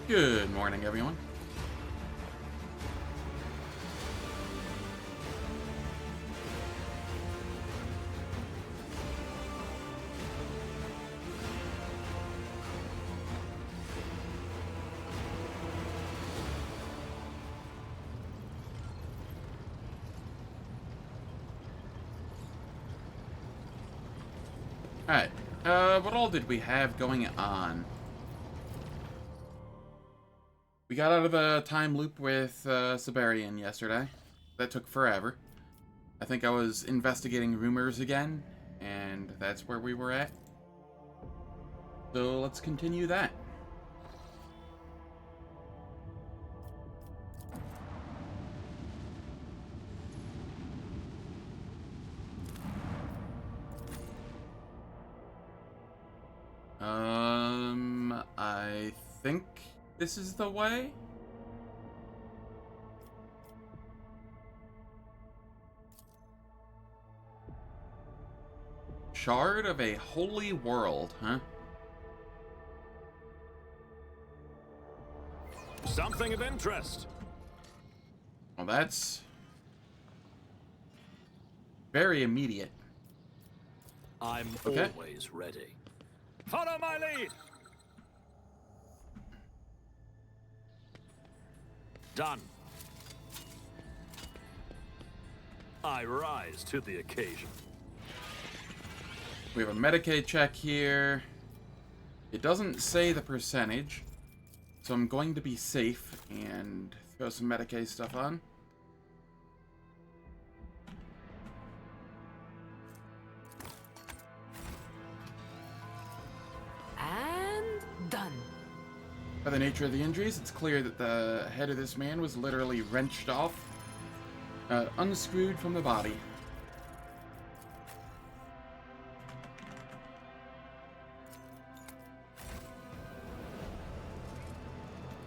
Good morning, everyone. Alright, what all did we have going on? We got out of the time loop with Siberian yesterday. That took forever. I think I was investigating rumors again, and that's where we were at. So let's continue that. I think this is the way? Shard of a holy world, huh? Something of interest. Well, that's very immediate. I'm okay. Always ready. Follow my lead. Done. I rise to the occasion. We have a Medicaid check here. It doesn't say the percentage, so I'm going to be safe and throw some Medicaid stuff on. And done. By the nature of the injuries, it's clear that the head of this man was literally wrenched off, unscrewed from the body.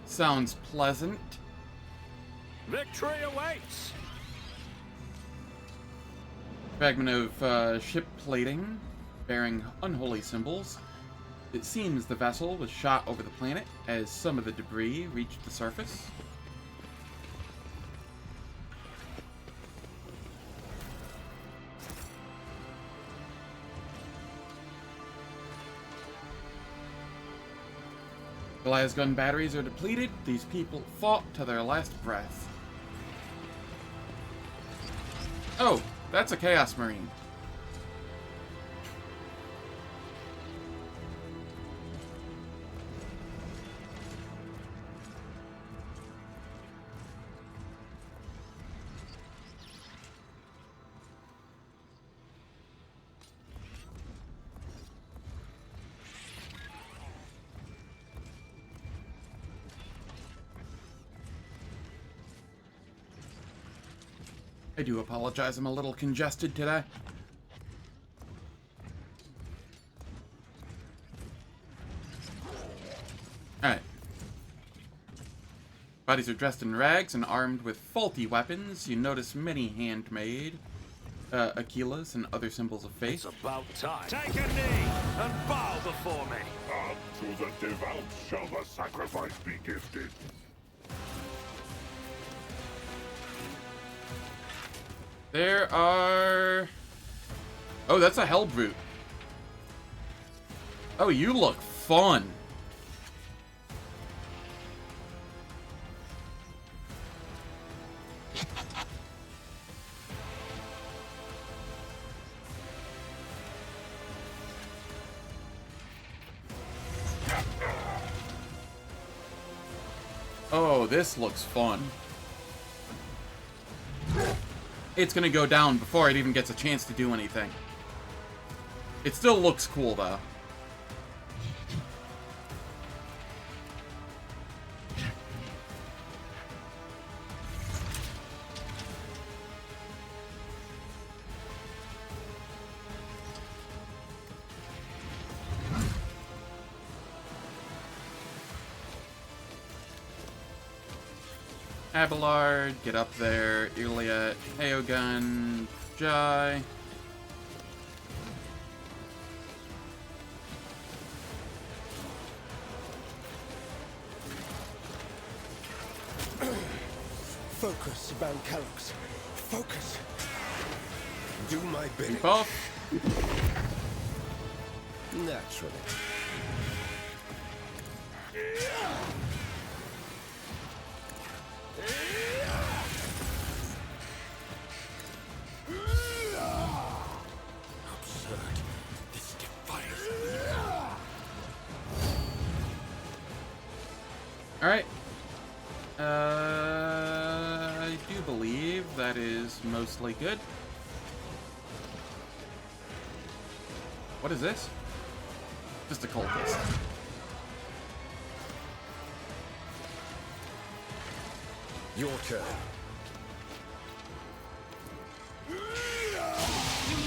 Sounds pleasant. Victory awaits. Fragment of ship plating bearing unholy symbols. It seems the vessel was shot over the planet as some of the debris reached the surface. Goliath's gun batteries are depleted. These people fought to their last breath. Oh, that's a Chaos Marine. I do apologize, I'm a little congested today. Alright. Bodies are dressed in rags and armed with faulty weapons. You notice many handmade Aquilas and other symbols of faith. It's about time. Take a knee and bow before me. To the devout shall the sacrifice be gifted. There are... Oh, that's a Hellbrute. Oh, you look fun. Oh, this looks fun. It's gonna go down before it even gets a chance to do anything. It still looks cool, though. Abelard, get up there. Iliad, Aeogun, Jai. Focus, Bancalux. Focus. Do my bidding. Keep off. Naturally. Absurd. This defies me. Alright. I do believe that is mostly good. What is this? Just a cultist. Your turn. Do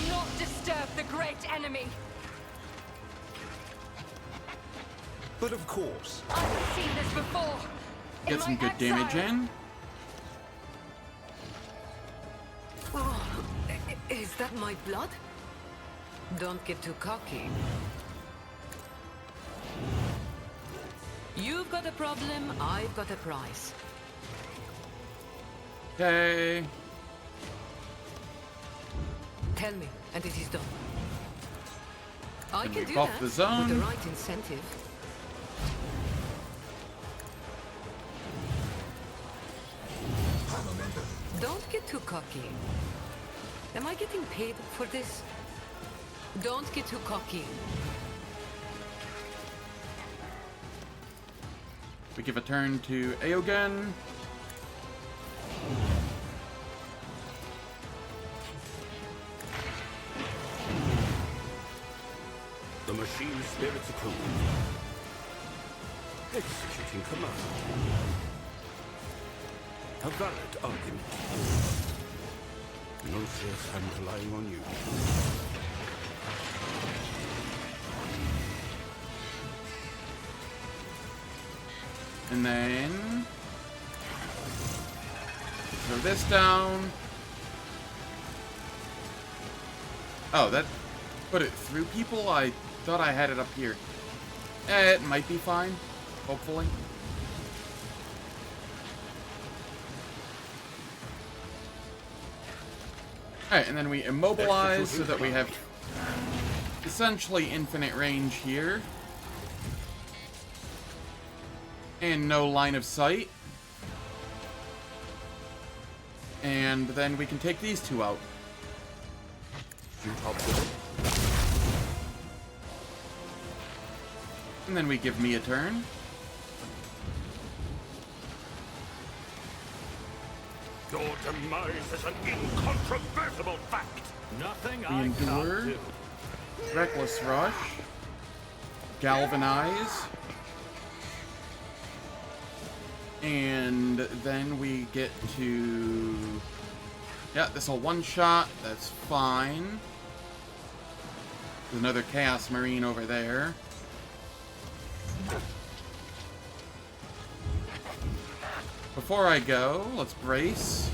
not disturb the great enemy. But of course. I've seen this before. Get some good damage in. Oh, is that my blood? Don't get too cocky. You've got a problem, I've got a prize. Okay. Tell me, and it is done. I Can can we do buff that the zone? with the right incentive. Don't get too cocky. Am I getting paid for this? Don't get too cocky. We give a turn to Aogun. The machine spirits approved. Executing command. A valid argument. No fierce hand relying on you. And then throw this down. Oh, that put it through people? I thought I had it up here. It might be fine, hopefully. Alright, and then we immobilize so that we have essentially infinite range here. And no line of sight. And then we can take these two out. And then we give me a turn. Your demise is an incontrovertible fact. Nothing We I endure. can't do. Reckless Rush. Galvanize. And then we get to... Yeah, this will one-shot. That's fine. There's another Chaos Marine over there. Before I go, let's brace.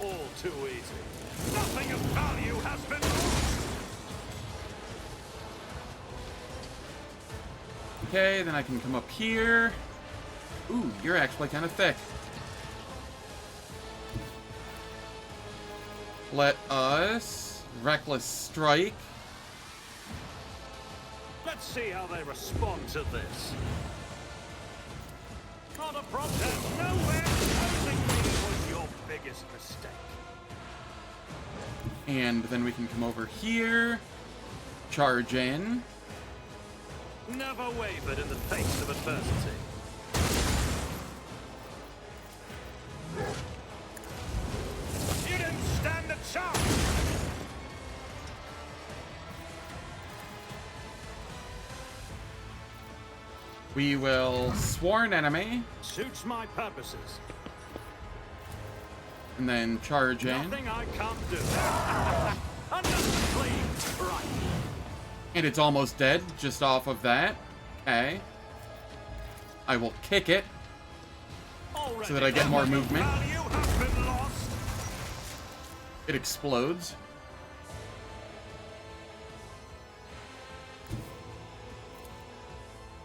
All too easy. Nothing of value has been lost. Okay, then I can come up here. Ooh, you're actually kind of thick. Let us Reckless Strike. Let's see how they respond to this. Not a problem. There's nowhere closing me was your biggest mistake. And then we can come over here. Charge in. Never wavered in the face of adversity. You didn't stand a chance! We will Sworn Enemy. Suits my purposes. And then charge in. Nothing I can't do. Understood, right. And it's almost dead just off of that. Okay. I will kick it Already so that I get more movement. value has been lost. It explodes.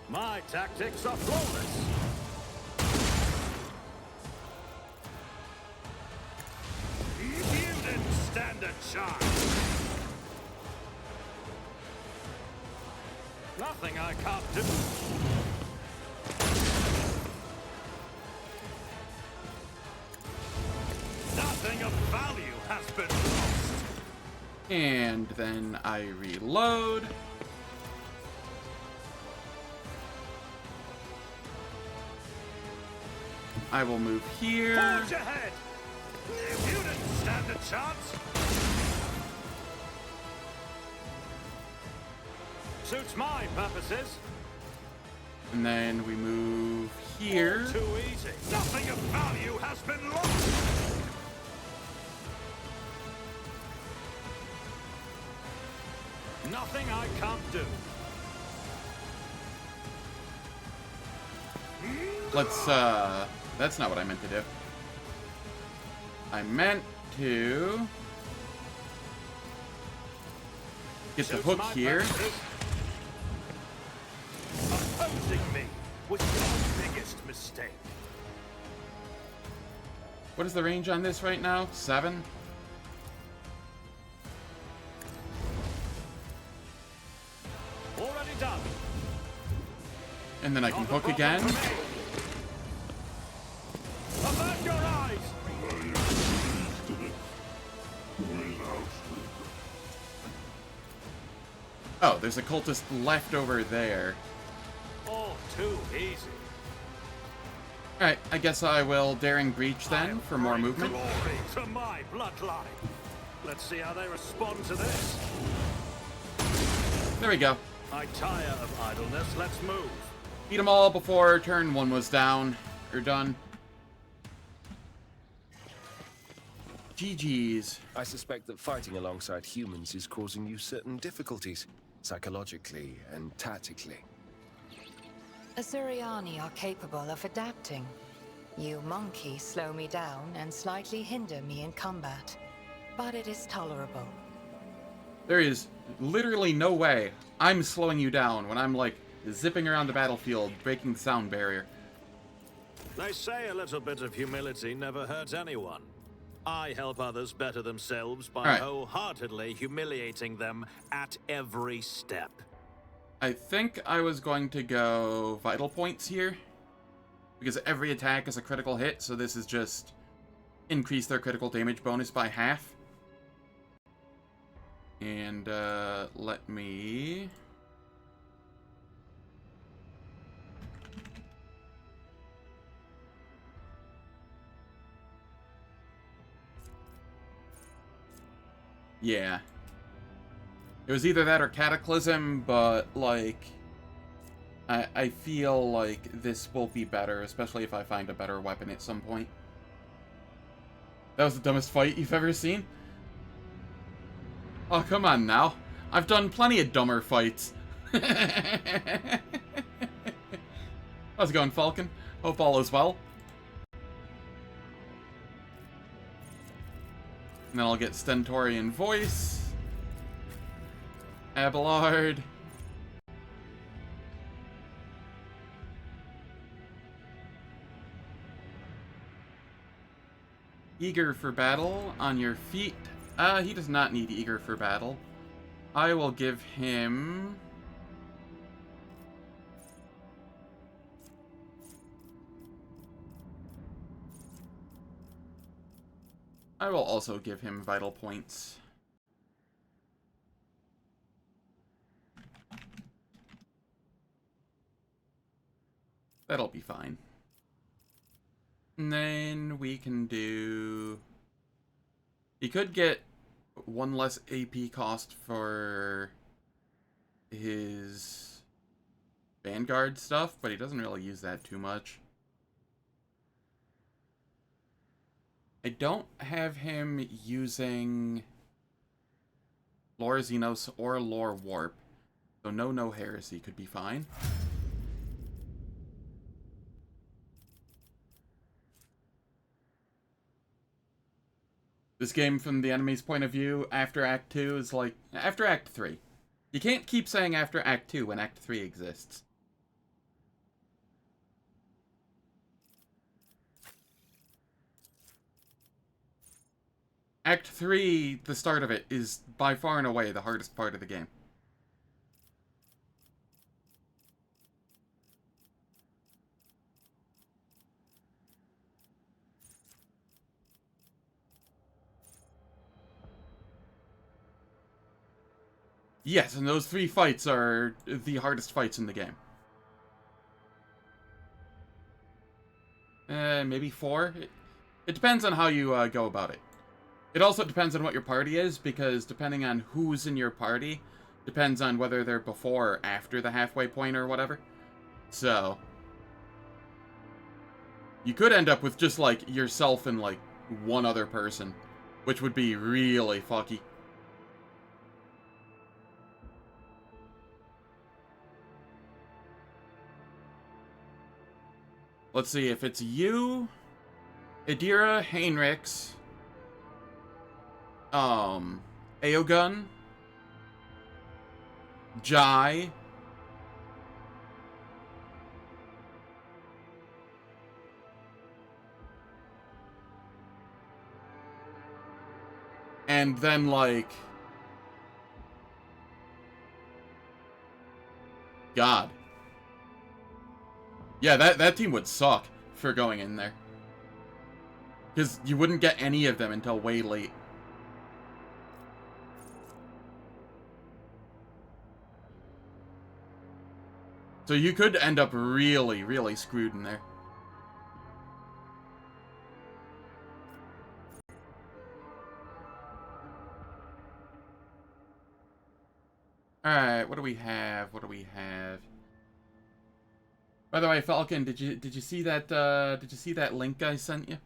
My tactics are flawless. shine. Nothing I can't do. Nothing of value has been lost. And then I reload. I will move here. Forge ahead! You didn't stand a chance. Suits my purposes. And then we move here. All too easy. Nothing of value has been lost. Nothing I can't do. Let's, that's not what I meant to do. I meant to get the Suits hook my here. purposes. Opposing me was your biggest mistake. What is the range on this right now? 7? Already done. And then I can Not a hook problem again. for me. Avert your eyes! Oh, there's a cultist left over there. All too easy. Alright, I guess I will daring breach then for more Bring movement. Glory to my bloodline. Let's see how they respond to this. There we go. I tire of idleness. Let's move. Beat them all before turn 1 was down. Or done. GG's. I suspect that fighting alongside humans is causing you certain difficulties, psychologically and tactically. Asuriani are capable of adapting. You monkeys slow me down and slightly hinder me in combat, but it is tolerable. There is literally no way I'm slowing you down when I'm, like, zipping around the battlefield, breaking the sound barrier. They say a little bit of humility never hurts anyone. I help others better themselves by Alright. wholeheartedly humiliating them at every step. I think I was going to go vital points here. Because every attack is a critical hit, so this is just increase their critical damage bonus by half. And, let me... Yeah. It was either that or Cataclysm, but, like... I feel like this will be better, especially if I find a better weapon at some point. That was the dumbest fight you've ever seen? Oh, come on now. I've done plenty of dumber fights. How's it going, Falcon? Hope all is well. And then I'll get Stentorian Voice. Abelard. Eager for battle, on your feet. He does not need eager for battle. I will give him... I will also give him vital points. That'll be fine. And then we can do... He could get 1 less AP cost for his Vanguard stuff, but he doesn't really use that too much. I don't have him using Lore Xenos or Lore Warp, so no heresy could be fine. This game, from the enemy's point of view, after Act 2 is like... After Act 3. You can't keep saying after Act 2 when Act 3 exists. Act 3, the start of it, is by far and away the hardest part of the game. Yes, and those 3 fights are the hardest fights in the game. Maybe 4? It depends on how you go about it. It also depends on what your party is, because depending on who's in your party, depends on whether they're before or after the halfway point or whatever. So, you could end up with just, like, yourself and, like, one other person, which would be really fucky. Let's see, if it's you, Idira, Heinrichs, Aogun, Jai, and then, like, God. Yeah, that team would suck for going in there. Because you wouldn't get any of them until way late. So you could end up really, really screwed in there. Alright, what do we have? What do we have? By the way, Falcon, did you see that link I sent you?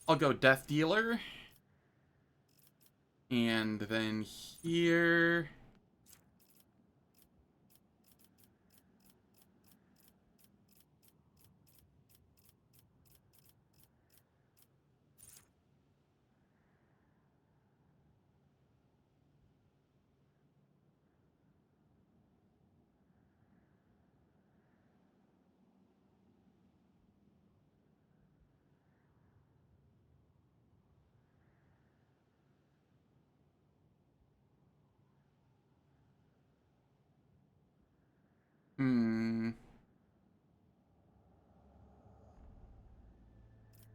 I'll go Death Dealer. And then here...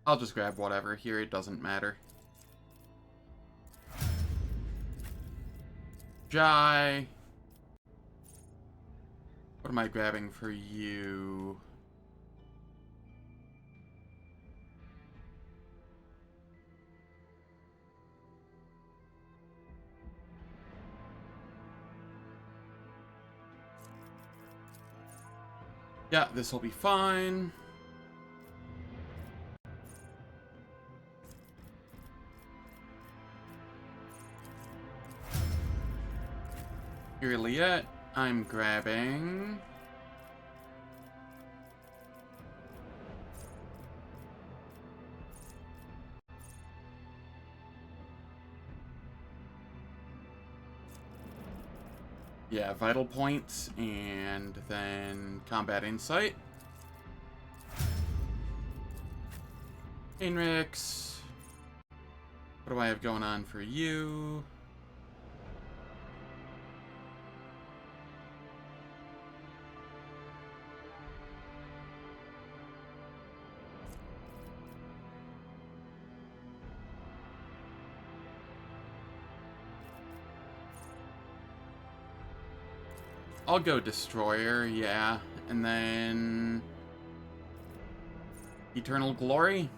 I'll just grab whatever here, it doesn't matter. Jai. What am I grabbing for you? Yeah, this will be fine. Juliet, I'm grabbing... Yeah, Vital Points, and then Combat Insight. Heinrichs. What do I have going on for you? I'll go Destroyer, yeah. And then... Eternal Glory?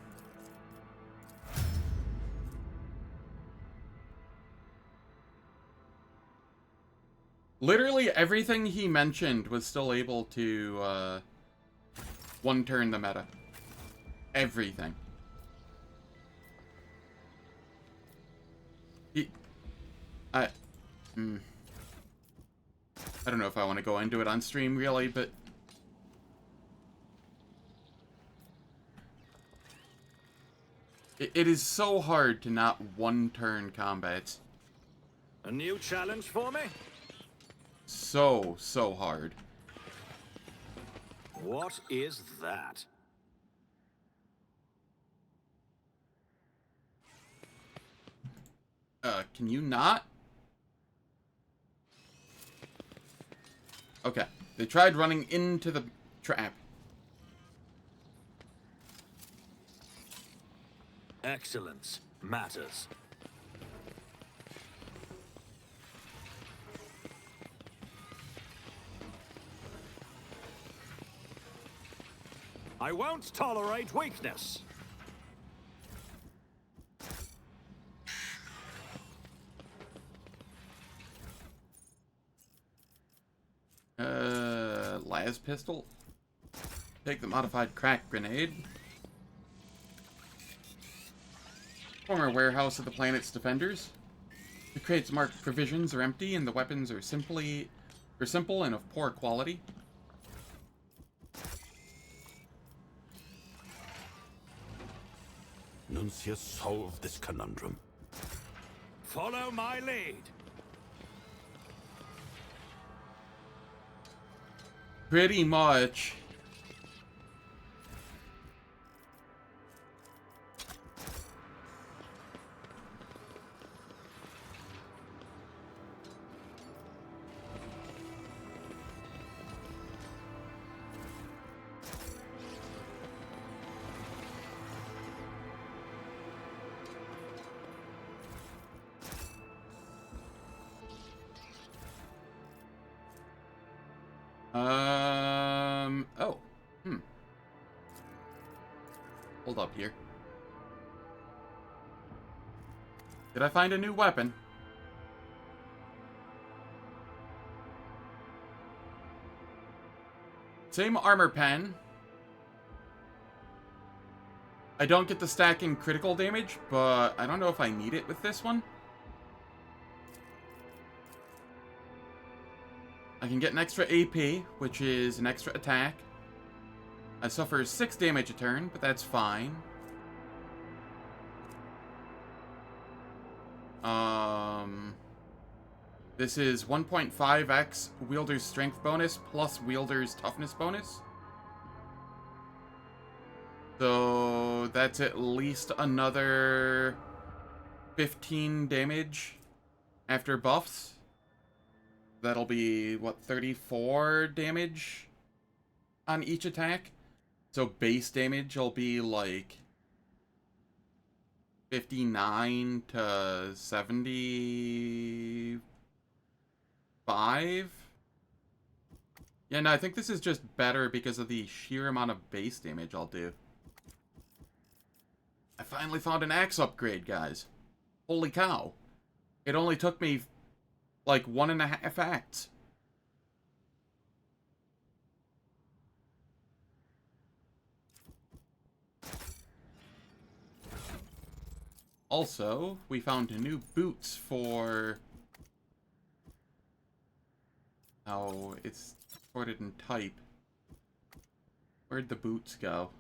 Literally everything he mentioned was still able to, one-turn the meta. Everything. I don't know if I want to go into it on stream, really, but... It is so hard to not one-turn combats. A new challenge for me? So hard. What is that? Can you not? Okay. They tried running into the trap. Excellence matters. I won't tolerate weakness. Las pistol. Take the modified crack grenade. Former warehouse of the planet's defenders. The crates marked provisions are empty and the weapons are simple and of poor quality. Nuncius solved this conundrum. Follow my lead. Pretty much. Oh. Hold up here. Did I find a new weapon? Same armor pen. I don't get the stacking critical damage, but I don't know if I need it with this one. I can get an extra AP, which is an extra attack. I suffer 6 damage a turn, but that's fine. This is 1.5x wielder's strength bonus plus wielder's toughness bonus. So that's at least another 15 damage after buffs. That'll be, what, 34 damage on each attack? So base damage will be like 59 to 75? Yeah, no, I think this is just better because of the sheer amount of base damage I'll do. I finally found an axe upgrade, guys. Holy cow. It only took me like 1.5 acts. Also, we found new boots for... Oh, it's sorted in type. Where'd the boots go?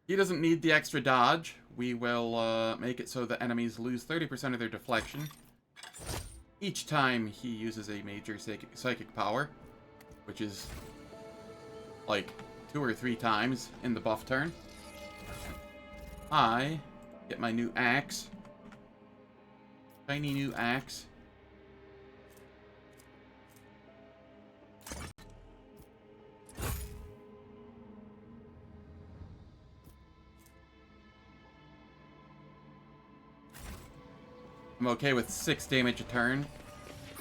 He doesn't need the extra dodge. We will make it so that enemies lose 30% of their deflection each time he uses a major psychic power, which is like 2 or 3 times in the buff turn. I get my new axe. Shiny new axe. I'm okay with 6 damage a turn.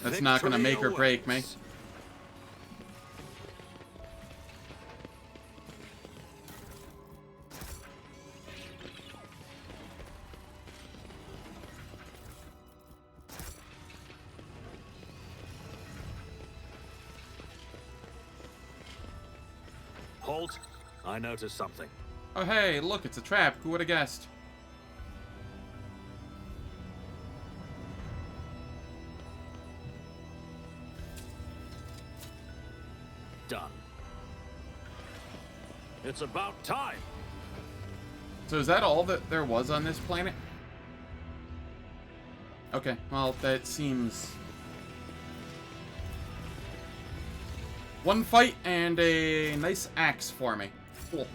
That's not gonna make or break me. Halt. I noticed something. Oh hey, look, it's a trap. Who would have guessed? It's about time. So is that all that there was on this planet? Okay, well, that seems... One fight and a nice axe for me. Cool.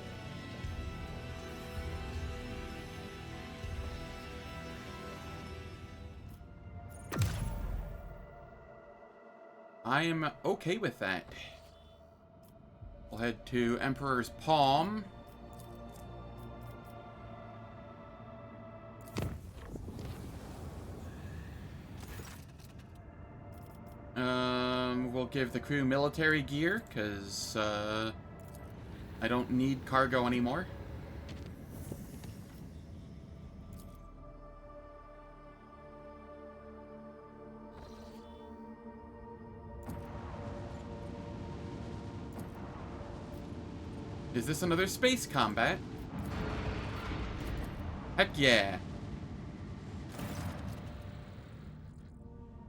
I am okay with that. We'll head to Emperor's Palm. We'll give the crew military gear, because, I don't need cargo anymore. Is this another space combat? Heck yeah.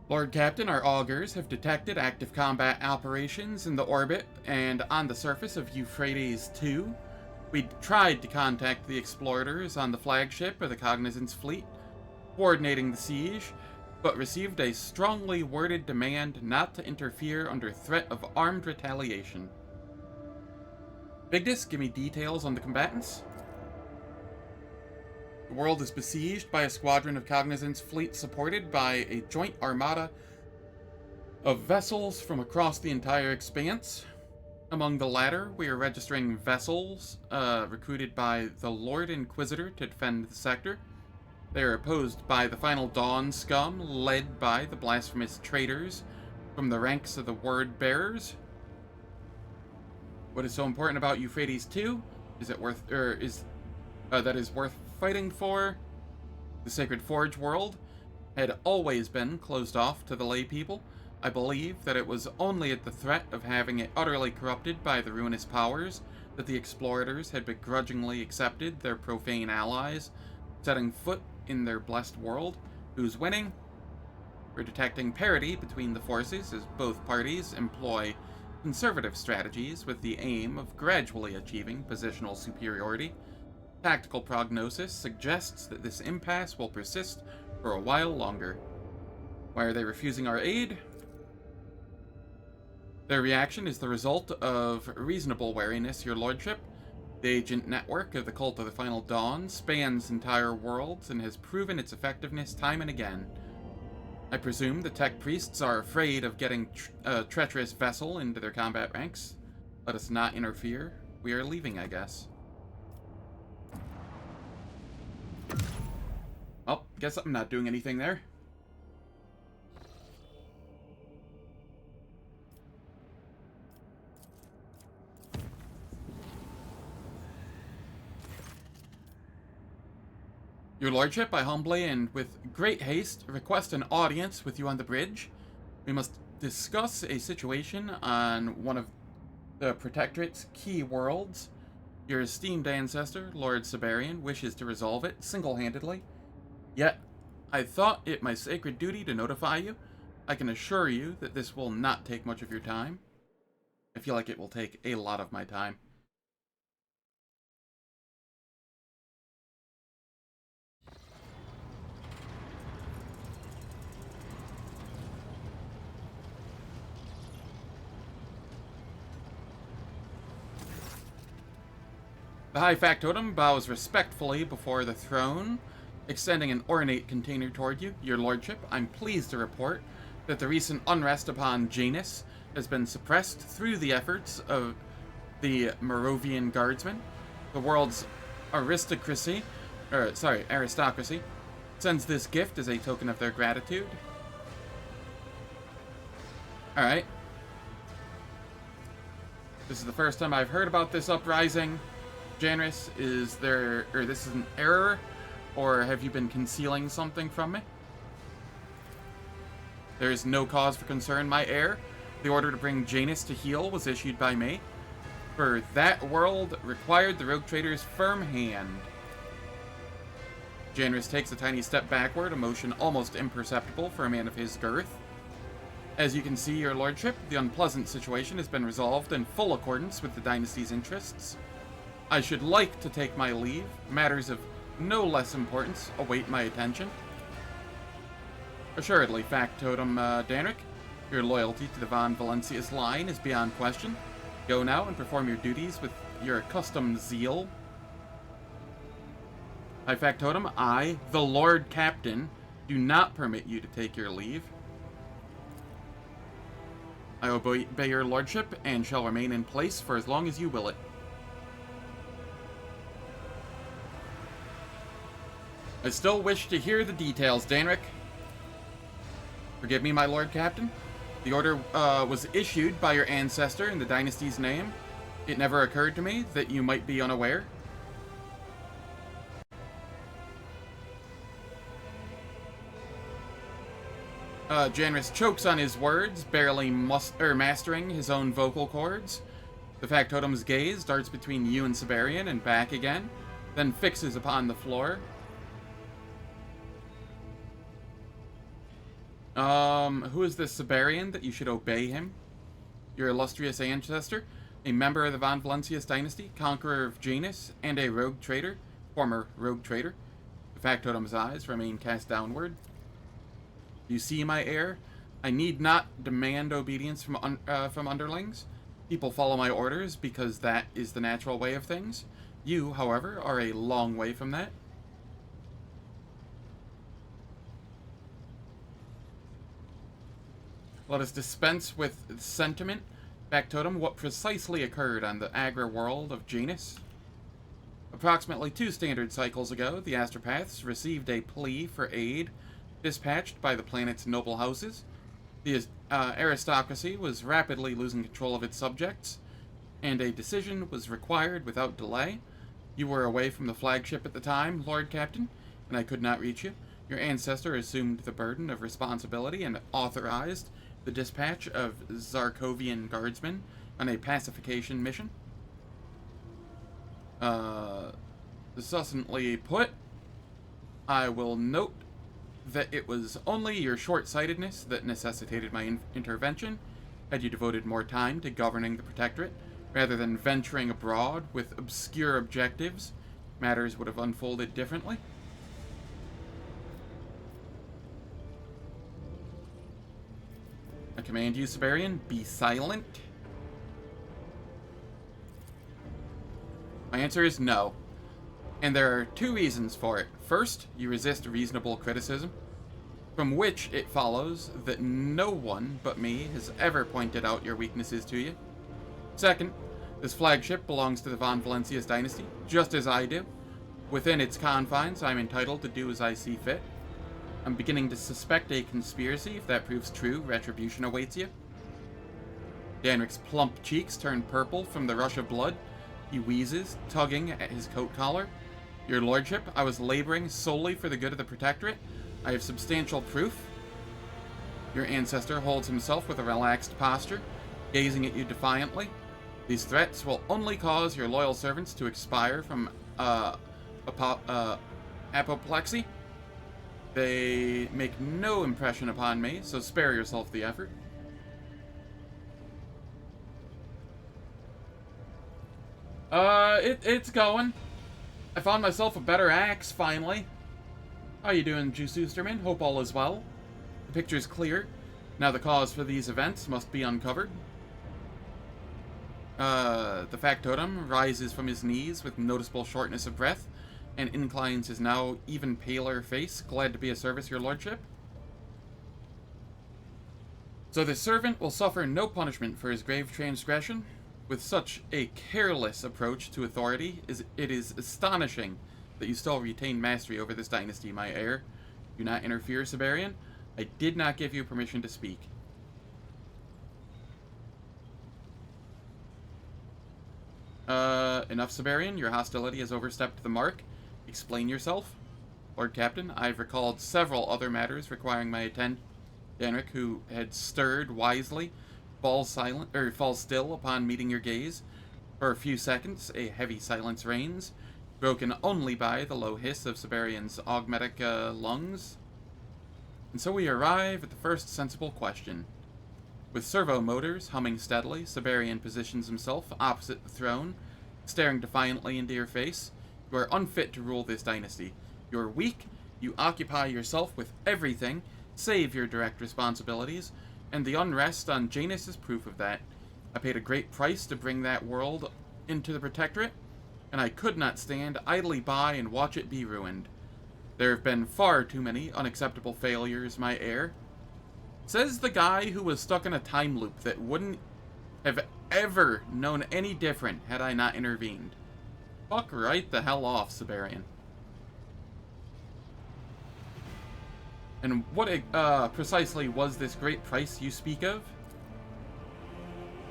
Lord Captain, our augurs have detected active combat operations in the orbit and on the surface of Euphrates II. We tried to contact the explorators on the flagship of the Cognizance fleet, coordinating the siege, but received a strongly worded demand not to interfere under threat of armed retaliation. Bigdis, give me details on the combatants. The world is besieged by a squadron of Cognizance fleet supported by a joint armada of vessels from across the entire Expanse. Among the latter, we are registering vessels recruited by the Lord Inquisitor to defend the sector. They are opposed by the Final Dawn scum, led by the blasphemous traitors from the ranks of the Word Bearers. What is so important about Euphrates II? Is it worth, that is worth fighting for? The Sacred Forge world had always been closed off to the lay people. I believe that it was only at the threat of having it utterly corrupted by the ruinous powers that the explorators had begrudgingly accepted their profane allies, setting foot in their blessed world. Who's winning? We're detecting parity between the forces as both parties employ conservative strategies with the aim of gradually achieving positional superiority. Tactical prognosis suggests that this impasse will persist for a while longer. Why are they refusing our aid? Their reaction is the result of reasonable wariness, your lordship. The agent network of the Cult of the Final Dawn spans entire worlds and has proven its effectiveness time and again. I presume the tech priests are afraid of getting a treacherous vessel into their combat ranks. Let us not interfere. We are leaving, I guess. Oh, guess I'm not doing anything there. Your lordship, I humbly and with great haste request an audience with you on the bridge. We must discuss a situation on one of the Protectorate's key worlds. Your esteemed ancestor, Lord Siberian, wishes to resolve it single-handedly. Yet, I thought it my sacred duty to notify you. I can assure you that this will not take much of your time. I feel like it will take a lot of my time. The High Factotum bows respectfully before the throne, extending an ornate container toward you. Your lordship, I'm pleased to report that the recent unrest upon Janus has been suppressed through the efforts of the Moravian guardsmen. The world's aristocracy sends this gift as a token of their gratitude. Alright. This is the first time I've heard about this uprising. Janus, is this an error, or have you been concealing something from me? There is no cause for concern, my heir. The order to bring Janus to heel was issued by me. For that world required the rogue trader's firm hand. Janus takes a tiny step backward, a motion almost imperceptible for a man of his girth. As you can see, your lordship, the unpleasant situation has been resolved in full accordance with the dynasty's interests. I should like to take my leave. Matters of no less importance await my attention. Assuredly, Factotum Danric. Your loyalty to the Von Valencia's line is beyond question. Go now and perform your duties with your accustomed zeal. High Factotum, I, the Lord Captain, do not permit you to take your leave. I obey your lordship and shall remain in place for as long as you will it. I still wish to hear the details, Danric. Forgive me, my Lord Captain. The order was issued by your ancestor in the dynasty's name. It never occurred to me that you might be unaware. Janris chokes on his words, barely mastering his own vocal cords. The Factotum's gaze darts between you and Siberian and back again, then fixes upon the floor. Who is this Siberian that you should obey him? Your illustrious ancestor, a member of the Von Valencia's dynasty, conqueror of Janus, and a rogue trader, former rogue trader. The Factotum's eyes remain cast downward. You see, my heir, I need not demand obedience from underlings. People follow my orders because that is the natural way of things. You, however, are a long way from that. Let us dispense with sentiment. Factotum, what precisely occurred on the Agra world of Janus? Approximately 2 standard cycles ago, the Astropaths received a plea for aid dispatched by the planet's noble houses. The aristocracy was rapidly losing control of its subjects, and a decision was required without delay. You were away from the flagship at the time, Lord Captain, and I could not reach you. Your ancestor assumed the burden of responsibility and authorized the dispatch of Zarkovian guardsmen on a pacification mission. Succinctly put, I will note that it was only your short-sightedness that necessitated my intervention. Had you devoted more time to governing the Protectorate, rather than venturing abroad with obscure objectives, matters would have unfolded differently. I command you, Siberian, be silent. My answer is no. And there are 2 reasons for it. First, you resist reasonable criticism, from which it follows that no one but me has ever pointed out your weaknesses to you. Second, this flagship belongs to the Von Valencia's dynasty, just as I do. Within its confines, I'm entitled to do as I see fit. I'm beginning to suspect a conspiracy. If that proves true, retribution awaits you. Danric's plump cheeks turn purple from the rush of blood. He wheezes, tugging at his coat collar. Your lordship, I was laboring solely for the good of the Protectorate. I have substantial proof. Your ancestor holds himself with a relaxed posture, gazing at you defiantly. These threats will only cause your loyal servants to expire from apoplexy. They make no impression upon me, so spare yourself the effort. It's going. I found myself a better axe, finally. How you doing, Jususterman? Hope all is well. The picture's clear. Now the cause for these events must be uncovered. The Factotum rises from his knees with noticeable shortness of breath and inclines his now even paler face. Glad to be of service, your lordship. So the servant will suffer no punishment for his grave transgression. With such a careless approach to authority, it is astonishing that you still retain mastery over this dynasty, my heir. Do not interfere, Siberian. I did not give you permission to speak. Enough, Siberian. Your hostility has overstepped the mark. Explain yourself. Lord Captain, I've recalled several other matters requiring my attention. Danric, who had stirred wisely, falls still upon meeting your gaze. For a few seconds, a heavy silence reigns, broken only by the low hiss of Siberian's augmetic lungs. And so we arrive at the first sensible question. With servo motors humming steadily, Siberian positions himself opposite the throne, staring defiantly into your face. You are unfit to rule this dynasty. You are weak, you occupy yourself with everything, save your direct responsibilities, and the unrest on Janus is proof of that. I paid a great price to bring that world into the Protectorate, and I could not stand idly by and watch it be ruined. There have been far too many unacceptable failures, my heir. Says the guy who was stuck in a time loop that wouldn't have ever known any different had I not intervened. Fuck right the hell off, Siberian. And what precisely was this great price you speak of?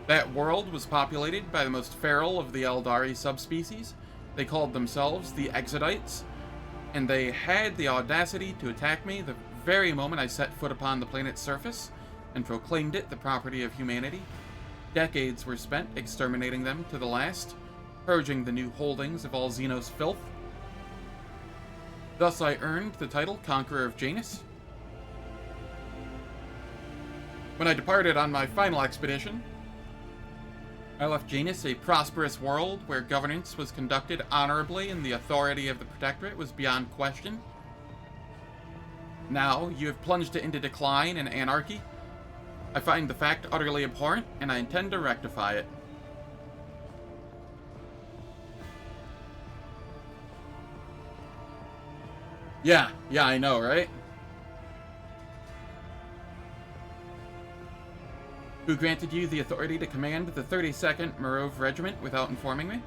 That world was populated by the most feral of the Eldari subspecies. They called themselves the Exodites, and they had the audacity to attack me the very moment I set foot upon the planet's surface and proclaimed it the property of humanity. Decades were spent exterminating them to the last, purging the new holdings of all Xenos filth. Thus I earned the title Conqueror of Janus. When I departed on my final expedition, I left Janus a prosperous world where governance was conducted honorably and the authority of the Protectorate was beyond question. Now, you have plunged it into decline and anarchy. I find the fact utterly abhorrent, and I intend to rectify it. Yeah, I know, right? Who granted you the authority to command the 32nd Morov Regiment without informing me?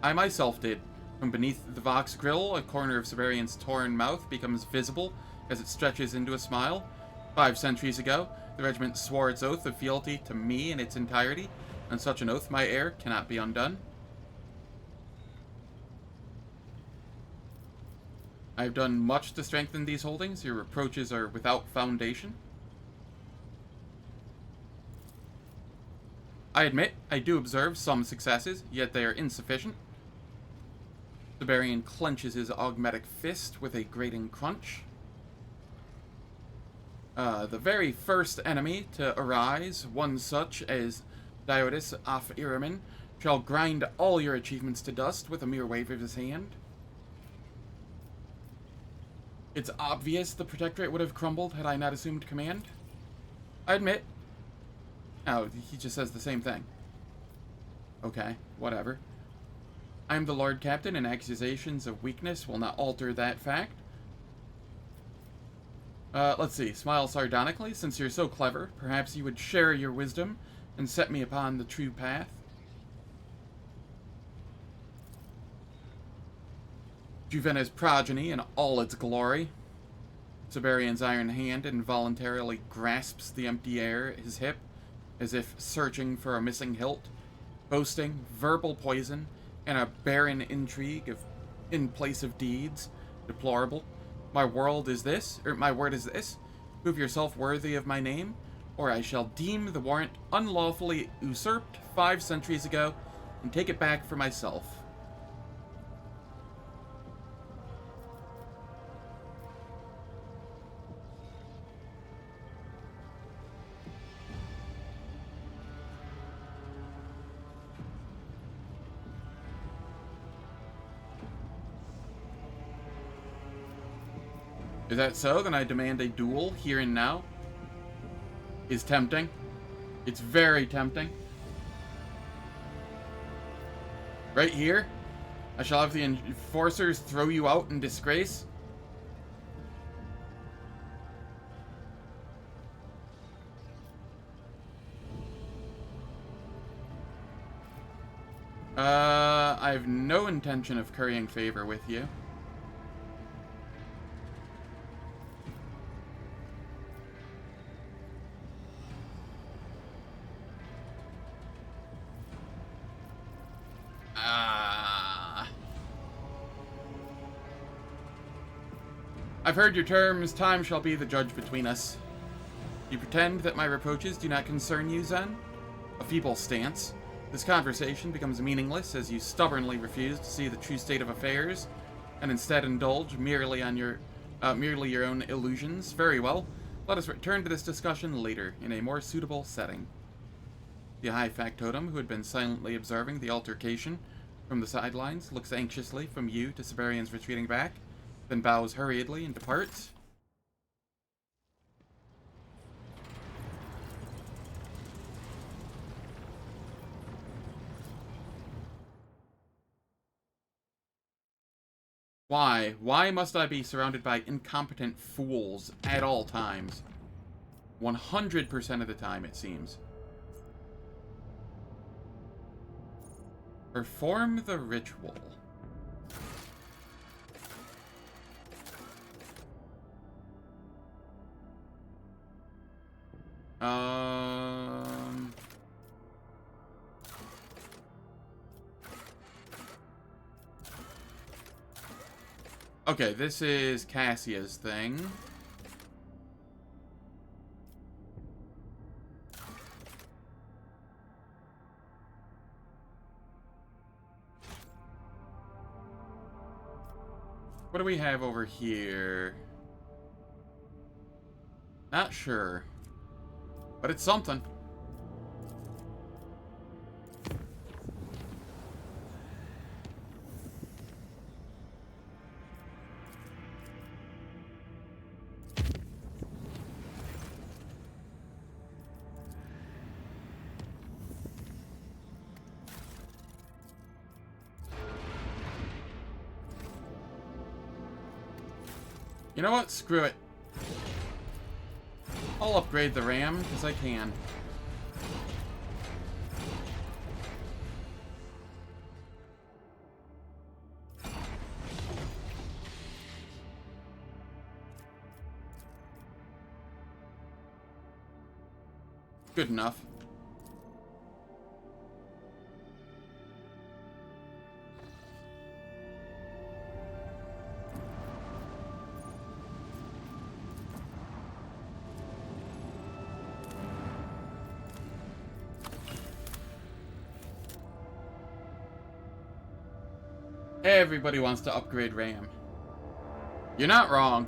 I myself did. From beneath the Vox grill, a corner of Siberian's torn mouth becomes visible as it stretches into a smile. 5 centuries ago, the regiment swore its oath of fealty to me in its entirety, and such an oath, my heir, cannot be undone. I have done much to strengthen these holdings. Your reproaches are without foundation. I admit, I do observe some successes, yet they are insufficient. Siberian clenches his augmetic fist with a grating crunch. The very first enemy to arise, one such as Diotis af Iramen, shall grind all your achievements to dust with a mere wave of his hand. It's obvious the Protectorate would have crumbled had I not assumed command. I admit. Oh, he just says the same thing. Okay, whatever. I am the Lord Captain, and accusations of weakness will not alter that fact. Let's see. Smile sardonically. Since you're so clever, perhaps you would share your wisdom and set me upon the true path. Juvena's progeny in all its glory. Siberian's iron hand involuntarily grasps the empty air at his hip, as if searching for a missing hilt, boasting verbal poison and a barren intrigue in place of deeds. Deplorable. My word is this. Prove yourself worthy of my name, or I shall deem the warrant unlawfully usurped 5 centuries ago and take it back for myself. Is that so? Then I demand a duel here and now. Is tempting. It's very tempting. Right here? I shall have the enforcers throw you out in disgrace. I have no intention of currying favor with you. I've heard your terms. Time shall be the judge between us. You pretend that my reproaches do not concern you, Zen? A feeble stance. This conversation becomes meaningless as you stubbornly refuse to see the true state of affairs, and instead indulge merely your own illusions. Very well. Let us return to this discussion later, in a more suitable setting. The high factotum, who had been silently observing the altercation from the sidelines, looks anxiously from you to Siberians retreating back, then bows hurriedly and departs. Why? Why must I be surrounded by incompetent fools at all times? 100% of the time, it seems. Perform the ritual. Okay, this is Cassia's thing. What do we have over here? Not sure. But it's something. You know what? Screw it. I'll upgrade the RAM, because I can. Good enough. Everybody wants to upgrade RAM. You're not wrong.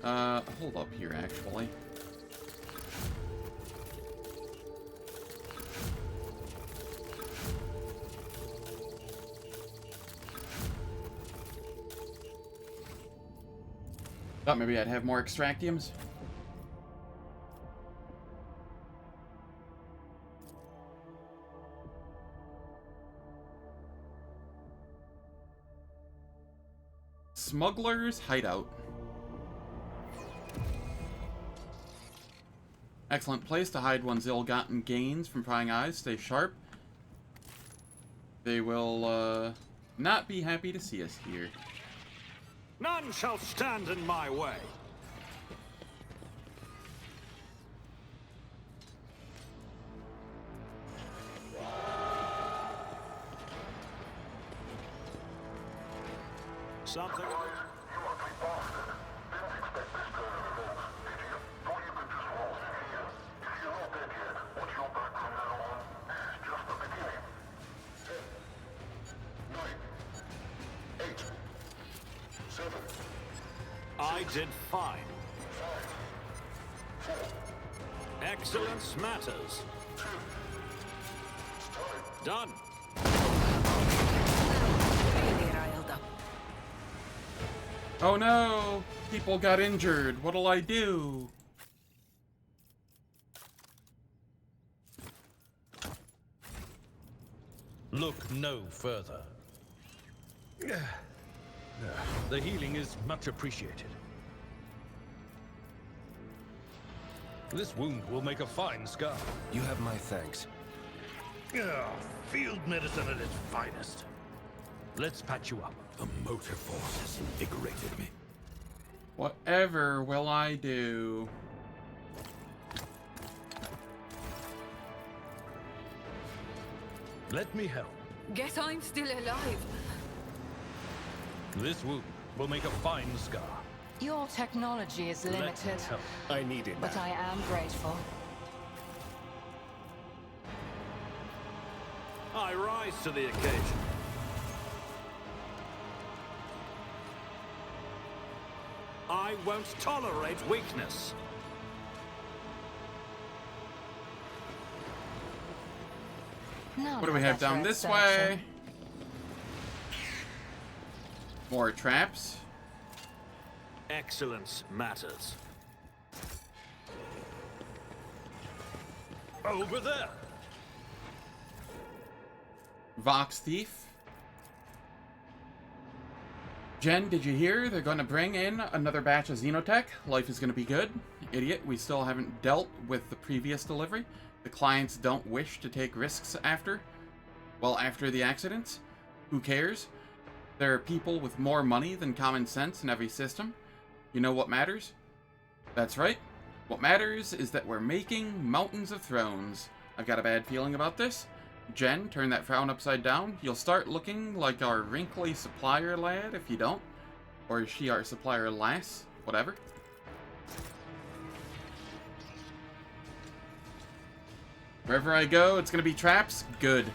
Hold up here, actually. Thought maybe I'd have more extractiums. Smuggler's Hideout. Excellent place to hide one's ill-gotten gains from prying eyes. Stay sharp. They will, not be happy to see us here. None shall stand in my way. Something. I did fine. Excellence matters. Done. Oh no! People got injured. What'll I do? Look no further. The healing is much appreciated. This wound will make a fine scar. You have my thanks. Field medicine at its finest. Let's patch you up. The motive force has invigorated me. Whatever will I do? Let me help. Guess I'm still alive. This wound will make a fine scar. Your technology is Let me limited, help. I need it but now. I am grateful. I rise to the occasion. I won't tolerate weakness. None What do we of have that down red this section. way? More traps. Excellence matters. Over there! Vox Thief. Jen, did you hear? They're going to bring in another batch of Xenotech. Life is going to be good. Idiot, we still haven't dealt with the previous delivery. The clients don't wish to take risks after the accidents. Who cares? There are people with more money than common sense in every system. You know what matters? That's right. What matters is that we're making mountains of thrones. I've got a bad feeling about this. Jen, turn that frown upside down. You'll start looking like our wrinkly supplier lad if you don't. Or is she our supplier lass? Whatever. Wherever I go, it's gonna be traps? Good.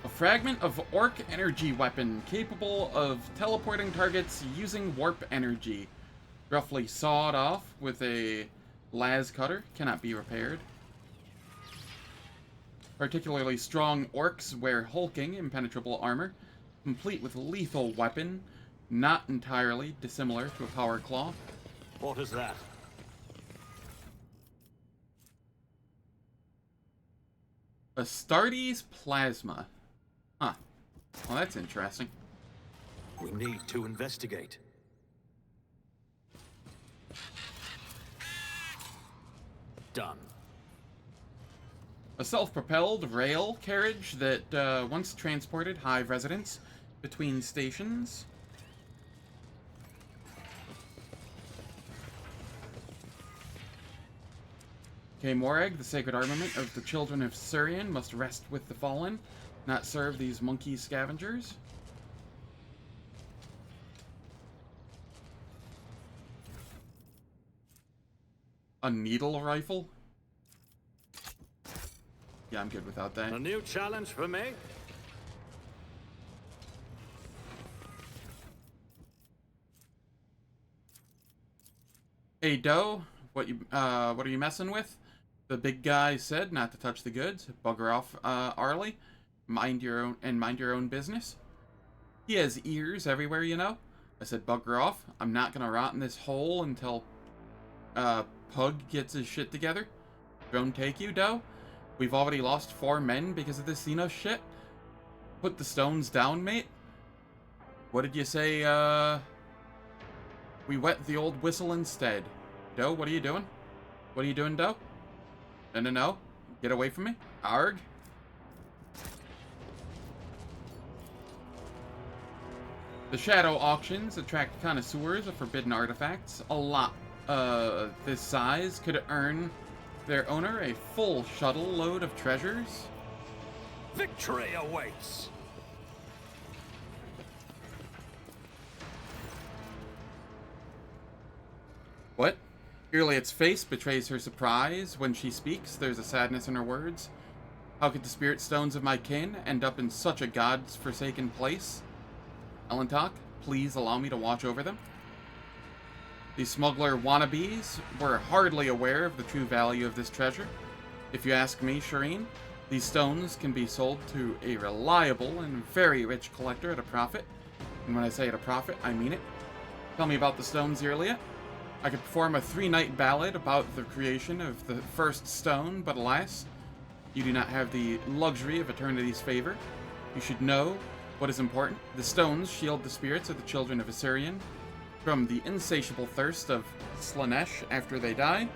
A fragment of orc energy weapon capable of teleporting targets using warp energy. Roughly sawed off with a las cutter. Cannot be repaired. Particularly strong orcs wear hulking, impenetrable armor, complete with lethal weapon, not entirely dissimilar to a power claw. What is that? Astartes plasma. Huh. Well, that's interesting. We need to investigate. Done. A self-propelled rail carriage that once transported Hive residents between stations. Morag, the sacred armament of the children of Surian, must rest with the fallen, not serve these monkey scavengers. A needle rifle? Yeah, I'm good without that. A new challenge for me? Hey, Doe, what are you messing with? The big guy said not to touch the goods. Bugger off, Arlie. Mind your own business. He has ears everywhere, you know. I said bugger off. I'm not gonna rot in this hole until Pug gets his shit together. Drone take you, Doe? We've already lost 4 men because of this Xeno shit. Put the stones down, mate. What did you say, we wet the old whistle instead. Doe, what are you doing? What are you doing, Doe? No. Get away from me. Arg. The shadow auctions attract connoisseurs of forbidden artifacts. A lot this size could earn their owner a full shuttle load of treasures. Victory awaits! What? Iliad's face betrays her surprise. When she speaks, there's a sadness in her words. How could the spirit stones of my kin end up in such a god's forsaken place? Elentok, please allow me to watch over them. The smuggler wannabes were hardly aware of the true value of this treasure. If you ask me, Shireen, these stones can be sold to a reliable and very rich collector at a profit. And when I say at a profit, I mean it. Tell me about the stones, Iliad. I could perform a 3-night ballad about the creation of the first stone, but alas, you do not have the luxury of eternity's favor. You should know what is important. The stones shield the spirits of the children of Assyrian from the insatiable thirst of Slanesh after they die.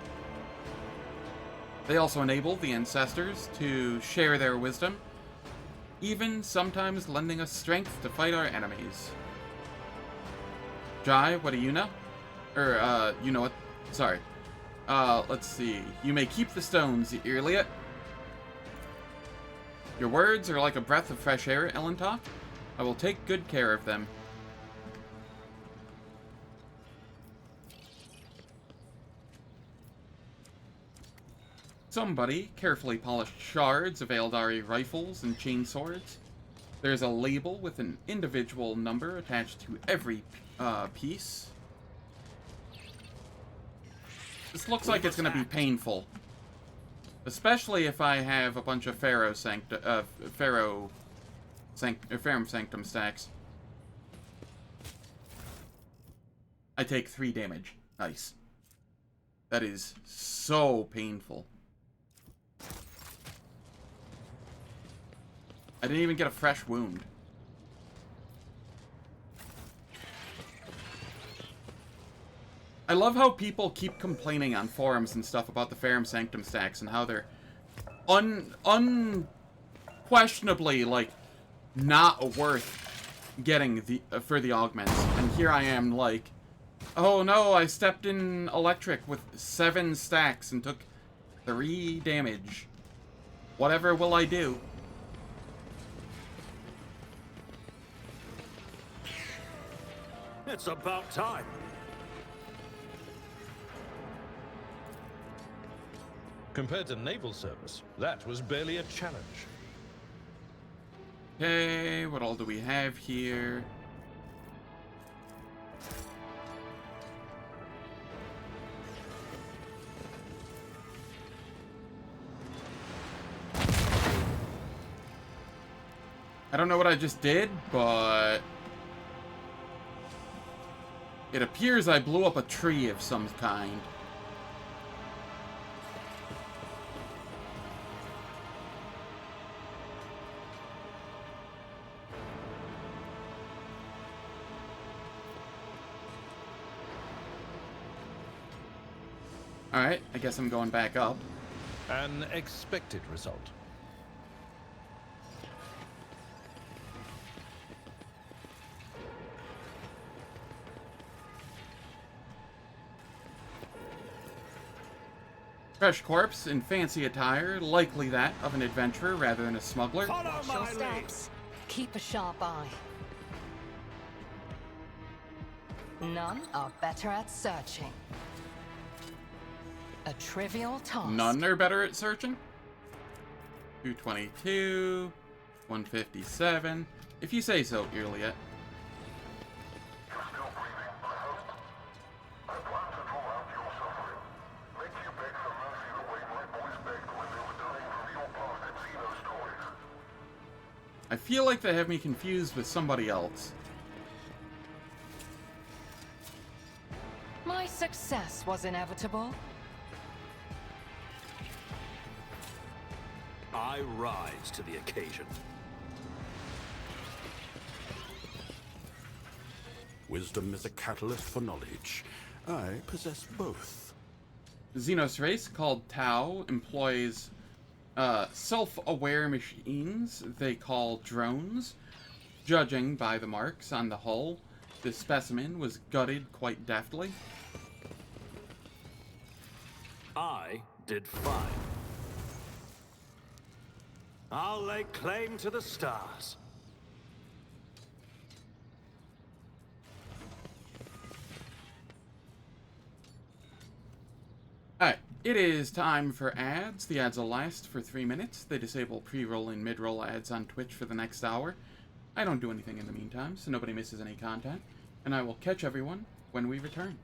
They also enable the ancestors to share their wisdom, even sometimes lending us strength to fight our enemies. Jai, what do you know? You know what? Sorry. Let's see. You may keep the stones, Iliad. Your words are like a breath of fresh air, Elentok. I will take good care of them. Somebody carefully polished shards of Eldari rifles and chainswords. There's a label with an individual number attached to every piece. This looks like it's going to be painful. Especially if I have a bunch of Ferrum Sanctum stacks. I take 3 damage. Nice. That is so painful. I didn't even get a fresh wound. I love how people keep complaining on forums and stuff about the Ferrum Sanctum stacks and how they're unquestionably, like, not worth getting for the augments. And here I am, like, oh no, I stepped in electric with 7 stacks and took 3 damage. Whatever will I do? It's about time. Compared to naval service, that was barely a challenge. Okay, what all do we have here? I don't know what I just did, but it appears I blew up a tree of some kind. Alright, I guess I'm going back up. An expected result. Fresh corpse in fancy attire, likely that of an adventurer rather than a smuggler. Follow Watch your my lead. steps. Keep a sharp eye. None are better at searching. A trivial task. None are better at searching. 222, 157. If you say so, Earliet. You're still breathing, I hope. I plan to draw out your suffering. Make you beg for mercy the way my boys begged when they were dying from your blasted Xeno stories. I feel like they have me confused with somebody else. My success was inevitable. I rise to the occasion. Wisdom is a catalyst for knowledge. I possess both. Xenos race called Tau employs self-aware machines they call drones. Judging by the marks on the hull, this specimen was gutted quite deftly. I did fine. I'll lay claim to the stars. Alright, it is time for ads. The ads will last for 3 minutes. They disable pre-roll and mid-roll ads on Twitch for the next hour. I don't do anything in the meantime, so nobody misses any content. And I will catch everyone when we return.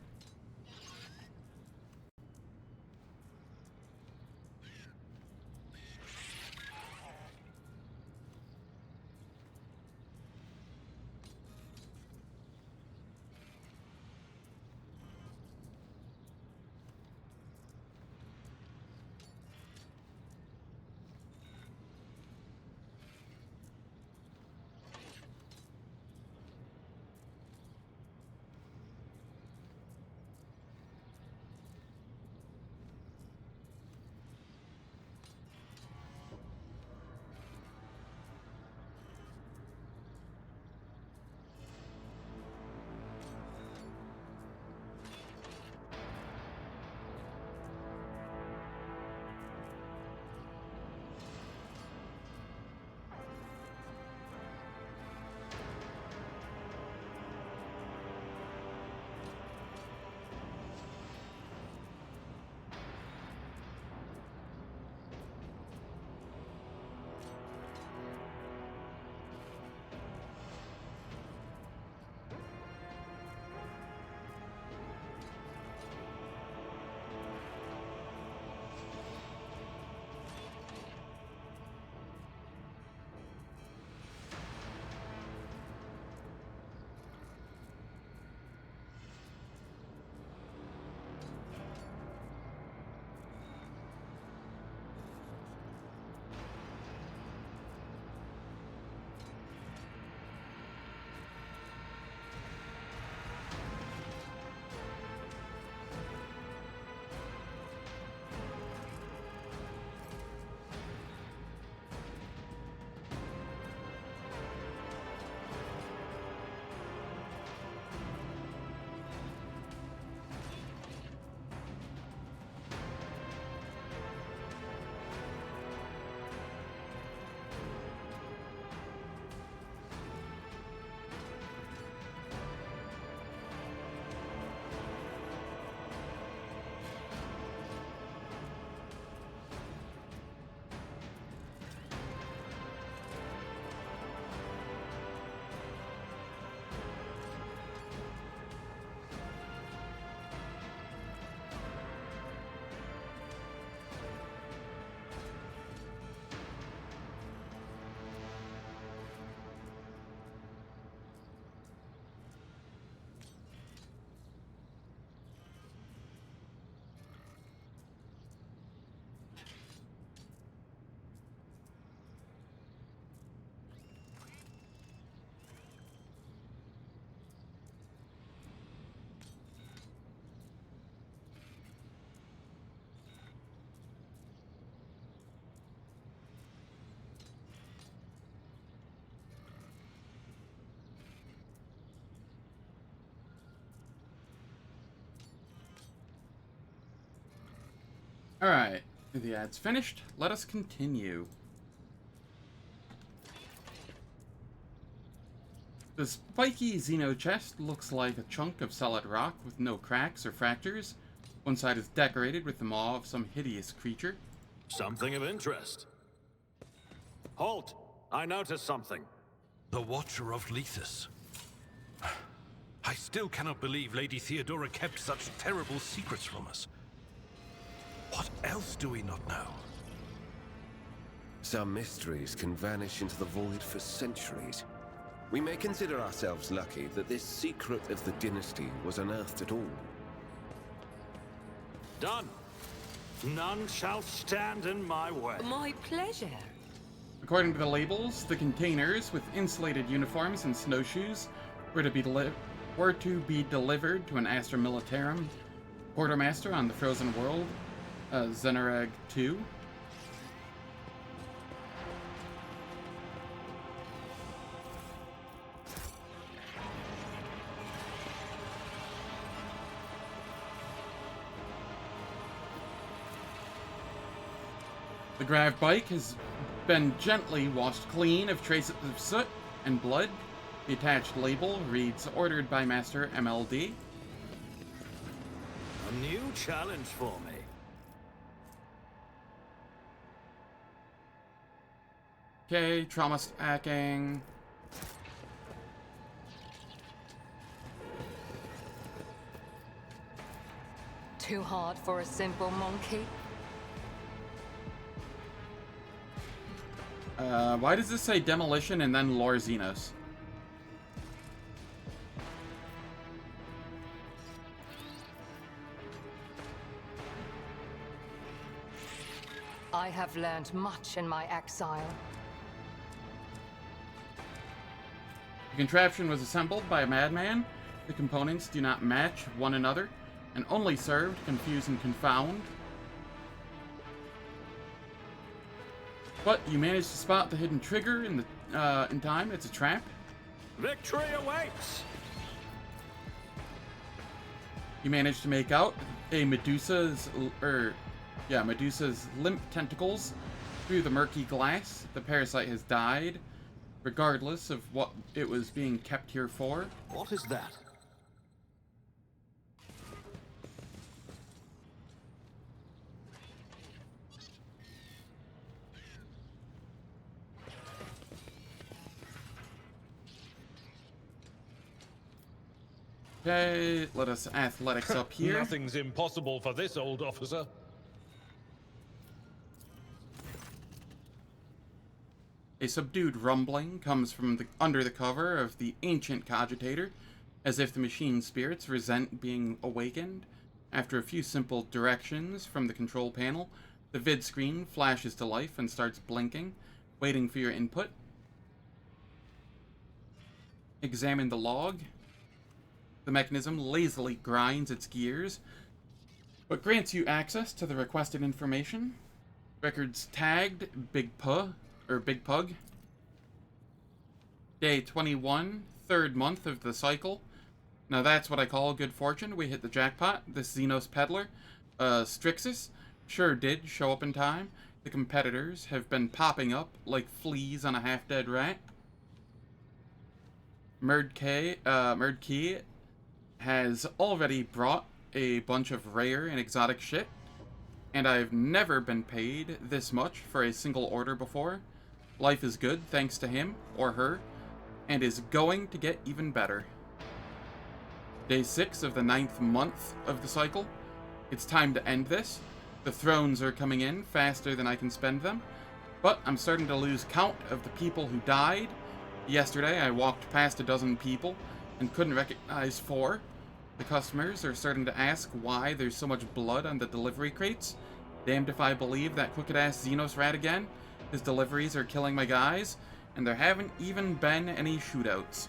Alright, the ad's finished. Let us continue. The spiky Xeno chest looks like a chunk of solid rock with no cracks or fractures. One side is decorated with the maw of some hideous creature. Something of interest. Halt! I noticed something. The Watcher of Lethus. I still cannot believe Lady Theodora kept such terrible secrets from us. What else do we not know? Some mysteries can vanish into the void for centuries. We may consider ourselves lucky that this secret of the dynasty was unearthed at all. Done. None shall stand in my way. My pleasure. According to the labels, the containers with insulated uniforms and snowshoes were to be delivered to an Astra Militarum quartermaster on the frozen world, Zenerag II. The grav bike has been gently washed clean of traces of soot and blood. The attached label reads, ordered by Master MLD. A new challenge for me. Okay, trauma stacking. Too hard for a simple monkey? Why does this say demolition and then Lore Xenos? I have learned much in my exile. The contraption was assembled by a madman. The components do not match one another and only serve to confuse and confound. But you managed to spot the hidden trigger in time. It's a trap. Victory awaits! You managed to make out a Medusa's limp tentacles through the murky glass. The parasite has died, regardless of what it was being kept here for. What is that? Okay, let us athletics up here. Nothing's impossible for this old officer. A subdued rumbling comes from under the cover of the ancient cogitator, as if the machine spirits resent being awakened. After a few simple directions from the control panel, the vid screen flashes to life and starts blinking, waiting for your input. Examine the log. The mechanism lazily grinds its gears, but grants you access to the requested information. Records tagged Big Pug. Day 21, third month of the cycle. Now that's what I call good fortune. We hit the jackpot. This Xenos peddler, Strixus, sure did show up in time. The competitors have been popping up like fleas on a half-dead rat. Merdkey has already brought a bunch of rare and exotic shit, and I've never been paid this much for a single order before. Life is good thanks to him, or her, and is going to get even better. Day 6 of the 9th month of the cycle. It's time to end this. The thrones are coming in faster than I can spend them, but I'm starting to lose count of the people who died. Yesterday I walked past a dozen people and couldn't recognize 4. The customers are starting to ask why there's so much blood on the delivery crates. Damned if I believe that crooked-ass Xenos rat again. His deliveries are killing my guys, and there haven't even been any shootouts.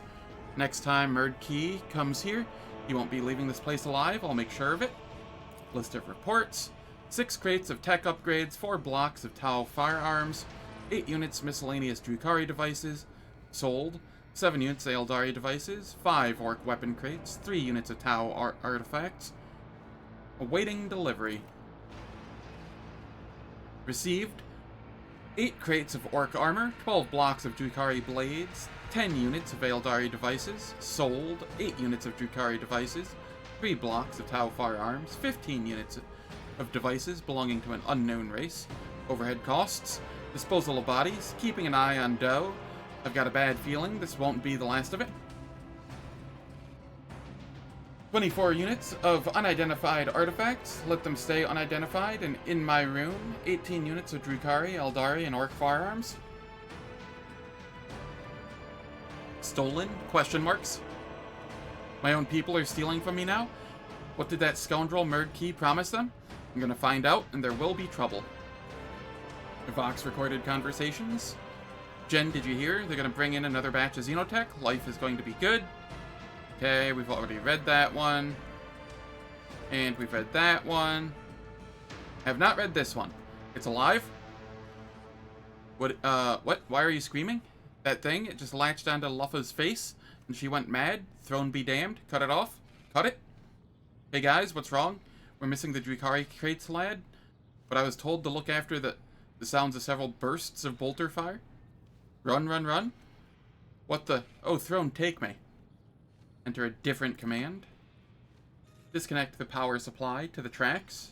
Next time Merdkey comes here, he won't be leaving this place alive, I'll make sure of it. List of reports. 6 crates of tech upgrades, 4 blocks of Tau firearms, 8 units miscellaneous Drukhari devices, sold. 7 units Eldari devices, 5 orc weapon crates, 3 units of Tau artifacts. Awaiting delivery. Received 8 crates of orc armor, 12 blocks of Drukhari blades, 10 units of Eldari devices. Sold 8 units of Drukhari devices, 3 blocks of Tau firearms, 15 units of devices belonging to an unknown race. Overhead costs, disposal of bodies, keeping an eye on dough. I've got a bad feeling this won't be the last of it. 24 units of unidentified artifacts, let them stay unidentified and in my room. 18 units of Drukhari, Eldari, and Orc firearms. Stolen? Question marks. My own people are stealing from me now? What did that scoundrel Murdkey promise them? I'm gonna find out, and there will be trouble. Vox recorded conversations. Jen, did you hear? They're gonna bring in another batch of Xenotech. Life is going to be good. Okay, we've already read that one. And we've read that one. Have not read this one. It's alive? What? Why are you screaming? That thing, it just latched onto Luffa's face, and she went mad. Throne be damned. Cut it off. Cut it. Hey guys, what's wrong? We're missing the Drukhari crates, lad. But I was told to look after the sounds of several bursts of bolter fire. Run, run, run. What the? Oh, Throne, take me. Enter a different command. Disconnect the power supply to the tracks.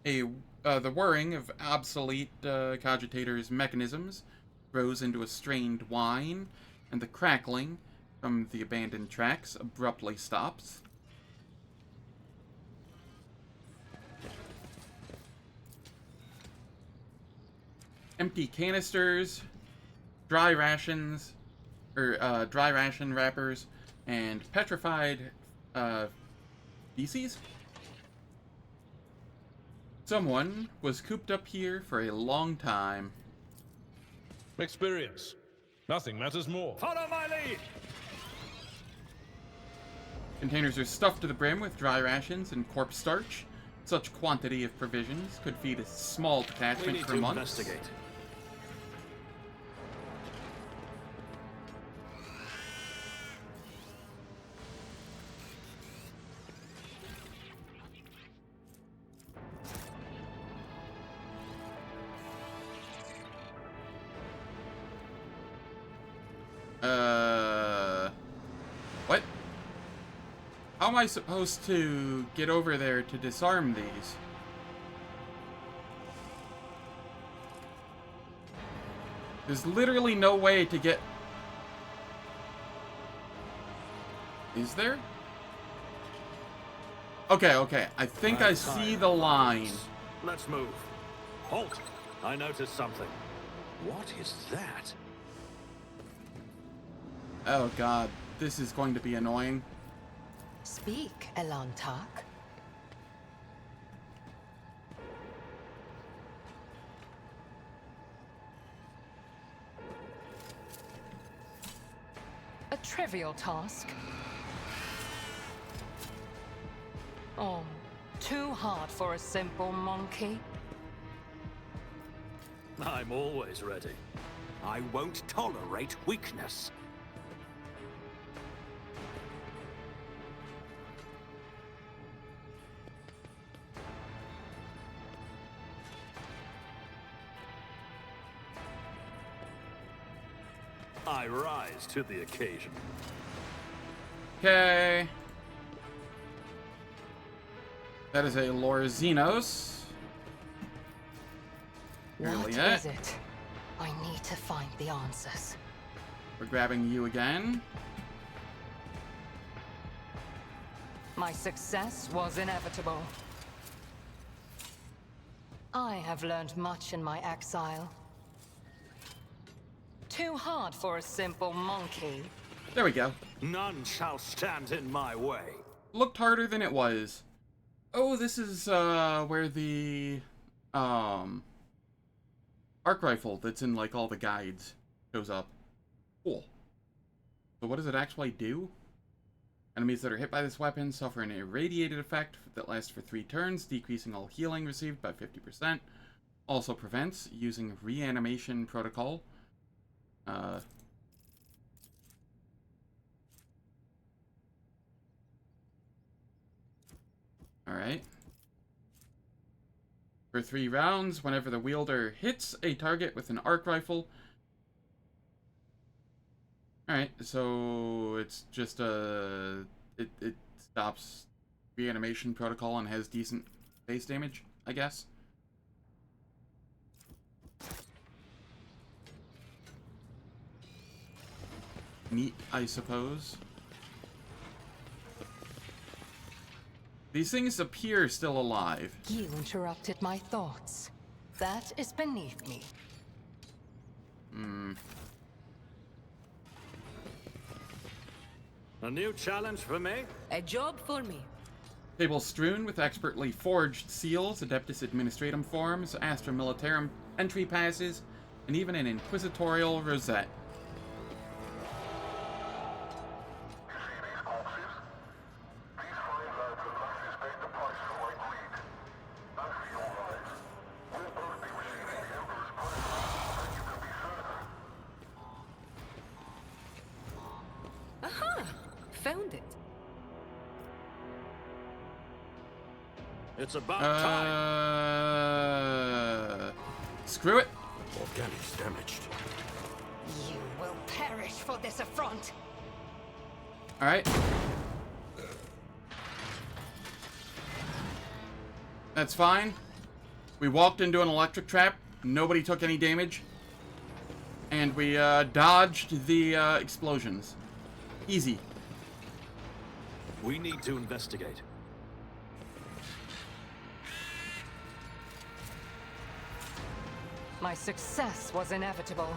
The whirring of obsolete cogitators' mechanisms grows into a strained whine, and the crackling from the abandoned tracks abruptly stops. Empty canisters, dry rations, dry ration wrappers, and petrified feces. Someone was cooped up here for a long time. Experience. Nothing matters more. Follow my lead! Containers are stuffed to the brim with dry rations and corpse starch. Such quantity of provisions could feed a small We detachment need for to months. investigate. What? How am I supposed to get over there to disarm these? There's literally no way to get... Is there? Okay. I think I see the line. Let's move. Halt! I noticed something. What is that? Oh god, this is going to be annoying. Speak, Elantak. A trivial task. Oh, too hard for a simple monkey. I'm always ready. I won't tolerate weakness. I rise to the occasion. Okay. That is a Lorzinos. What Really is it? I need to find the answers. We're grabbing you again. My success was inevitable. I have learned much in my exile. Too hard for a simple monkey. There we go. None shall stand in my way. Looked harder than it was. Oh, this is where the arc rifle that's in like all the guides shows up. Cool. So what does it actually do? Enemies that are hit by this weapon suffer an irradiated effect that lasts for 3 turns, decreasing all healing received by 50%. Also prevents using reanimation protocol. Alright. For 3 rounds, whenever the wielder hits a target with an arc rifle. Alright, so it's just it stops reanimation protocol and has decent base damage, I guess. Neat, I suppose. These things appear still alive. You interrupted my thoughts. That is beneath me. A new challenge for me? A job for me. Table strewn with expertly forged seals, Adeptus Administratum forms, Astra Militarum entry passes, and even an inquisitorial rosette. Found it. It's about time. Screw it. Organics damaged. You will perish for this affront. Alright. That's fine. We walked into an electric trap. Nobody took any damage. And we dodged the explosions. Easy. We need to investigate. My success was inevitable.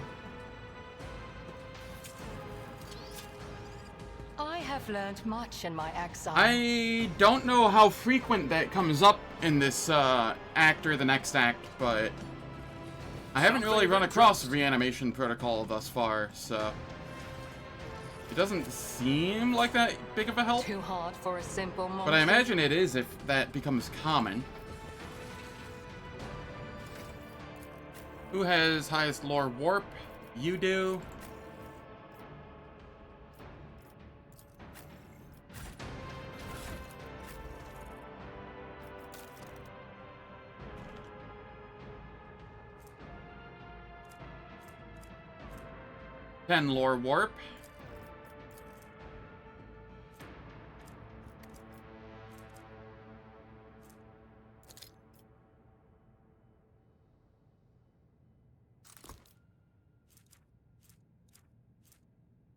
I have learned much in my exile. I don't know how frequent that comes up in this act or the next act, but I haven't really run across reanimation protocol thus far, so it doesn't seem like that big of a help. Too hard for a simple moment. But I imagine it is if that becomes common. Who has highest lore warp? You do. Ten lore warp.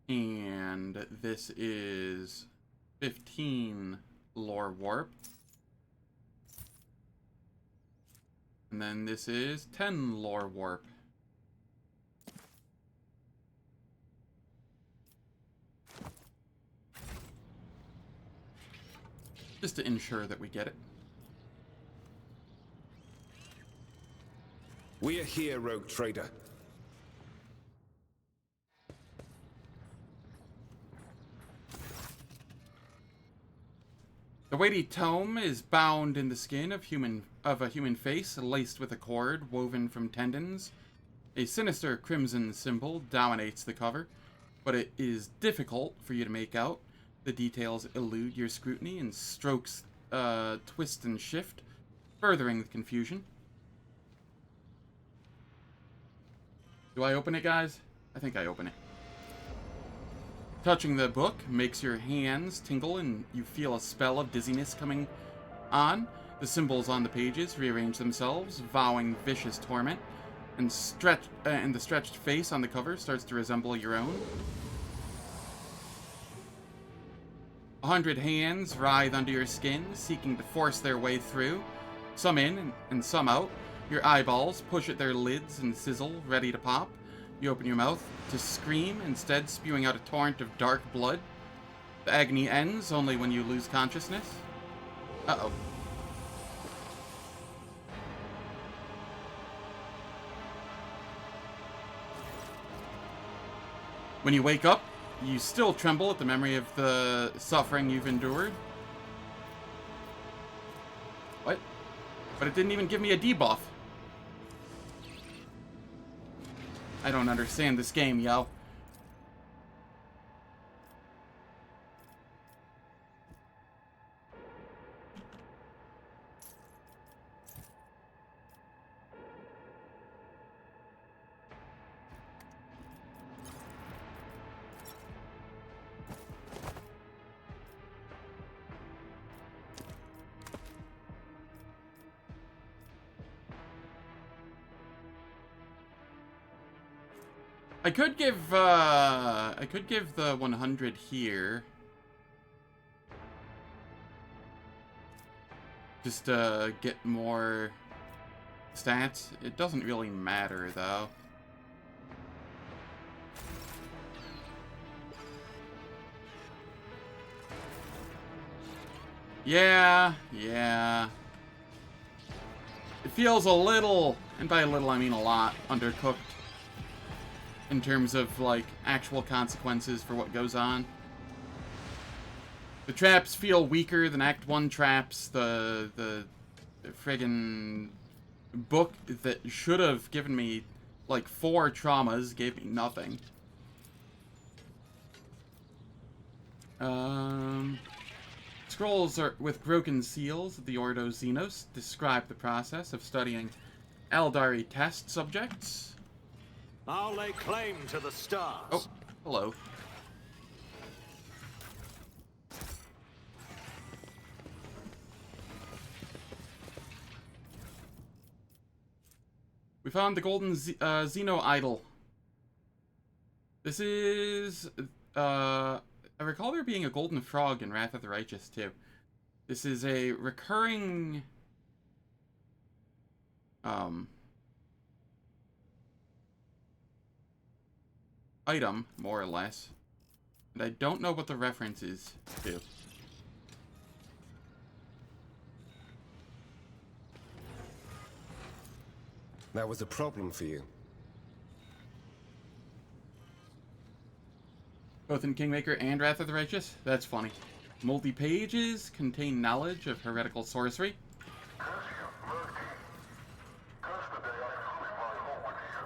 And this is 15 lore warp. And then this is 10 lore warp. Just to ensure that we get it. We are here, rogue trader. The weighty tome is bound in the skin of a human face, laced with a cord woven from tendons. A sinister crimson symbol dominates the cover, but it is difficult for you to make out. The details elude your scrutiny, and strokes twist and shift, furthering the confusion. Do I open it, guys? I think I open it. Touching the book makes your hands tingle and you feel a spell of dizziness coming on. The symbols on the pages rearrange themselves, vowing vicious torment, and the stretched face on the cover starts to resemble your own. 100 hands writhe under your skin, seeking to force their way through, some in and some out. Your eyeballs push at their lids and sizzle, ready to pop. You open your mouth to scream, instead spewing out a torrent of dark blood. The agony ends only when you lose consciousness. Uh-oh. When you wake up, you still tremble at the memory of the suffering you've endured. What? But it didn't even give me a debuff. I don't understand this game, yo. I could give the 100 here. Just get more stats. It doesn't really matter though. Yeah. It feels a little, and by a little I mean a lot, undercooked in terms of like actual consequences for what goes on. The traps feel weaker than Act 1 traps. The friggin' book that should have given me like 4 traumas gave me nothing. Scrolls with broken seals of the Ordo Xenos describe the process of studying Eldari test subjects. I'll lay claim to the stars. Oh, hello. We found the golden Xeno idol. This is, I recall there being a golden frog in Wrath of the Righteous, too. This is a recurring, item, more or less. And I don't know what the reference is to. That was a problem for you. Both in Kingmaker and Wrath of the Righteous? That's funny. Multi-pages contain knowledge of heretical sorcery. Cassia, Murky. Curse the day I flew in my hole with you.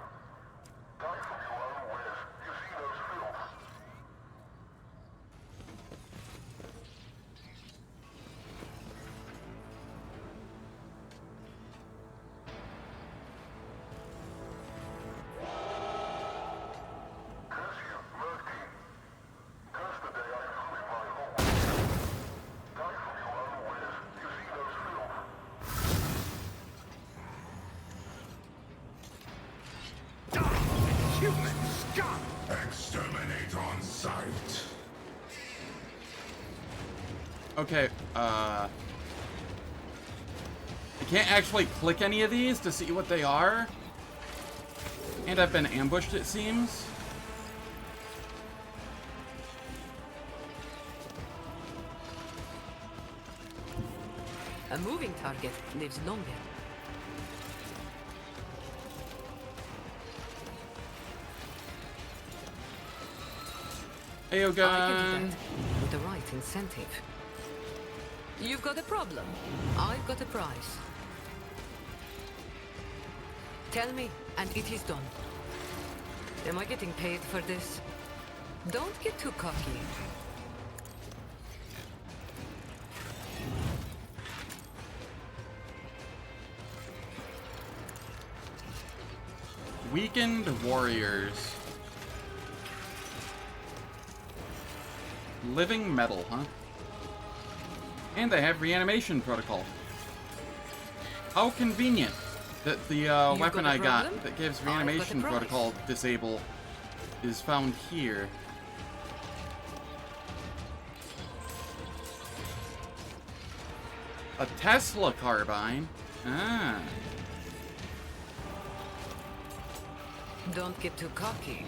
Die from your own wares, you Xenos filth. Cassia, Murky. Curse the day I flew in my hole with you. Die from your own wares, you Xenos filth. Human scum! Exterminate on sight. Okay, I can't actually click any of these to see what they are. And I've been ambushed, it seems. A moving target lives longer. Ayo I can do gun. that with the right incentive. You've got a problem. I've got a prize. Tell me, and it is done. Am I getting paid for this? Don't get too cocky. Weakened warriors. Living metal, huh? And they have reanimation protocol. How convenient that the weapon got a I got problem? that gives I've got a reanimation price. protocol disable is found here. A Tesla carbine? Ah. Don't get too cocky.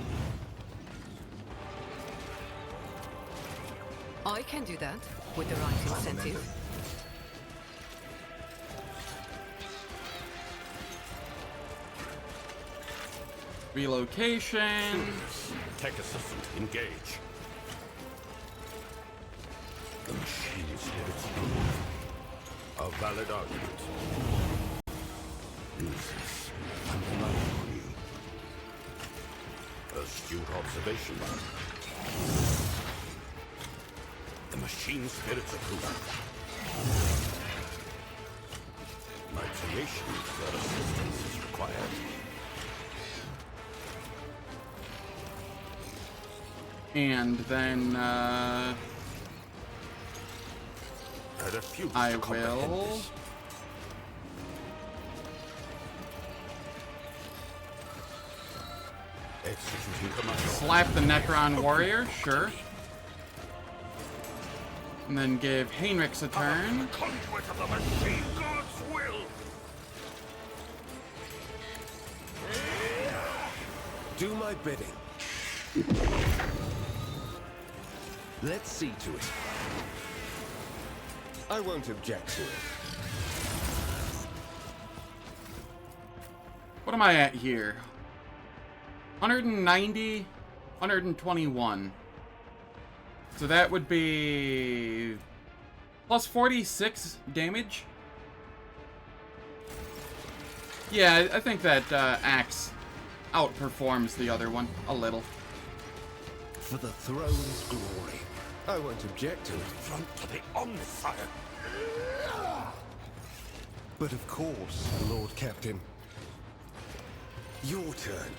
I can do that with the right incentive. Relocation. Tech assistant, engage. The machine's here to prove a valid argument. Use this and rely on you. Astute observation. The machine spirit's approved. My creations where assistance is required. And then, I will... Slap the Necron warrior, sure. And then give Heinrichs a turn. Conduit of the machine god's will. Do my bidding. Let's see to it. I won't object to it. What am I at here? 190, 121. So that would be plus 46 damage. Yeah, I think that axe outperforms the other one a little. For the throne's glory. I won't object to it. Front to the on-fire. But of course, Lord Captain. Your turn.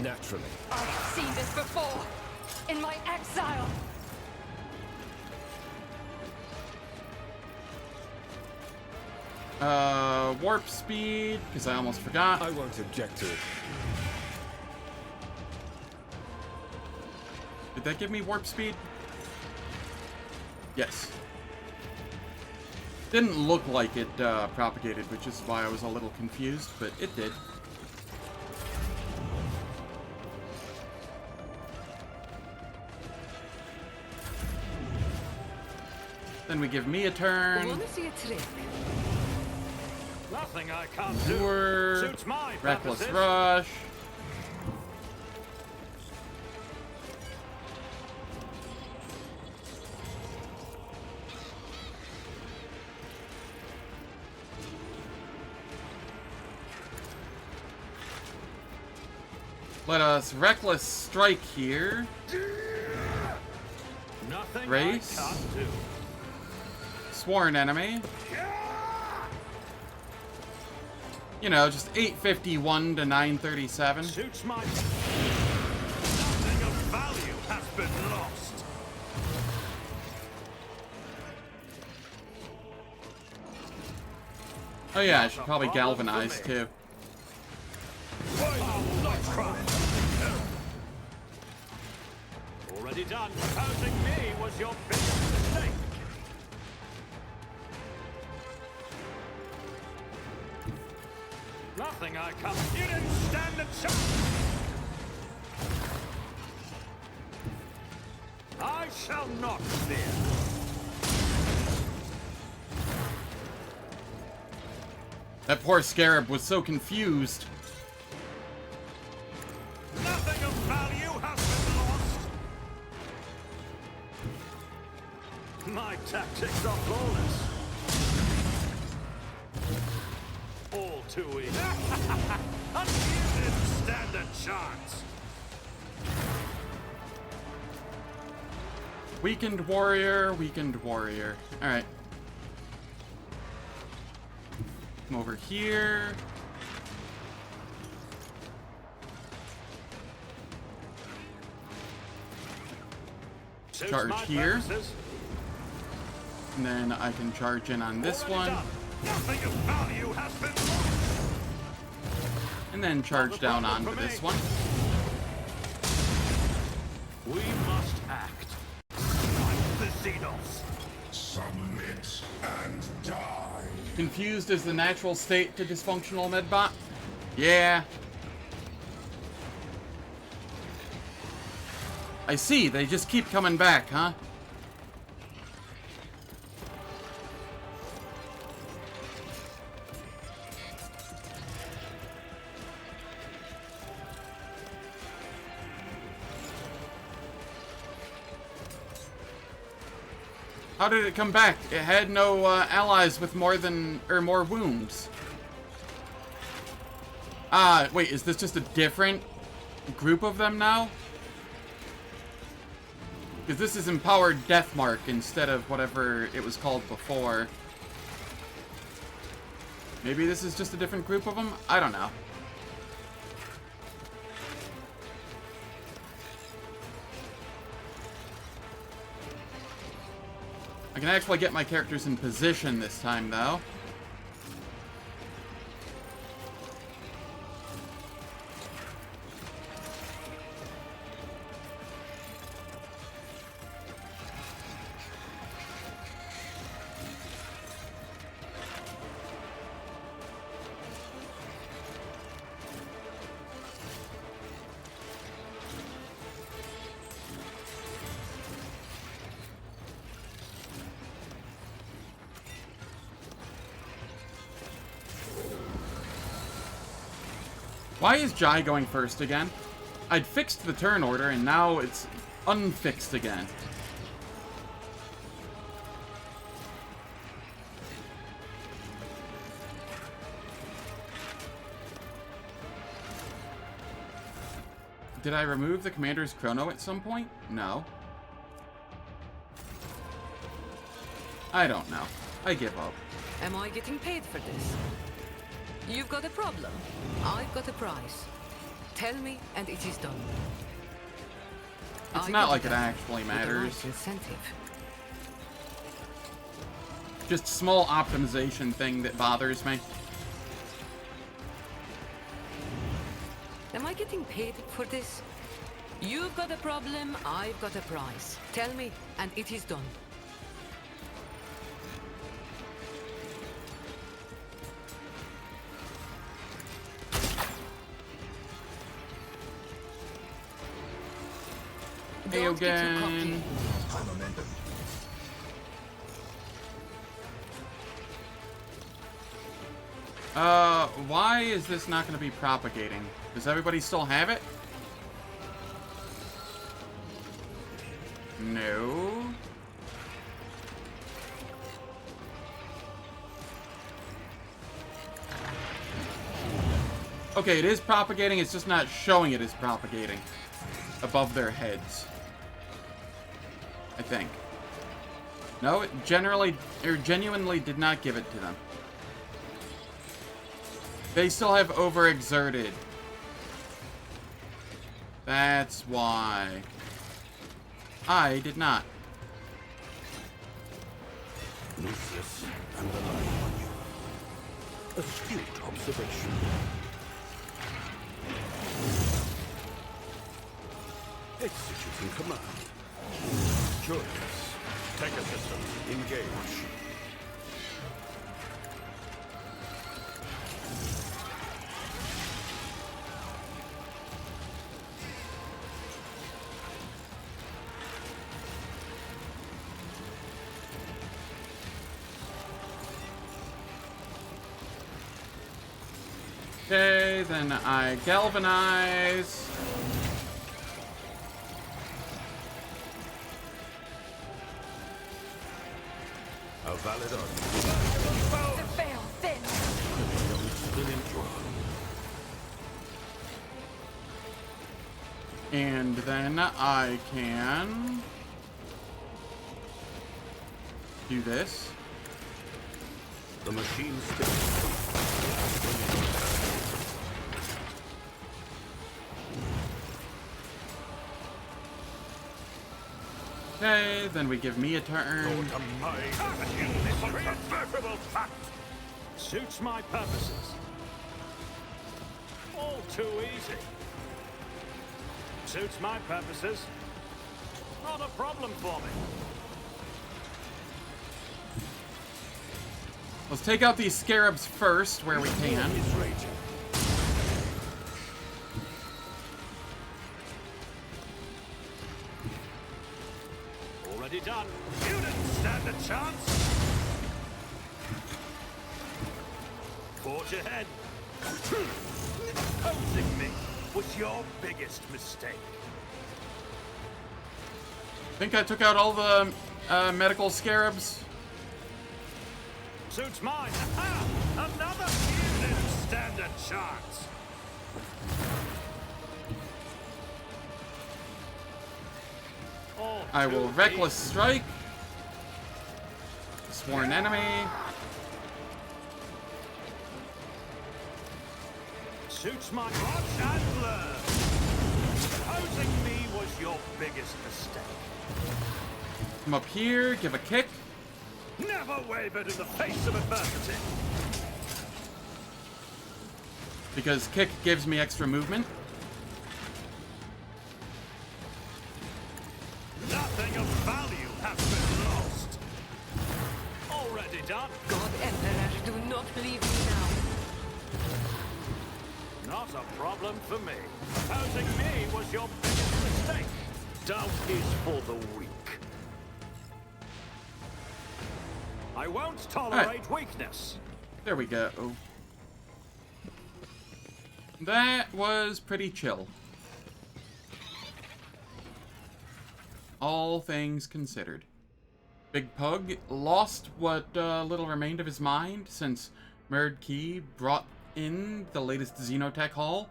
Naturally. I've seen this before. In my exile. Warp speed, because I almost forgot. I won't object to it. Did that give me warp speed? Yes. Didn't look like it propagated, which is why I was a little confused, but it did. Then we give me a turn. Wanna see a trick? Nothing I can't do. Lure, Suits my Reckless purposes. Rush. Let us Reckless Strike here. Nothing Race. I can't do. Sworn Enemy. You know, just 851 to 937. Suits my... Nothing of value has been lost. Oh yeah, I should probably galvanize too. I'll not cry. Already done. Opposing me was your biggest mistake. Nothing I can't... You didn't stand a chance. I shall not fear. That poor Scarab was so confused. Nothing of value has been lost. My tactics are flawless. All too easy. And you didn't stand a chance. Weakened warrior, weakened warrior. Alright. Come over here. Suits Charge my here. purposes. And then I can charge in on this one. Already done. Nothing of value has been lost. And then charge down onto this one. We must act. Like the Xenos. Submit and die. Confused is the natural state to dysfunctional medbot? Yeah. I see, they just keep coming back, huh? How did it come back? It had no allies with more wounds. Ah, wait, is this just a different group of them now? Because this is Empowered Deathmark instead of whatever it was called before. Maybe this is just a different group of them? I don't know. I can actually get my characters in position this time, though. Why is Jai going first again? I'd fixed the turn order, and now it's unfixed again. Did I remove the commander's chrono at some point? No. I don't know. I give up. Am I getting paid for this? You've got a problem. I've got a price. Tell me, and it is done. It's not like it actually matters. Incentive. Just small optimization thing that bothers me. Am I getting paid for this? You've got a problem, I've got a price. Tell me, and it is done. Hey again. Why is this not going to be propagating? Does everybody still have it? No. Okay, it is propagating, it's just not showing it as propagating above their heads. I think. No, it genuinely did not give it to them. They still have overexerted. That's why. I did not. Ruthless and relying on you. Astute observation. Executing command. Curious. Take a system. Engage. Okay, then I galvanize. A valid argument. The veil thin. And then I can do this. The machine sticks. Okay, then we give me a turn. Suits my purposes. All too easy. Suits my purposes. Not a problem for me. Let's take out these scarabs first, where we can. Is raging. Already done. You didn't stand a chance. Forge ahead. Opposing me was your biggest mistake. Think I took out all the medical scarabs. Suits mine. Aha! Another. You didn't stand a chance. All I will too reckless easy. strike. Sworn enemy. Suits my watch and learn. Opposing me was your biggest mistake. Come up here, give a kick. Never wavered in the face of adversity. Because kick gives me extra movement. Nothing of value has been lost. Already done. God Emperor, do not leave me now. Not a problem for me. Opposing me was your biggest mistake. Doubt is for the weak. I won't tolerate weakness. There we go. That was pretty chill. All things considered. Big Pug lost what little remained of his mind since Merd Key brought in the latest Xenotech haul.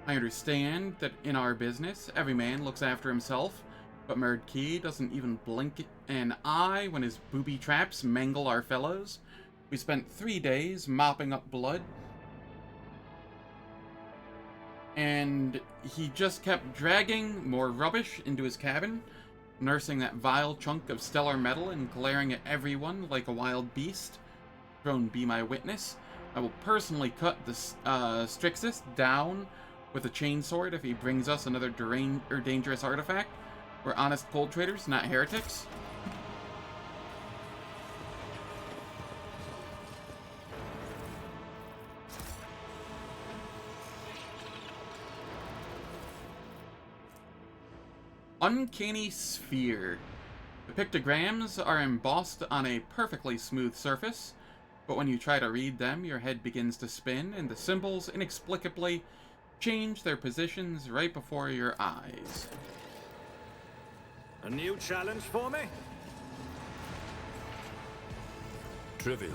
I understand that in our business, every man looks after himself, but Merd Key doesn't even blink an eye when his booby traps mangle our fellows. We spent 3 days mopping up blood, and he just kept dragging more rubbish into his cabin, nursing that vile chunk of stellar metal and glaring at everyone like a wild beast. Throne be my witness. I will personally cut the Strixus down with a chainsword if he brings us another dangerous artifact. We're honest gold traders, not heretics. Uncanny Sphere. The pictograms are embossed on a perfectly smooth surface, but when you try to read them, your head begins to spin, and the symbols inexplicably change their positions right before your eyes. A new challenge for me? Trivial,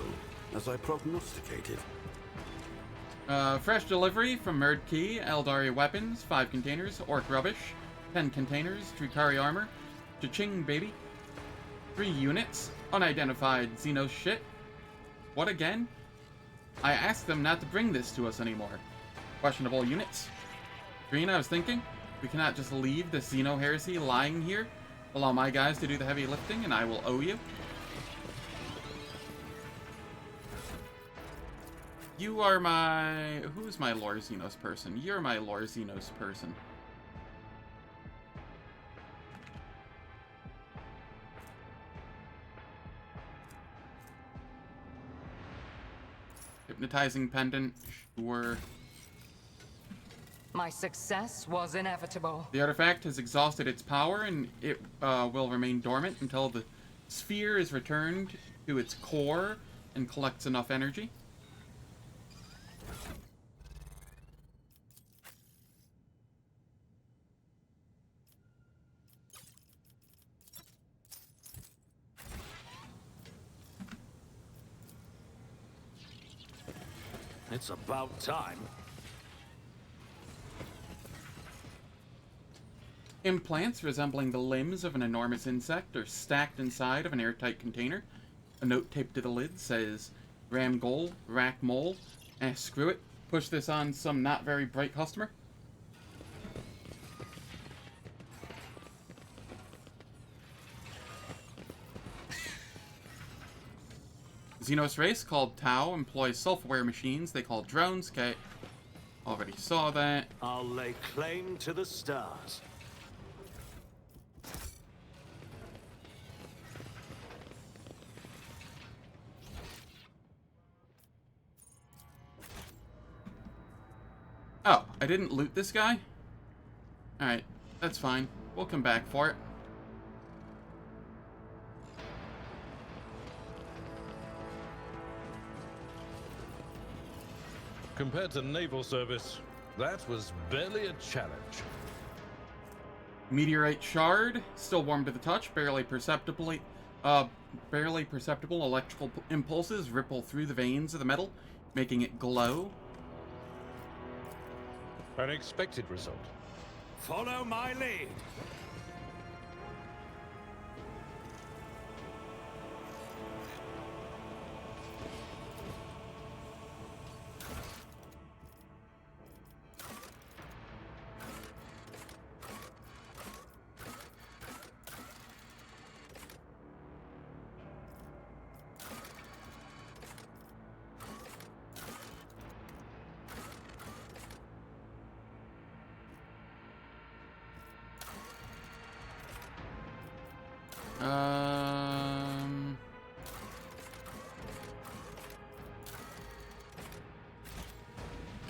as I prognosticated. Fresh delivery from Merd Key, Eldari weapons, 5 containers, orc rubbish, 10 containers, Drukari armor, cha-ching baby, 3 units, unidentified Xenos shit. What again? I asked them not to bring this to us anymore. Questionable units. Green, I was thinking, we cannot just leave this Xeno heresy lying here. Allow my guys to do the heavy lifting and I will owe you. You are my... Who's my Lord Xenos person? You're my Lord Xenos person. Hypnotizing pendant, sure. My success was inevitable. The artifact has exhausted its power, and it will remain dormant until the sphere is returned to its core and collects enough energy. It's about time. Implants resembling the limbs of an enormous insect are stacked inside of an airtight container. A note taped to the lid says, Ram Goal, Rack Mole. Screw it. Push this on some not very bright customer. Xenos race called Tau employs self-aware machines they call drones. Okay, already saw that. I'll lay claim to the stars. Oh, I didn't loot this guy? Alright, that's fine. We'll come back for it. Compared to naval service, that was barely a challenge. Meteorite shard, still warm to the touch, barely perceptible electrical impulses ripple through the veins of the metal, making it glow. An expected result. Follow my lead.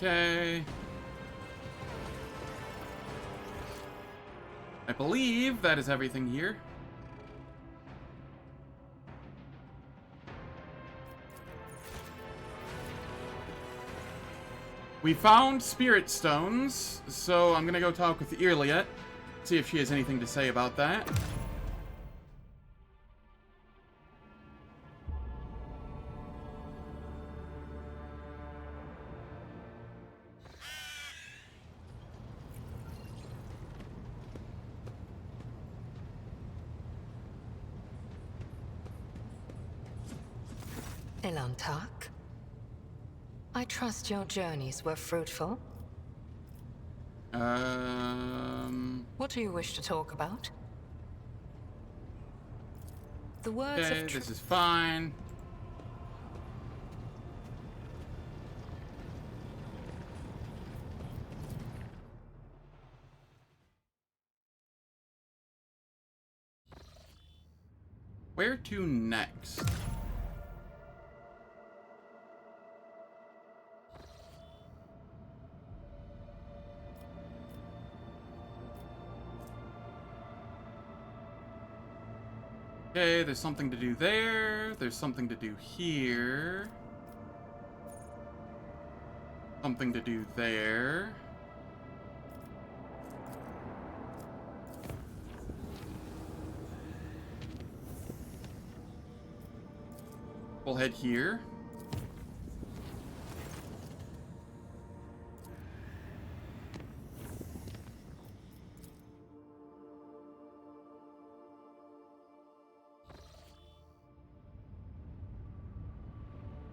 Okay. I believe that is everything here. We found spirit stones, so I'm gonna go talk with Irliet, see if she has anything to say about that. Elantak? I trust your journeys were fruitful. What do you wish to talk about? The words Okay, of truth. this is fine. Where to next? Okay, there's something to do there. There's something to do here. Something to do there. We'll head here.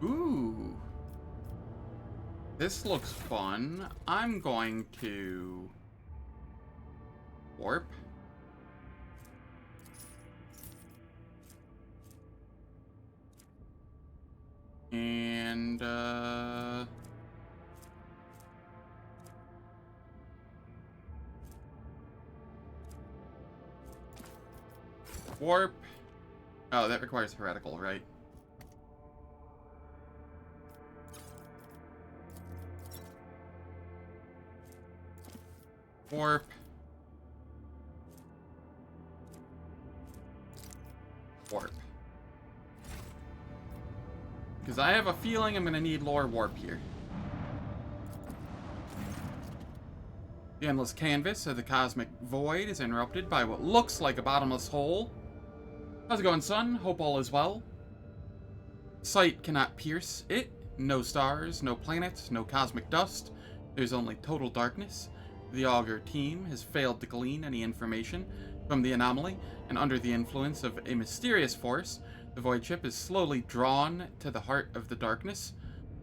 Ooh. This looks fun. I'm going to warp. And, warp. Oh, that requires heretical, right? Warp. Warp. Because I have a feeling I'm going to need lore warp here. The endless canvas of the cosmic void is interrupted by what looks like a bottomless hole. How's it going, son? Hope all is well. Sight cannot pierce it. No stars, no planets, no cosmic dust. There's only total darkness. The Augur team has failed to glean any information from the anomaly, and under the influence of a mysterious force, the void ship is slowly drawn to the heart of the darkness.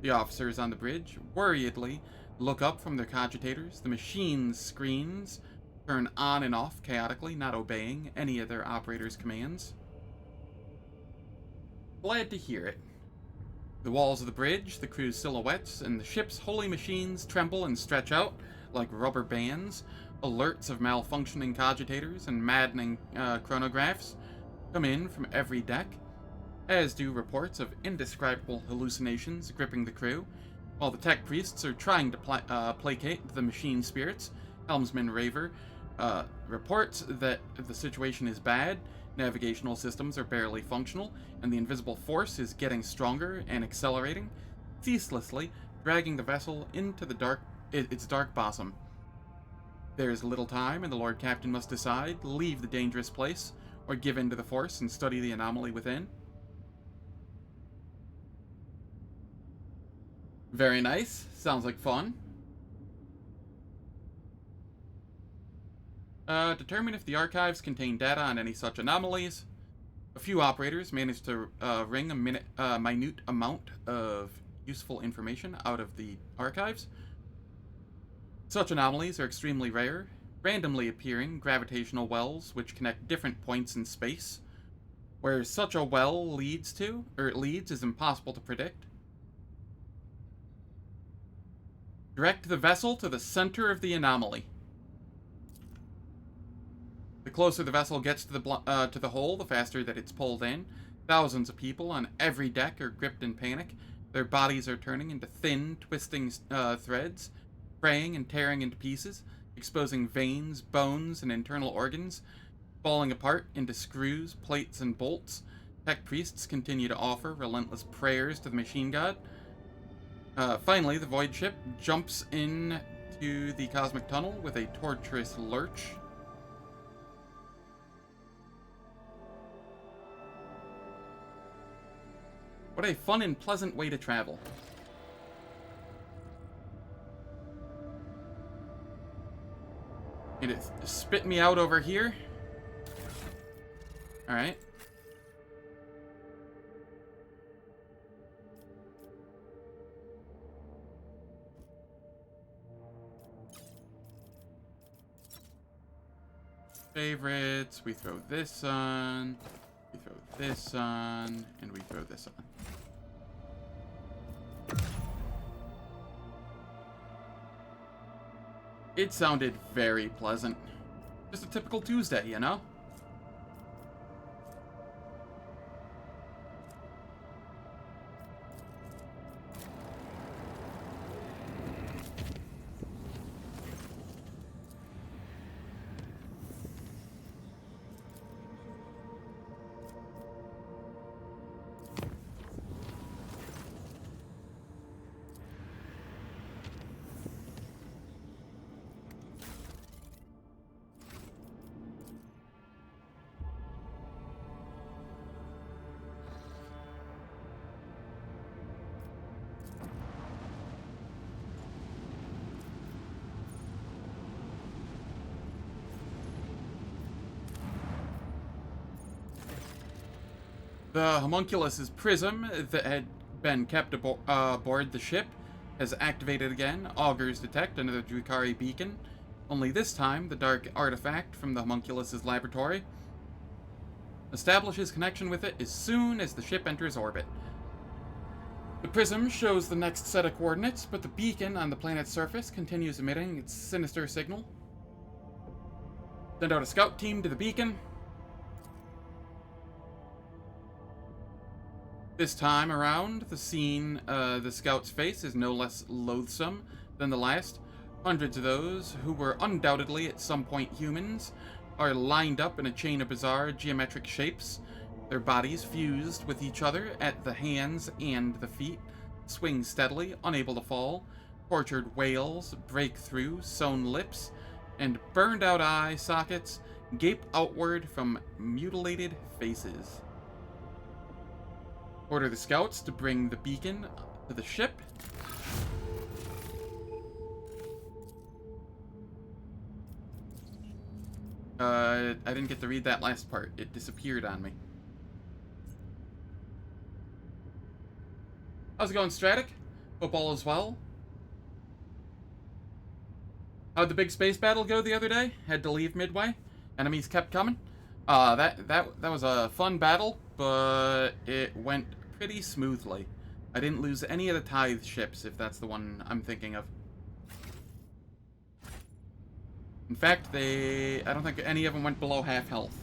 The officers on the bridge worriedly look up from their cogitators. The machine's screens turn on and off chaotically, not obeying any of their operators' commands. Glad to hear it. The walls of the bridge, the crew's silhouettes, and the ship's holy machines tremble and stretch out like rubber bands. Alerts of malfunctioning cogitators and maddening chronographs come in from every deck, as do reports of indescribable hallucinations gripping the crew. While the tech priests are trying to placate the machine spirits, Helmsman Raver reports that the situation is bad, navigational systems are barely functional, and the invisible force is getting stronger and accelerating, ceaselessly dragging the vessel into its dark bosom. There is little time, and the Lord Captain must decide: leave the dangerous place, or give in to the force and study the anomaly within. Very nice. Sounds like fun. Determine if the archives contain data on any such anomalies. A few operators managed to wring a minute amount of useful information out of the archives. Such anomalies are extremely rare, randomly appearing gravitational wells which connect different points in space. Where such a well leads is impossible to predict. Direct the vessel to the center of the anomaly. The closer the vessel gets to the hole, the faster that it's pulled in. Thousands of people on every deck are gripped in panic. Their bodies are turning into thin, twisting threads, fraying and tearing into pieces, exposing veins, bones, and internal organs, falling apart into screws, plates, and bolts. Tech priests continue to offer relentless prayers to the machine god. Finally, the void ship jumps into the cosmic tunnel with a torturous lurch. What a fun and pleasant way to travel. It spit me out over here. Alright. Favorites. We throw this on. We throw this on. And we throw this on. It sounded very pleasant. Just a typical Tuesday, you know? The homunculus's prism that had been kept aboard the ship has activated again. Augurs detect another Drukhari beacon. Only this time, the dark artifact from the homunculus's laboratory establishes connection with it as soon as the ship enters orbit. The prism shows the next set of coordinates, but the beacon on the planet's surface continues emitting its sinister signal. Send out a scout team to the beacon. This time around, the scout's face is no less loathsome than the last. Hundreds of those, who were undoubtedly at some point humans, are lined up in a chain of bizarre geometric shapes. Their bodies fused with each other at the hands and the feet, swing steadily, unable to fall. Tortured whales break through sewn lips, and burned out eye sockets gape outward from mutilated faces. Order the scouts to bring the beacon to the ship. I didn't get to read that last part. It disappeared on me. How's it going, Stratic? Hope all is well. How'd the big space battle go the other day? Had to leave midway. Enemies kept coming. That was a fun battle, but it went pretty smoothly. I didn't lose any of the tithe ships, if that's the one I'm thinking of. In fact, I don't think any of them went below half health.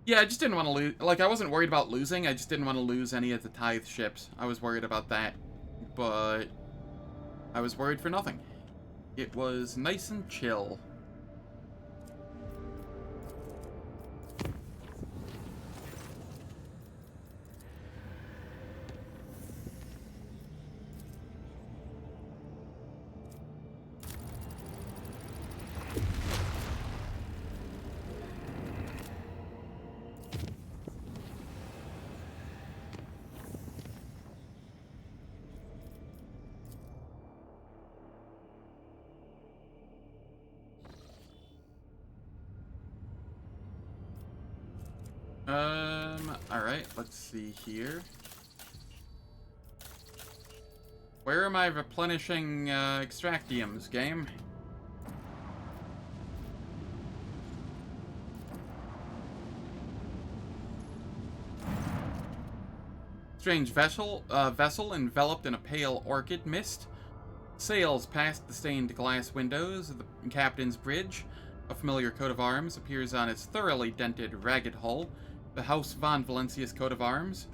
Yeah, I just didn't want to lose. Like, I wasn't worried about losing. I just didn't want to lose any of the tithe ships. I was worried about that. But I was worried for nothing. It was nice and chill. Alright, let's see here. Where am I replenishing extractiums, game? Strange vessel enveloped in a pale orchid mist. Sails past the stained glass windows of the captain's bridge. A familiar coat of arms appears on its thoroughly dented, ragged hull, the House von Valencius coat of arms.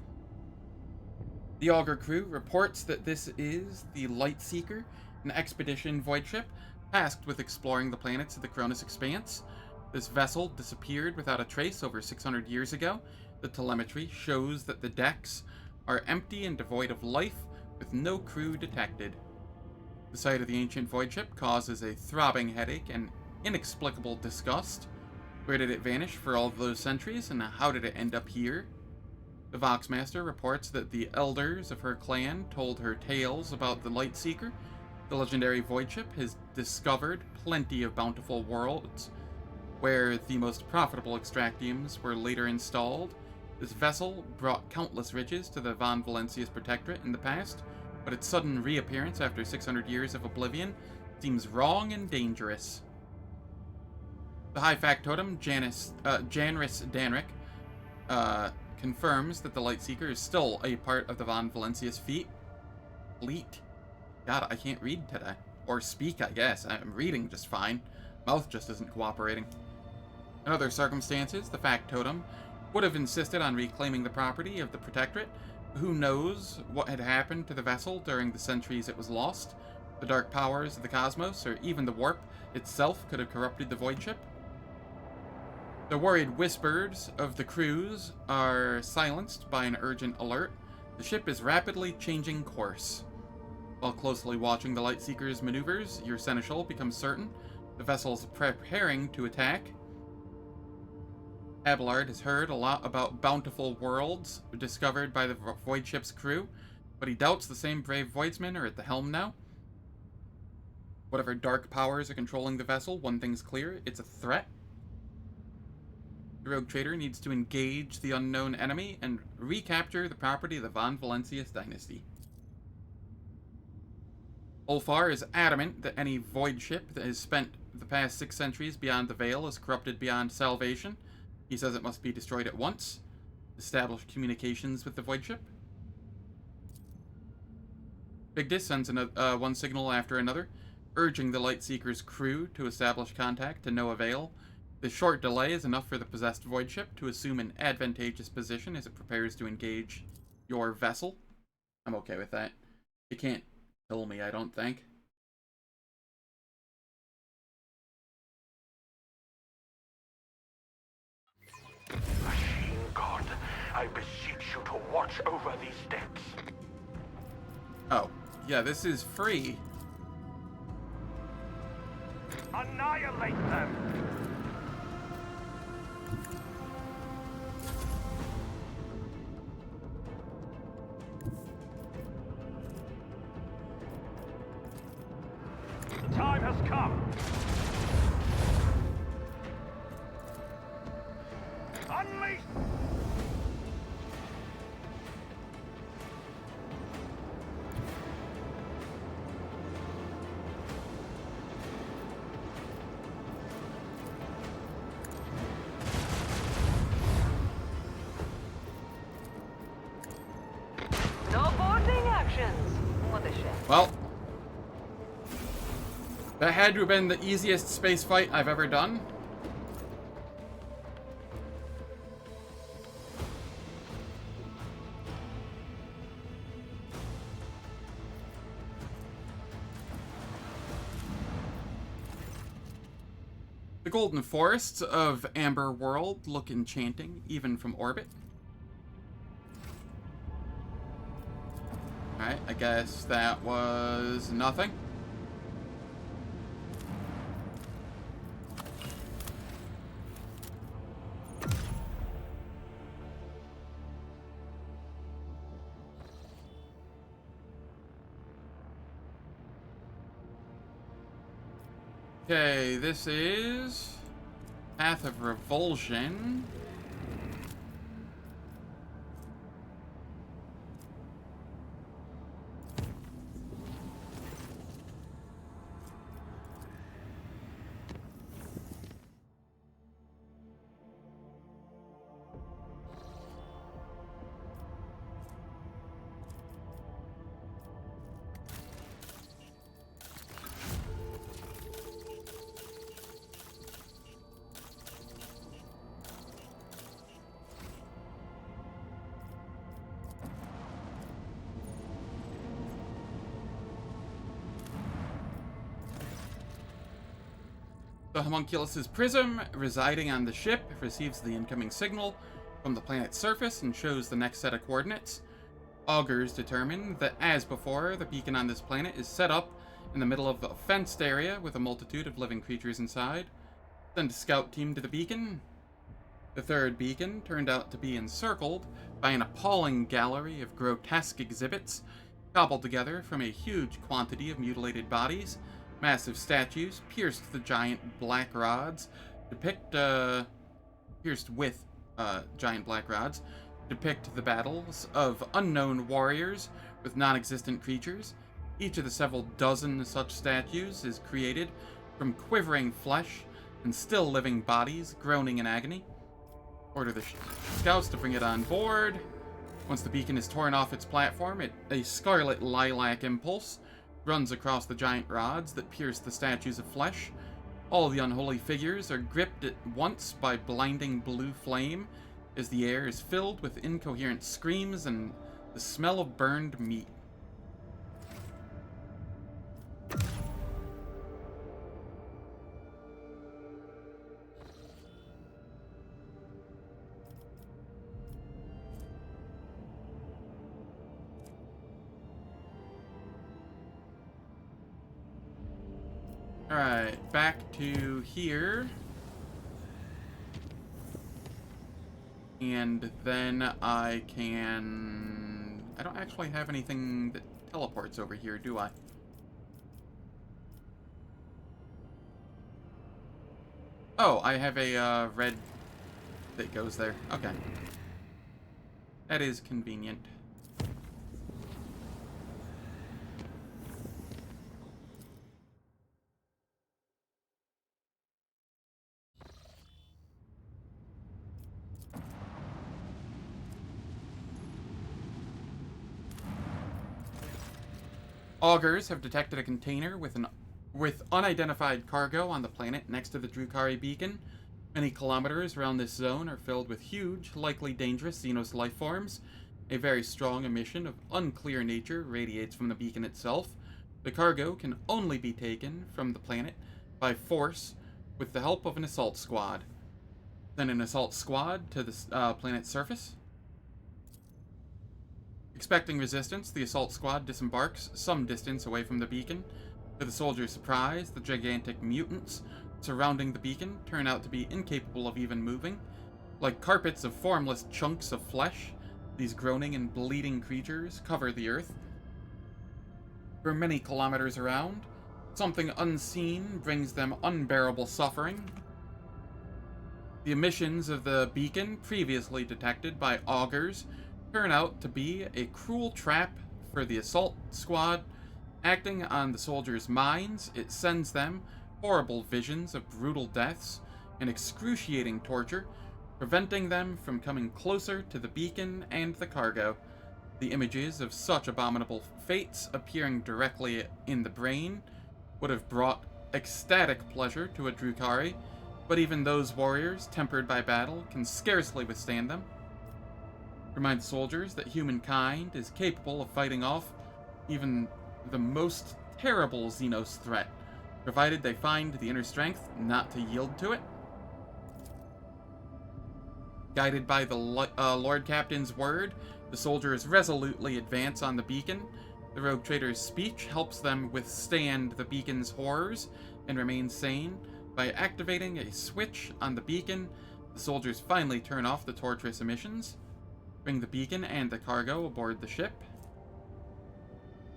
The Augur crew reports that this is the Lightseeker, an expedition void ship tasked with exploring the planets of the Cronus Expanse. This vessel disappeared without a trace over 600 years ago. The telemetry shows that the decks are empty and devoid of life, with no crew detected. The sight of the ancient void ship causes a throbbing headache and inexplicable disgust. Where did it vanish for all of those centuries, and how did it end up here? The Voxmaster reports that the elders of her clan told her tales about the Lightseeker. The legendary void ship has discovered plenty of bountiful worlds, where the most profitable extractiums were later installed. This vessel brought countless riches to the Von Valencius Protectorate in the past, but its sudden reappearance after 600 years of oblivion seems wrong and dangerous. The High Factotum, Janris Danric, confirms that the Lightseeker is still a part of the Von Valencius fleet. God, I can't read today. Or speak, I guess. I'm reading just fine. Mouth just isn't cooperating. In other circumstances, the Factotum would have insisted on reclaiming the property of the Protectorate. Who knows what had happened to the vessel during the centuries it was lost? The dark powers of the cosmos, or even the warp itself, could have corrupted the void ship. The worried whispers of the crews are silenced by an urgent alert. The ship is rapidly changing course. While closely watching the Lightseeker's maneuvers, your seneschal becomes certain the vessel's preparing to attack. Abelard has heard a lot about bountiful worlds discovered by the void ship's crew, but he doubts the same brave voidsmen are at the helm now. Whatever dark powers are controlling the vessel, one thing's clear, it's a threat. The rogue trader needs to engage the unknown enemy and recapture the property of the Von Valencius dynasty. Ulfar is adamant that any void ship that has spent the past 6 centuries beyond the Veil is corrupted beyond salvation. He says it must be destroyed at once. Establish communications with the void ship. Bigdis sends one signal after another, urging the Lightseeker's crew to establish contact to no avail. The short delay is enough for the possessed void ship to assume an advantageous position as it prepares to engage your vessel. I'm okay with that. It can't kill me, I don't think. Machine God, I beseech you to watch over these decks. Oh, yeah, this is free. Annihilate them! The time has come. Unleash! No boarding actions. What a shame. Well, that had to have been the easiest space fight I've ever done. The golden forests of Amber World look enchanting, even from orbit. Alright, I guess that was nothing. Okay, this is Path of Revulsion. The homunculus's prism, residing on the ship, receives the incoming signal from the planet's surface and shows the next set of coordinates. Augurs determine that, as before, the beacon on this planet is set up in the middle of a fenced area with a multitude of living creatures inside. Send a scout team to the beacon. The third beacon turned out to be encircled by an appalling gallery of grotesque exhibits, cobbled together from a huge quantity of mutilated bodies. Massive statues pierced the giant black rods, pierced with giant black rods, depict the battles of unknown warriors with non-existent creatures. Each of the several dozen such statues is created from quivering flesh and still living bodies groaning in agony. Order the scouts to bring it on board. Once the beacon is torn off its platform, a scarlet lilac impulse runs across the giant rods that pierce the statues of flesh. All the unholy figures are gripped at once by blinding blue flame as the air is filled with incoherent screams and the smell of burned meat. Alright, back to here. And then I don't actually have anything that teleports over here, do I? Oh, I have a red that goes there. Okay. That is convenient. Augurs have detected a container with unidentified cargo on the planet next to the Drukhari beacon. Many kilometers around this zone are filled with huge, likely dangerous Xenos life forms. A very strong emission of unclear nature radiates from the beacon itself. The cargo can only be taken from the planet by force with the help of an assault squad. Send an assault squad to the planet's surface. Expecting resistance, the assault squad disembarks some distance away from the beacon. To the soldiers' surprise, the gigantic mutants surrounding the beacon turn out to be incapable of even moving. Like carpets of formless chunks of flesh, these groaning and bleeding creatures cover the earth. For many kilometers around, something unseen brings them unbearable suffering. The emissions of the beacon, previously detected by augurs, turn out to be a cruel trap for the assault squad. Acting on the soldiers' minds, it sends them horrible visions of brutal deaths and excruciating torture, preventing them from coming closer to the beacon and the cargo. The images of such abominable fates appearing directly in the brain would have brought ecstatic pleasure to a Drukhari, but even those warriors, tempered by battle, can scarcely withstand them. Remind soldiers that humankind is capable of fighting off even the most terrible Xenos threat, provided they find the inner strength not to yield to it. Guided by the Lord Captain's word, the soldiers resolutely advance on the beacon. The rogue trader's speech helps them withstand the beacon's horrors and remain sane. By activating a switch on the beacon, the soldiers finally turn off the torturous emissions. Bring the beacon and the cargo aboard the ship.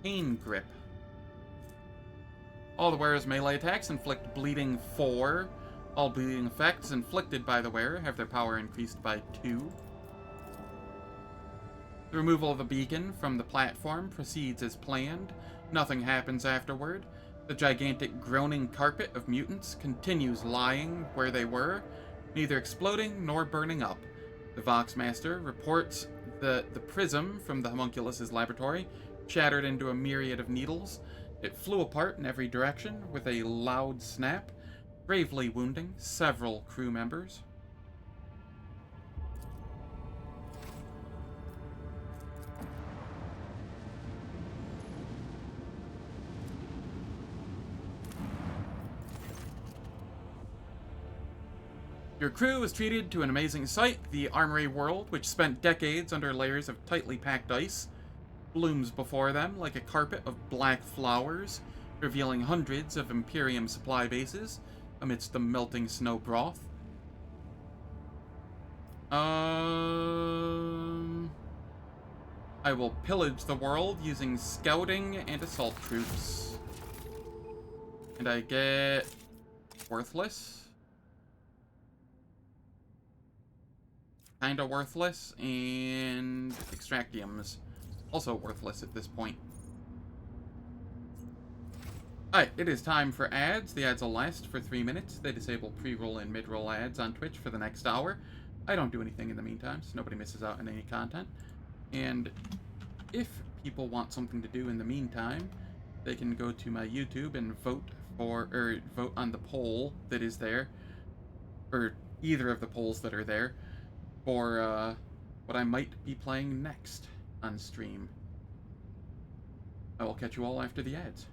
Pain Grip. All the wearer's melee attacks inflict bleeding 4. All bleeding effects inflicted by the wearer have their power increased by 2. The removal of the beacon from the platform proceeds as planned. Nothing happens afterward. The gigantic groaning carpet of mutants continues lying where they were, neither exploding nor burning up. The Voxmaster reports that the prism from the homunculus's laboratory shattered into a myriad of needles. It flew apart in every direction with a loud snap, gravely wounding several crew members. Your crew was treated to an amazing sight. The Armory world, which spent decades under layers of tightly packed ice, blooms before them like a carpet of black flowers, revealing hundreds of Imperium supply bases amidst the melting snow broth. I will pillage the world using scouting and assault troops. And I get worthless. Kinda worthless, and extractiums. Also worthless at this point. Alright, it is time for ads. The ads will last for 3 minutes. They disable pre-roll and mid-roll ads on Twitch for the next hour. I don't do anything in the meantime, so nobody misses out on any content. And if people want something to do in the meantime, they can go to my YouTube and vote on the poll that is there, or either of the polls that are there, for what I might be playing next on stream. I will catch you all after the ads.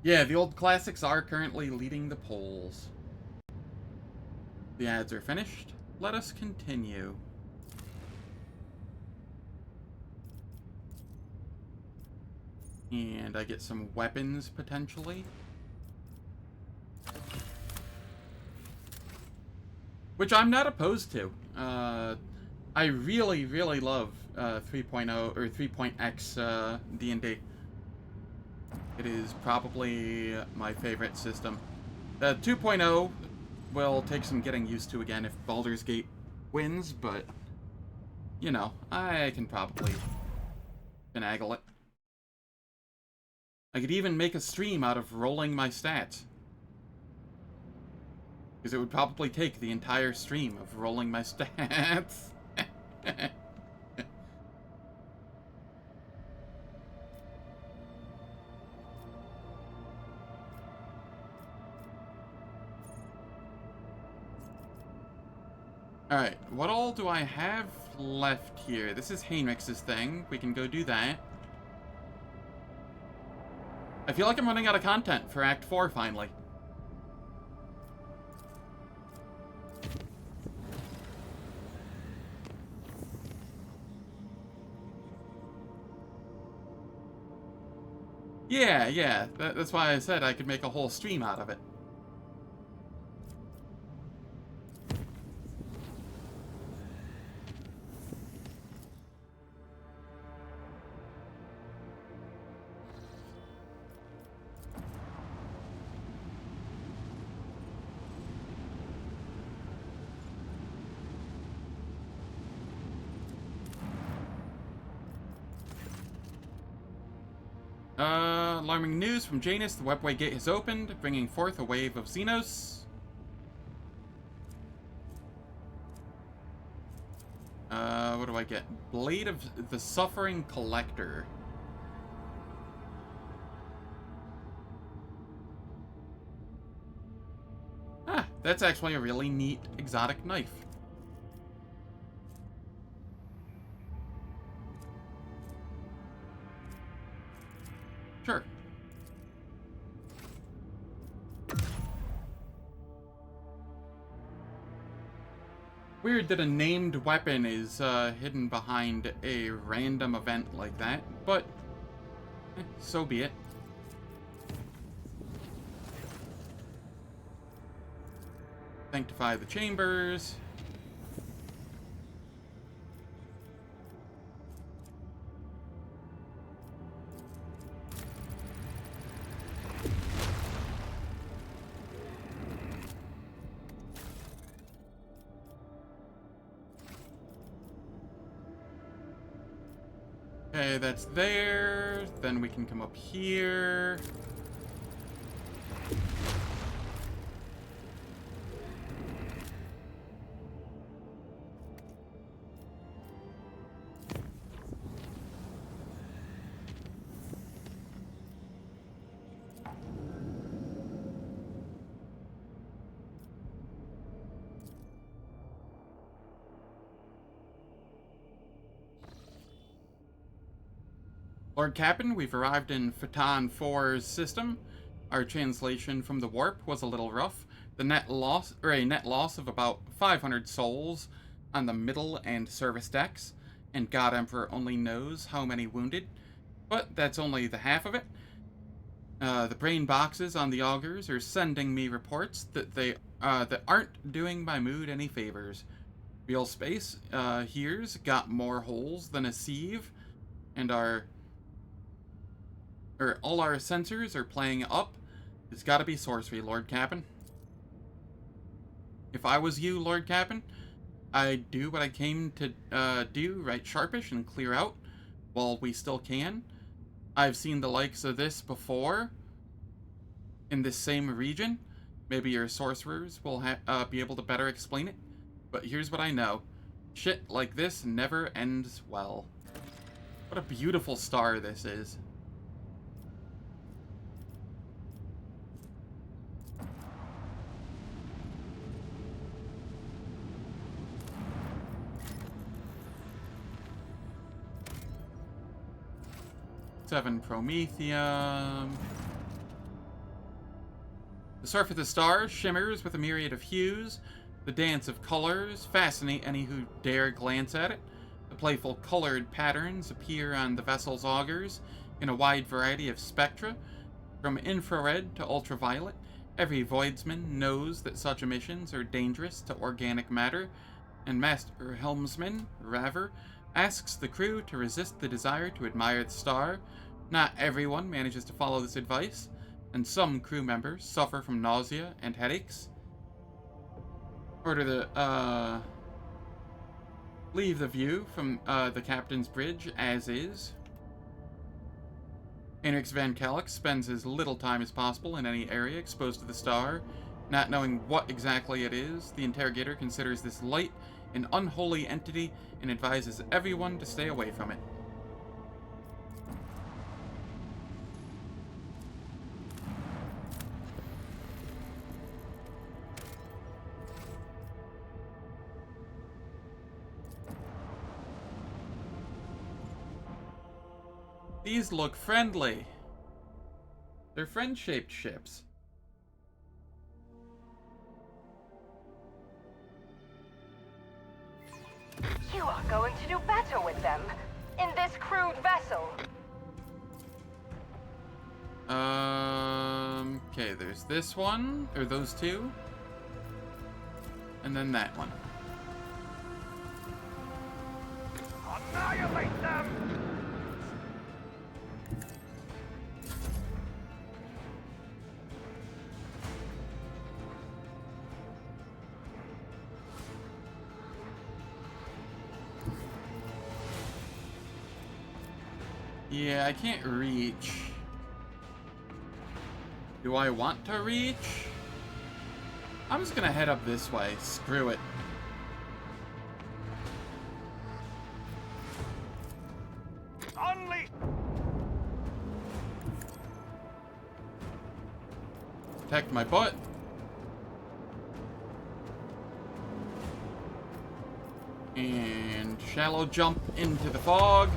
Yeah, the old classics are currently leading the polls. The ads are finished. Let us continue. And I get some weapons, potentially. Which I'm not opposed to. I really, really love 3.0 or 3.x D&D. It is probably my favorite system. 2.0 will take some getting used to again if Baldur's Gate wins, but, you know, I can probably finagle it. I could even make a stream out of rolling my stats. Because it would probably take the entire stream of rolling my stats. Alright, what all do I have left here? This is Heinrich's thing. We can go do that. I feel like I'm running out of content for Act 4, finally. Yeah. That's why I said I could make a whole stream out of it. Alarming news from Janus. The webway gate has opened, bringing forth a wave of Xenos. What do I get? Blade of the Suffering Collector. Ah, that's actually a really neat exotic knife. Sure. Weird that a named weapon is hidden behind a random event like that, but so be it. Sanctify the chambers. Okay, that's there. Then we can come up here. Lord Captain, we've arrived in Phaeton 4's system. Our translation from the warp was a little rough. A net loss of about 500 souls on the middle and service decks, and God Emperor only knows how many wounded. But that's only the half of it. The brain boxes on the augurs are sending me reports that that aren't doing my mood any favors. Real space here's got more holes than a sieve, and all our sensors are playing up. It's gotta be sorcery, Lord Captain. If I was you, Lord Captain, I'd do what I came to do, right sharpish and clear out while we still can. I've seen the likes of this before in this same region. Maybe your sorcerers will be able to better explain it. But here's what I know. Shit like this never ends well. What a beautiful star this is. Seven Promethium. The surf of the stars shimmers with a myriad of hues. The dance of colors fascinate any who dare glance at it. The playful colored patterns appear on the vessel's augurs in a wide variety of spectra, from infrared to ultraviolet. Every voidsman knows that such emissions are dangerous to organic matter, and Master Helmsman Raver asks the crew to resist the desire to admire the star. Not everyone manages to follow this advice, and some crew members suffer from nausea and headaches. Order the, leave the view from, the captain's bridge as is. Anrix Van Calix spends as little time as possible in any area exposed to the star. Not knowing what exactly it is, the interrogator considers this light an unholy entity and advises everyone to stay away from it. These look friendly. They're friend-shaped ships. You are going to do better with them, in this crude vessel. Okay, there's this one, or those two. And then that one. Annihilate them! Yeah, I can't reach. Do I want to reach? I'm just gonna head up this way. Screw it. Unleash! Protect my butt. And shallow jump into the fog.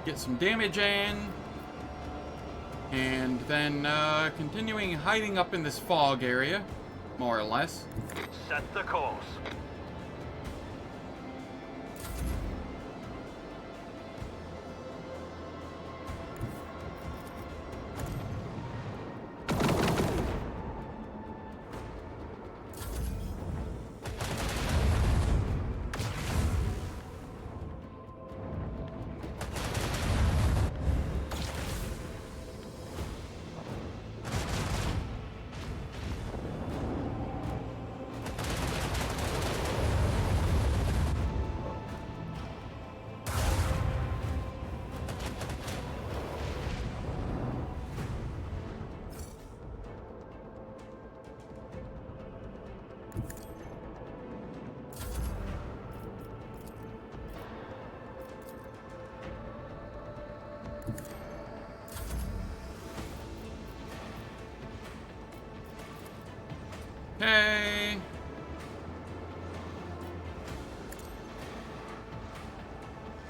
Get some damage in. And then continuing hiding up in this fog area, more or less. Set the course. Okay.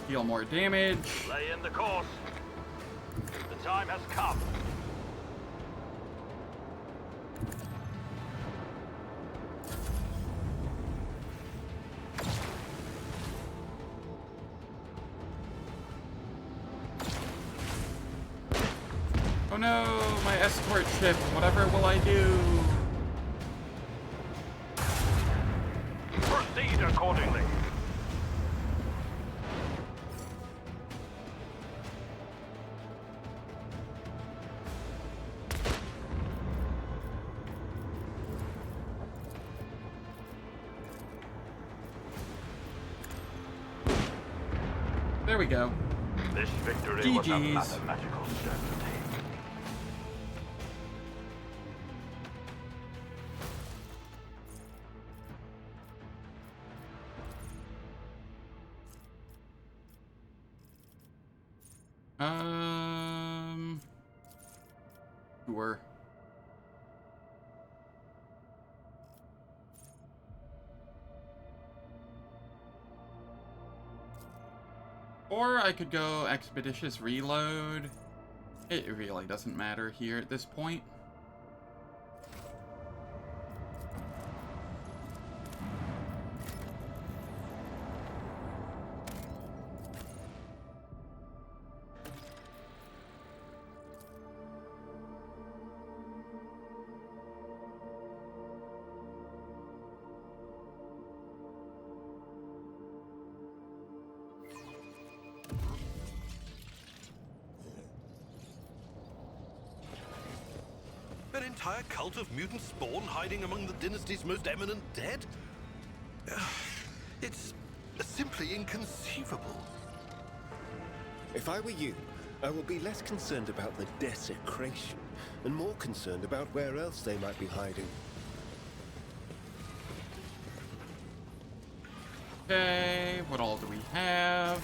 Deal more damage. Lay in the course. The time has come. Oh no, my escort ship. Whatever will I do? Proceed accordingly. There we go. This victory was a GG's. mathematical certainty. Sure. Or I could go Expeditious Reload. It really doesn't matter here at this point. An entire cult of mutant spawn hiding among the dynasty's most eminent dead? It's simply inconceivable. If I were you, I would be less concerned about the desecration and more concerned about where else they might be hiding. Okay, what all do we have?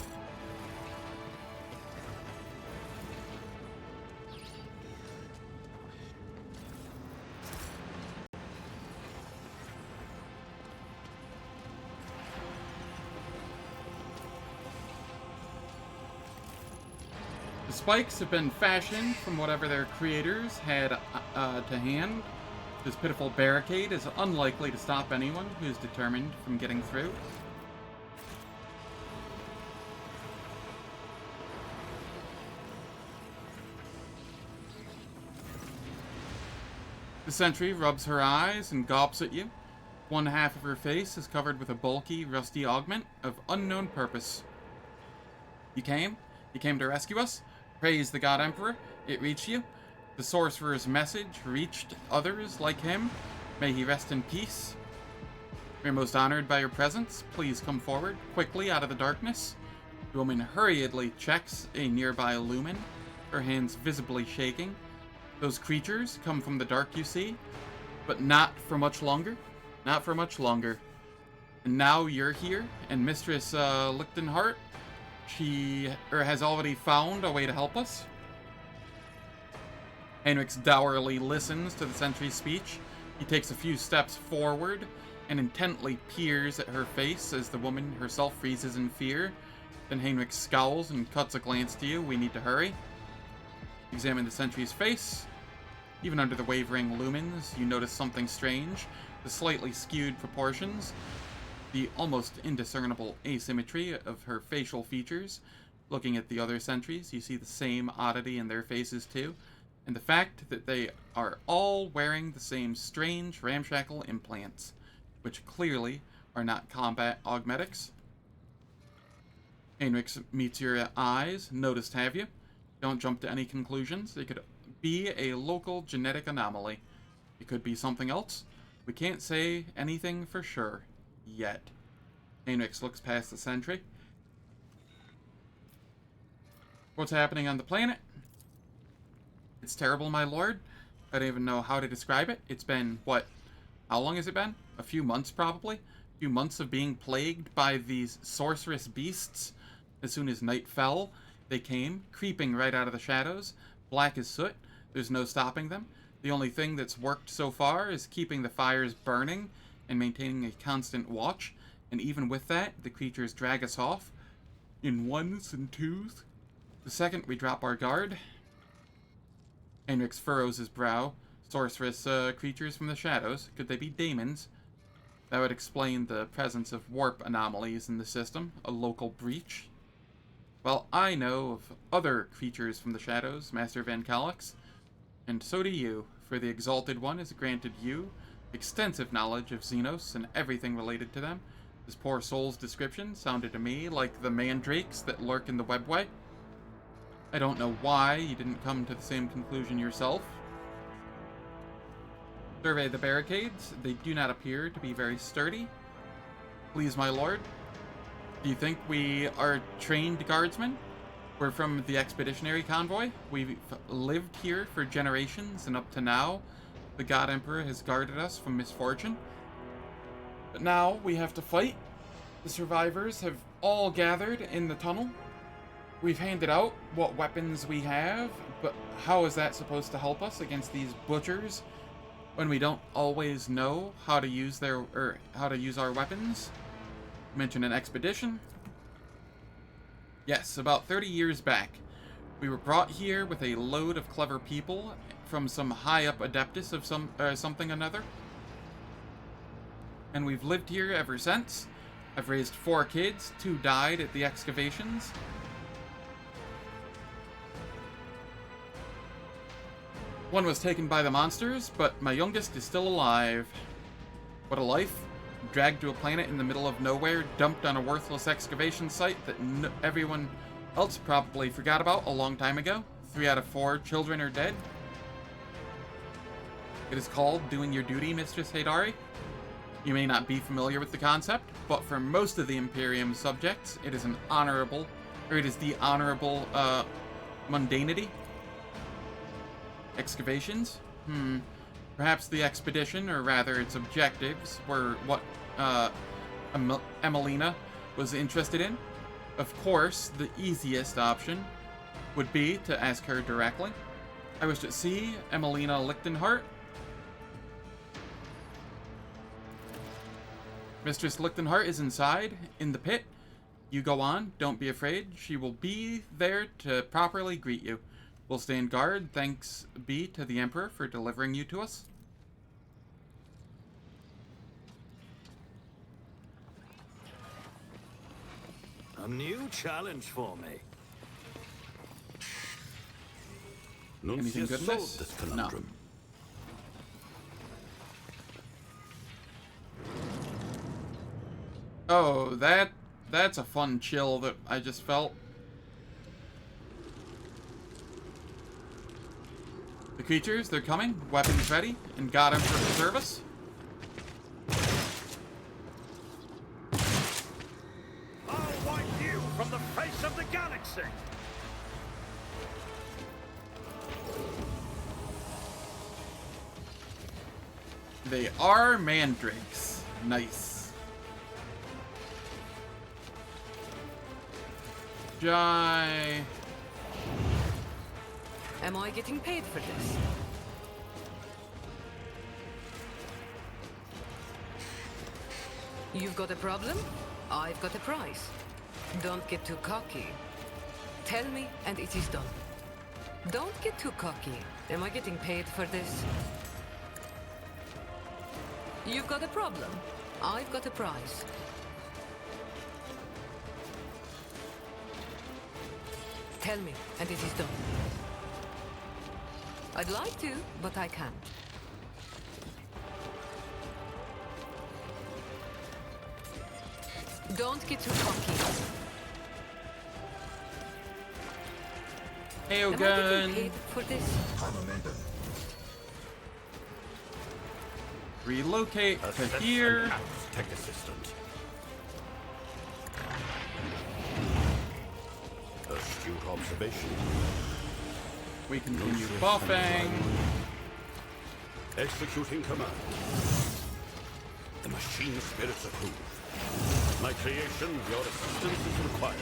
The spikes have been fashioned from whatever their creators had to hand. This pitiful barricade is unlikely to stop anyone who's determined from getting through. The sentry rubs her eyes and gawps at you. One half of her face is covered with a bulky, rusty augment of unknown purpose. You came? You came to rescue us? Praise the God Emperor. It reached you. The sorcerer's message reached others like him. May he rest in peace. We are most honored by your presence. Please come forward, quickly out of the darkness. The woman hurriedly checks a nearby lumen, her hands visibly shaking. Those creatures come from the dark, you see, but not for much longer. Not for much longer. And now you're here, and Mistress Lichtenhart, she has already found a way to help us. Heinrichs dourly listens to the sentry's speech. He takes a few steps forward and intently peers at her face as the woman herself freezes in fear. Then Heinrich scowls and cuts a glance to you. We need to hurry. Examine the sentry's face. Even under the wavering lumens, you notice something strange. The slightly skewed proportions, the almost indiscernible asymmetry of her facial features. Looking at the other sentries, you see the same oddity in their faces too, and the fact that they are all wearing the same strange ramshackle implants, which clearly are not combat augmetics. Heinrich meets your eyes. Noticed, have you? Don't jump to any conclusions. It could be a local genetic anomaly. It could be something else. We can't say anything for sure. Yet. Heinrich looks past the sentry. What's happening on the planet? It's terrible, my lord. I don't even know how to describe it. It's been, what? How long has it been? A few months, probably? A few months of being plagued by these sorceress beasts. As soon as night fell, they came, creeping right out of the shadows, black as soot. There's no stopping them. The only thing that's worked so far is keeping the fires burning and maintaining a constant watch. And even with that, the creatures drag us off in ones and twos. The second we drop our guard. Heinrich furrows his brow. Sorceress creatures from the shadows. Could they be daemons? That would explain the presence of warp anomalies in the system, a local breach. Well, I know of other creatures from the shadows, Master Van Calix, and so do you, for the Exalted One has granted you extensive knowledge of Xenos and everything related to them. This poor soul's description sounded to me like the mandrakes that lurk in the webway. I don't know why you didn't come to the same conclusion yourself. Survey the barricades. They do not appear to be very sturdy. Please, my lord. Do you think we are trained guardsmen? We're from the expeditionary convoy. We've lived here for generations, and up to now, the God Emperor has guarded us from misfortune. But now we have to fight. The survivors have all gathered in the tunnel. We've handed out what weapons we have, but how is that supposed to help us against these butchers when we don't always know how to use our weapons? Mention an expedition. Yes, about 30 years back, we were brought here with a load of clever people from some high-up adeptus of something another. And we've lived here ever since. I've raised 4 kids, 2 died at the excavations. One was taken by the monsters, but my youngest is still alive. What a life. Dragged to a planet in the middle of nowhere, dumped on a worthless excavation site that everyone else probably forgot about a long time ago. 3 out of 4 children are dead. It is called doing your duty, Mistress Haydari. You may not be familiar with the concept, but for most of the Imperium subjects, it is the honorable mundanity. Excavations? Perhaps the expedition, or rather its objectives, were what Emelina was interested in. Of course, the easiest option would be to ask her directly. I wish to see Emelina Lichtenhart. Mistress Lichtenhart is inside, in the pit. You go on, don't be afraid. She will be there to properly greet you. We'll stand guard, thanks be to the Emperor for delivering you to us. A new challenge for me. Anything good in this? This conundrum. No. Oh, that's a fun chill that I just felt. The creatures, they're coming. Weapons ready. And God Emperor for service. I'll wipe you from the face of the galaxy! They are mandrakes. Nice. Jai. Am I getting paid for this? You've got a problem? I've got a prize. Don't get too cocky. Tell me, and it is done. Don't get too cocky. Am I getting paid for this? You've got a problem. I've got a prize. Tell me, and it is done. I'd like to, but I can't. Don't get too cocky. Hey, Am I getting paid for this? Relocate to here. Tech assistant. Astute observation. We continue buffing. Executing command. The machine spirits approve. My creation, your assistance is required.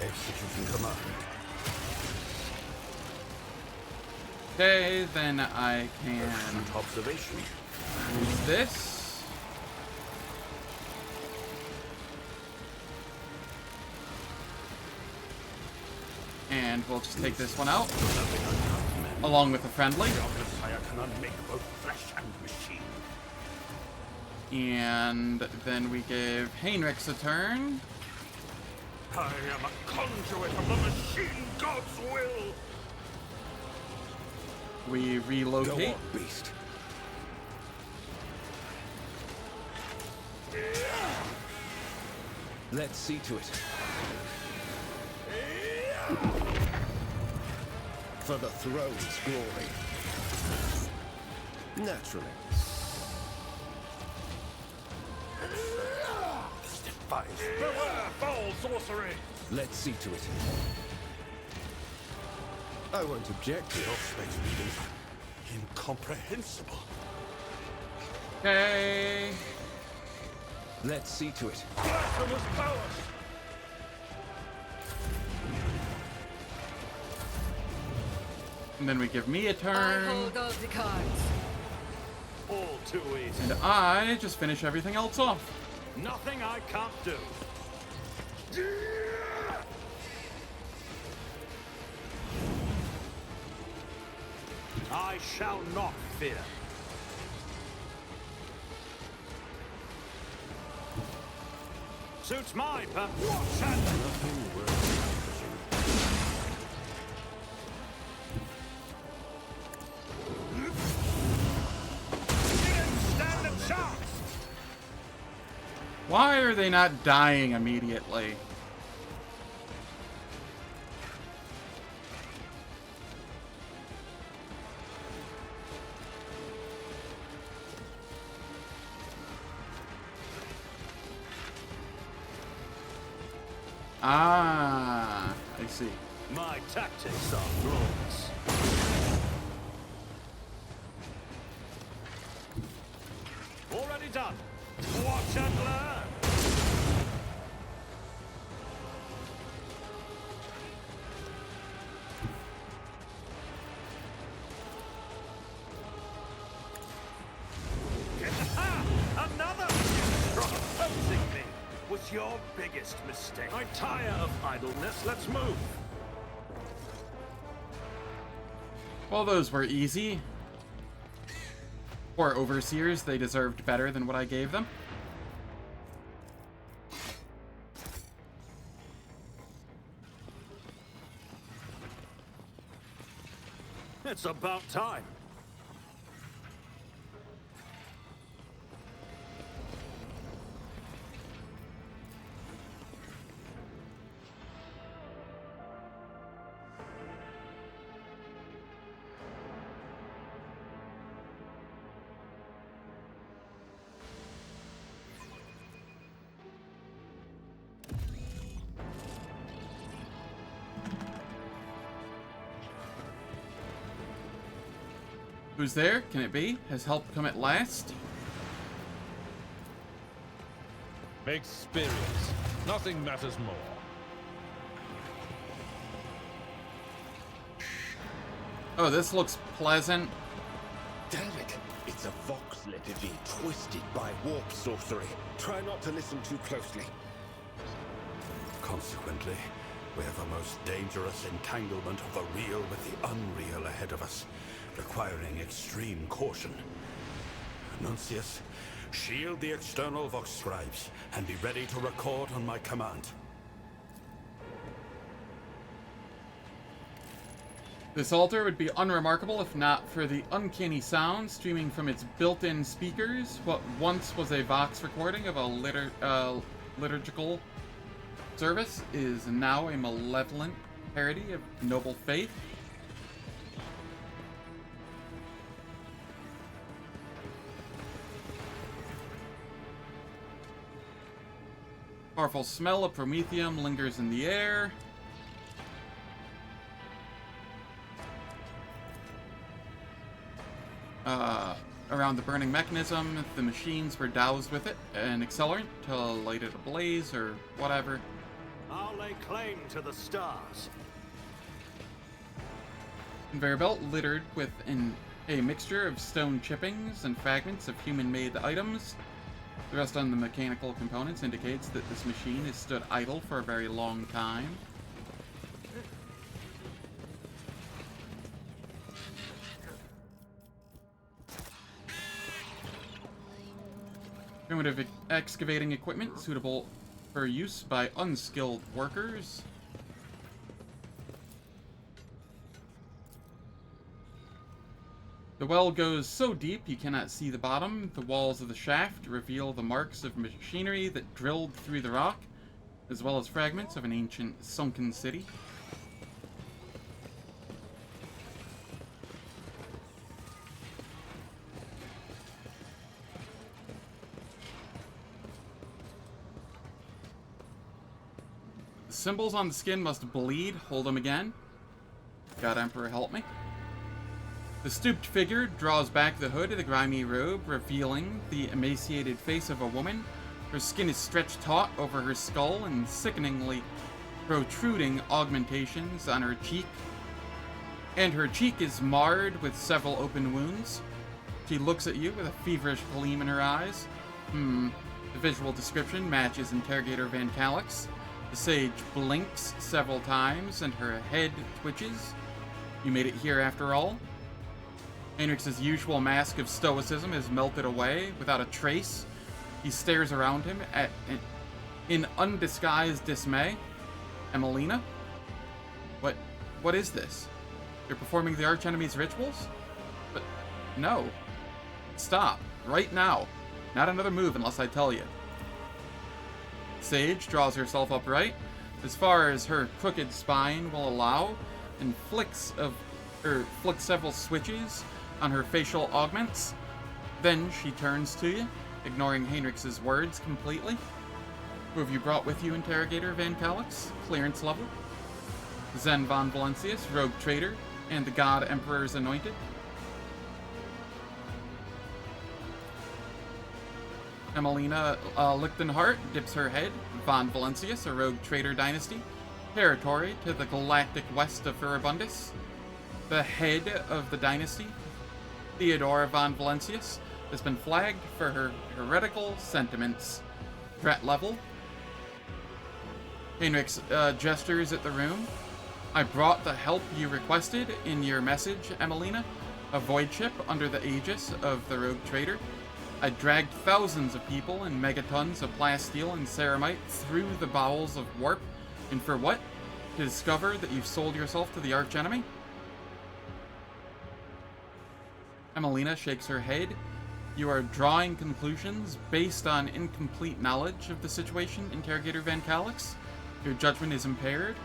Executing command. Okay, then I can Astute observation. use this. And we'll just take this one out, along with a friendly. Your Messiah can unmake both flesh and machine. And then we give Heinrichs a turn. I am a conduit of the machine god's will. We relocate. Go on, beast. Let's see to it. For the throne's glory. Naturally. This defies. Beware, foul sorcery. Let's see to it. I won't object to Your it. space meetings are incomprehensible. Okay. Let's see to it. Blasphemous powers! And then we give me a I turn. hold all the cards. All too easy. And I just finish everything else off. Nothing I can't do. I shall not fear. Suits my purpose. Watch and Nothing worth didn't stand a chance. Why are they not dying immediately? Ah, I see. My tactics are flawless. Already done. Watch and learn. Another! Opposing me was your biggest mistake. I tire of idleness. Let's move. Well, those were easy. Poor overseers, they deserved better than what I gave them. It's about time. Who's there? Can it be? Has help come at last? Experience. Nothing matters more. Oh, this looks pleasant. Damn it! It's a Vox liturgy twisted by warp sorcery. Try not to listen too closely. Consequently, we have a most dangerous entanglement of the real with the unreal ahead of us, requiring extreme caution. Nuncius, shield the external Vox scribes and be ready to record on my command. This altar would be unremarkable if not for the uncanny sound streaming from its built-in speakers. What once was a Vox recording of a liturgical service is now a malevolent parody of noble faith. Powerful smell of promethium lingers in the air. Around the burning mechanism, the machines were doused with it, an accelerant to light it ablaze or whatever. I'll lay claim to the stars. Conveyor belt littered with a mixture of stone chippings and fragments of human-made items. The rest on the mechanical components indicates that this machine has stood idle for a very long time. Primitive excavating equipment suitable for use by unskilled workers. The well goes so deep you cannot see the bottom. The walls of the shaft reveal the marks of machinery that drilled through the rock, as well as fragments of an ancient sunken city. The symbols on the skin must bleed. Hold them again. God Emperor, help me. The stooped figure draws back the hood of the grimy robe, revealing the emaciated face of a woman. Her skin is stretched taut over her skull and sickeningly protruding augmentations on her cheek. And her cheek is marred with several open wounds. She looks at you with a feverish gleam in her eyes. The visual description matches Interrogator Van Calix. The sage blinks several times and her head twitches. You made it here after all. Heinrich's usual mask of stoicism is melted away without a trace. He stares around him in undisguised dismay. Emelina? What is this? You're performing the archenemy's rituals? But no. Stop. Right now. Not another move unless I tell you. Sage draws herself upright, as far as her crooked spine will allow, and flicks several switches on her facial augments. Then she turns to you, ignoring Heinrich's words completely. Who have you brought with you, Interrogator Van Calix? Clearance level. Zen von Valentius, rogue traitor, and the God Emperor's anointed. Emelina Lichtenhart dips her head. Von Valentius, a rogue traitor dynasty. Territory to the galactic west of Furibundus. The head of the dynasty, Theodora von Valentius, has been flagged for her heretical sentiments. Threat level. Heinrich gestures at the room. I brought the help you requested in your message, Emelina. A void ship under the aegis of the rogue trader. I dragged thousands of people and megatons of plasteel and ceramite through the bowels of warp. And for what? To discover that you've sold yourself to the archenemy? Emelina shakes her head. You are drawing conclusions based on incomplete knowledge of the situation, Interrogator Van Calix. Your judgment is impaired.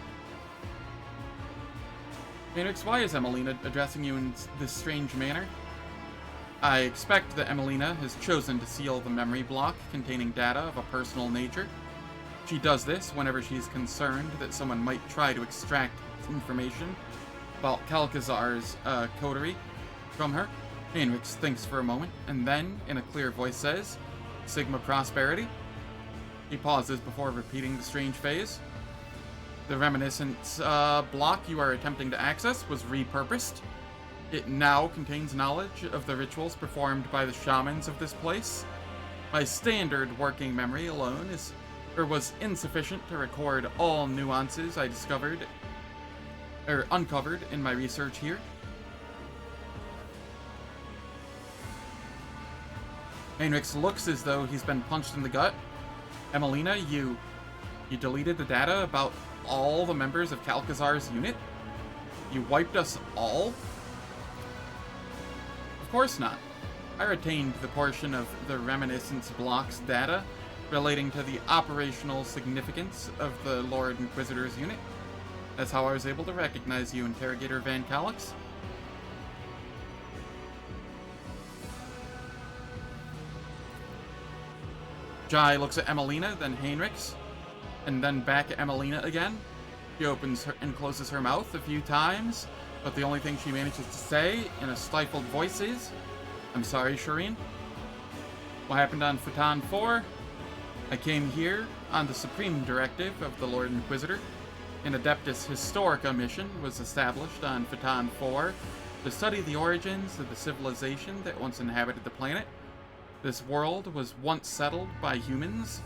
Heinrich, why is Emelina addressing you in this strange manner? I expect that Emelina has chosen to seal the memory block containing data of a personal nature. She does this whenever she's concerned that someone might try to extract information about Calcazar's coterie from her. Heinrich thinks for a moment, and then, in a clear voice, says, Sigma Prosperity. He pauses before repeating the strange phase. The reminiscence block you are attempting to access was repurposed. It now contains knowledge of the rituals performed by the shamans of this place. My standard working memory alone was insufficient to record all nuances I uncovered in my research here. Heinrich looks as though he's been punched in the gut. Emelina, you deleted the data about all the members of Calcazar's unit? You wiped us all? Of course not. I retained the portion of the reminiscence block's data relating to the operational significance of the Lord Inquisitor's unit. That's how I was able to recognize you, Interrogator Van Calix. Jai looks at Emelina, then Heinrich, and then back at Emelina again. She opens and closes her mouth a few times, but the only thing she manages to say in a stifled voice is, I'm sorry, Shireen. What happened on Phaeton 4? I came here on the supreme directive of the Lord Inquisitor. An Adeptus Historica mission was established on Phaeton 4 to study the origins of the civilization that once inhabited the planet. This world was once settled by humans.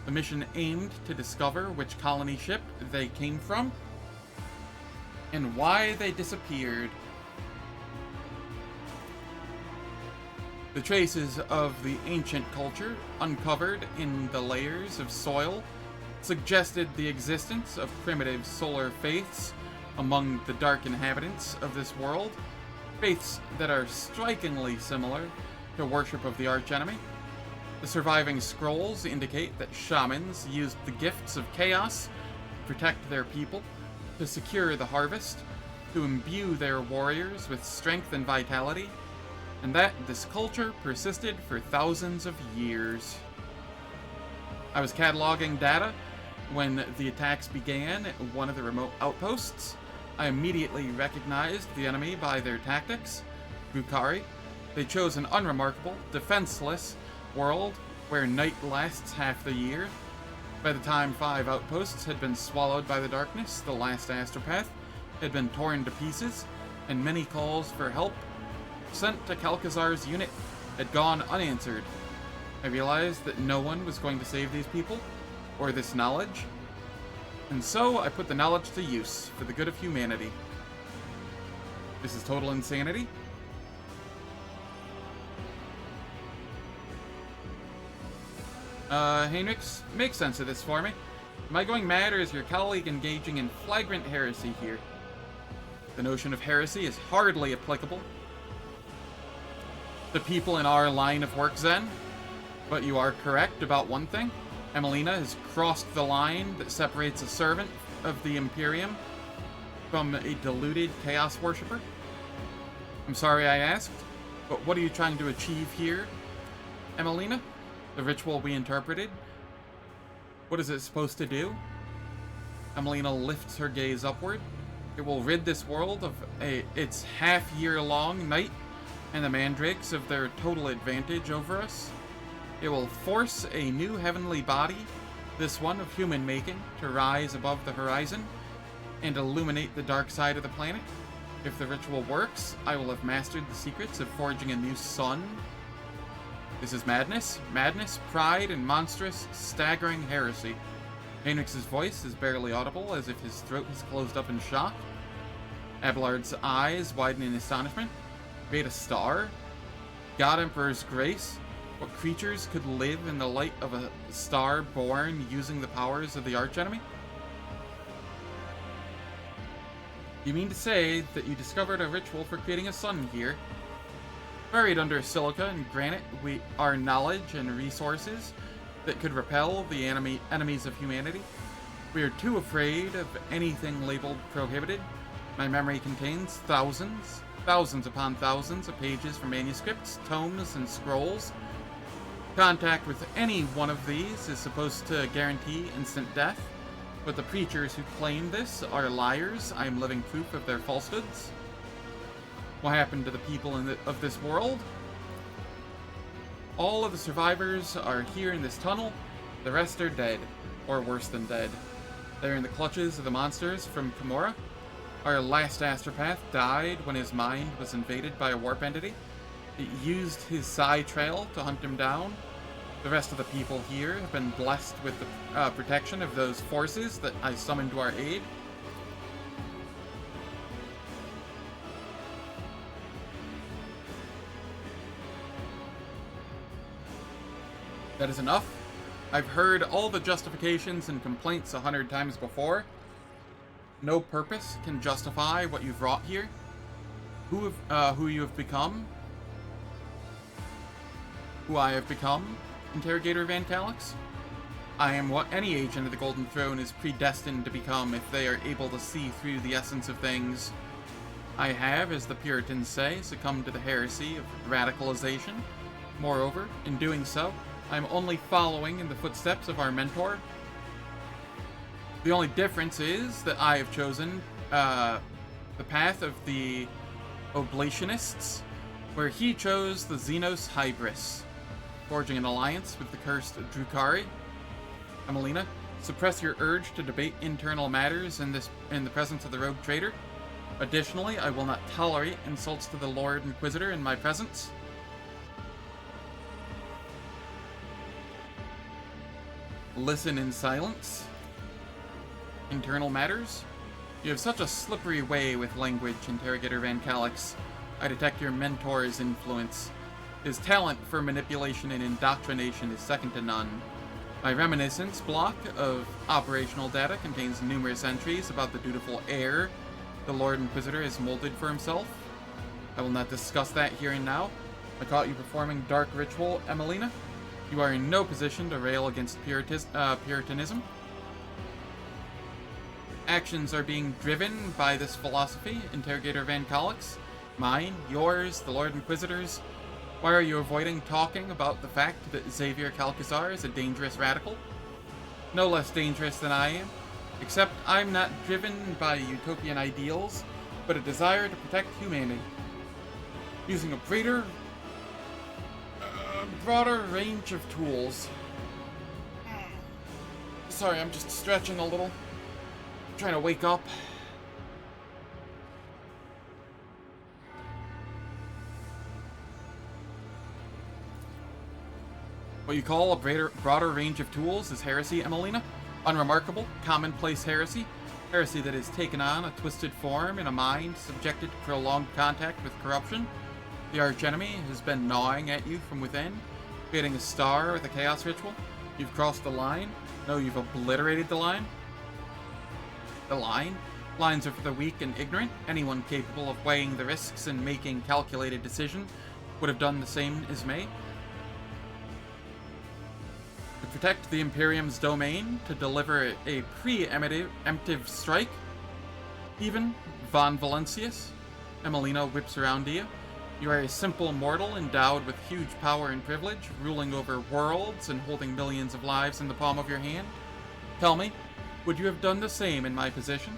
The mission aimed to discover which colony ship they came from and why they disappeared. The traces of the ancient culture uncovered in the layers of soil suggested the existence of primitive solar faiths among the dark inhabitants of this world, faiths that are strikingly similar to worship of the archenemy. The surviving scrolls indicate that shamans used the gifts of chaos to protect their people, to secure the harvest, to imbue their warriors with strength and vitality, and that this culture persisted for thousands of years. I was cataloging data when the attacks began at one of the remote outposts. I immediately recognized the enemy by their tactics. Drukhari. They chose an unremarkable, defenseless world where night lasts half the year. By the time 5 outposts had been swallowed by the darkness, the last astropath had been torn to pieces, and many calls for help sent to Calcazar's unit had gone unanswered. I realized that no one was going to save these people, or this knowledge, and so I put the knowledge to use for the good of humanity. This is total insanity. Heinrichs, make sense of this for me. Am I going mad, or is your colleague engaging in flagrant heresy here? The notion of heresy is hardly applicable to people in our line of work, Zen. But you are correct about one thing. Emelina has crossed the line that separates a servant of the Imperium from a deluded Chaos Worshipper. I'm sorry I asked, but what are you trying to achieve here, Emelina? The ritual we interpreted? What is it supposed to do? Emelina lifts her gaze upward. It will rid this world of its half-year-long night and the mandrakes of their total advantage over us. It will force a new heavenly body, this one of human making, to rise above the horizon and illuminate the dark side of the planet. If the ritual works, I will have mastered the secrets of forging a new sun. This is madness. Madness, pride, and monstrous, staggering heresy. Heinrichs' voice is barely audible, as if his throat has closed up in shock. Abelard's eyes widen in astonishment. Create a star? God Emperor's grace? What creatures could live in the light of a star born using the powers of the archenemy? You mean to say that you discovered a ritual for creating a sun here? Buried under silica and granite, are knowledge and resources that could repel the enemies of humanity. We are too afraid of anything labeled prohibited. My memory contains thousands upon thousands of pages from manuscripts, tomes, and scrolls. Contact with any one of these is supposed to guarantee instant death, but the preachers who claim this are liars. I am living proof of their falsehoods. What happened to the people of this world? All of the survivors are here in this tunnel. The rest are dead, or worse than dead. They're in the clutches of the monsters from Camorra. Our last astropath died when his mind was invaded by a warp entity. It used his psi trail to hunt him down. The rest of the people here have been blessed with the protection of those forces that I summoned to our aid. That is enough. I've heard all the justifications and complaints 100 times before. No purpose can justify what you've wrought here. Who you have become? Who I have become? Interrogator Van Calix? I am what any agent of the Golden Throne is predestined to become if they are able to see through the essence of things. I have, as the Puritans say, succumbed to the heresy of radicalization. Moreover, in doing so, I am only following in the footsteps of our mentor. The only difference is that I have chosen the path of the Oblationists, where he chose the Xenos Hybris, forging an alliance with the cursed Drukhari. Emelina, suppress your urge to debate internal matters in the presence of the rogue traitor. Additionally, I will not tolerate insults to the Lord Inquisitor in my presence. Listen in silence. Internal matters? You have such a slippery way with language, Interrogator Van Calix. I detect your mentor's influence. His talent for manipulation and indoctrination is second to none. My reminiscence block of operational data contains numerous entries about the dutiful heir the Lord Inquisitor has molded for himself. I will not discuss that here and now. I caught you performing dark ritual, Emelina. You are in no position to rail against Puritanism. Actions are being driven by this philosophy, Interrogator Van Calix. Mine, yours, the Lord Inquisitor's. Why are you avoiding talking about the fact that Xavier Calcazar is a dangerous radical? No less dangerous than I am. Except I'm not driven by utopian ideals, but a desire to protect humanity. Using a broader range of tools. Sorry, I'm just stretching a little. Trying to wake up. What you call a broader range of tools is heresy, Emelina. Unremarkable, commonplace heresy. Heresy that has taken on a twisted form in a mind subjected to prolonged contact with corruption. The archenemy has been gnawing at you from within, creating a star with a chaos ritual. You've crossed the line. No, you've obliterated the line. The line? Lines are for the weak and ignorant. Anyone capable of weighing the risks and making calculated decisions would have done the same as me. To protect the Imperium's domain, to deliver a preemptive strike. Even Von Valencius. Emelina whips around to you. You are a simple mortal endowed with huge power and privilege, ruling over worlds and holding millions of lives in the palm of your hand. Tell me, would you have done the same in my position?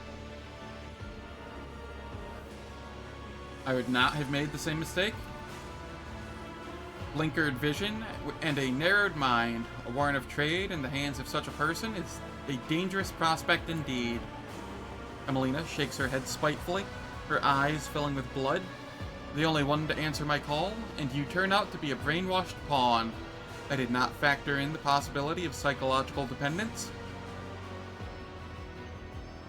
I would not have made the same mistake. Blinkered vision and a narrowed mind, a warrant of trade in the hands of such a person is a dangerous prospect indeed. Emelina shakes her head spitefully, her eyes filling with blood. The only one to answer my call, and you turn out to be a brainwashed pawn. I did not factor in the possibility of psychological dependence.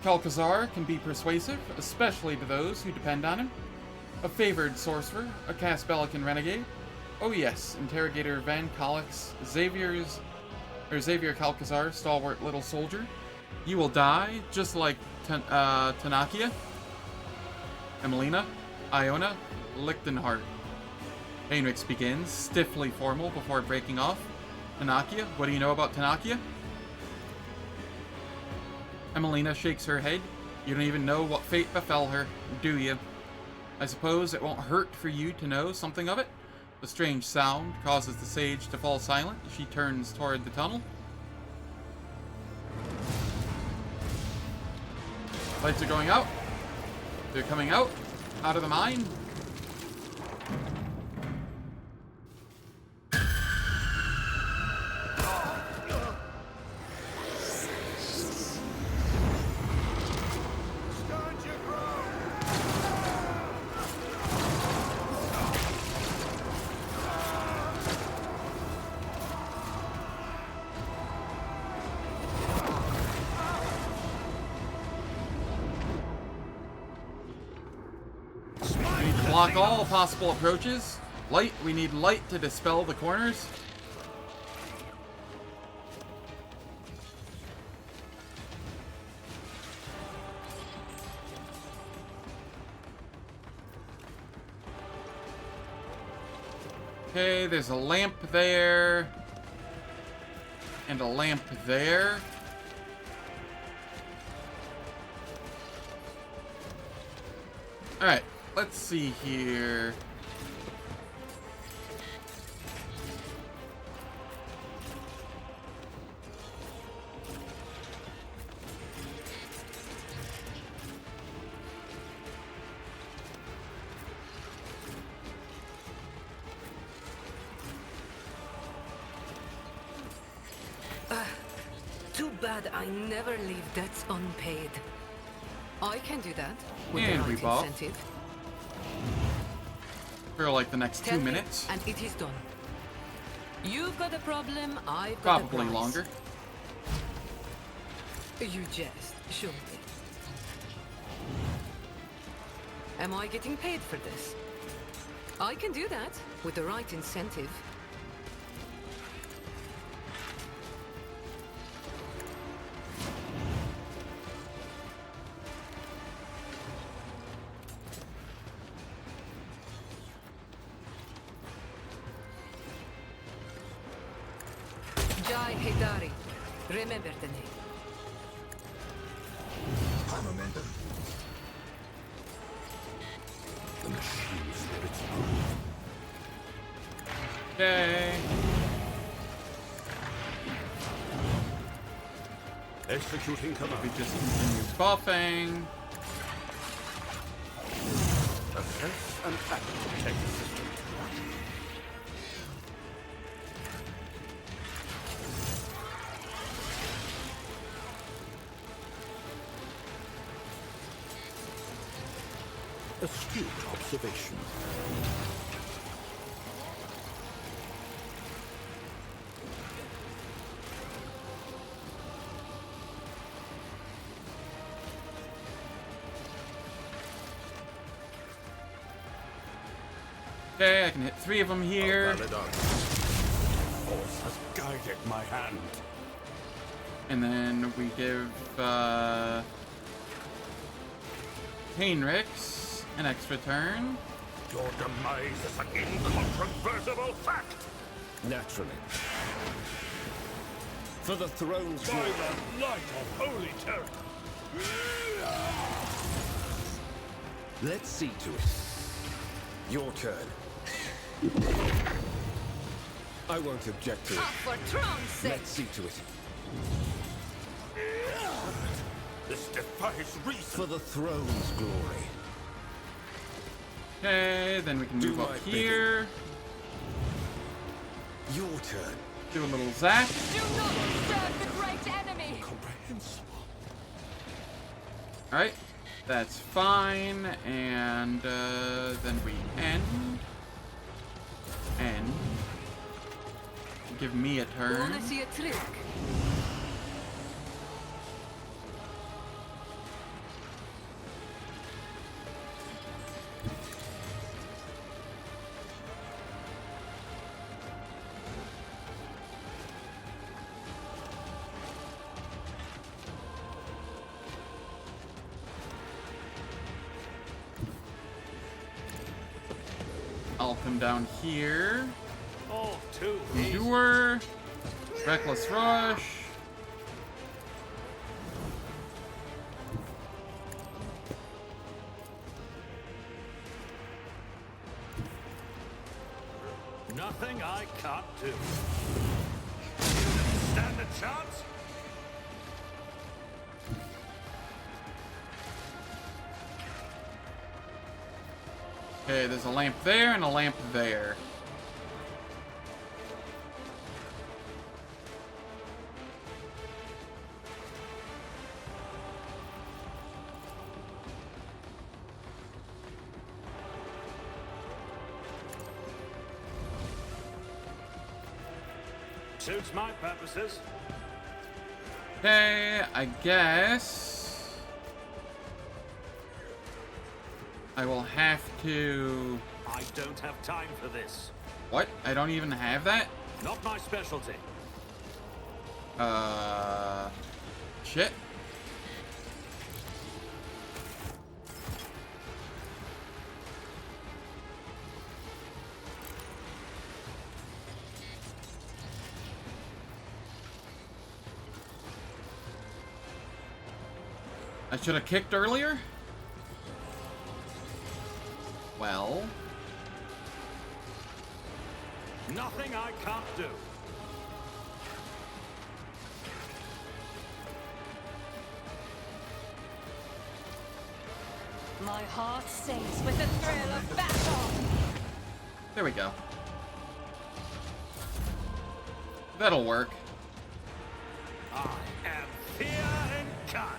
Calcazar can be persuasive, especially to those who depend on him. A favored sorcerer, a Caspelican renegade. Oh yes, Interrogator Van Calix, Xavier Calcazar, stalwart little soldier. You will die, just like Tanakia, Emelina, Iona, Lichtenhart. Heinrichs begins, stiffly formal before breaking off. Tanakia, what do you know about Tanakia? Emelina shakes her head. You don't even know what fate befell her, do you? I suppose it won't hurt for you to know something of it. The strange sound causes the sage to fall silent. She turns toward the tunnel. Lights are going out. They're coming out of the mine. Block all possible approaches. Light, we need light to dispel the corners. Okay, there's a lamp there. And a lamp there. Alright. Let's see here. Too bad I never leave debts unpaid. I can do that with And the we right buff. incentive. For like the next Tell 2 me, minutes. and it is done. You've got a problem, I've got a Probably price. longer. You jest, surely. Am I getting paid for this? I can do that with the right incentive. Jai Hidari. Remember the name. High momentum. The machine spirits Okay. Executing command. We just continue buffing. Assess and activate system. Astute observation. Okay, I can hit 3 of them here. Force has guided my hand. And then we give Heinrichs an extra turn. Your demise is an incontrovertible fact. Naturally. For the throne's By glory. the light of holy terror. Let's see to it. Your turn. I won't object to it. Up for Tron's sake! Let's see to it. This defies reason. For the throne's glory. Okay, then we can Do move my up here. Your turn. Do a little zap. Do not disturb the great enemy! Comprehensible. Alright, that's fine. And then we end. Give me a turn. Wanna see a trick? I'll come down here. All too easy. Endure. Reckless Rush. Nothing I can't do. Stand a chance? Okay, there's a lamp there and a lamp there. Suits my purposes. Okay, I guess I will have to... I don't have time for this. What? I don't even have that? Not my specialty. Shit. I should have kicked earlier? Well... Nothing I can't do. My heart sings with the thrill of battle! There we go. That'll work. I am fear incarnate.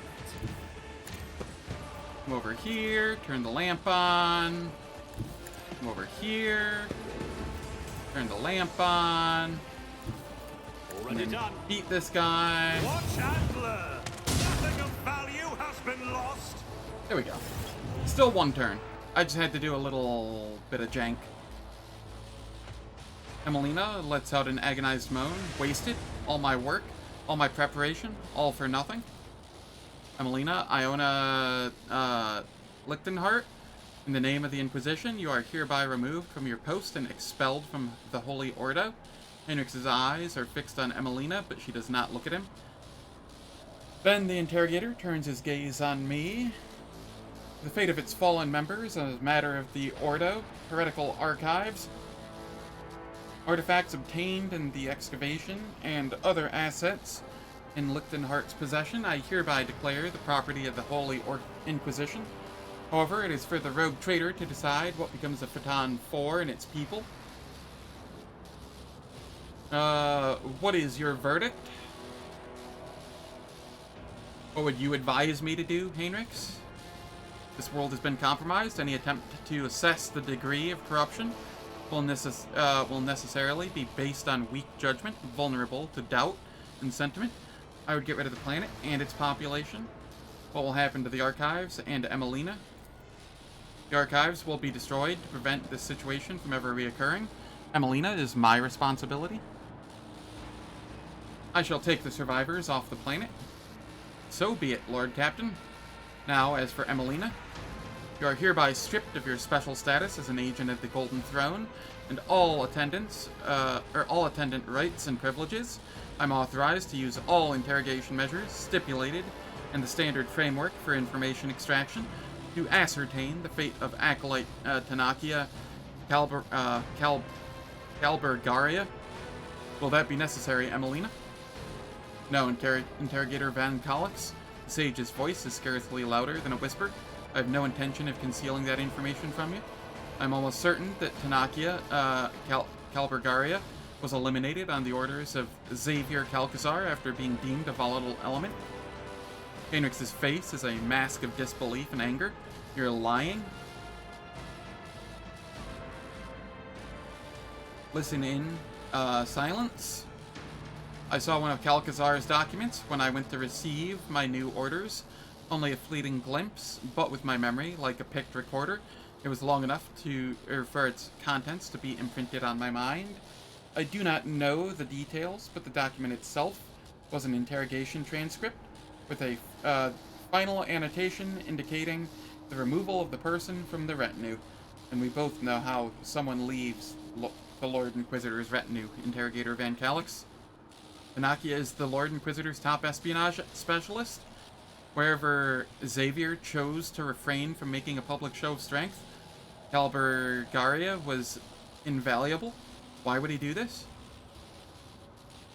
Come over here, turn the lamp on. Come over here, turn the lamp on. And Already then done. beat this guy. Watch and learn. Nothing of value has been lost. There we go. Still one turn. I just had to do a little bit of jank. Emelina lets out an agonized moan. Wasted. All my work. All my preparation. All for nothing. Emelina, Iona, Lichtenhart, in the name of the Inquisition, you are hereby removed from your post and expelled from the Holy Ordo. Henrix's eyes are fixed on Emelina, but she does not look at him. Then the interrogator turns his gaze on me. The fate of its fallen members, a matter of the Ordo, heretical archives, artifacts obtained in the excavation, and other assets in Lichtenhart's possession, I hereby declare the property of the Holy Inquisition. However, it is for the rogue trader to decide what becomes of Phaeton 4 and its people. What is your verdict? What would you advise me to do, Heinrichs? This world has been compromised. Any attempt to assess the degree of corruption will necessarily be based on weak judgment, vulnerable to doubt and sentiment. I would get rid of the planet and its population. What will happen to the archives and Emelina? The archives will be destroyed to prevent this situation from ever reoccurring. Emelina is my responsibility. I shall take the survivors off the planet. So be it, Lord Captain. Now, as for Emelina, you are hereby stripped of your special status as an agent of the Golden Throne, and all attendant rights and privileges. I'm authorized to use all interrogation measures stipulated in the standard framework for information extraction to ascertain the fate of Acolyte Tanakia Calburgaria. Will that be necessary, Emelina? No, Interrogator Van Calix. The sage's voice is scarcely louder than a whisper. I have no intention of concealing that information from you. I'm almost certain that Tanakia Calburgaria was eliminated on the orders of Xavier Calcazar after being deemed a volatile element. Heinrichs' face is a mask of disbelief and anger. You're lying. Listen in silence. I saw one of Calcazar's documents when I went to receive my new orders. Only a fleeting glimpse, but with my memory, like a picked recorder, it was long enough for its contents to be imprinted on my mind. I do not know the details, but the document itself was an interrogation transcript with a final annotation indicating the removal of the person from the retinue. And we both know how someone leaves the Lord Inquisitor's retinue, Interrogator Van Calix. Tanakia is the Lord Inquisitor's top espionage specialist. Wherever Xavier chose to refrain from making a public show of strength, Calburgaria was invaluable. Why would he do this?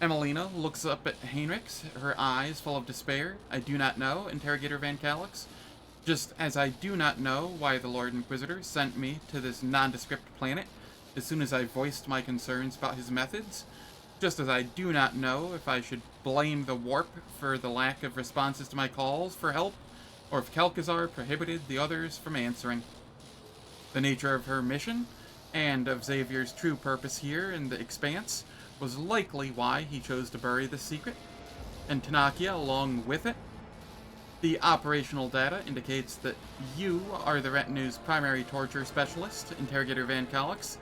Emelina looks up at Heinrichs, her eyes full of despair. I do not know, Interrogator Van Calix. Just as I do not know why the Lord Inquisitor sent me to this nondescript planet as soon as I voiced my concerns about his methods. Just as I do not know if I should blame the Warp for the lack of responses to my calls for help, or if Calcazar prohibited the others from answering. The nature of her mission, and of Xavier's true purpose here in the Expanse, was likely why he chose to bury the secret, and Tanakia along with it. The operational data indicates that you are the retinue's primary torture specialist, Interrogator Van Calix.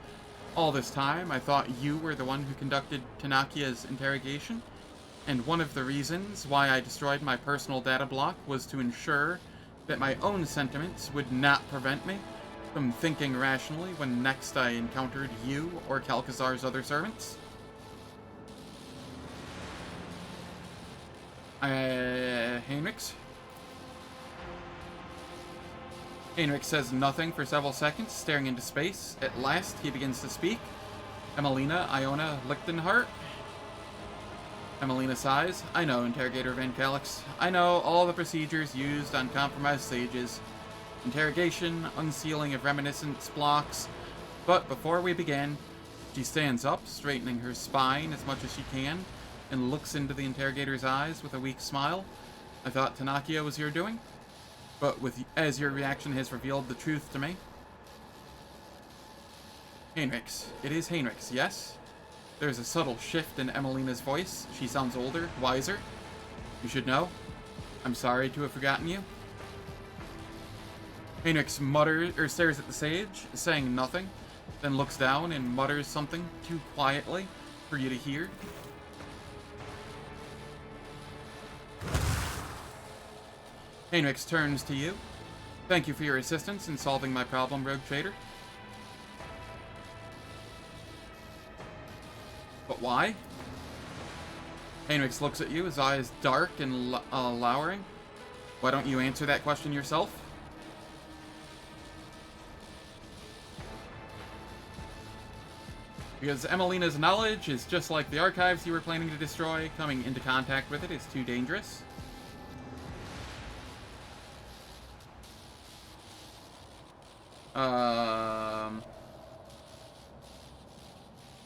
All this time, I thought you were the one who conducted Tanakia's interrogation, and one of the reasons why I destroyed my personal data block was to ensure that my own sentiments would not prevent me from thinking rationally when next I encountered you or Calcazar's other servants. Heinrichs? Heinrich says nothing for several seconds, staring into space. At last, he begins to speak. Emelina Iona Lichtenhart. Emelina sighs. I know, Interrogator Van Calix. I know all the procedures used on compromised sages. Interrogation, unsealing of reminiscence blocks. But before we begin, she stands up, straightening her spine as much as she can, and looks into the interrogator's eyes with a weak smile. I thought Tanakia was your doing, but as your reaction has revealed the truth to me. Heinrichs. It is Heinrichs, yes? There's a subtle shift in Emelina's voice. She sounds older, wiser. You should know. I'm sorry to have forgotten you. Heinrichs stares at the sage, saying nothing, then looks down and mutters something too quietly for you to hear. Heinrichs turns to you. Thank you for your assistance in solving my problem, Rogue Trader. But why? Heinrichs looks at you, his eyes dark and lowering. Why don't you answer that question yourself? Because Emelina's knowledge is just like the archives you were planning to destroy. Coming into contact with it is too dangerous.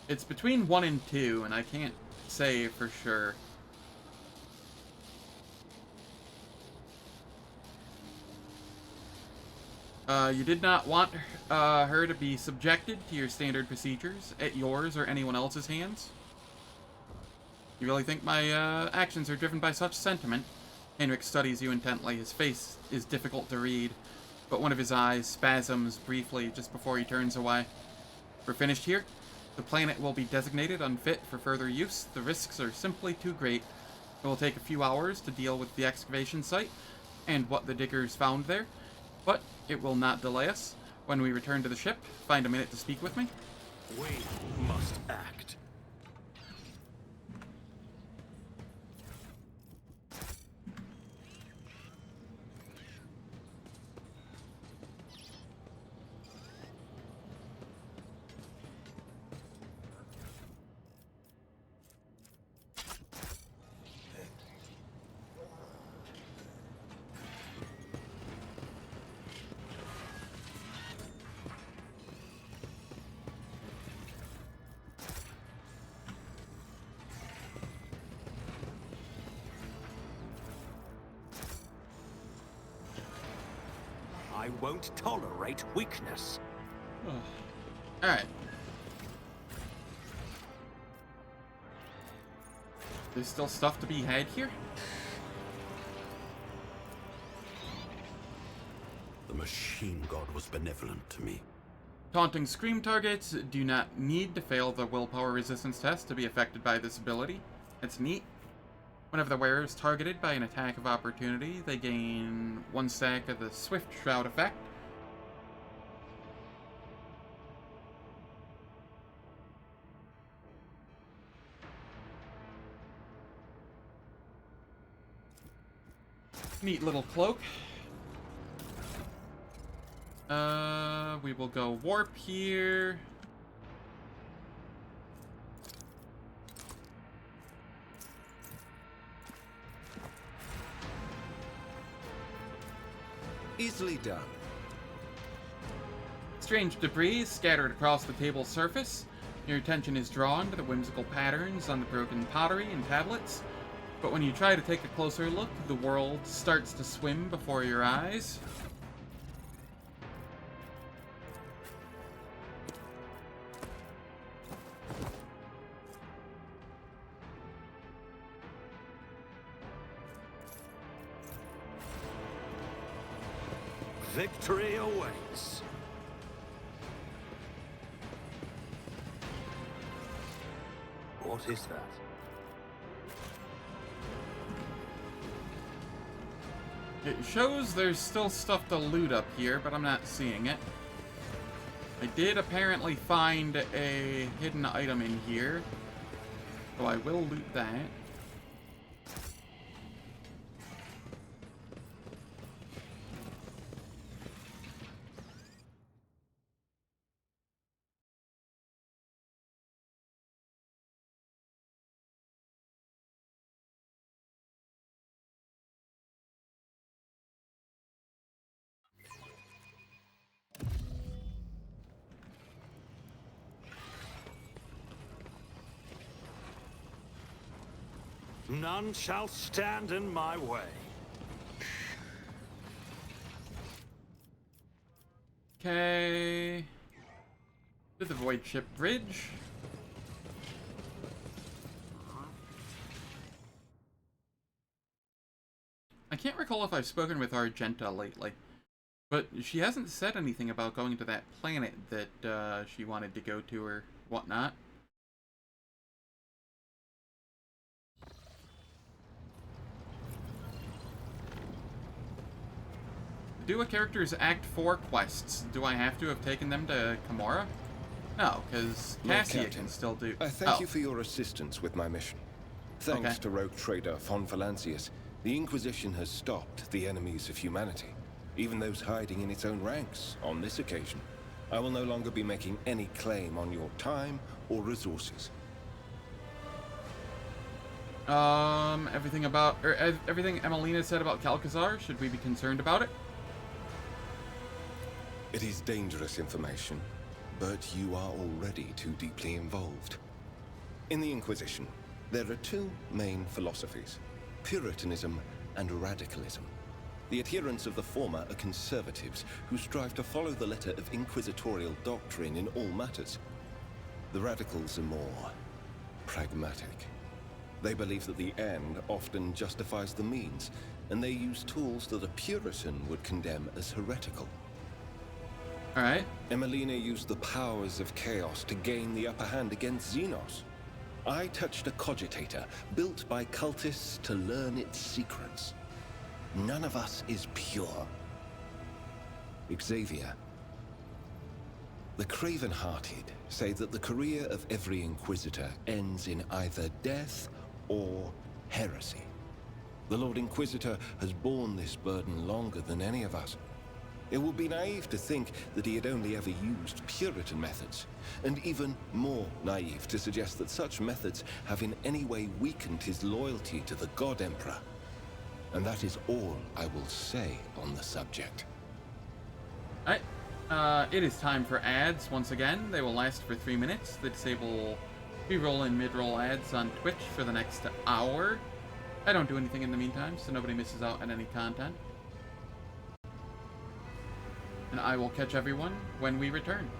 It's between 1 and 2, and I can't say for sure. You did not want her to be subjected to your standard procedures at yours or anyone else's hands. You really think my actions are driven by such sentiment? Henrik studies you intently. His face is difficult to read, but one of his eyes spasms briefly just before he turns away. We're finished here. The planet will be designated unfit for further use. The risks are simply too great. It will take a few hours to deal with the excavation site and what the diggers found there, but it will not delay us. When we return to the ship, find a minute to speak with me. We must act. I won't tolerate weakness. Alright. There's still stuff to be had here? The machine god was benevolent to me. Taunting scream targets do not need to fail the willpower resistance test to be affected by this ability. It's neat. Whenever the wearer is targeted by an attack of opportunity, they gain 1 stack of the Swift Shroud effect. Neat little cloak. We will go warp here. Easily done. Strange debris scattered across the table's surface. Your attention is drawn to the whimsical patterns on the broken pottery and tablets. But when you try to take a closer look, the world starts to swim before your eyes. Victory awaits. What is that? It shows there's still stuff to loot up here, but I'm not seeing it. I did apparently find a hidden item in here, so I will loot that. None shall stand in my way. Okay. To the Void Ship Bridge. I can't recall if I've spoken with Argenta lately, but she hasn't said anything about going to that planet that she wanted to go to or whatnot. Do a character's Act 4 quests? Do I have to have taken them to Kamora? No, because Cassia can still do... I thank you for your assistance with my mission. Thanks Okay. to rogue trader Von Valancius, the Inquisition has stopped the enemies of humanity, even those hiding in its own ranks on this occasion. I will no longer be making any claim on your time or resources. Everything Emelina said about Calcazar, should we be concerned about it? It is dangerous information, but you are already too deeply involved. In the Inquisition, there are two main philosophies: Puritanism and Radicalism. The adherents of the former are conservatives who strive to follow the letter of inquisitorial doctrine in all matters. The radicals are more pragmatic. They believe that the end often justifies the means, and they use tools that a Puritan would condemn as heretical. Alright. Emelina used the powers of chaos to gain the upper hand against Xenos. I touched a cogitator built by cultists to learn its secrets. None of us is pure. Xavier. The craven-hearted say that the career of every Inquisitor ends in either death or heresy. The Lord Inquisitor has borne this burden longer than any of us. It would be naive to think that he had only ever used Puritan methods, and even more naive to suggest that such methods have in any way weakened his loyalty to the God Emperor. And that is all I will say on the subject. Alright. It is time for ads once again. They will last for 3 minutes. They disable pre-roll and mid-roll ads on Twitch for the next hour. I don't do anything in the meantime, so nobody misses out on any content. And I will catch everyone when we return.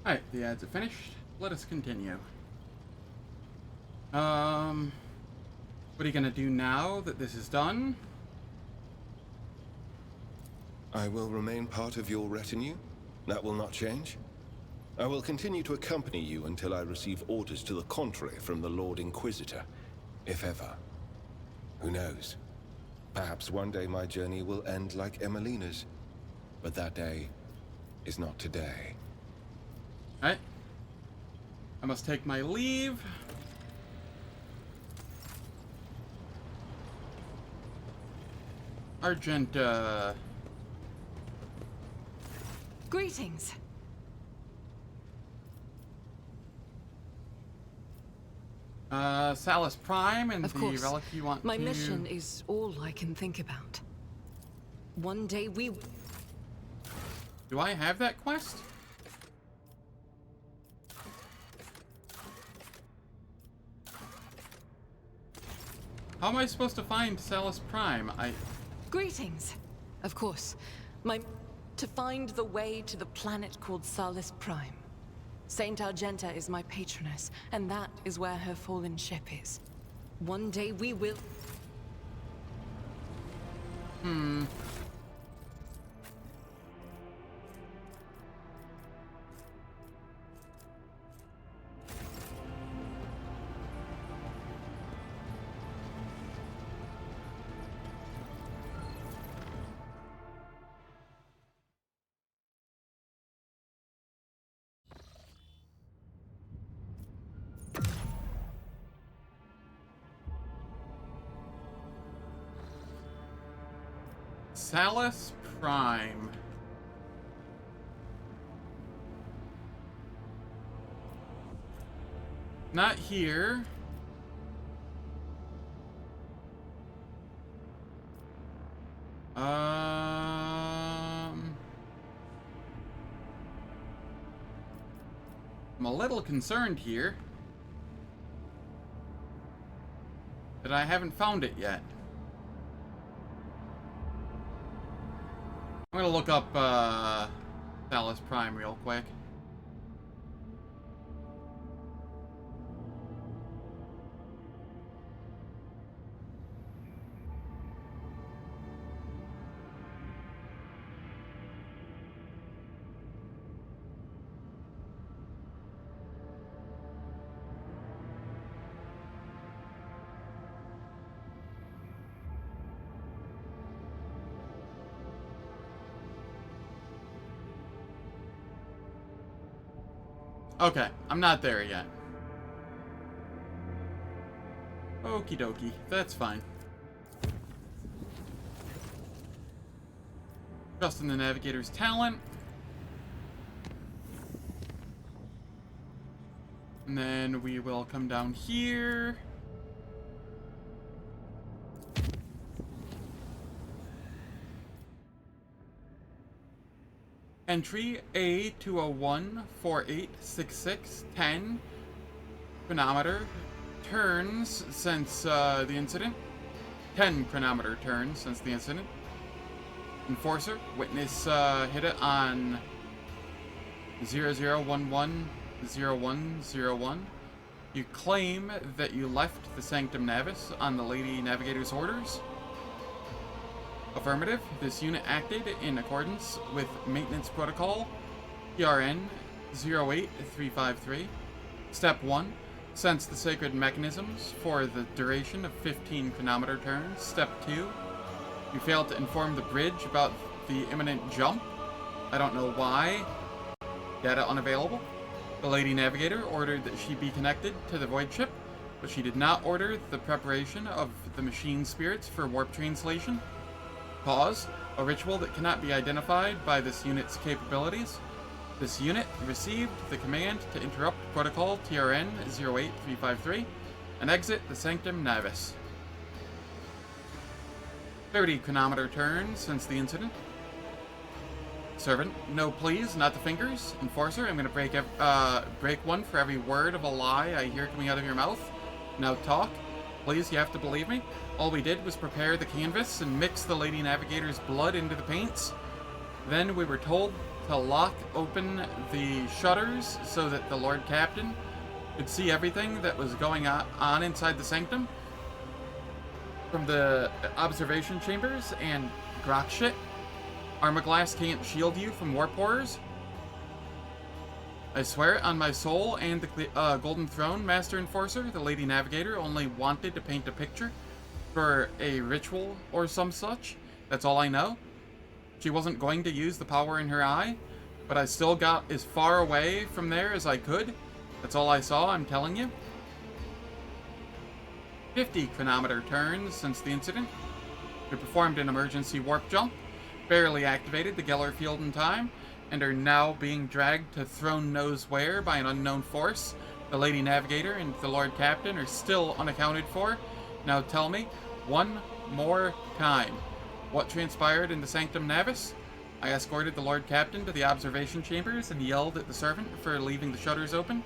Alright, the ads are finished. Let us continue. What are you gonna do now that this is done? I will remain part of your retinue. That will not change. I will continue to accompany you until I receive orders to the contrary from the Lord Inquisitor, if ever. Who knows? Perhaps one day my journey will end like Emelina's, but that day is not today. Alright. I must take my leave. Argenta. Greetings. Salus Prime and Of the course. relic you want My to... mission is all I can think about. One day we... Do I have that quest? How am I supposed to find Salus Prime? Greetings. Of course. To find the way to the planet called Salus Prime. Saint Argenta is my patroness, and that is where her fallen ship is. One day we will... Salus Prime. Not here. I'm a little concerned here that I haven't found it yet. I'm gonna look up Salus Prime real quick. Okay, I'm not there yet. Okie dokie, that's fine. Trust in the navigator's talent. And then we will come down here. Entry A201-4866-10. Chronometer turns since the incident. 10 chronometer turns since the incident. Enforcer, witness hit it on 0011-0101. You claim that you left the Sanctum Navis on the Lady Navigator's orders. Affirmative. This unit acted in accordance with Maintenance Protocol PRN 08353. Step 1. Sense the sacred mechanisms for the duration of 15 chronometer turns. Step 2. You failed to inform the bridge about the imminent jump. I don't know why. Data unavailable. The Lady Navigator ordered that she be connected to the Void Ship, but she did not order the preparation of the machine spirits for warp translation. Pause. A ritual that cannot be identified by this unit's capabilities. This unit received the command to interrupt Protocol TRN 08353 and exit the Sanctum Navis. 30 chronometer turns since the incident. Servant, no please, not the fingers. Enforcer, I'm gonna break one for every word of a lie I hear coming out of your mouth. Now talk. Please, you have to believe me. All we did was prepare the canvas and mix the Lady Navigator's blood into the paints. Then we were told to lock open the shutters so that the Lord Captain could see everything that was going on inside the sanctum from the observation chambers and grok shit. Armor glass can't shield you from warp horrors. I swear it on my soul and the Golden Throne, Master Enforcer, the Lady Navigator only wanted to paint a picture for a ritual or some such. That's all I know. She wasn't going to use the power in her eye, but I still got as far away from there as I could. That's all I saw, I'm telling you. 50 chronometer turns since the incident. We performed an emergency warp jump, barely activated the Geller field in time, and are now being dragged to Throne knows where by an unknown force. The Lady Navigator and the Lord Captain are still unaccounted for. Now tell me, one more time, what transpired in the Sanctum Navis? I escorted the Lord Captain to the observation chambers and yelled at the servant for leaving the shutters open.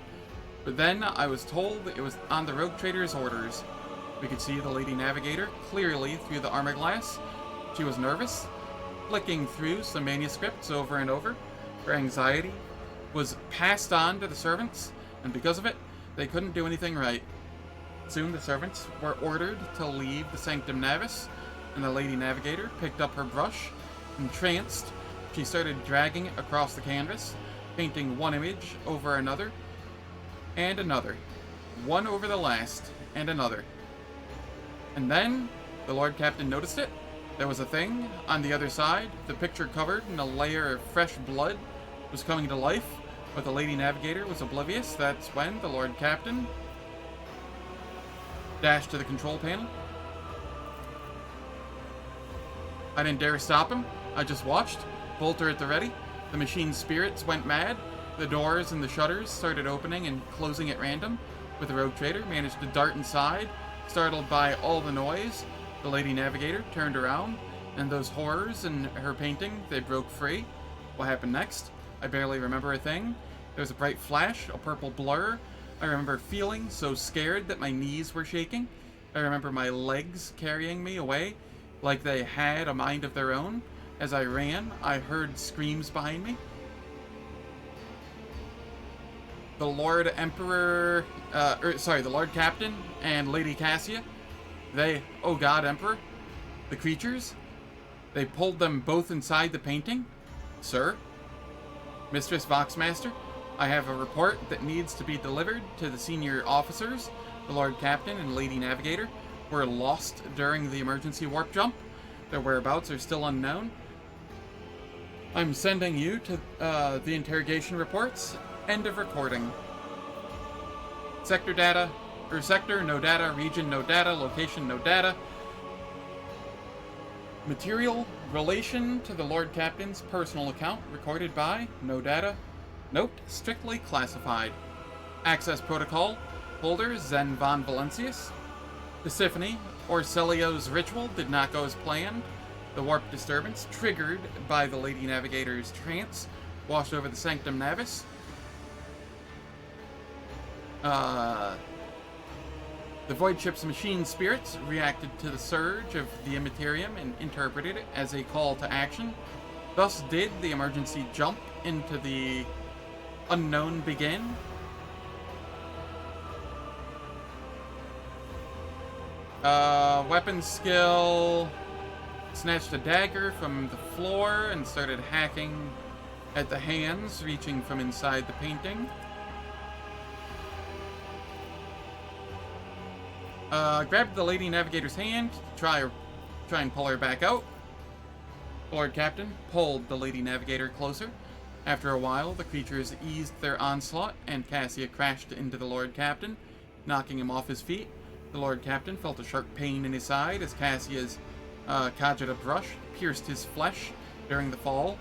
But then I was told it was on the Rogue Trader's orders. We could see the Lady Navigator clearly through the armor glass. She was nervous, flicking through some manuscripts over and over. Her anxiety was passed on to the servants, and because of it, they couldn't do anything right. Soon the servants were ordered to leave the Sanctum Navis, and the Lady Navigator picked up her brush. Entranced, she started dragging it across the canvas, painting one image over another, and another. One over the last, and another. And then, the Lord Captain noticed it. There was a thing on the other side, the picture covered in a layer of fresh blood was coming to life, but the Lady Navigator was oblivious. That's when the Lord Captain dashed to the control panel. I didn't dare stop him. I just watched, bolter at the ready. The machine's spirits went mad. The doors and the shutters started opening and closing at random, but the Rogue Trader managed to dart inside. Startled by all the noise, the Lady Navigator turned around, and those horrors in her painting, they broke free. What happened next? I barely remember a thing. There was a bright flash, a purple blur. I remember feeling so scared that my knees were shaking. I remember my legs carrying me away like they had a mind of their own. As I ran, I heard screams behind me. The Lord Captain and Lady Cassia, oh God, Emperor, the creatures, they pulled them both inside the painting. Sir? Mistress Voxmaster, I have a report that needs to be delivered to the senior officers. The Lord Captain and Lady Navigator were lost during the emergency warp jump. Their whereabouts are still unknown. I'm sending you to the interrogation reports. End of recording. Sector data, or sector, no data. Region, no data. Location, no data. Material, relation to the Lord Captain's personal account, recorded by, no data. Note, strictly classified. Access protocol, holder Zen von Valencius. Persephone, Orselio's ritual did not go as planned. The warp disturbance, triggered by the Lady Navigator's trance, washed over the Sanctum Navis. The Void Ship's machine spirits reacted to the surge of the Immaterium and interpreted it as a call to action. Thus did the emergency jump into the unknown begin. Weapon skill, snatched a dagger from the floor and started hacking at the hands reaching from inside the painting. Grabbed the Lady Navigator's hand to try and pull her back out. The Lord Captain pulled the Lady Navigator closer. After a while, the creatures eased their onslaught, and Cassia crashed into the Lord Captain, knocking him off his feet. The Lord Captain felt a sharp pain in his side as Cassia's Kajita brush pierced his flesh during the fall.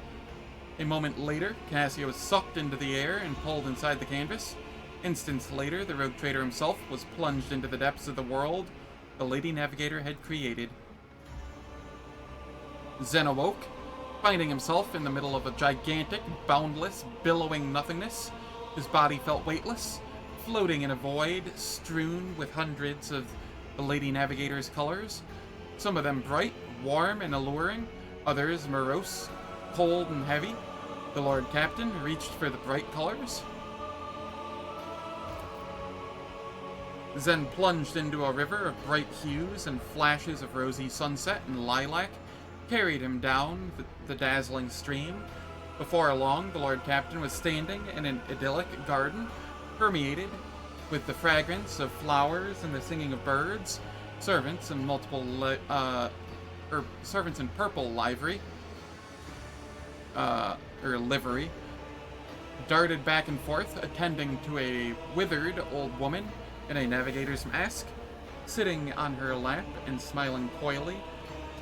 A moment later, Cassia was sucked into the air and pulled inside the canvas. Instants later, the Rogue Trader himself was plunged into the depths of the world the Lady Navigator had created. Zen awoke, finding himself in the middle of a gigantic, boundless, billowing nothingness. His body felt weightless, floating in a void strewn with hundreds of the Lady Navigator's colors. Some of them bright, warm, and alluring, others morose, cold, and heavy. The Lord Captain reached for the bright colors. Zen plunged into a river of bright hues and flashes of rosy sunset and lilac, carried him down the dazzling stream. Before long, the Lord Captain was standing in an idyllic garden, permeated with the fragrance of flowers and the singing of birds. Servants in servants in purple livery, livery, darted back and forth, attending to a withered old woman in a navigator's mask. Sitting on her lap and smiling coyly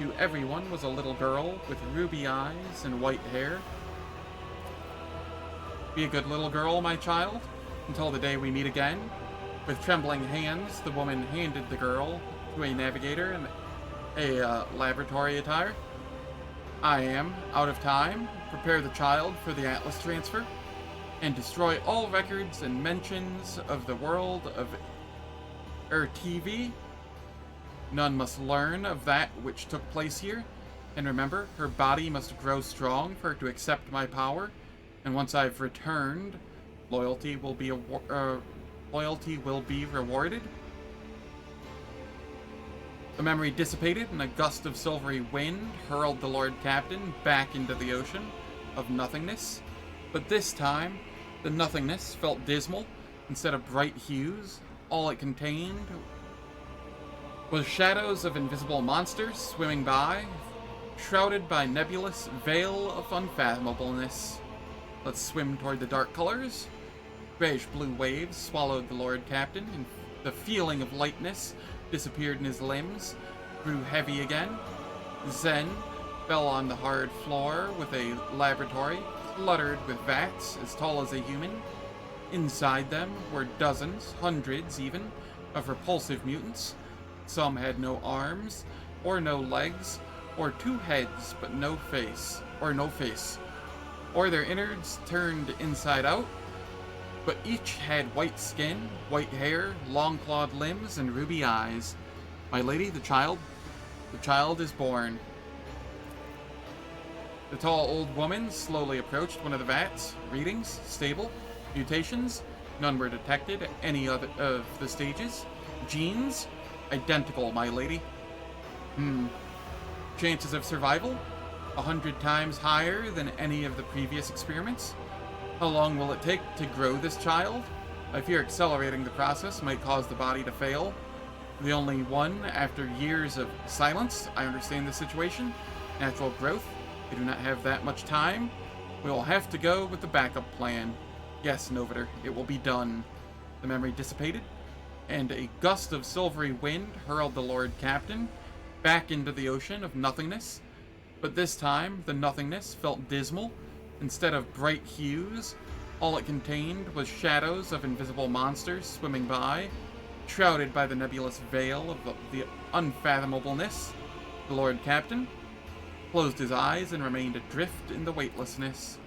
to everyone was a little girl with ruby eyes and white hair. Be a good little girl, my child, until the day we meet again. With trembling hands, the woman handed the girl to a navigator in a laboratory attire. I am out of time. Prepare the child for the Atlas transfer, and destroy all records and mentions of the world of TV. None must learn of that which took place here. And remember, her body must grow strong for her to accept my power. And once I've returned, loyalty will be rewarded. The memory dissipated, and a gust of silvery wind hurled the Lord Captain back into the ocean of nothingness. But this time, the nothingness felt dismal instead of bright hues. All it contained was shadows of invisible monsters swimming by, shrouded by nebulous veil of unfathomableness. Let's swim toward the dark colors. Grayish-blue waves swallowed the Lord Captain, and the feeling of lightness disappeared in his limbs, grew heavy again. Zen fell on the hard floor with a laboratory cluttered with vats as tall as a human. Inside them were dozens, hundreds even, of repulsive mutants. Some had no arms, or no legs, or two heads but no face, or their innards turned inside out. But each had white skin, white hair, long-clawed limbs, and ruby eyes. My lady, the child is born. The tall old woman slowly approached one of the vats. Readings, stable. Mutations, none were detected at any other of the stages. Genes, identical, my lady. Chances of survival, 100 times higher than any of the previous experiments. How long will it take to grow this child? I fear accelerating the process might cause the body to fail. The only one after years of silence. I understand the situation. Natural growth. I do not have that much time. We will have to go with the backup plan. Yes, Novator, it will be done. The memory dissipated, and a gust of silvery wind hurled the Lord Captain back into the ocean of nothingness. But this time, the nothingness felt dismal. Instead of bright hues, all it contained was shadows of invisible monsters swimming by, shrouded by the nebulous veil of the unfathomableness. The Lord Captain closed his eyes and remained adrift in the weightlessness.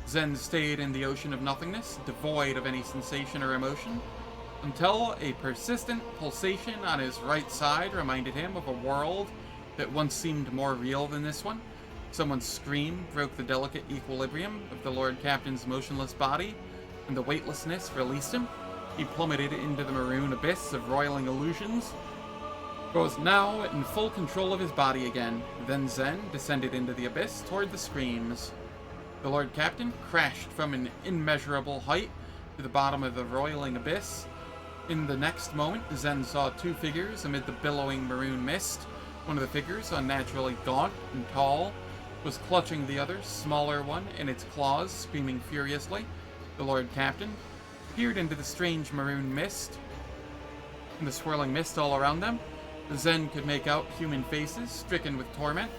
Zen stayed in the ocean of nothingness, devoid of any sensation or emotion, until a persistent pulsation on his right side reminded him of a world that once seemed more real than this one. Someone's scream broke the delicate equilibrium of the Lord Captain's motionless body, and the weightlessness released him. He plummeted into the maroon abyss of roiling illusions, but was now in full control of his body again. Then Zen descended into the abyss toward the screams. The Lord Captain crashed from an immeasurable height to the bottom of the roiling abyss. In the next moment, Zen saw two figures amid the billowing maroon mist. One of the figures, unnaturally gaunt and tall, was clutching the other, smaller one, in its claws, screaming furiously. The Lord Captain peered into the strange maroon mist. In the swirling mist all around them, Zen could make out human faces stricken with torment.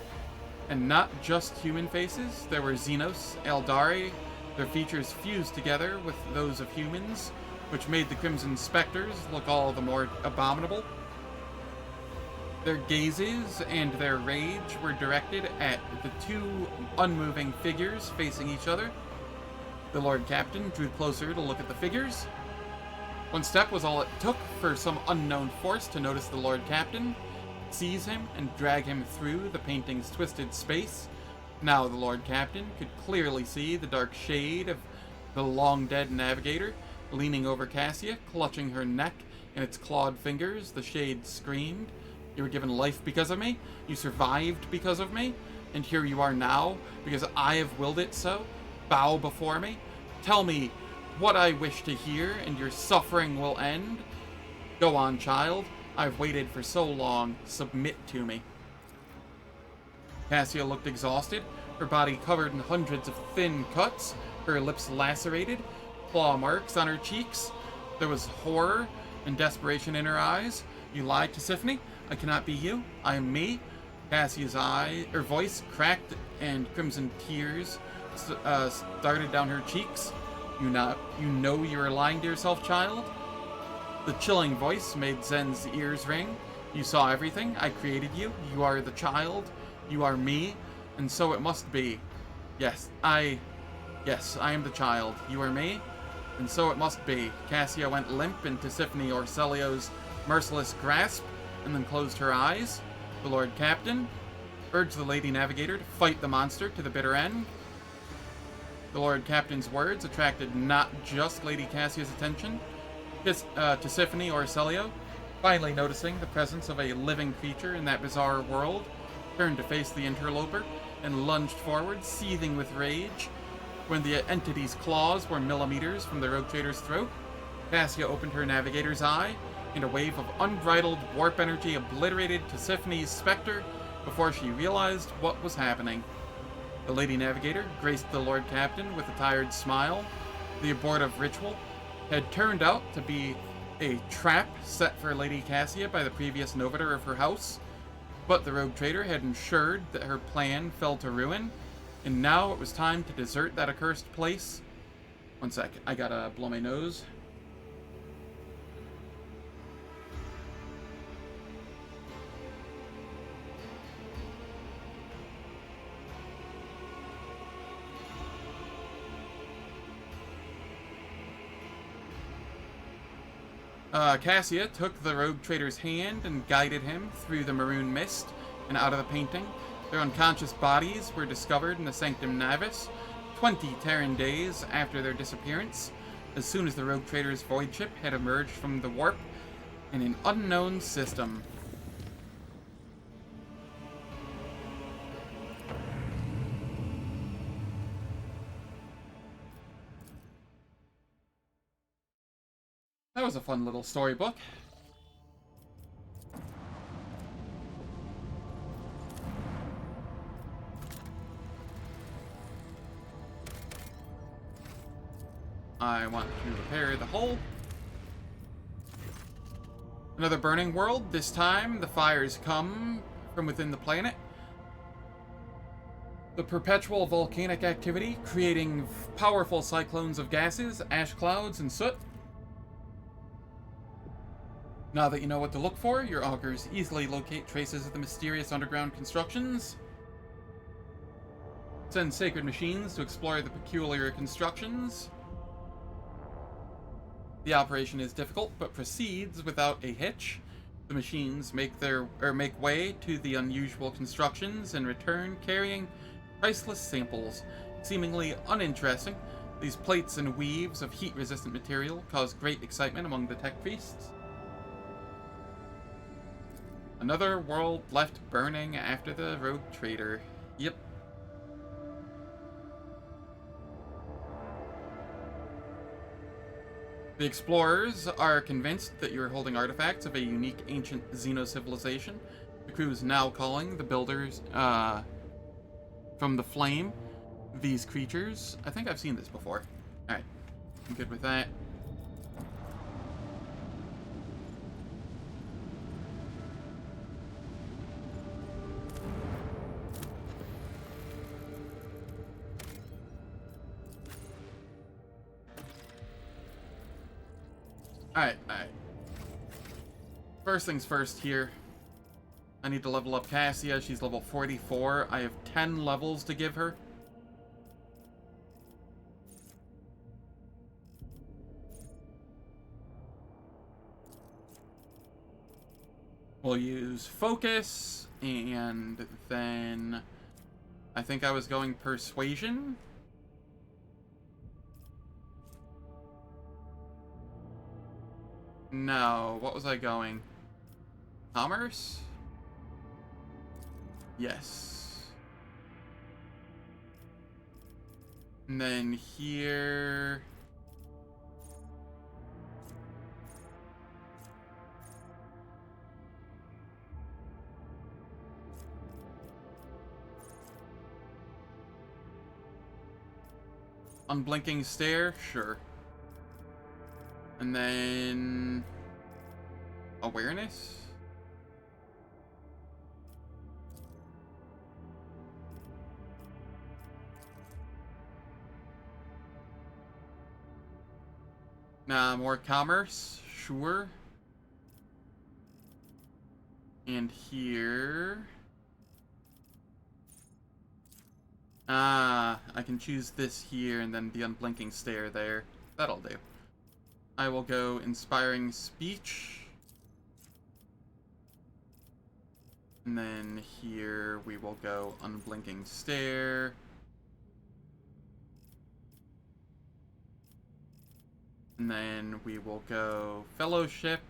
And not just human faces. There were Xenos, Eldari, their features fused together with those of humans, which made the Crimson Spectres look all the more abominable. Their gazes and their rage were directed at the two unmoving figures facing each other. The Lord Captain drew closer to look at the figures. One step was all it took for some unknown force to notice the Lord Captain, seize him, and drag him through the painting's twisted space. Now the Lord Captain could clearly see the dark shade of the long-dead navigator, Leaning over Cassia, clutching her neck in its clawed fingers, the shade screamed, "You were given life because of me, you survived because of me, and here you are now, because I have willed it so. Bow before me. Tell me what I wish to hear, and your suffering will end. Go on, child. I've waited for so long. Submit to me." Cassia looked exhausted, her body covered in hundreds of thin cuts, her lips lacerated, claw marks on her cheeks. There was horror and desperation in her eyes. "You lied to Tiffany? I cannot be you. I am me." Cassia's voice cracked and crimson tears started down her cheeks. You know you are lying to yourself, child?" The chilling voice made Zen's ears ring. "You saw everything. I created you. You are the child. You are me. And so it must be. Yes, I am the child. You are me. And so it must be." Cassia went limp into Tiffany Orselio's merciless grasp, and then closed her eyes. The Lord Captain urged the Lady Navigator to fight the monster to the bitter end. The Lord Captain's words attracted not just Lady Cassia's attention to Tiffany Orselio, finally noticing the presence of a living creature in that bizarre world, turned to face the interloper and lunged forward, seething with rage. When the entity's claws were millimeters from the rogue trader's throat, Cassia opened her navigator's eye, and a wave of unbridled warp energy obliterated Tiffany's specter before she realized what was happening. The Lady Navigator graced the Lord Captain with a tired smile. The abortive ritual had turned out to be a trap set for Lady Cassia by the previous noviter of her house, but the rogue trader had ensured that her plan fell to ruin, and now it was time to desert that accursed place. One sec, I gotta blow my nose. Cassia took the rogue trader's hand and guided him through the maroon mist and out of the painting. Their unconscious bodies were discovered in the Sanctum Navis 20 Terran days after their disappearance, as soon as the rogue trader's void ship had emerged from the warp in an unknown system. That was a fun little storybook. I want to repair the hull. Another burning world. This time, the fires come from within the planet. The perpetual volcanic activity, creating powerful cyclones of gases, ash clouds, and soot. Now that you know what to look for, your augurs easily locate traces of the mysterious underground constructions. Send sacred machines to explore the peculiar constructions. The operation is difficult, but proceeds without a hitch. The machines make way to the unusual constructions and return carrying priceless samples, seemingly uninteresting. These plates and weaves of heat-resistant material cause great excitement among the tech priests. Another world left burning after the rogue trader. Yep. The explorers are convinced that you're holding artifacts of a unique ancient Xeno-civilization. The crew is now calling the builders from the flame these creatures. I think I've seen this before. Alright, I'm good with that. Alright. First things first here. I need to level up Cassia. She's level 44. I have 10 levels to give her. We'll use focus, and then I think I was going persuasion. No, what was I going? Commerce? Yes. And then here... Unblinking stare? Sure. And then... Awareness? Nah, more commerce? Sure. And here... Ah, I can choose this here and then the unblinking stare there. That'll do. I will go inspiring speech. And then here we will go unblinking stare. And then we will go fellowship.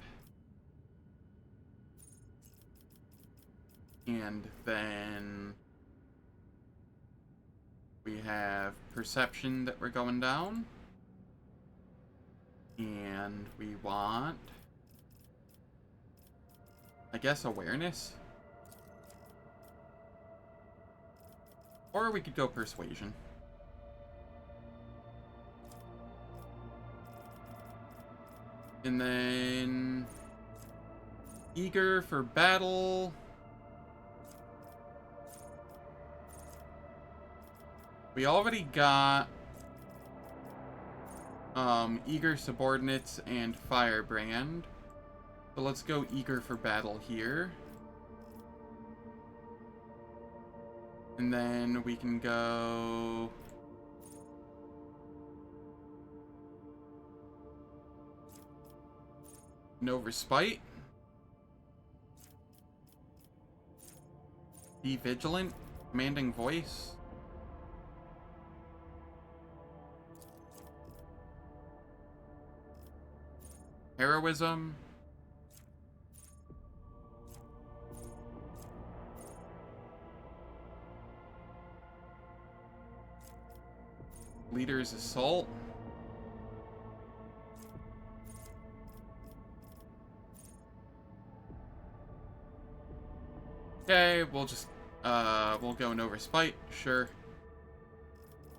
And then we have perception that we're going down. And we want, I guess, awareness. Or we could go persuasion. And then eager for battle. We already got eager subordinates and firebrand. So let's go eager for battle here. And then we can go no respite. Be vigilant. Commanding voice. Heroism. Leader's assault. Okay, we'll just we'll go no respite, sure.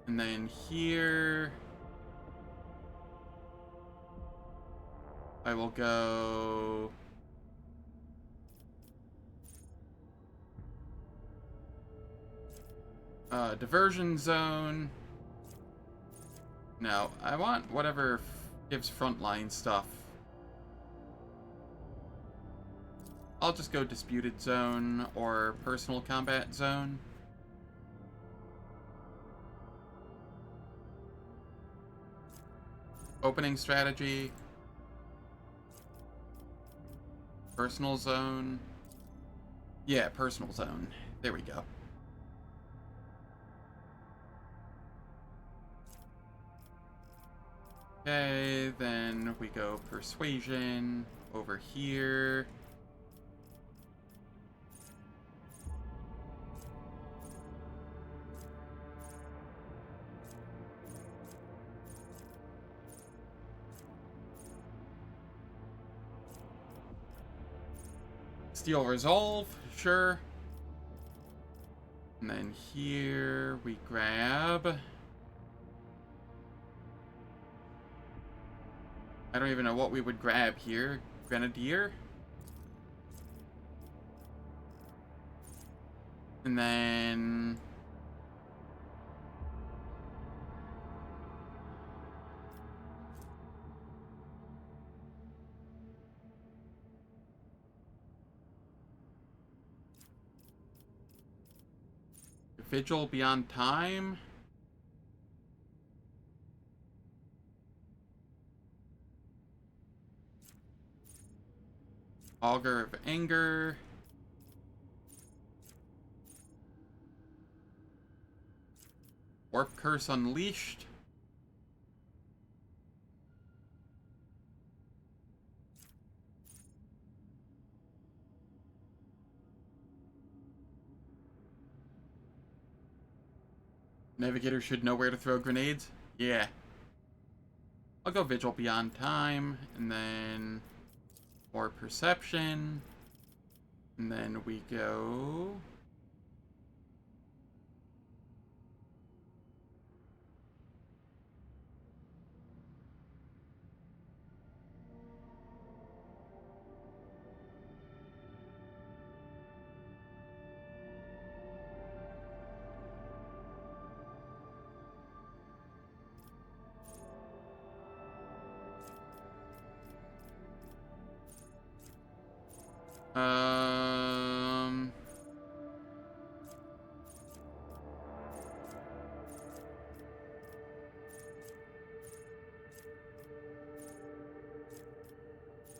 And then here I will go diversion zone. No, I want whatever gives frontline stuff. I'll just go disputed zone or personal combat zone. Opening strategy. Personal zone. Yeah, personal zone. There we go. Okay, then we go persuasion over here. Steel resolve, sure. And then here we grab. I don't even know what we would grab here. Grenadier. And then Vigil Beyond Time. Augur of Anger. Warp Curse Unleashed. Navigator should know where to throw grenades. Yeah. I'll go Vigil Beyond Time, and then more Perception, and then we go...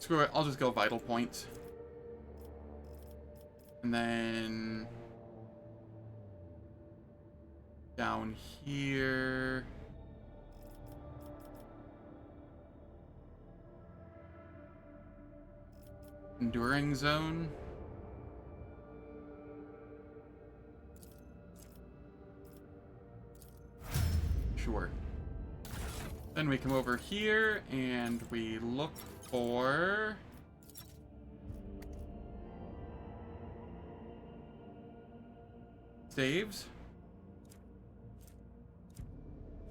Screw it, I'll just go Vital Points. And then... down here... Enduring Zone. Sure. Then we come over here and we look for... saves.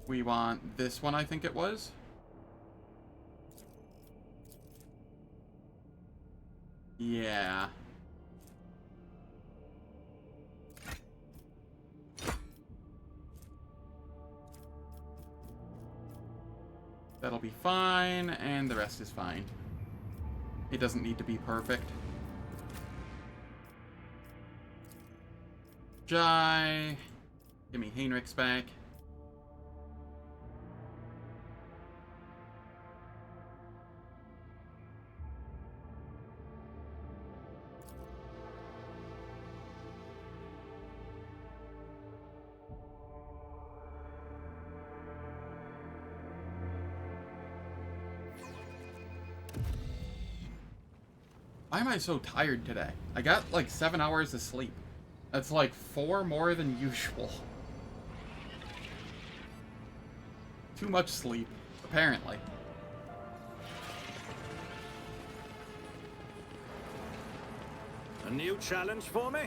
We want this one, I think it was. Yeah. That'll be fine, and the rest is fine. It doesn't need to be perfect. Jai. Give me Heinrich's back. Why am I so tired today? I got like 7 hours of sleep. That's like 4 more than usual. Too much sleep, apparently. A new challenge for me?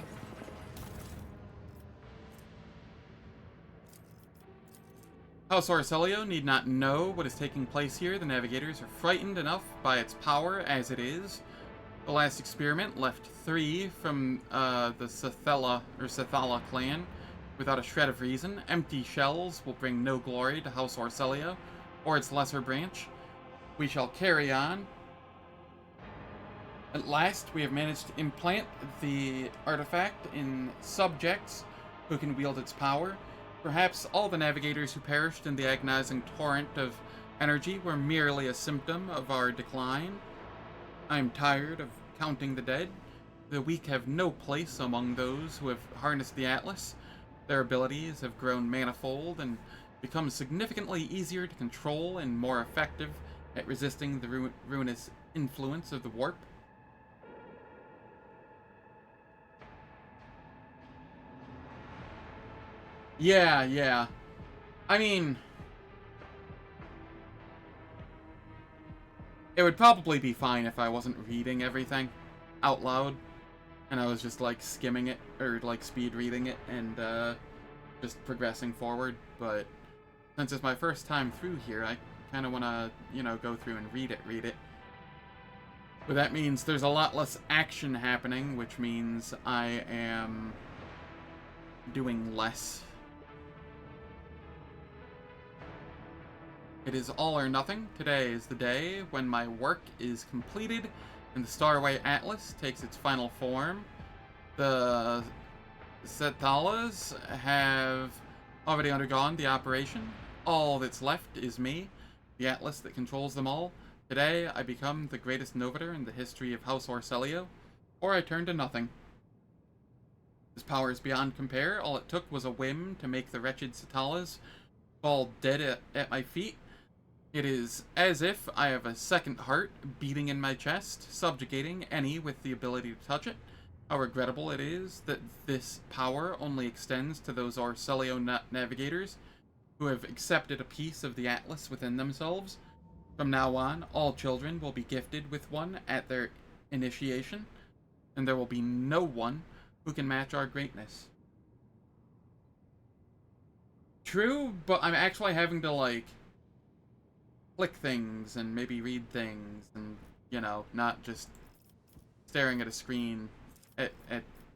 House Orcelio need not know what is taking place here. The navigators are frightened enough by its power as it is. The last experiment left 3 from the Sethala clan without a shred of reason. Empty shells will bring no glory to House Orcelio or its lesser branch. We shall carry on. At last, we have managed to implant the artifact in subjects who can wield its power. Perhaps all the navigators who perished in the agonizing torrent of energy were merely a symptom of our decline. I am tired of counting the dead. The weak have no place among those who have harnessed the Atlas. Their abilities have grown manifold and become significantly easier to control and more effective at resisting the ruinous influence of the warp. Yeah. I mean... it would probably be fine if I wasn't reading everything out loud, and I was just, like, skimming it, or, like, speed reading it, and, just progressing forward, but since it's my first time through here, I kind of want to, you know, go through and read it. But that means there's a lot less action happening, which means I am doing less. It is all or nothing. Today is the day when my work is completed and the Starway Atlas takes its final form. The Sethalas have already undergone the operation. All that's left is me, the Atlas that controls them all. Today, I become the greatest Novator in the history of House Orcelio, or I turn to nothing. This power is beyond compare. All it took was a whim to make the wretched Sethalas fall dead at my feet. It is as if I have a second heart beating in my chest, subjugating any with the ability to touch it. how regrettable it is that this power only extends to those Arcelio navigators who have accepted a piece of the Atlas within themselves. From now on, all children will be gifted with one at their initiation, and there will be no one who can match our greatness. True, but I'm actually having to, like, click things and maybe read things and, you know, not just staring at a screen at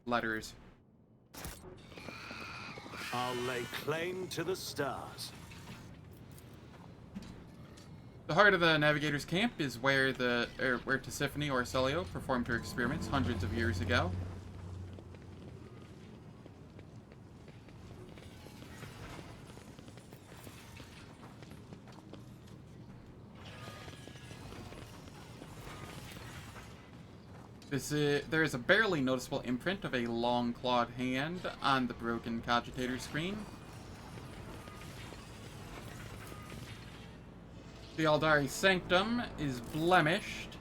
letters. I'll lay claim to the stars. The heart of the Navigator's Camp is where where Tisiphone Arcelio performed her experiments hundreds of years ago. There is a barely noticeable imprint of a long clawed hand on the broken cogitator screen. The Aldari Sanctum is blemished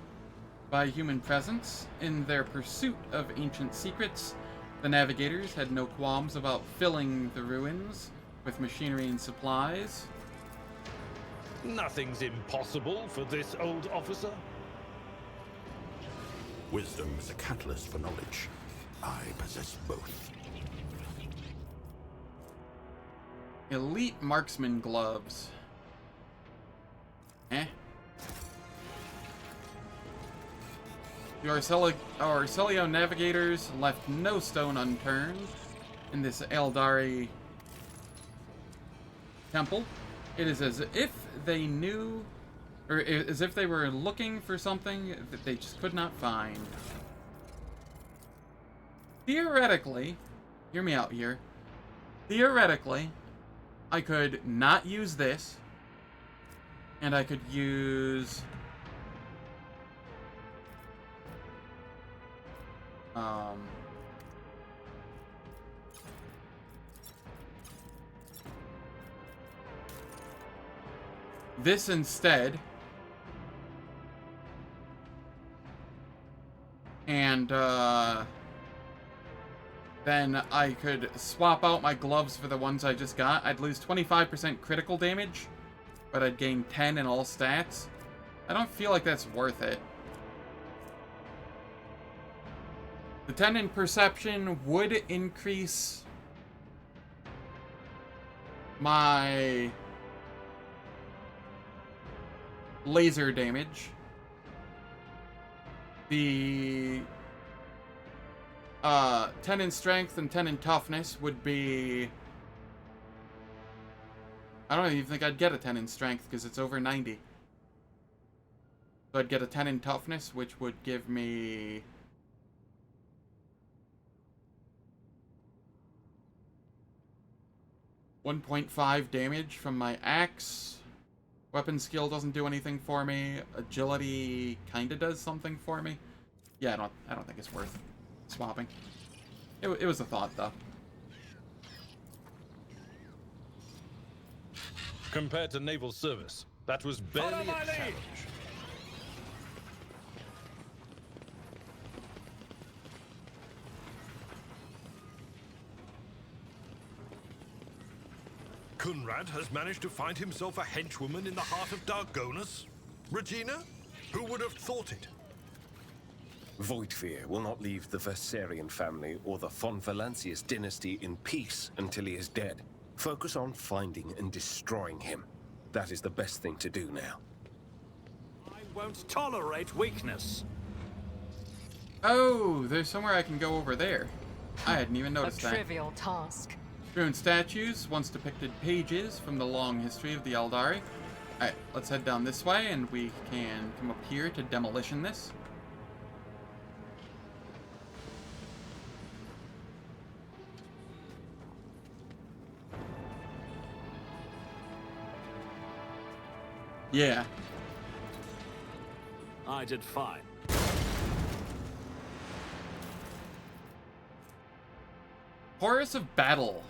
by human presence. In their pursuit of ancient secrets, the navigators had no qualms about filling the ruins with machinery and supplies. Nothing's impossible for this old officer. Wisdom is a catalyst for knowledge. I possess both. Elite marksman gloves. The Arcelio navigators left no stone unturned in this Eldari temple. It is as if they knew, or as if they were looking for something that they just could not find. Theoretically, hear me out here. Theoretically, I could not use this, and I could use this instead, and then I could swap out my gloves for the ones I just got. I'd lose 25% critical damage, but I'd gain 10 in all stats. I don't feel like that's worth it. The 10 in perception would increase my laser damage. The 10 in strength and 10 in toughness would be... I don't even think I'd get a 10 in strength because it's over 90. So I'd get a 10 in toughness, which would give me... .5 damage from my axe. Weapon skill doesn't do anything for me. Agility kinda does something for me. Yeah, I don't think it's worth swapping. It was a thought, though. Compared to naval service, that was barely a challenge. Kunrad has managed to find himself a henchwoman in the heart of Dargonus? Regina? Who would have thought it? Voidfear will not leave the Versarian family or the von Valancius dynasty in peace until he is dead. Focus on finding and destroying him. That is the best thing to do now. I won't tolerate weakness. Oh, there's somewhere I can go over there. I hadn't even noticed that. A trivial task. Ruined statues, once depicted pages from the long history of the Eldari. Alright, let's head down this way and we can come up here to demolition this. Yeah. I did fine. Chorus of Battle.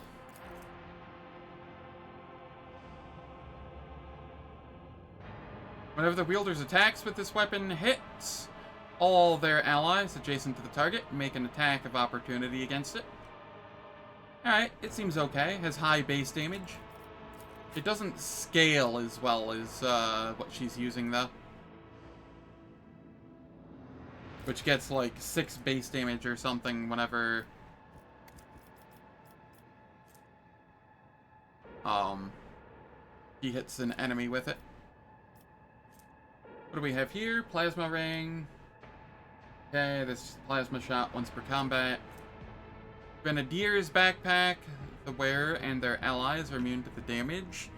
Whenever the wielder's attacks with this weapon hits, all their allies adjacent to the target make an attack of opportunity against it. Alright, it seems okay. Has high base damage. It doesn't scale as well as what she's using, though. Which gets like 6 base damage or something whenever he hits an enemy with it. What do we have here? Plasma ring. Okay, this plasma shot once per combat. Grenadier's backpack. The wearer and their allies are immune to the damage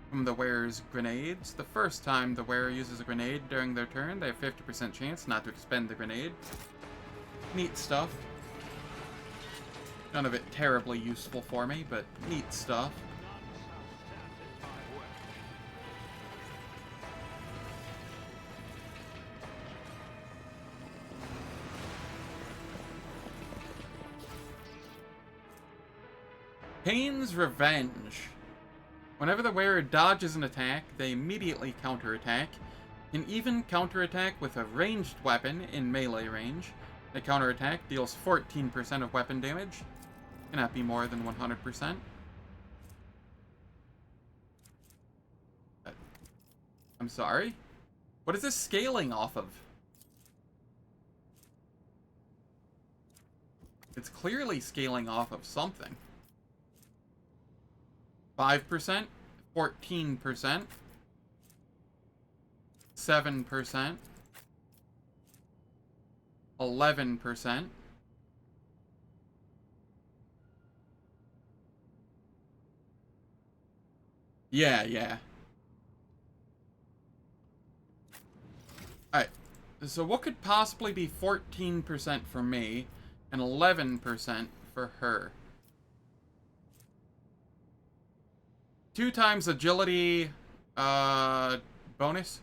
from the wearer's grenades. The first time the wearer uses a grenade during their turn, they have 50% chance not to expend the grenade. Neat stuff. None of it terribly useful for me, but neat stuff. Pain's Revenge. Whenever the wearer dodges an attack, they immediately counterattack. Can even counterattack with a ranged weapon in melee range. The counterattack deals 14% of weapon damage. Cannot be more than 100%. I'm sorry? What is this scaling off of? It's clearly scaling off of something. 5%, 14%, 7%, 11%. Yeah. Alright, so what could possibly be 14% for me and 11% for her? 2 times agility bonus,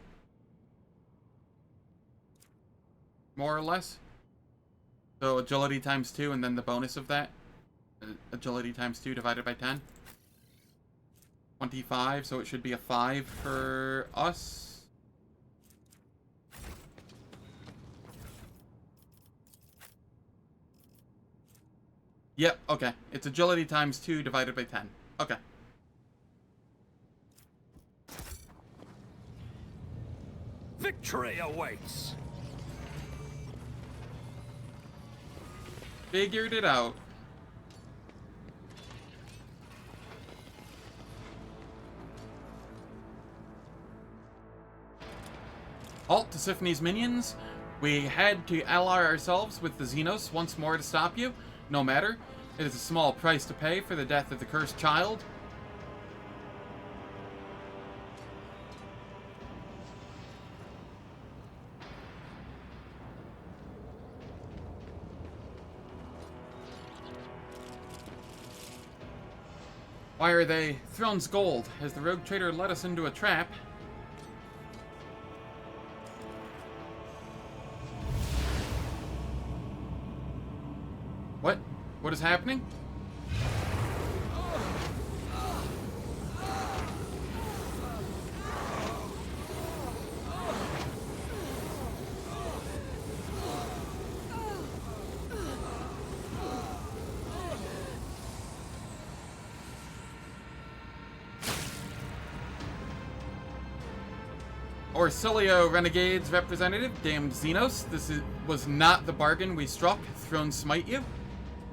more or less. So agility times 2 and then the bonus of that. Agility times 2 divided by 10. 25, so it should be a 5 for us. Yep, okay. It's agility times 2 divided by 10. Okay. Victory awaits! Figured it out. Halt to Siphone's minions. We had to ally ourselves with the Xenos once more to stop you. No matter. It is a small price to pay for the death of the cursed child. Why are they Throne's gold? Has the rogue trader led us into a trap? What? What is happening? Orsilio Renegade's representative, damned Xenos. This was not the bargain we struck. Throne smite you.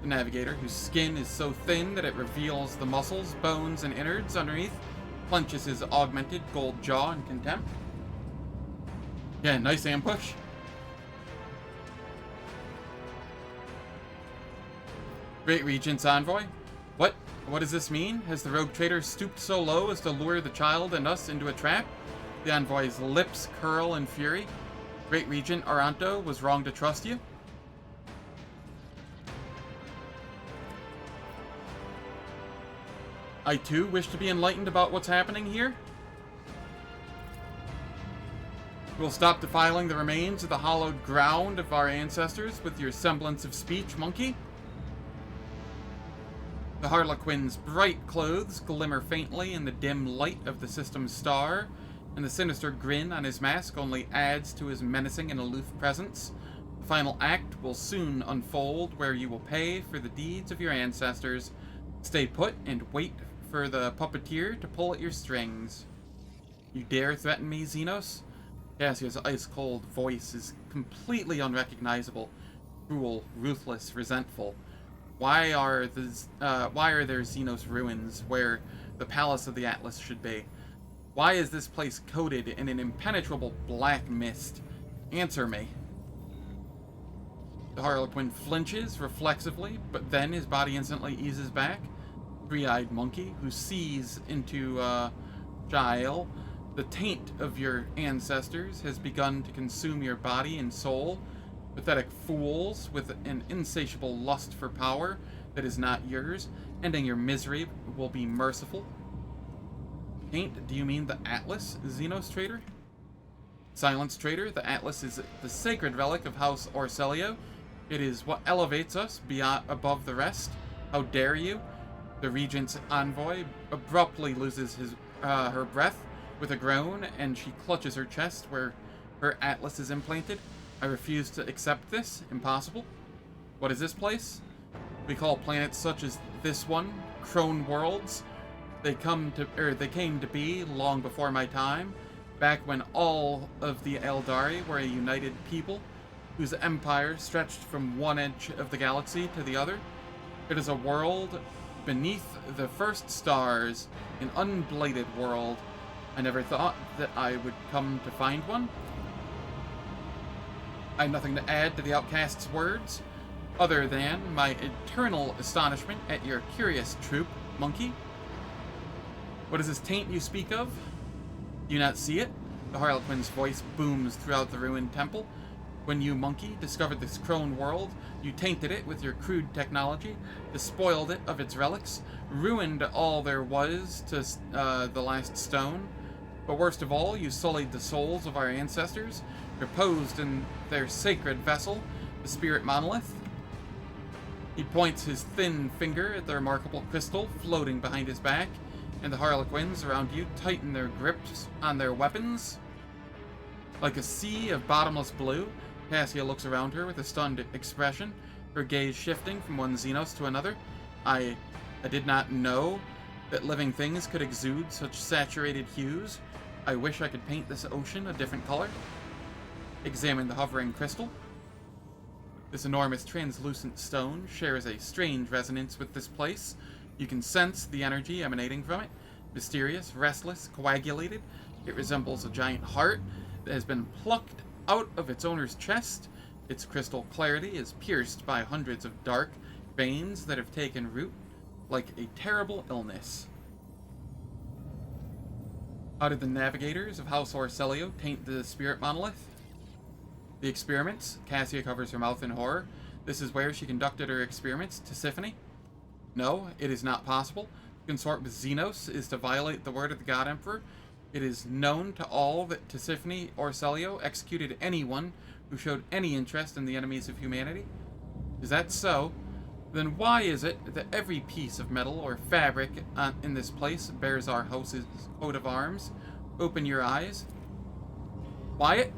The Navigator, whose skin is so thin that it reveals the muscles, bones, and innards underneath, clenches his augmented gold jaw in contempt. Yeah, nice ambush. Great Regent's envoy. What? What does this mean? Has the rogue trader stooped so low as to lure the child and us into a trap? The envoy's lips curl in fury. Great Regent Aranto was wrong to trust you. I too wish to be enlightened about what's happening here. We'll stop defiling the remains of the hallowed ground of our ancestors with your semblance of speech, monkey. The Harlequin's bright clothes glimmer faintly in the dim light of the system's star, and the sinister grin on his mask only adds to his menacing and aloof presence. final act will soon unfold, where you will pay for the deeds of your ancestors. Stay put and wait for the puppeteer to pull at your strings. You dare threaten me, Xenos? Cassia's ice-cold voice is completely unrecognizable. Cruel, ruthless, resentful. Why are there Xenos ruins where the Palace of the Atlas should be? Why is this place coated in an impenetrable black mist? Answer me. The Harlequin flinches reflexively, but then his body instantly eases back. Three-eyed monkey, who sees into Jael, the taint of your ancestors has begun to consume your body and soul. Pathetic fools with an insatiable lust for power that is not yours, ending your misery will be merciful. Taint, do you mean the Atlas, Xenos traitor? Silence, traitor. The Atlas is the sacred relic of House Orselio. It is what elevates us above the rest. How dare you? The Regent's envoy abruptly loses her breath with a groan, and she clutches her chest where her Atlas is implanted. I refuse to accept this. Impossible. What is this place? We call planets such as this one Crone worlds. They came to be long before my time, back when all of the Eldari were a united people, whose empire stretched from one edge of the galaxy to the other. It is a world beneath the first stars, an unbladed world. I never thought that I would come to find one. I have nothing to add to the outcast's words, other than my eternal astonishment at your curious troop, monkey. What is this taint you speak of? Do you not see it? The Harlequin's voice booms throughout the ruined temple. When you, monkey, discovered this Crone world, you tainted it with your crude technology, despoiled it of its relics, ruined all there was to the last stone. But worst of all, you sullied the souls of our ancestors, reposed in their sacred vessel, the spirit monolith. He points his thin finger at the remarkable crystal floating behind his back, and the Harlequins around you tighten their grips on their weapons. Like a sea of bottomless blue, Cassia looks around her with a stunned expression, her gaze shifting from one Xenos to another. I did not know that living things could exude such saturated hues. I wish I could paint this ocean a different color. Examine the hovering crystal. This enormous translucent stone shares a strange resonance with this place. You can sense the energy emanating from it. Mysterious, restless, coagulated. It resembles a giant heart that has been plucked out of its owner's chest. Its crystal clarity is pierced by hundreds of dark veins that have taken root like a terrible illness. How did the navigators of House Orselio taint the spirit monolith? The experiments? Cassia covers her mouth in horror. This is where she conducted her experiments, Tisiphone? No, it is not possible. To consort with Xenos is to violate the word of the God Emperor. It is known to all that Tisiphone Orselio executed anyone who showed any interest in the enemies of humanity. Is that so? Then why is it that every piece of metal or fabric in this place bears our house's coat of arms? Open your eyes. Quiet?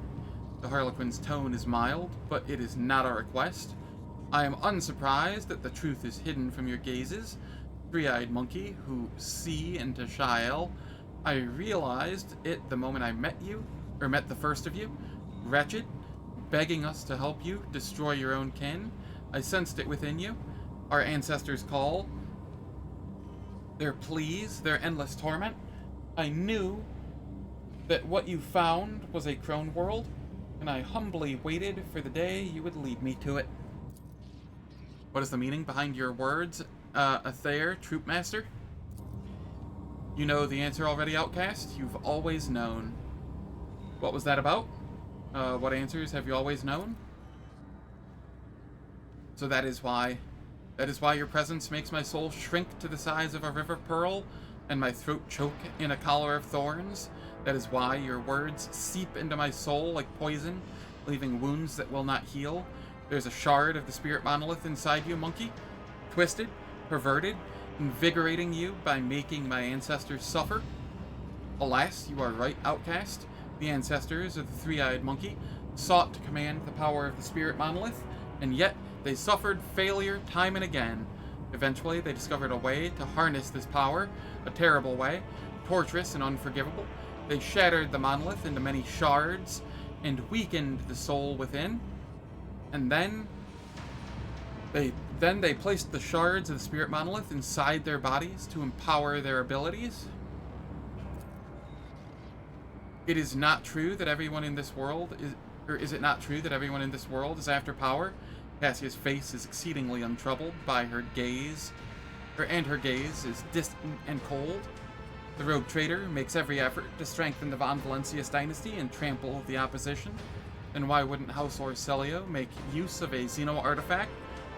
The Harlequin's tone is mild, but it is not a request. I am unsurprised that the truth is hidden from your gazes. Three-eyed monkey who see into Shael. I realized it the moment I met you, or met the first of you. Wretched, begging us to help you destroy your own kin. I sensed it within you. Our ancestors' call, their pleas, their endless torment. I knew that what you found was a Crone world, and I humbly waited for the day you would lead me to it. What is the meaning behind your words, Athair, Troopmaster? You know the answer already, Outcast. You've always known. What was that about? What answers have you always known? So that is why your presence makes my soul shrink to the size of a river pearl, and my throat choke in a collar of thorns. That is why your words seep into my soul like poison, leaving wounds that will not heal. There's a shard of the spirit monolith inside you, monkey. Twisted, perverted, invigorating you by making my ancestors suffer. Alas, you are right, Outcast. The ancestors of the three-eyed monkey sought to command the power of the spirit monolith, and yet they suffered failure time and again. Eventually, they discovered a way to harness this power, a terrible way, torturous and unforgivable. They shattered the monolith into many shards and weakened the soul within. And then they placed the shards of the spirit monolith inside their bodies to empower their abilities. It is not true that everyone in this world is, or is it not true that everyone in this world is after power? Cassia's face is exceedingly untroubled by her gaze, and her gaze is distant and cold. The rogue trader makes every effort to strengthen the Von Valencius dynasty and trample the opposition. And why wouldn't House Orcelio make use of a Xeno artifact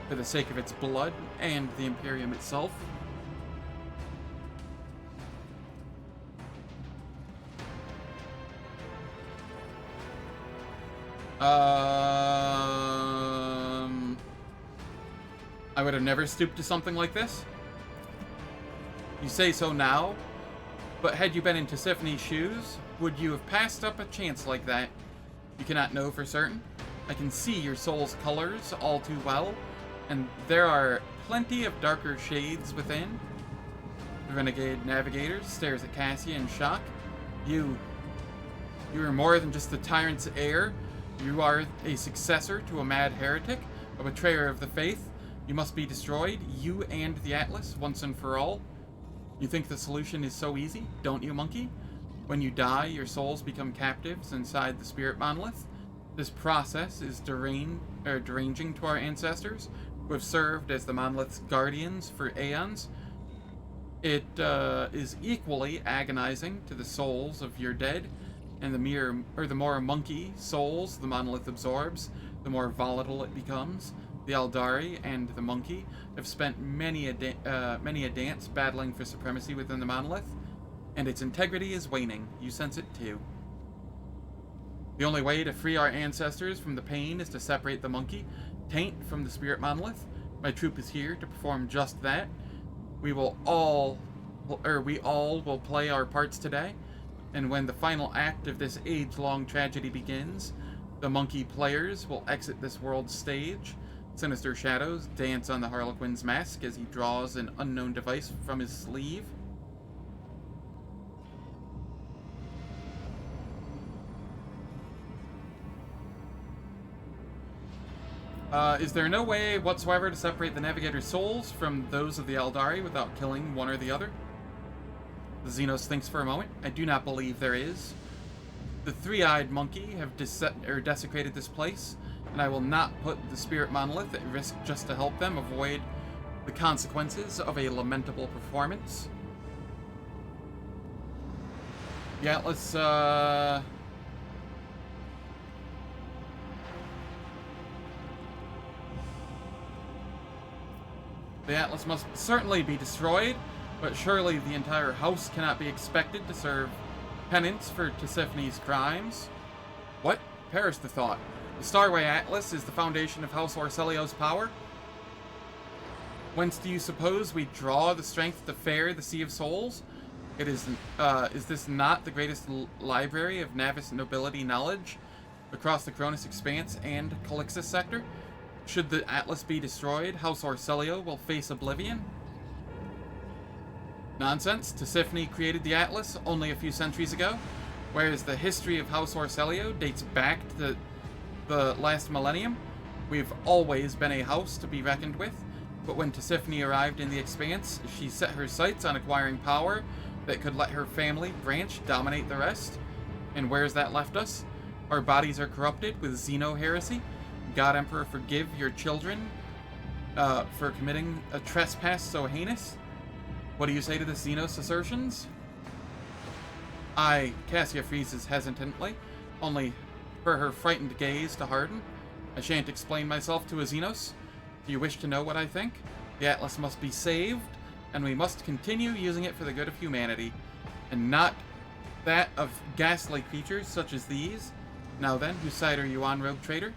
for the sake of its blood and the Imperium itself? I would have never stooped to something like this. You say so now, but had you been in Tisiphone's shoes, would you have passed up a chance like that? You cannot know for certain. I can see your soul's colors all too well, and there are plenty of darker shades within. The renegade navigator stares at Cassia in shock. You are more than just the tyrant's heir. You are a successor to a mad heretic, a betrayer of the faith. You must be destroyed, you and the Atlas, once and for all. You think the solution is so easy, don't you, monkey? When you die, your souls become captives inside the spirit monolith. This process is deranging to our ancestors, who have served as the monolith's guardians for aeons. It is equally agonizing to the souls of your dead, and the more monkey souls the monolith absorbs, the more volatile it becomes. The Eldari and the monkey have spent many a dance battling for supremacy within the monolith, and its integrity is waning. You sense it too. The only way to free our ancestors from the pain is to separate the monkey taint from the spirit monolith. My troop is here to perform just that. We all will play our parts today, and when the final act of this age-long tragedy begins, the monkey players will exit this world's stage. Sinister shadows dance on the Harlequin's mask as he draws an unknown device from his sleeve. Is there no way whatsoever to separate the Navigator's souls from those of the Eldari without killing one or the other? The Xenos thinks for a moment. I do not believe there is. The three-eyed monkey have desecrated this place, and I will not put the spirit monolith at risk just to help them avoid the consequences of a lamentable performance. The Atlas, the Atlas must certainly be destroyed, but surely the entire house cannot be expected to serve penance for Tisiphone's crimes. What? Perish the thought. The Starway Atlas is the foundation of House Orcelio's power. Whence do you suppose we draw the strength to fare the Sea of Souls? Is this not the greatest library of Navis nobility knowledge across the Cronus Expanse and Calixis sector? Should the Atlas be destroyed, House Orcelio will face oblivion. Nonsense. Tisiphone created the Atlas only a few centuries ago, whereas the history of House Orcelio dates back to the last millennium. We've always been a house to be reckoned with, but when Tisiphone arrived in the Expanse, she set her sights on acquiring power that could let her family branch dominate the rest. And where's that left us? Our bodies are corrupted with Xeno heresy. God Emperor, forgive your children for committing a trespass so heinous. What do you say to the Xenos assertions? Cassia freezes hesitantly, only for her frightened gaze to harden. I shan't explain myself to a Xenos. Do you wish to know what I think? The Atlas must be saved, and we must continue using it for the good of humanity, and not that of ghastly creatures such as these. Now then, whose side are you on, rogue trader?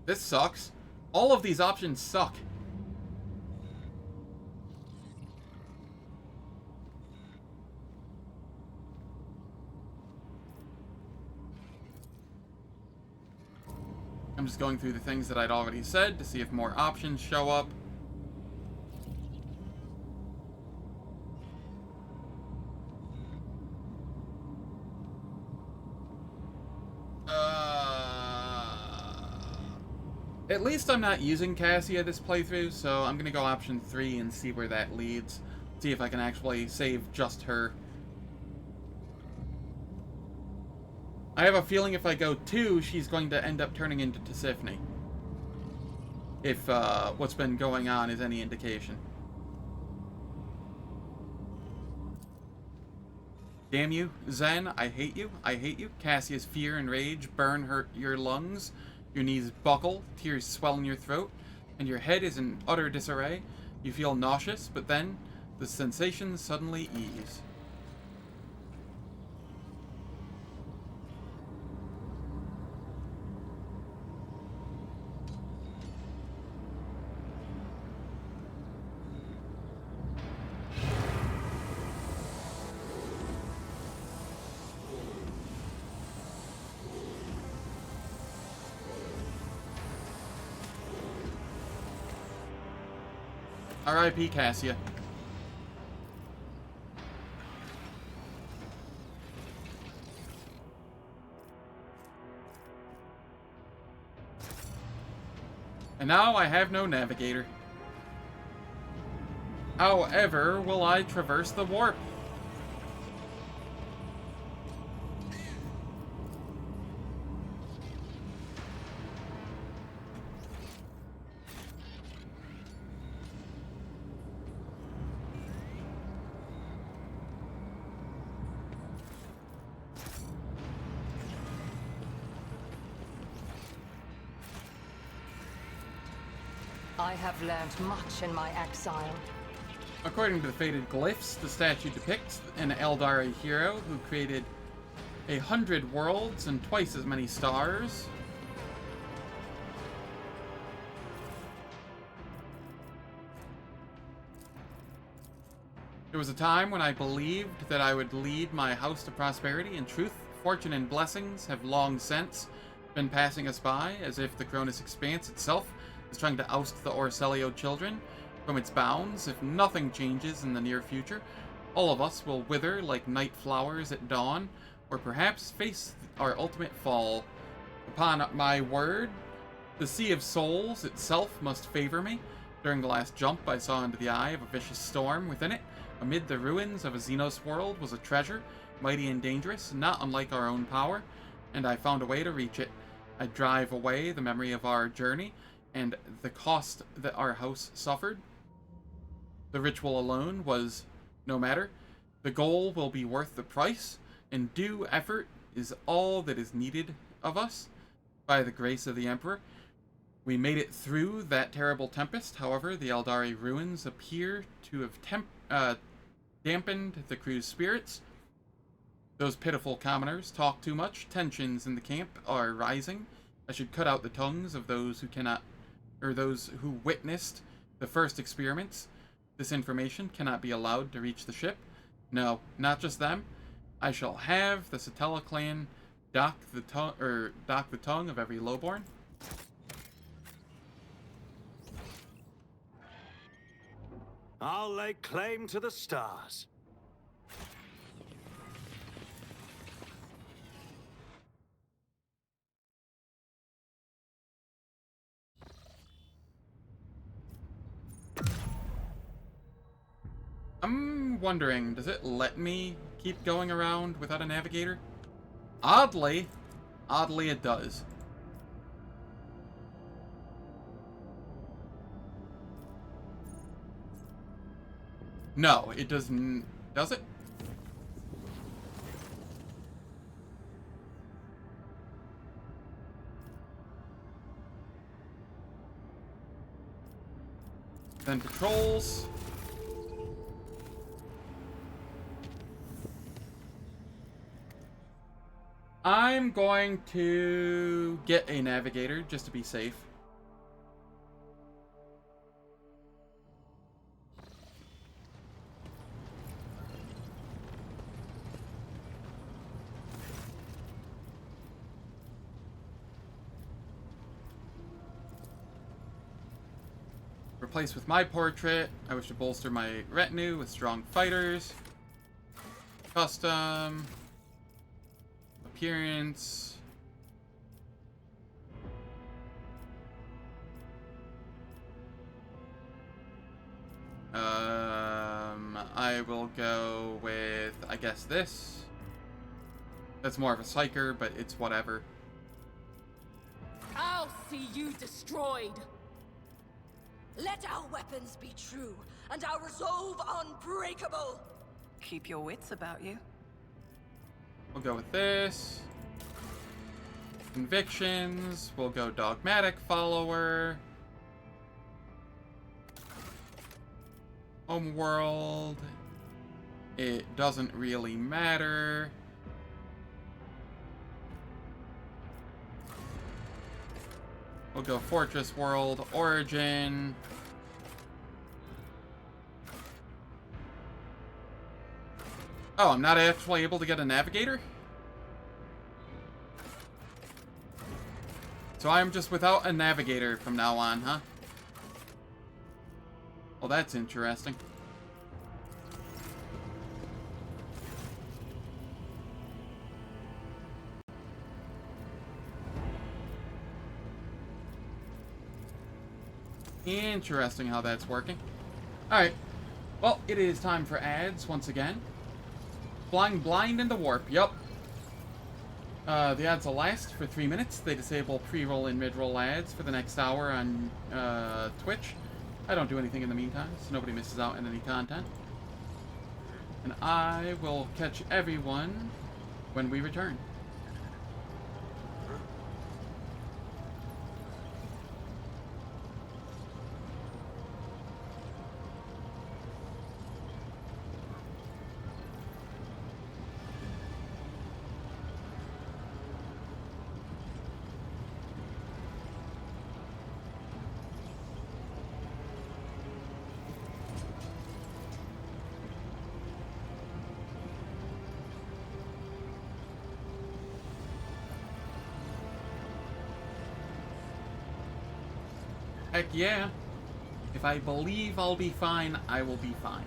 This sucks. All of these options suck. I'm just going through the things that I'd already said to see if more options show up. At least I'm not using Cassia this playthrough, so I'm gonna go option 3 and see where that leads. See if I can actually save just her. I have a feeling if I go 2, she's going to end up turning into Tisiphone. If what's been going on is any indication. Damn you, Zen, I hate you, I hate you. Cassia's fear and rage burn your lungs. Your knees buckle, tears swell in your throat, and your head is in utter disarray. You feel nauseous, but then the sensations suddenly ease. R.I.P. Cassia. And now I have no navigator. However, will I traverse the warp? I have learned much in my exile. According to the faded glyphs, the statue depicts an Eldari hero who created 100 worlds and twice as many stars. There was a time when I believed that I would lead my house to prosperity and truth. Fortune and blessings have long since been passing us by, as if the Cronus Expanse itself is trying to oust the Orselio children from its bounds. If nothing changes in the near future, all of us will wither like night flowers at dawn, or perhaps face our ultimate fall. Upon my word, the Sea of Souls itself must favor me. During the last jump, I saw into the eye of a vicious storm. Within it, amid the ruins of a Xenos world, was a treasure, mighty and dangerous, not unlike our own power, and I found a way to reach it. I drive away the memory of our journey, and the cost that our house suffered. The ritual alone was no matter. The goal will be worth the price, and due effort is all that is needed of us. By the grace of the Emperor, we made it through that terrible tempest. However, the Eldari ruins appear to have dampened the crew's spirits. Those pitiful commoners talk too much. Tensions in the camp are rising. I should cut out the tongues of those who cannot, or those who witnessed the first experiments. This information cannot be allowed to reach the ship. No, not just them. I shall have the Satella clan dock the tongue of every lowborn. I'll lay claim to the stars. I'm wondering, does it let me keep going around without a navigator? Oddly it does. No, it doesn't. Does it? Then patrols. I'm going to get a navigator just to be safe. Replace with my portrait. I wish to bolster my retinue with strong fighters. Custom. Appearance. I will go with, I guess, this. That's more of a psyker, but it's whatever. I'll see you destroyed. Let our weapons be true, and our resolve unbreakable. Keep your wits about you. We'll go with this. Convictions. We'll go dogmatic follower. Homeworld. It doesn't really matter. We'll go Fortress World, Origin. Oh, I'm not actually able to get a navigator? So I'm just without a navigator from now on, huh? Well, that's interesting. Interesting how that's working. Alright. Well, it is time for ads once again. Flying blind in the warp. Yup. The ads will last for 3 minutes. They disable pre-roll and mid-roll ads for the next hour on Twitch. I don't do anything in the meantime, so nobody misses out on any content. And I will catch everyone when we return. Heck yeah. If I believe I'll be fine, I will be fine.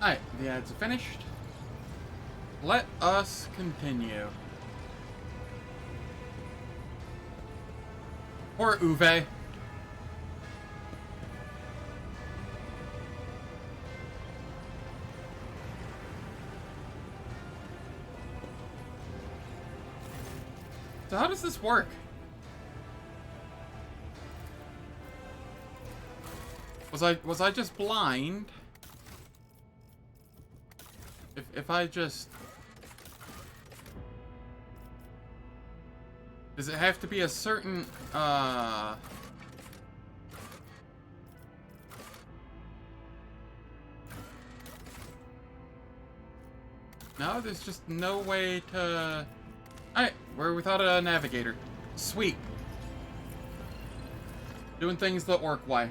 Alright, the ads are finished. Let us continue. Or Uwe. So how does this work? Was I just blind? If I just... Does it have to be a certain, No, there's just no way to... Alright, we're without a navigator. Sweet. Doing things that work, why?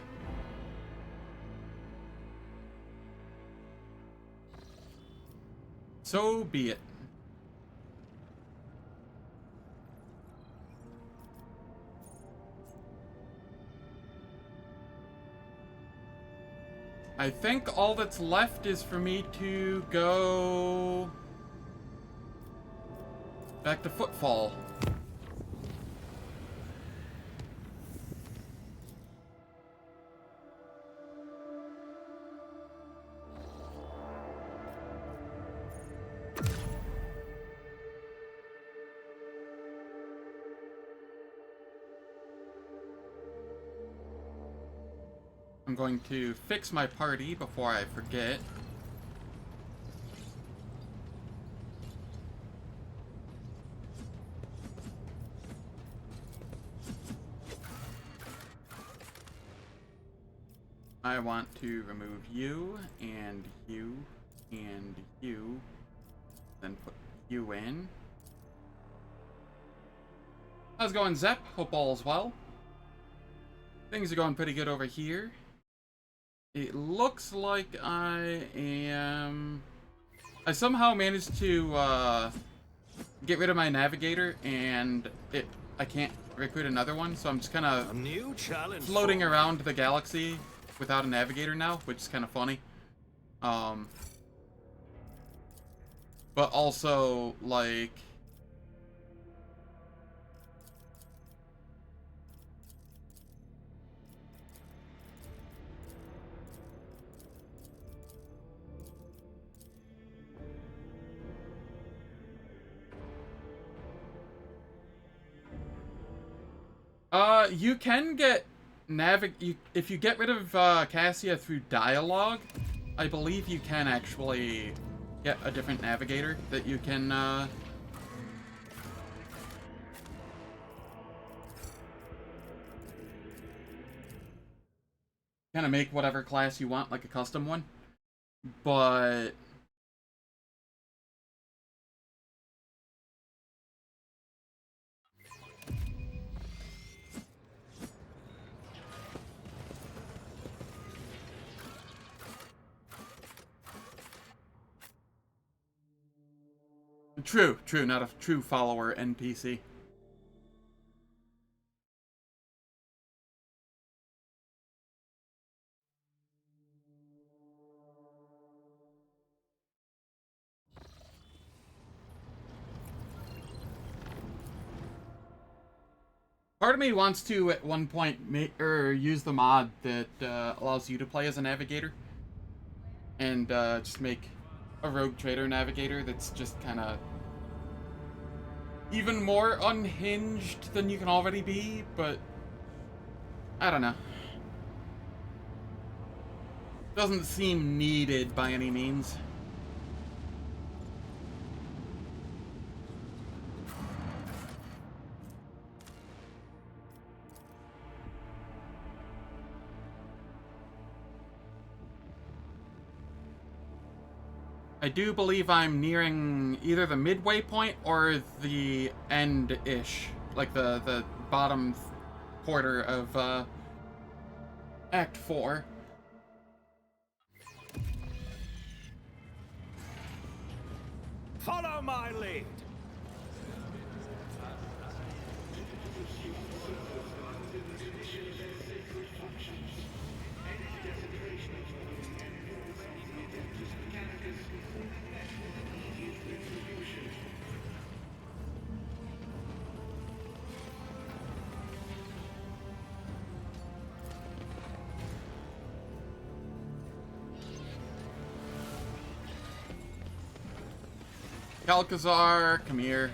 So be it. I think all that's left is for me to go back to Footfall. I'm going to fix my party before I forget. I want to remove you, and you, and you, then put you in. How's it going, Zep? Hope all's well. Things are going pretty good over here. It looks like I somehow managed to get rid of my navigator, and I can't recruit another one, so I'm just kind of floating around the galaxy without a navigator now, which is kind of funny. But also, like... you can get if you get rid of Cassia through dialogue, I believe you can actually get a different navigator that you can kind of make whatever class you want, like a custom one. But true, not a true follower NPC. Part of me wants to, at one point, use the mod that allows you to play as a navigator. And just make a rogue trader navigator that's just kind of even more unhinged than you can already be, but I don't know. Doesn't seem needed by any means. I do believe I'm nearing either the midway point or the end-ish, like the bottom quarter of Act 4. Follow my lead. Calcazar, come here.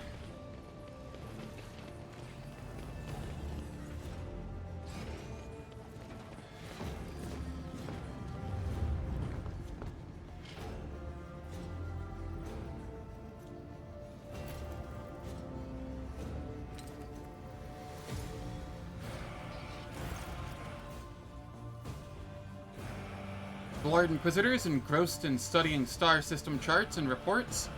The Lord Inquisitor is engrossed in studying star system charts and reports,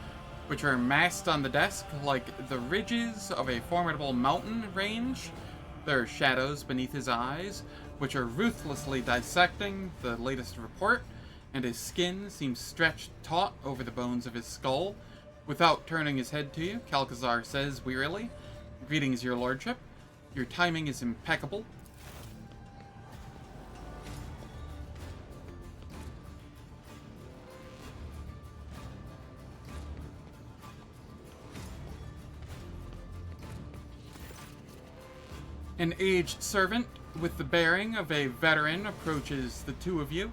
which are massed on the desk like the ridges of a formidable mountain range. There are shadows beneath his eyes, which are ruthlessly dissecting the latest report, and his skin seems stretched taut over the bones of his skull. Without turning his head to you, Calcazar says wearily, "Greetings, your lordship. Your timing is impeccable." An aged servant with the bearing of a veteran approaches the two of you.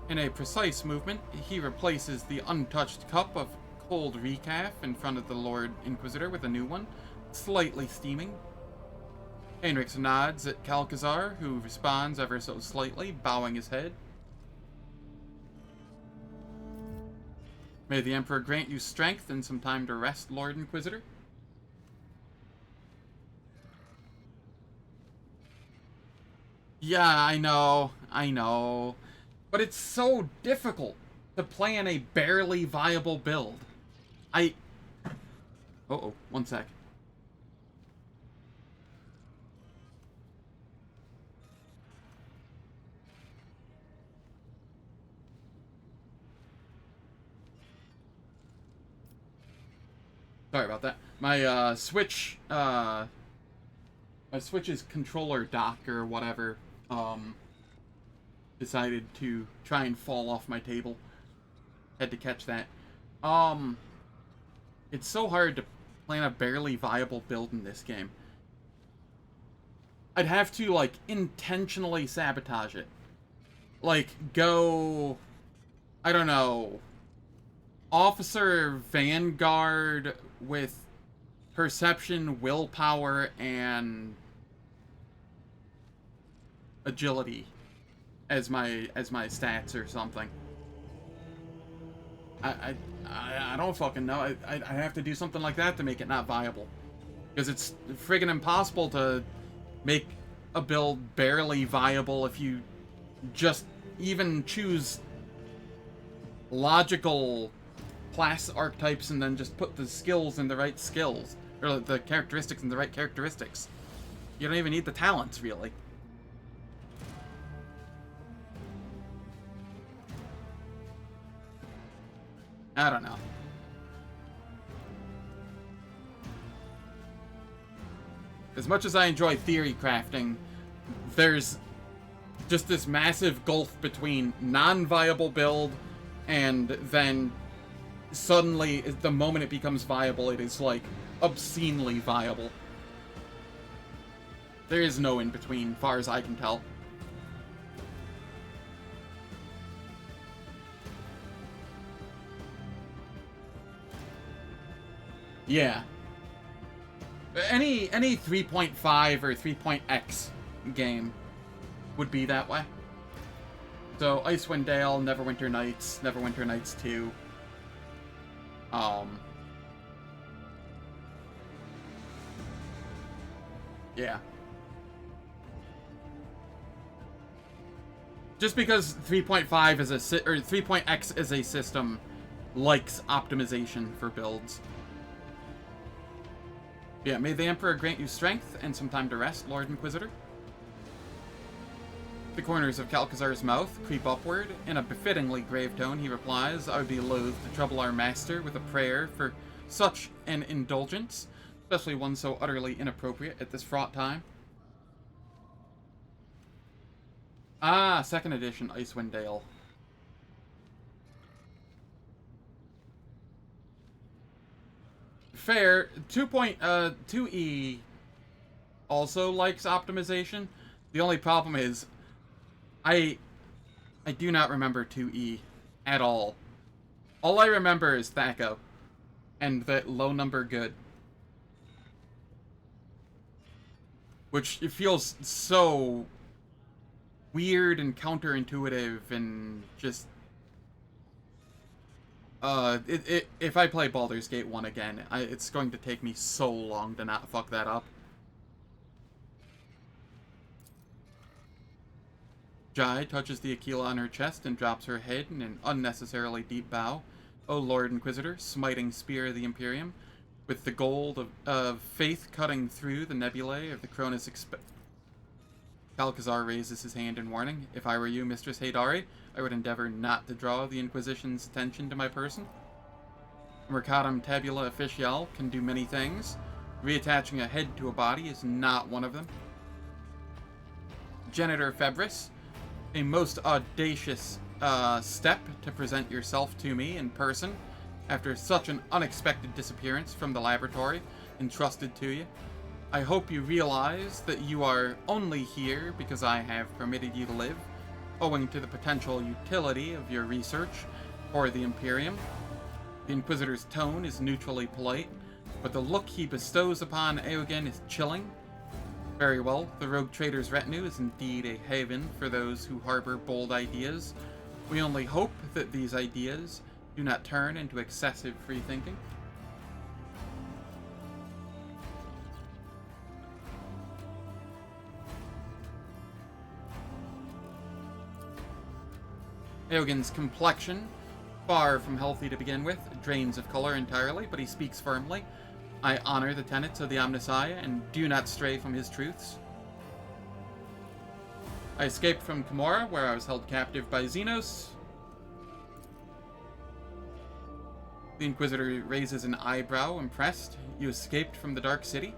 In a precise movement, he replaces the untouched cup of cold recaf in front of the Lord Inquisitor with a new one, slightly steaming. Heinrich nods at Calcazar, who responds ever so slightly, bowing his head. May the Emperor grant you strength and some time to rest, Lord Inquisitor. Yeah, I know. But it's so difficult to plan a barely viable build. Uh-oh, one sec. Sorry about that. My Switch's controller dock or whatever decided to try and fall off my table. Had to catch that. It's so hard to plan a barely viable build in this game. I'd have to, like, intentionally sabotage it. Like, go... I don't know... Officer Vanguard with perception, willpower, and agility as my stats or something. I don't fucking know. I have to do something like that to make it not viable. Because it's friggin' impossible to make a build barely viable if you just even choose logical class archetypes and then just put the skills in the right skills. Or the characteristics in the right characteristics. You don't even need the talents, really. I don't know. As much as I enjoy theory crafting, there's just this massive gulf between non-viable build and then suddenly, the moment it becomes viable, it is, like, obscenely viable. There is no in-between, far as I can tell. Yeah. Any 3.5 or 3.x game would be that way. So, Icewind Dale, Neverwinter Nights, Neverwinter Nights 2. Yeah. Just because 3.5 is or 3.x is a system likes optimization for builds. Yeah, may the Emperor grant you strength and some time to rest, Lord Inquisitor. The corners of Calcazar's mouth creep upward. In a befittingly grave tone, he replies, "I would be loath to trouble our master with a prayer for such an indulgence, especially one so utterly inappropriate at this fraught time." Ah, 2nd edition Icewind Dale. Fair. 2.2e also likes optimization. The only problem is I do not remember 2e at all. All I remember is Thaco. and that low number good. Which it feels so weird and counterintuitive and just... if I play Baldur's Gate 1 again, it's going to take me so long to not fuck that up. Jai touches the Aquila on her chest and drops her head in an unnecessarily deep bow. O Lord Inquisitor, smiting spear of the Imperium, with the gold of faith cutting through the nebulae of the Cronus Calcazar raises his hand in warning. If I were you, Mistress Haydari, I would endeavor not to draw the Inquisition's attention to my person. Mercatum tabula official can do many things. Reattaching a head to a body is not one of them. Genitor Febris, a most audacious step to present yourself to me in person after such an unexpected disappearance from the laboratory entrusted to you. I hope you realize that you are only here because I have permitted you to live, owing to the potential utility of your research for the Imperium. The Inquisitor's tone is neutrally polite, but the look he bestows upon Eogen is chilling. Very well, the Rogue Trader's retinue is indeed a haven for those who harbor bold ideas. We only hope that these ideas do not turn into excessive free-thinking. Eogen's complexion, far from healthy to begin with, drains of color entirely, but he speaks firmly. I honor the tenets of the Omnissiah and do not stray from his truths. I escaped from Camorra, where I was held captive by Xenos. The Inquisitor raises an eyebrow, impressed. You escaped from the Dark City?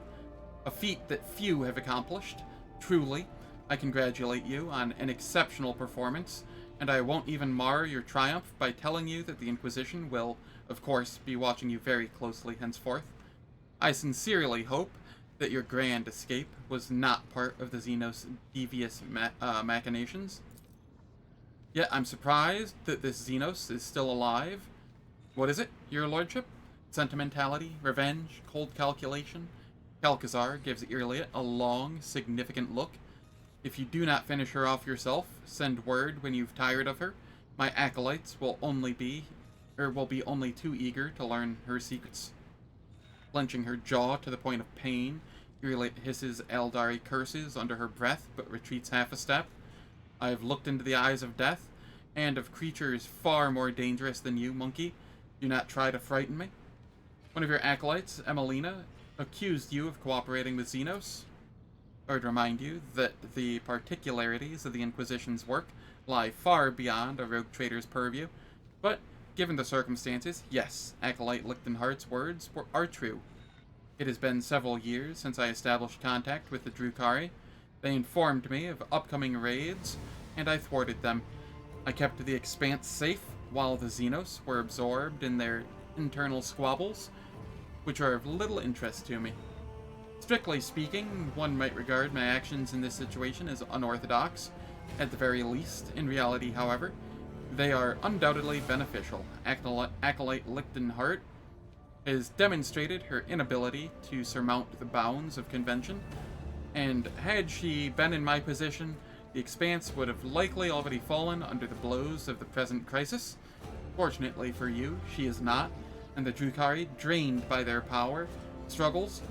A feat that few have accomplished. Truly, I congratulate you on an exceptional performance, and I won't even mar your triumph by telling you that the Inquisition will, of course, be watching you very closely henceforth. I sincerely hope that your grand escape was not part of the Xenos' devious machinations. Yet I'm surprised that this Xenos is still alive. What is it, your lordship? Sentimentality, revenge, cold calculation? Calcazar gives Irliot a long, significant look. If you do not finish her off yourself, send word when you've tired of her. My acolytes will be only too eager to learn her secrets. Clenching her jaw to the point of pain, Irliot hisses Eldari curses under her breath, but retreats half a step. I have looked into the eyes of death, and of creatures far more dangerous than you, monkey. Do not try to frighten me. One of your acolytes, Emelina, accused you of cooperating with Xenos. I would remind you that the particularities of the Inquisition's work lie far beyond a rogue trader's purview, but given the circumstances, yes, Acolyte Lichtenhardt's words are true. It has been several years since I established contact with the Drukhari. They informed me of upcoming raids, and I thwarted them. I kept the Expanse safe while the Xenos were absorbed in their internal squabbles, which are of little interest to me. Strictly speaking, one might regard my actions in this situation as unorthodox, at the very least. In reality, however, they are undoubtedly beneficial. Acolyte Lichtenhardt has demonstrated her inability to surmount the bounds of convention, and had she been in my position, the Expanse would have likely already fallen under the blows of the present crisis. Fortunately for you, she is not, and the Drukhari, drained by their power struggles,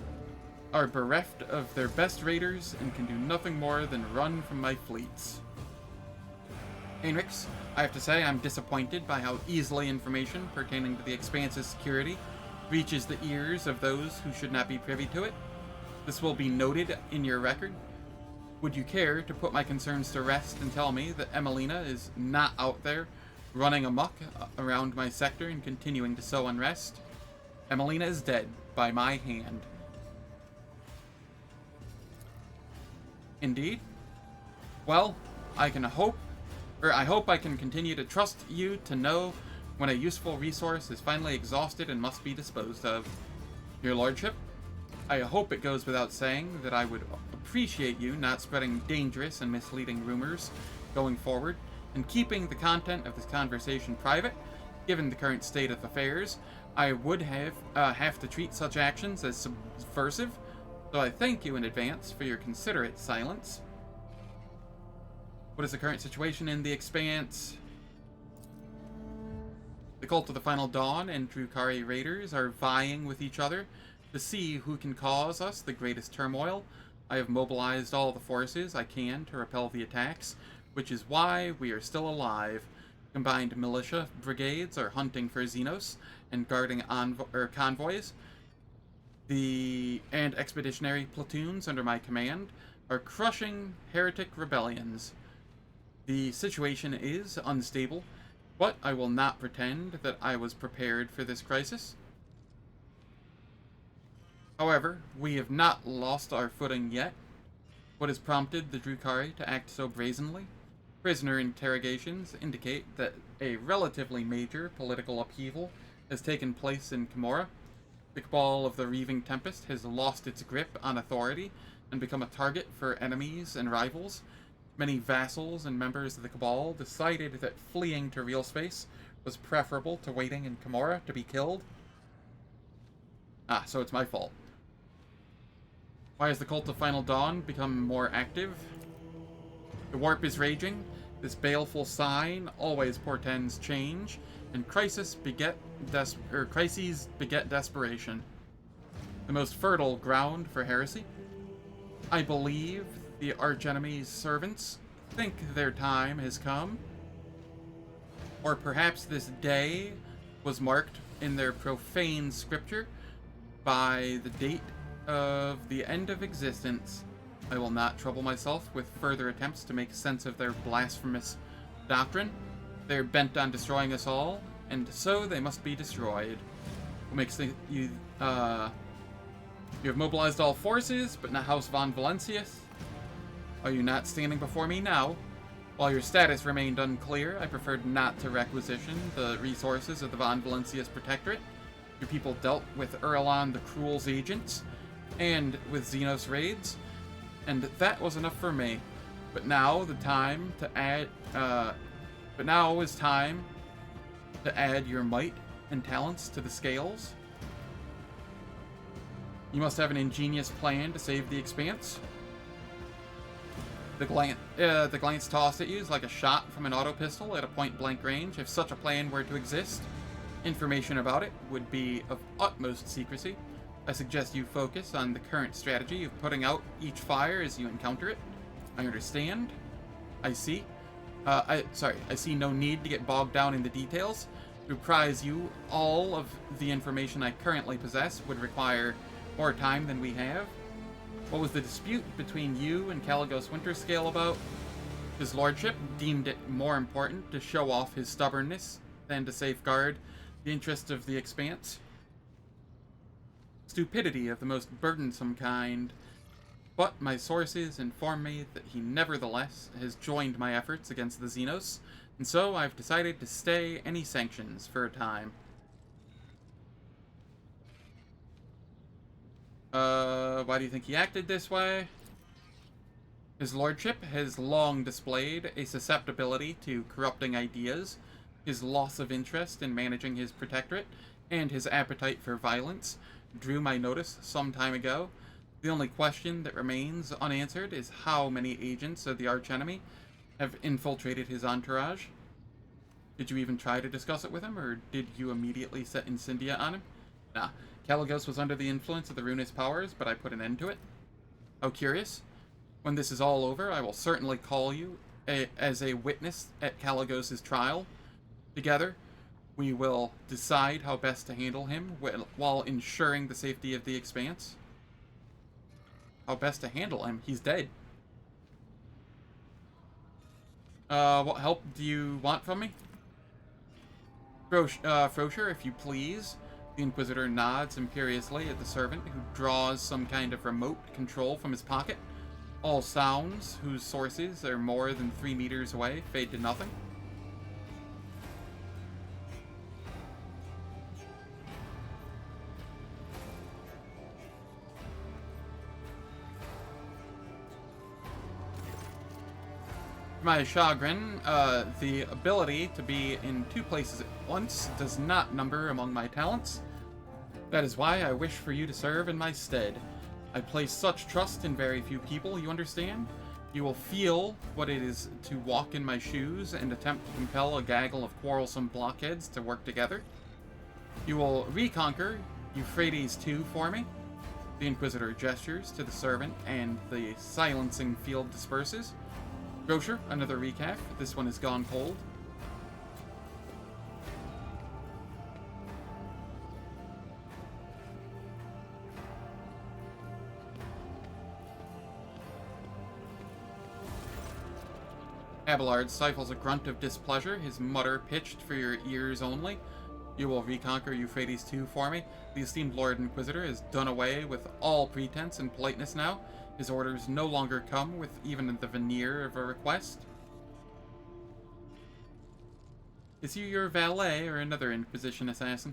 are bereft of their best raiders and can do nothing more than run from my fleets. Heinrichs, I have to say I'm disappointed by how easily information pertaining to the Expanse's security reaches the ears of those who should not be privy to it. This will be noted in your record. Would you care to put my concerns to rest and tell me that Emelina is not out there running amok around my sector and continuing to sow unrest? Emelina is dead by my hand. Indeed? Well, I hope I can continue to trust you to know when a useful resource is finally exhausted and must be disposed of. Your lordship, I hope it goes without saying that I would appreciate you not spreading dangerous and misleading rumors going forward, and keeping the content of this conversation private, Given the current state of affairs, I would have to treat such actions as subversive, so I thank you in advance for your considerate silence. What is the current situation in the Expanse? The Cult of the Final Dawn and Drukhari raiders are vying with each other to see who can cause us the greatest turmoil. I have mobilized all the forces I can to repel the attacks, which is why we are still alive. Combined militia brigades are hunting for Xenos and guarding convoys. And expeditionary platoons under my command are crushing heretic rebellions. The situation is unstable, but I will not pretend that I was prepared for this crisis. However, we have not lost our footing yet. What has prompted the Drukhari to act so brazenly? Prisoner interrogations indicate that a relatively major political upheaval has taken place in Camorra. The Cabal of the Reaving Tempest has lost its grip on authority and become a target for enemies and rivals. Many vassals and members of the Cabal decided that fleeing to real space was preferable to waiting in Camorra to be killed. Ah, so it's my fault. Why has the Cult of Final Dawn become more active? The warp is raging. This baleful sign always portends change, and crises beget desperation. The most fertile ground for heresy. I believe the archenemy's servants think their time has come. Or perhaps this day was marked in their profane scripture by the date of the end of existence. I will not trouble myself with further attempts to make sense of their blasphemous doctrine. They're bent on destroying us all, and so they must be destroyed. What makes you have mobilized all forces, but not House von Valentius? Are you not standing before me now? While your status remained unclear, I preferred not to requisition the resources of the von Valentius Protectorate. Your people dealt with Erlon the Cruel's agents, and with Xenos raids, and that was enough for me. But now is time to add your might and talents to the scales. You must have an ingenious plan to save the Expanse. The glance tossed at you is like a shot from an auto pistol at a point-blank range. If such a plan were to exist, information about it would be of utmost secrecy. I suggest you focus on the current strategy of putting out each fire as you encounter it. I understand. I see. I see no need to get bogged down in the details. To apprise you all of the information I currently possess would require more time than we have. What was the dispute between you and Caligos Winterscale about? His lordship deemed it more important to show off his stubbornness than to safeguard the interests of the Expanse. Stupidity of the most burdensome kind, but my sources inform me that he nevertheless has joined my efforts against the Xenos, and so I've decided to stay any sanctions for a time. Why do you think he acted this way? His lordship has long displayed a susceptibility to corrupting ideas. His loss of interest in managing his protectorate and his appetite for violence drew my notice some time ago. The only question that remains unanswered is how many agents of the archenemy have infiltrated his entourage. Did you even try to discuss it with him, or did you immediately set Incendia on him? Nah, Caligos was under the influence of the Runist powers, but I put an end to it. How curious. When this is all over, I will certainly call you as a witness at Caligos' trial. Together, we will decide how best to handle him while ensuring the safety of the Expanse. How best to handle him? He's dead. What help do you want from me? Frosher, if you please. The Inquisitor nods imperiously at the servant, who draws some kind of remote control from his pocket. All sounds, whose sources are more than 3 meters away, fade to nothing. To my chagrin, the ability to be in two places at once does not number among my talents. That is why I wish for you to serve in my stead. I place such trust in very few people, you understand? You will feel what it is to walk in my shoes and attempt to compel a gaggle of quarrelsome blockheads to work together. You will reconquer Eufrates II for me. The Inquisitor gestures to the servant, and the silencing field disperses. Grocer, another recap. This one has gone cold. Abelard stifles a grunt of displeasure, his mutter pitched for your ears only. You will reconquer Eufrates II for me. The esteemed Lord Inquisitor has done away with all pretense and politeness now. His orders no longer come with even the veneer of a request. Is he your valet or another Inquisition assassin?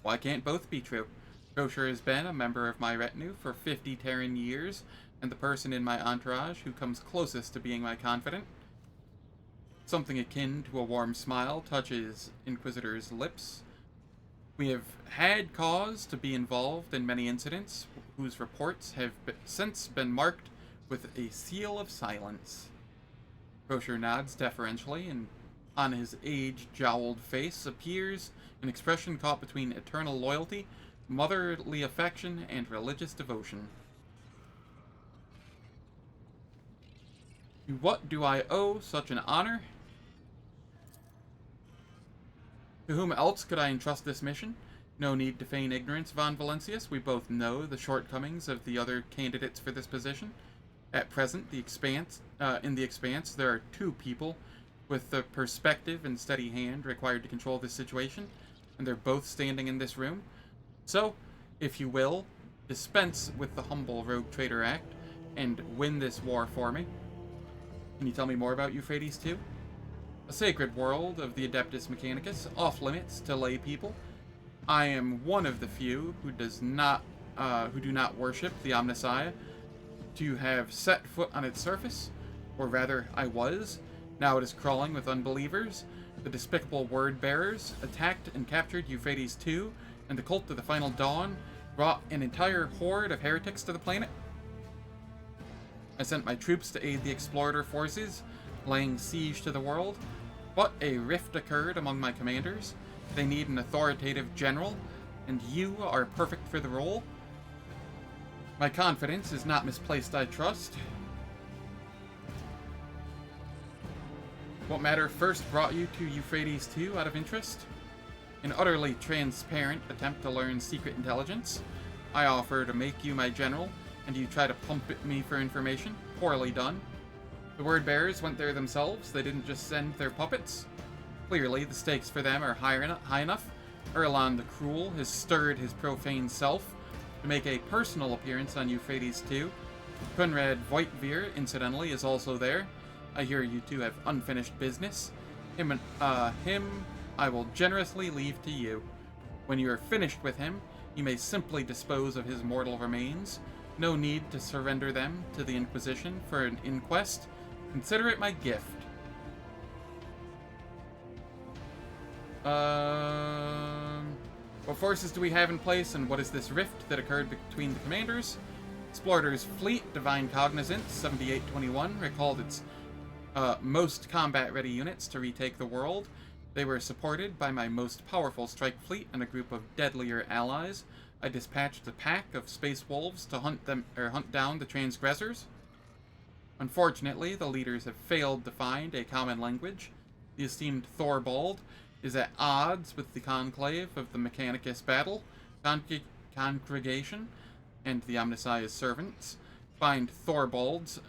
Why can't both be true? Grocer has been a member of my retinue for 50 Terran years, and the person in my entourage who comes closest to being my confidant. Something akin to a warm smile touches Inquisitor's lips. We have had cause to be involved in many incidents whose reports have since been marked with a seal of silence. Grocer nods deferentially, and on his age-jowled face appears an expression caught between eternal loyalty, motherly affection, and religious devotion. To what do I owe such an honor? To whom else could I entrust this mission? No need to feign ignorance, Von Valencius. We both know the shortcomings of the other candidates for this position. At present, in the Expanse, there are two people with the perspective and steady hand required to control this situation, and they're both standing in this room. So, if you will, dispense with the humble Rogue Trader Act and win this war for me. Can you tell me more about Eufrates II? A sacred world of the Adeptus Mechanicus, off limits to lay people. I am one of the few who do not worship the Omnissiah to have set foot on its surface, or rather, I was. Now it is crawling with unbelievers. The despicable word bearers attacked and captured Eufrates II, and the cult of the Final Dawn brought an entire horde of heretics to the planet. I sent my troops to aid the explorator forces, laying siege to the world, but a rift occurred among my commanders. They need an authoritative general, and you are perfect for the role. My confidence is not misplaced, I trust. What matter first brought you to Eufrates II out of interest? An utterly transparent attempt to learn secret intelligence. I offer to make you my general, and you try to pump at me for information. Poorly done. The word bearers went there themselves. They didn't just send their puppets. Clearly, the stakes for them are high enough. Erlon the Cruel has stirred his profane self to make a personal appearance on Eufrates II. Conrad Voigtveer, incidentally, is also there. I hear you two have unfinished business. Him I will generously leave to you. When you are finished with him, you may simply dispose of his mortal remains. No need to surrender them to the Inquisition for an inquest. Consider it my gift. What forces do we have in place, and what is this rift that occurred between the commanders? Explorator's fleet, Divine Cognizance 7821, recalled its most combat-ready units to retake the world. They were supported by my most powerful strike fleet and a group of deadlier allies. I dispatched a pack of space wolves to hunt down the transgressors. Unfortunately, the leaders have failed to find a common language. The esteemed Thorvald is at odds with the conclave of the Mechanicus battle. Congregation and the Omnissiah's servants find Thorvald's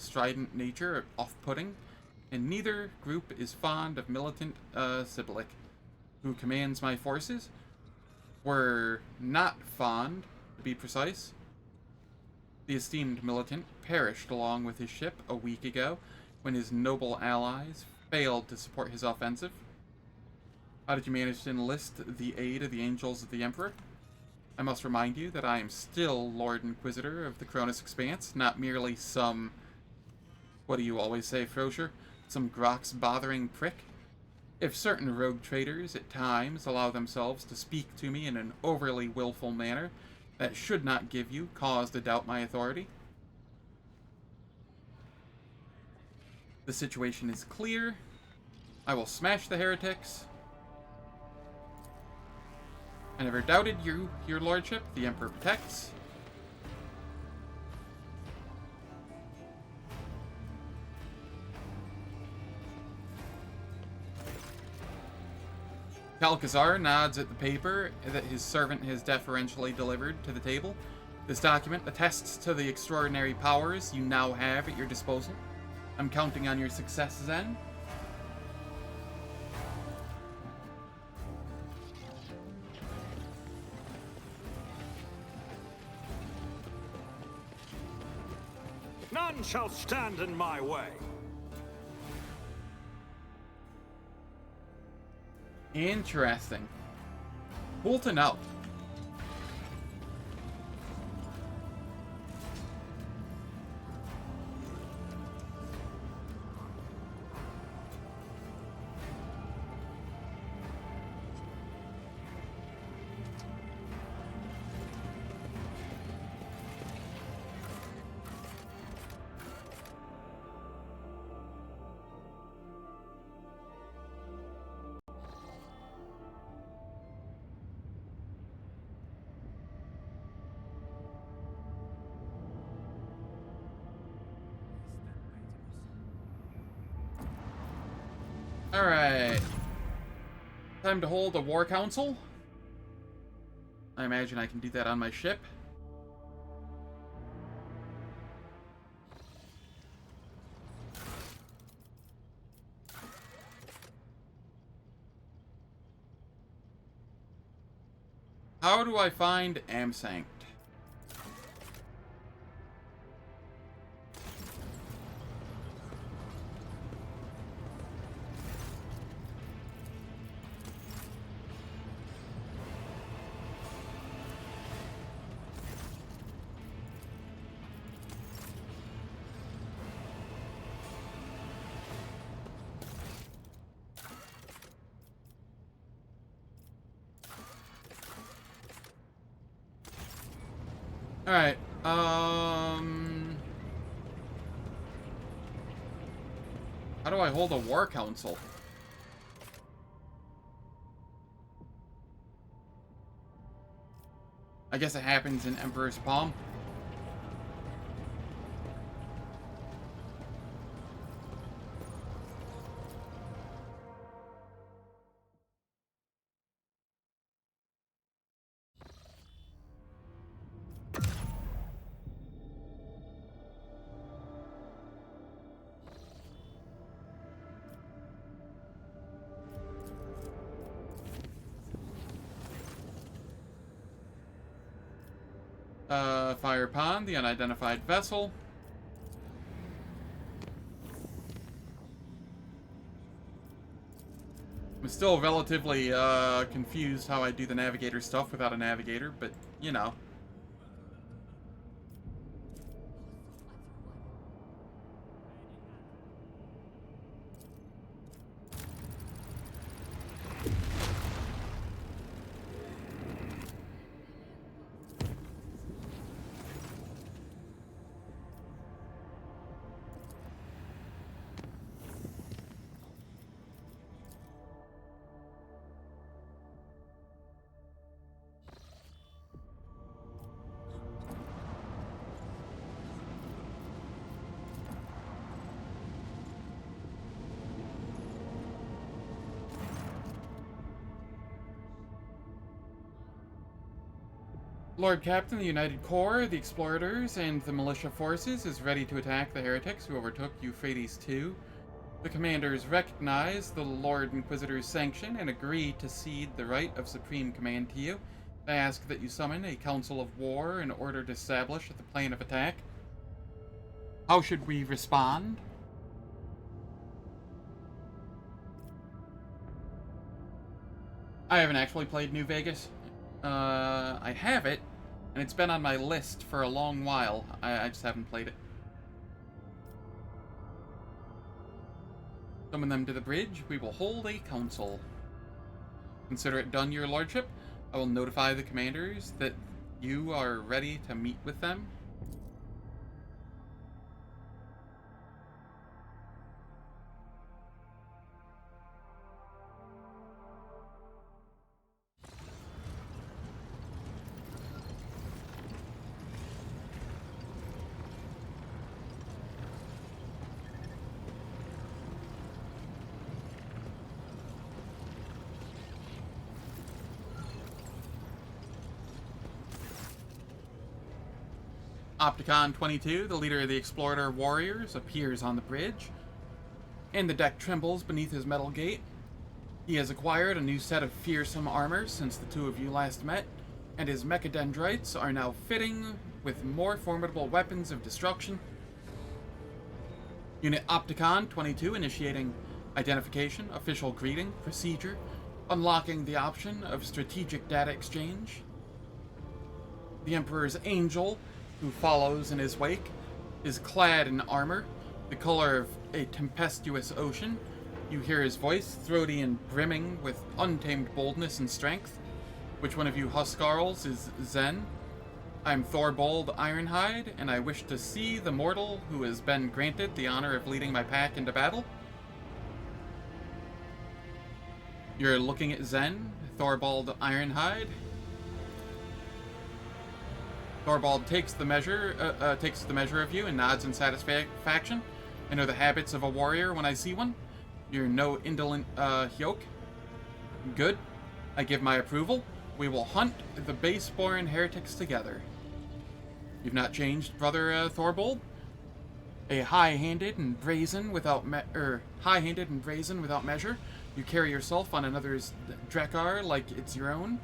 strident nature off-putting, and neither group is fond of Militant Sibilik, who commands my forces. Were not fond, to be precise. The esteemed Militant perished along with his ship a week ago when his noble allies failed to support his offensive. How did you manage to enlist the aid of the Angels of the Emperor? I must remind you that I am still Lord Inquisitor of the Cronus Expanse, not merely some... What do you always say, Frosier? Some Grok's bothering prick. If certain rogue traders at times allow themselves to speak to me in an overly willful manner that should not give you cause to doubt my authority. The situation is clear. I will smash the heretics. I never doubted you, your lordship. The Emperor protects. Calcazar nods at the paper that his servant has deferentially delivered to the table. This document attests to the extraordinary powers you now have at your disposal. I'm counting on your success, Zen. None shall stand in my way. Interesting. Cool to know. Alright. Time to hold a war council. I imagine I can do that on my ship. How do I find Amsanct? Alright, how do I hold a war council? I guess it happens in Emperor's Palm. Fire upon the unidentified vessel. I'm still relatively confused how I do the navigator stuff without a navigator, but you know. Lord Captain, the United Corps, the Explorators, and the Militia Forces is ready to attack the heretics who overtook Eufrates II. The commanders recognize the Lord Inquisitor's sanction and agree to cede the right of supreme command to you. They ask that you summon a council of war in order to establish the plan of attack. How should we respond? I haven't actually played New Vegas. I have it, and it's been on my list for a long while. I just haven't played it. Summon them to the bridge. We will hold a council. Consider it done, your lordship. I will notify the commanders that you are ready to meet with them. Opticon 22, the leader of the Explorer Warriors, appears on the bridge, and the deck trembles beneath his metal gate. He has acquired a new set of fearsome armor since the two of you last met, and his mechadendrites are now fitting with more formidable weapons of destruction. Unit Opticon 22 initiating identification, official greeting, procedure, unlocking the option of strategic data exchange. The Emperor's Angel, who follows in his wake, is clad in armor, the color of a tempestuous ocean. You hear his voice, throaty and brimming with untamed boldness and strength. Which one of you Huskarls is Zen? I'm Thorbold Ironhide, and I wish to see the mortal who has been granted the honor of leading my pack into battle. You're looking at Zen, Thorbold Ironhide. Thorbold takes the measure of you and nods in satisfaction. I know the habits of a warrior when I see one. You're no indolent yoke. Good. I give my approval. We will hunt the base-born heretics together. You've not changed, brother Thorbold. A high-handed and brazen without measure. You carry yourself on another's Drekar like it's your own.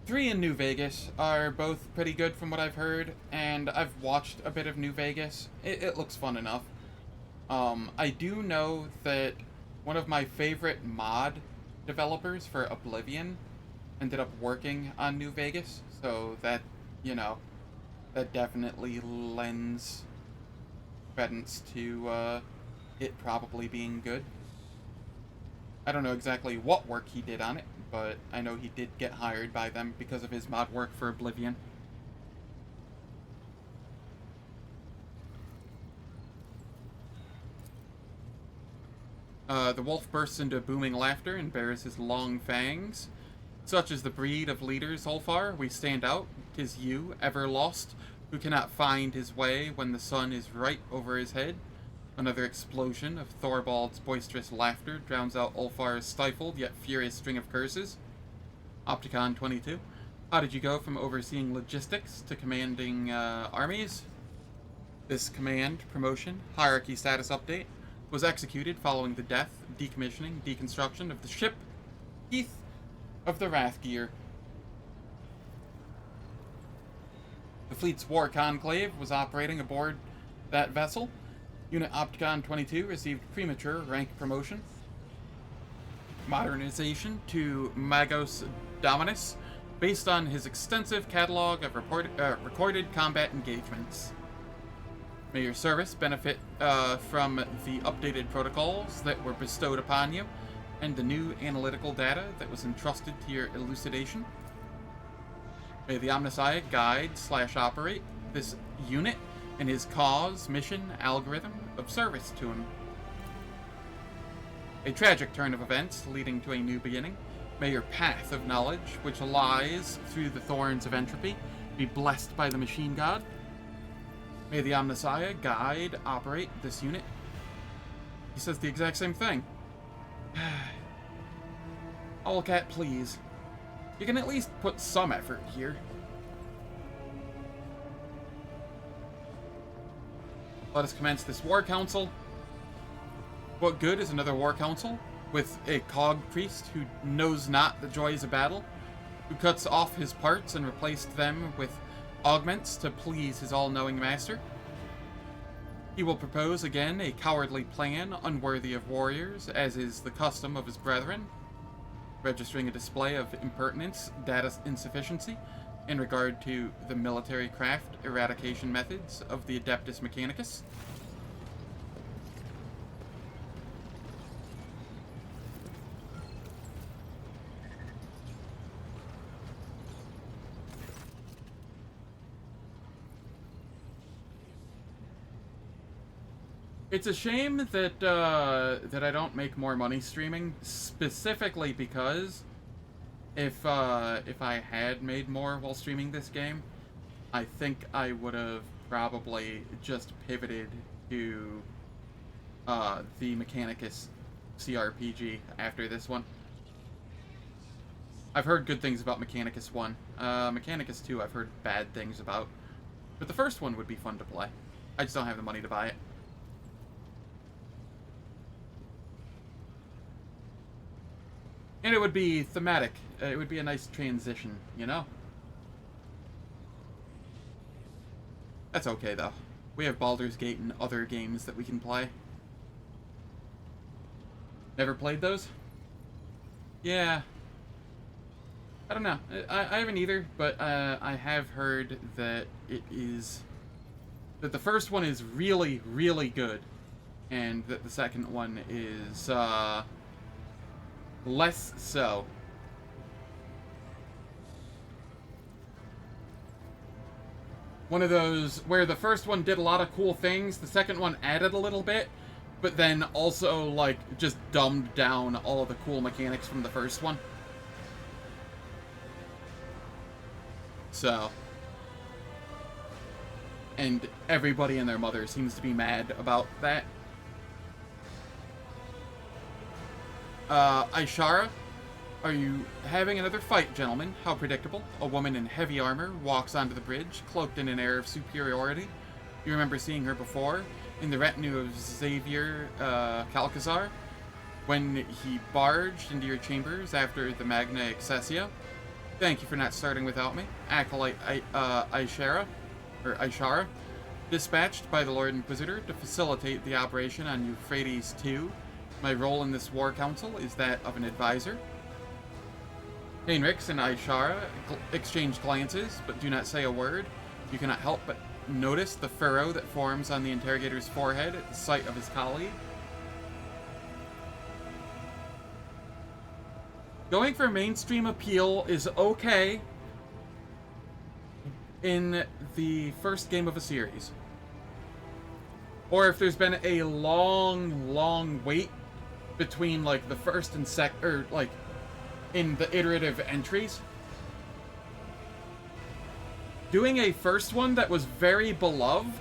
Three in New Vegas are both pretty good from what I've heard, and I've watched a bit of New Vegas. It looks fun enough. I do know that one of my favorite mod developers for Oblivion ended up working on New Vegas, so that, you know, that definitely lends credence to it probably being good. I don't know exactly what work he did on it, but I know he did get hired by them because of his mod work for Oblivion. The wolf bursts into booming laughter and bares his long fangs. Such is the breed of leaders, Ulfar. We stand out. 'Tis you, ever lost, who cannot find his way when the sun is right over his head. Another explosion of Thorbold's boisterous laughter drowns out Ulfar's stifled yet furious string of curses. Opticon 22. How did you go from overseeing logistics to commanding armies? This command, promotion, hierarchy status update was executed following the death, decommissioning, deconstruction of the ship Heath of the Wrathgear. The fleet's war conclave was operating aboard that vessel. Unit Opticon 22 received premature rank promotion. Modernization to Magos Dominus, based on his extensive catalog of recorded combat engagements. May your service benefit from the updated protocols that were bestowed upon you, and the new analytical data that was entrusted to your elucidation. May the Omnissiah guide/operate this unit in his cause, mission, algorithm of service to him. A tragic turn of events leading to a new beginning. May your path of knowledge, which lies through the thorns of entropy, be blessed by the machine god. May the Omnissiah guide, operate this unit. He says the exact same thing. Owlcat, please. You can at least put some effort here. Let us commence this war council. What good is another war council with a cog priest who knows not the joys of battle, who cuts off his parts and replaced them with augments to please his all-knowing master? He will propose again a cowardly plan unworthy of warriors, as is the custom of his brethren, registering a display of impertinence, data insufficiency, in regard to the military craft eradication methods of the Adeptus Mechanicus. It's a shame that that I don't make more money streaming, specifically because if I had made more while streaming this game, I think I would have probably just pivoted to the Mechanicus CRPG after this one. I've heard good things about Mechanicus 1. Mechanicus 2 I've heard bad things about. But the first one would be fun to play. I just don't have the money to buy it. And it would be thematic. It would be a nice transition, you know? That's okay, though. We have Baldur's Gate and other games that we can play. Never played those? Yeah. I don't know. I haven't either, but I have heard that it is... that the first one is really, really good. And that the second one is, less so. One of those where the first one did a lot of cool things, the second one added a little bit, but then also, like, just dumbed down all of the cool mechanics from the first one. So. And everybody and their mother seems to be mad about that. Ishara, are you having another fight, gentlemen? How predictable. A woman in heavy armor walks onto the bridge, cloaked in an air of superiority. You remember seeing her before, in the retinue of Xavier, Calcazar, when he barged into your chambers after the Magna Excessio. Thank you for not starting without me. Acolyte Ishara, dispatched by the Lord Inquisitor to facilitate the operation on Euphrates II. My role in this war council is that of an advisor. Heinrichs and Ishara exchange glances, but do not say a word. You cannot help but notice the furrow that forms on the interrogator's forehead at the sight of his colleague. Going for mainstream appeal is okay in the first game of a series. Or if there's been a long wait between, like, the first and second, or, like, in the iterative entries. Doing a first one that was very beloved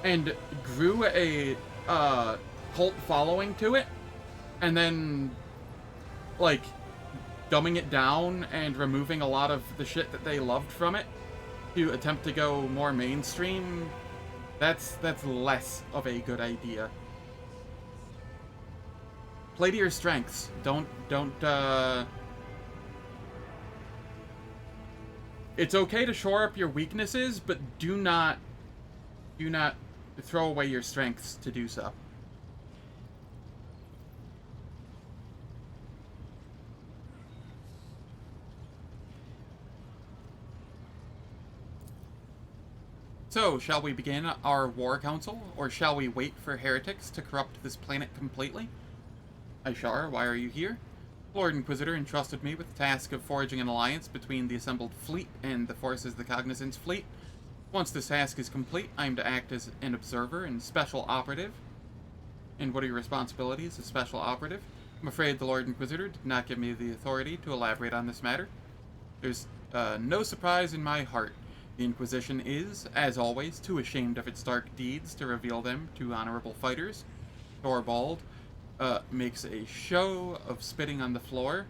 and grew a cult following to it, and then, like, dumbing it down and removing a lot of the shit that they loved from it to attempt to go more mainstream, that's less of a good idea. Play to your strengths. Don't It's okay to shore up your weaknesses, but do not throw away your strengths to do so. So, shall we begin our war council, or shall we wait for heretics to corrupt this planet completely? Ishar, why are you here? Lord Inquisitor entrusted me with the task of forging an alliance between the assembled fleet and the forces of the Cognizance fleet. Once this task is complete, I am to act as an observer and special operative. And what are your responsibilities as special operative? I'm afraid the Lord Inquisitor did not give me the authority to elaborate on this matter. There's no surprise in my heart. The Inquisition is, as always, too ashamed of its dark deeds to reveal them to honorable fighters. Thorvald makes a show of spitting on the floor.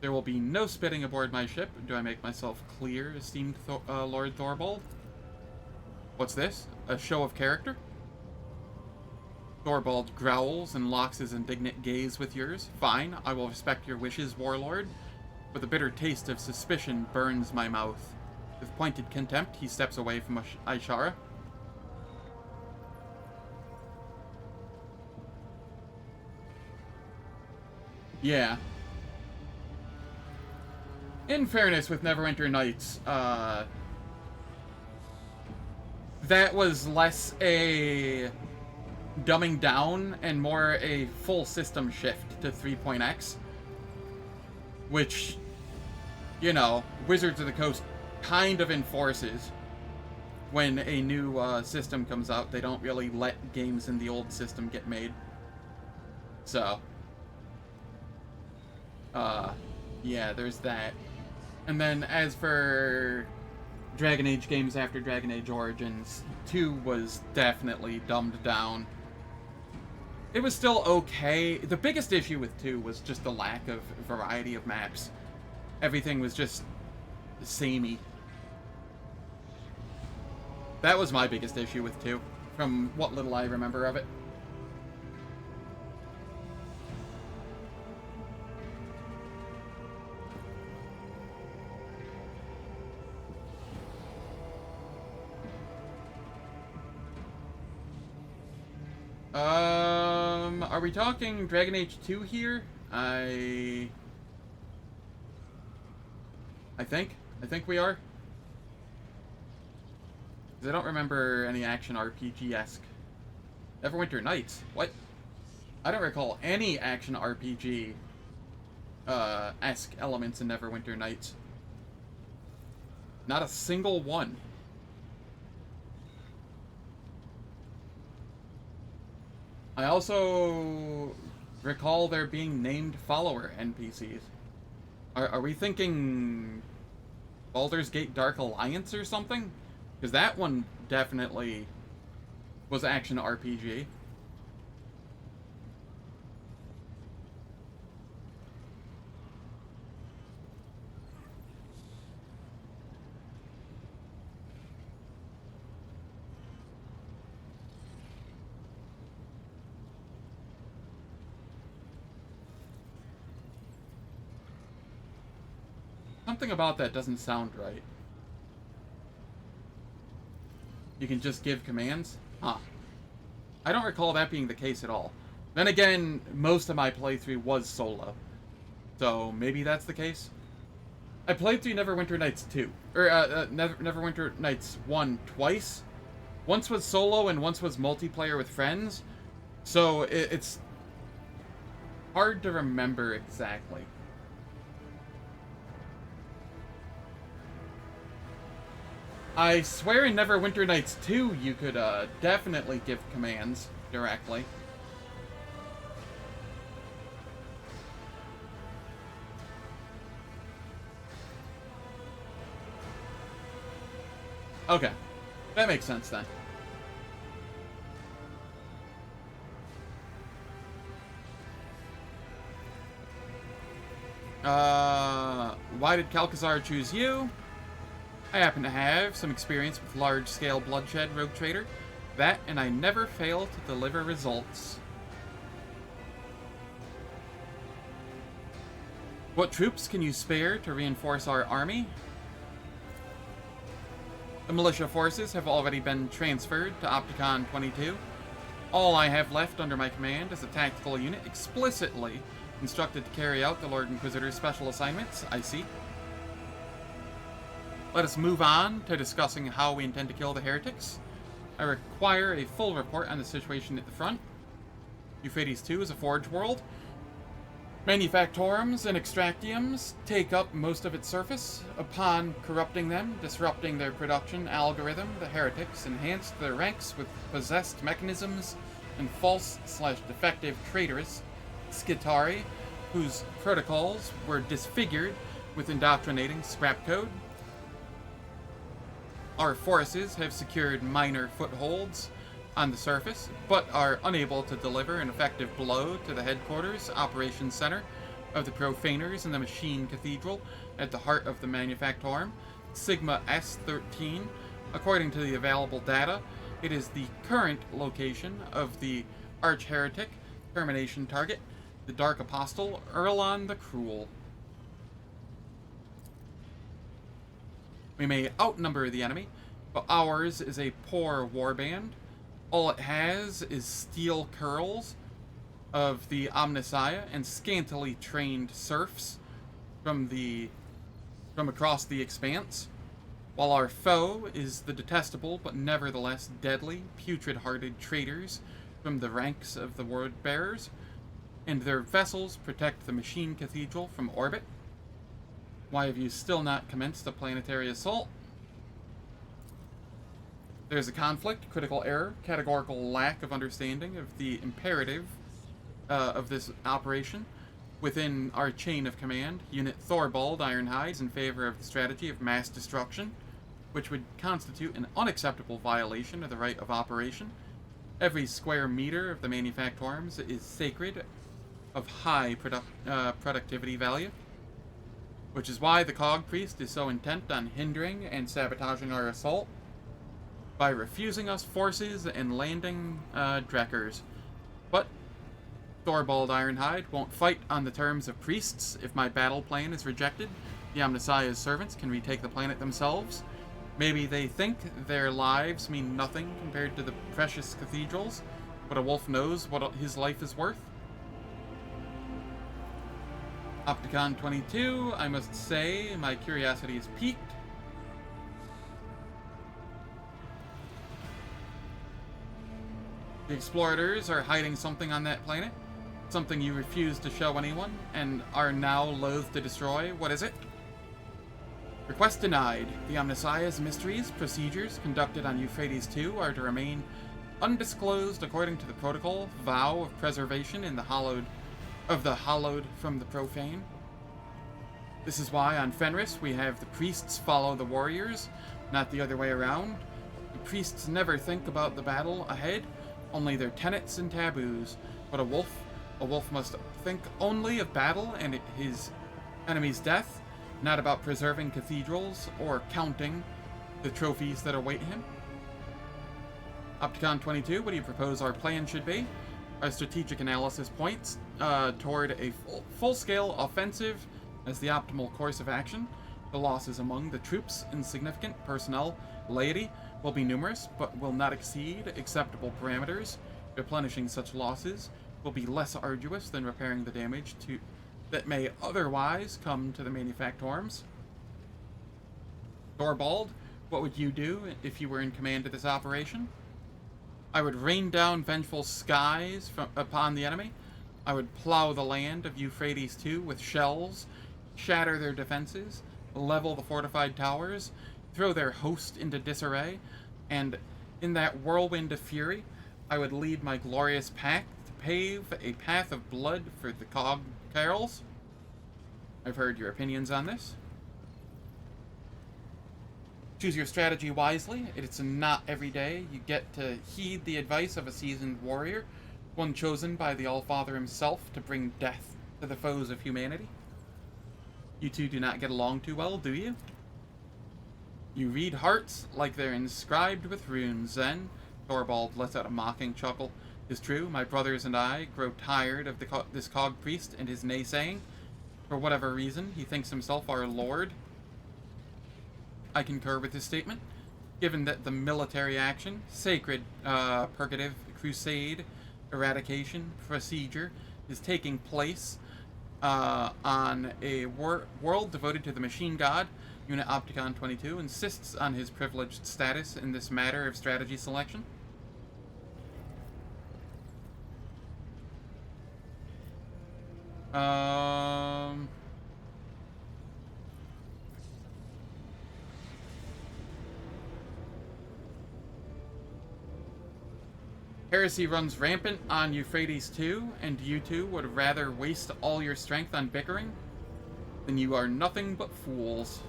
There will be no spitting aboard my ship. Do I make myself clear, esteemed Lord Thorvald? What's this? A show of character? Thorvald growls and locks his indignant gaze with yours. Fine, I will respect your wishes, warlord. But the bitter taste of suspicion burns my mouth. With pointed contempt, he steps away from Ishara. Yeah. In fairness, with Neverwinter Nights, that was less a dumbing down and more a full system shift to 3.x, which, you know, Wizards of the Coast kind of enforces when a new system comes out. They don't really let games in the old system get made. So, yeah, there's that. And then as for Dragon Age games after Dragon Age Origins, 2 was definitely dumbed down. It was still okay. The biggest issue with 2 was just the lack of variety of maps. Everything was just samey. That was my biggest issue with 2, from what little I remember of it. Are we talking Dragon Age 2 here? I think we are. 'Cause I don't remember any action RPG-esque. Neverwinter Nights? What? I don't recall any action RPG esque elements in Neverwinter Nights. Not a single one. I also recall there being named follower NPCs. Are we thinking Baldur's Gate Dark Alliance or something? Because that one definitely was action RPG. Something about that doesn't sound right. You can just give commands? Huh. I don't recall that being the case at all. Then again, most of my playthrough was solo. So, maybe that's the case? I played through Neverwinter Nights 2. Or, Neverwinter Nights 1 twice. Once was solo and once was multiplayer with friends. So, it's hard to remember exactly. I swear in Neverwinter Nights 2, you could definitely give commands directly. Okay. That makes sense then. Why did Calcazar choose you? I happen to have some experience with large-scale bloodshed, Rogue Trader. That, and I never fail to deliver results. What troops can you spare to reinforce our army? The militia forces have already been transferred to Opticon 22. All I have left under my command is a tactical unit explicitly instructed to carry out the Lord Inquisitor's special assignments. I see. Let us move on to discussing how we intend to kill the heretics. I require a full report on the situation at the front. Eufrates II is a forge world. Manufactorums and extractiums take up most of its surface. Upon corrupting them, disrupting their production algorithm, the heretics enhanced their ranks with possessed mechanisms and false/defective traitorous Skitari, whose protocols were disfigured with indoctrinating scrap code. Our forces have secured minor footholds on the surface, but are unable to deliver an effective blow to the headquarters operations center of the Profaners in the Machine Cathedral at the heart of the Manufactorum, Sigma S13. According to the available data, it is the current location of the Arch-Heretic termination target, the Dark Apostle, Erlon the Cruel. We may outnumber the enemy, but ours is a poor warband. All it has is steel curls. of the Omnissiah and scantily trained serfs from across the Expanse, while our foe is the detestable but nevertheless deadly, putrid-hearted traitors from the ranks of the Word-Bearers, and their vessels protect the Machine Cathedral from orbit. Why have you still not commenced a planetary assault? There's a conflict, critical error, categorical lack of understanding of the imperative of this operation within our chain of command. Unit Thorvald Ironhide is in favor of the strategy of mass destruction, which would constitute an unacceptable violation of the right of operation. Every square meter of the manufactorums is sacred, of high productivity value, which is why the Cog Priest is so intent on hindering and sabotaging our assault by refusing us forces and landing Drekkers. But Thorvald Ironhide won't fight on the terms of priests. If my battle plan is rejected, the Omnissiah's servants can retake the planet themselves. Maybe they think their lives mean nothing compared to the precious cathedrals, but a wolf knows what his life is worth. Opticon 22, I must say, my curiosity is piqued. The Explorators are hiding something on that planet. Something you refuse to show anyone, and are now loath to destroy. What is it? Request denied. The Omnissiah's mysteries, procedures conducted on Eufrates II are to remain undisclosed according to the protocol, vow of preservation in the hallowed from the profane. This is why on Fenris we have the priests follow the warriors, not the other way around. The priests never think about the battle ahead, only their tenets and taboos. But a wolf must think only of battle and his enemy's death, not about preserving cathedrals or counting the trophies that await him. Opticon 22, what do you propose our plan should be? Our strategic analysis points toward a full-scale offensive as the optimal course of action. The losses among the troops, insignificant, personnel, laity will be numerous, but will not exceed acceptable parameters. Replenishing such losses will be less arduous than repairing the damage that may otherwise come to the manufactorums. Thorvald, what would you do if you were in command of this operation? I would rain down vengeful skies upon the enemy. I would plow the land of Eufrates II with shells, shatter their defenses, level the fortified towers, throw their host into disarray, and in that whirlwind of fury, I would lead my glorious pack to pave a path of blood for the Cog Carols. I've heard your opinions on this. Choose your strategy wisely. It's not every day you get to heed the advice of a seasoned warrior, one chosen by the Allfather himself to bring death to the foes of humanity. You two do not get along too well, do you? You read hearts like they're inscribed with runes, then? Thorvald lets out a mocking chuckle. It's true, my brothers and I grow tired of this Cog Priest and his naysaying. For whatever reason, he thinks himself our lord. I concur with his statement, given that the military action, sacred, purgative, crusade, eradication, procedure, is taking place on a world devoted to the machine god. Unit Opticon 22 insists on his privileged status in this matter of strategy selection. Heresy runs rampant on Eufrates II, and you two would rather waste all your strength on bickering? Then you are nothing but fools.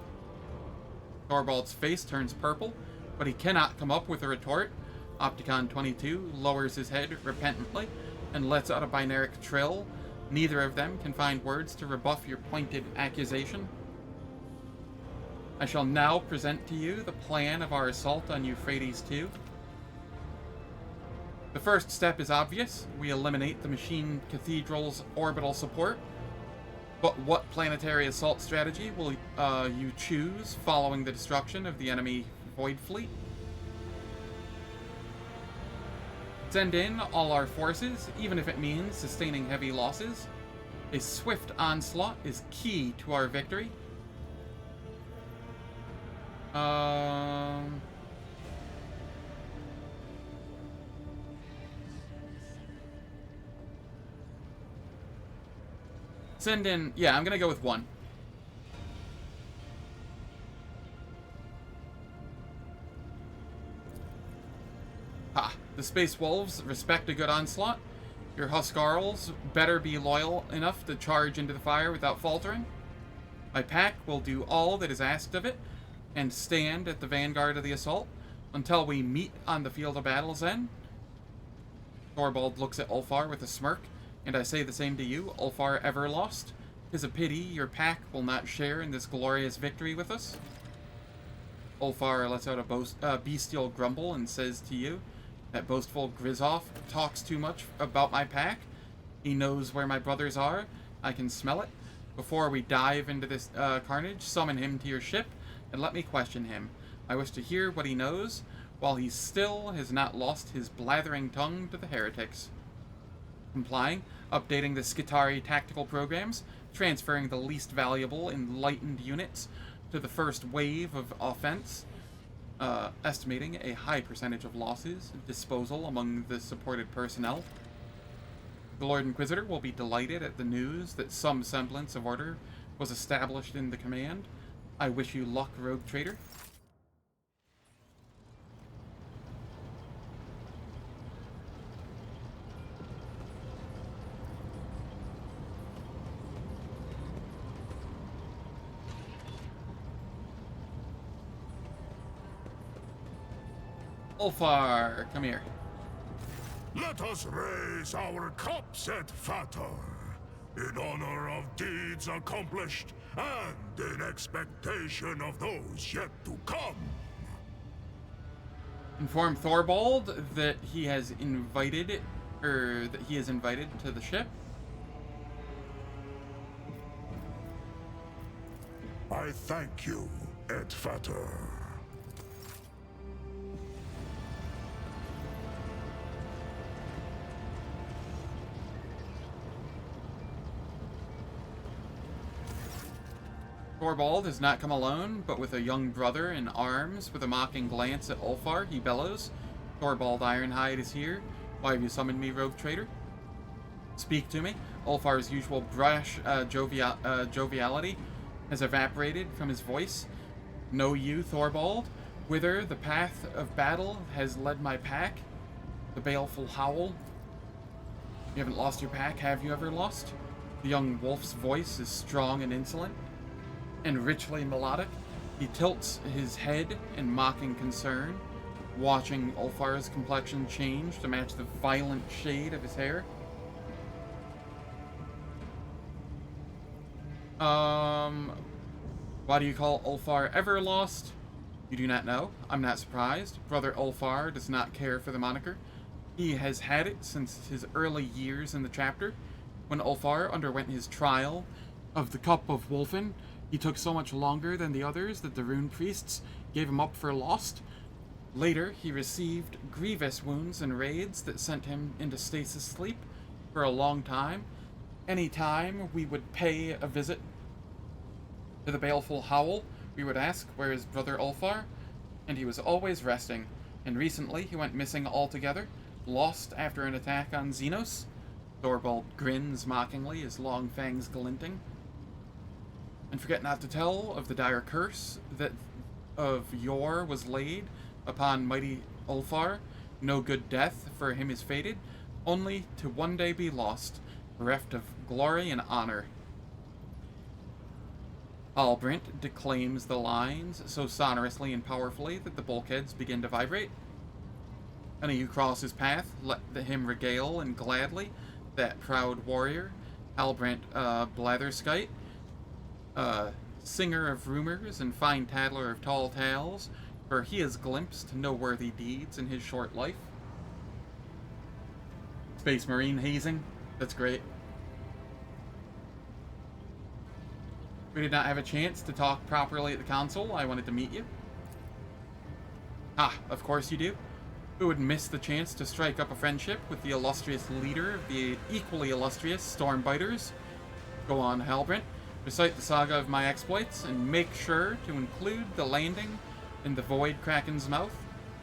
Thorvald's face turns purple, but he cannot come up with a retort. Opticon 22 lowers his head repentantly and lets out a binaric trill. Neither of them can find words to rebuff your pointed accusation. I shall now present to you the plan of our assault on Eufrates II. The first step is obvious. We eliminate the Machine Cathedral's orbital support. But what planetary assault strategy will you choose following the destruction of the enemy Void Fleet? Send in all our forces, even if it means sustaining heavy losses. A swift onslaught is key to our victory. Send in... Yeah, I'm gonna go with 1. Ha! The Space Wolves respect a good onslaught. Your Huskarls better be loyal enough to charge into the fire without faltering. My pack will do all that is asked of it, and stand at the vanguard of the assault until we meet on the field of battle's end. Thorvald looks at Ulfar with a smirk, and I say the same to you, Ulfar Everlost. 'Tis a pity your pack will not share in this glorious victory with us. Ulfar lets out a bestial grumble and says to you, that boastful Grizoff talks too much about my pack. He knows where my brothers are. I can smell it. Before we dive into this carnage, summon him to your ship and let me question him. I wish to hear what he knows, while he still has not lost his blathering tongue to the heretics. Complying, updating the Skitari tactical programs, transferring the least valuable enlightened units to the first wave of offense, estimating a high percentage of losses, disposal among the supported personnel. The Lord Inquisitor will be delighted at the news that some semblance of order was established in the command. I wish you luck, rogue trader. Ulfar, come here. Let us raise our cups at Fator, in honor of deeds accomplished and in expectation of those yet to come. Inform Thorvald that he has invited, to the ship. I thank you, Ed Fator. Thorvald has not come alone, but with a young brother in arms. With a mocking glance at Ulfar, he bellows, Thorvald Ironhide is here. Why have you summoned me, rogue traitor? Speak to me. Ulfar's usual brash joviality has evaporated from his voice. Know you, Thorvald, whither the path of battle has led my pack? The baleful howl. You haven't lost your pack, have you ever lost? The young wolf's voice is strong and insolent, and richly melodic. He tilts his head in mocking concern, watching Ulfar's complexion change to match the violent shade of his hair. Why do you call Ulfar Everlost? You do not know. I'm not surprised. Brother Ulfar does not care for the moniker. He has had it since his early years in the chapter. When Ulfar underwent his trial of the Cup of Wolfen, he took so much longer than the others that the rune priests gave him up for lost. Later, he received grievous wounds and raids that sent him into stasis sleep for a long time. Any time we would pay a visit to the baleful howl, we would ask where is Brother Ulfar, and he was always resting. And recently, he went missing altogether, lost after an attack on Xenos. Thorvald grins mockingly, his long fangs glinting. And forget not to tell of the dire curse that of yore was laid upon mighty Ulfar. No good death for him is fated, only to one day be lost, bereft of glory and honor. Halbrand declaims the lines so sonorously and powerfully that the bulkheads begin to vibrate. Any who cross his path, let him regale and gladly that proud warrior, Halbrand Blatherskite, singer of rumors and fine tattler of tall tales, for he has glimpsed no worthy deeds in his short life. Space Marine hazing, that's great. We did not have a chance to talk properly at the console. I wanted to meet you. Ah, of course you do. Who would miss the chance to strike up a friendship with the illustrious leader of the equally illustrious Stormbiters? Go on, Halbrand. Recite the saga of my exploits, and make sure to include the landing in the Void Kraken's mouth.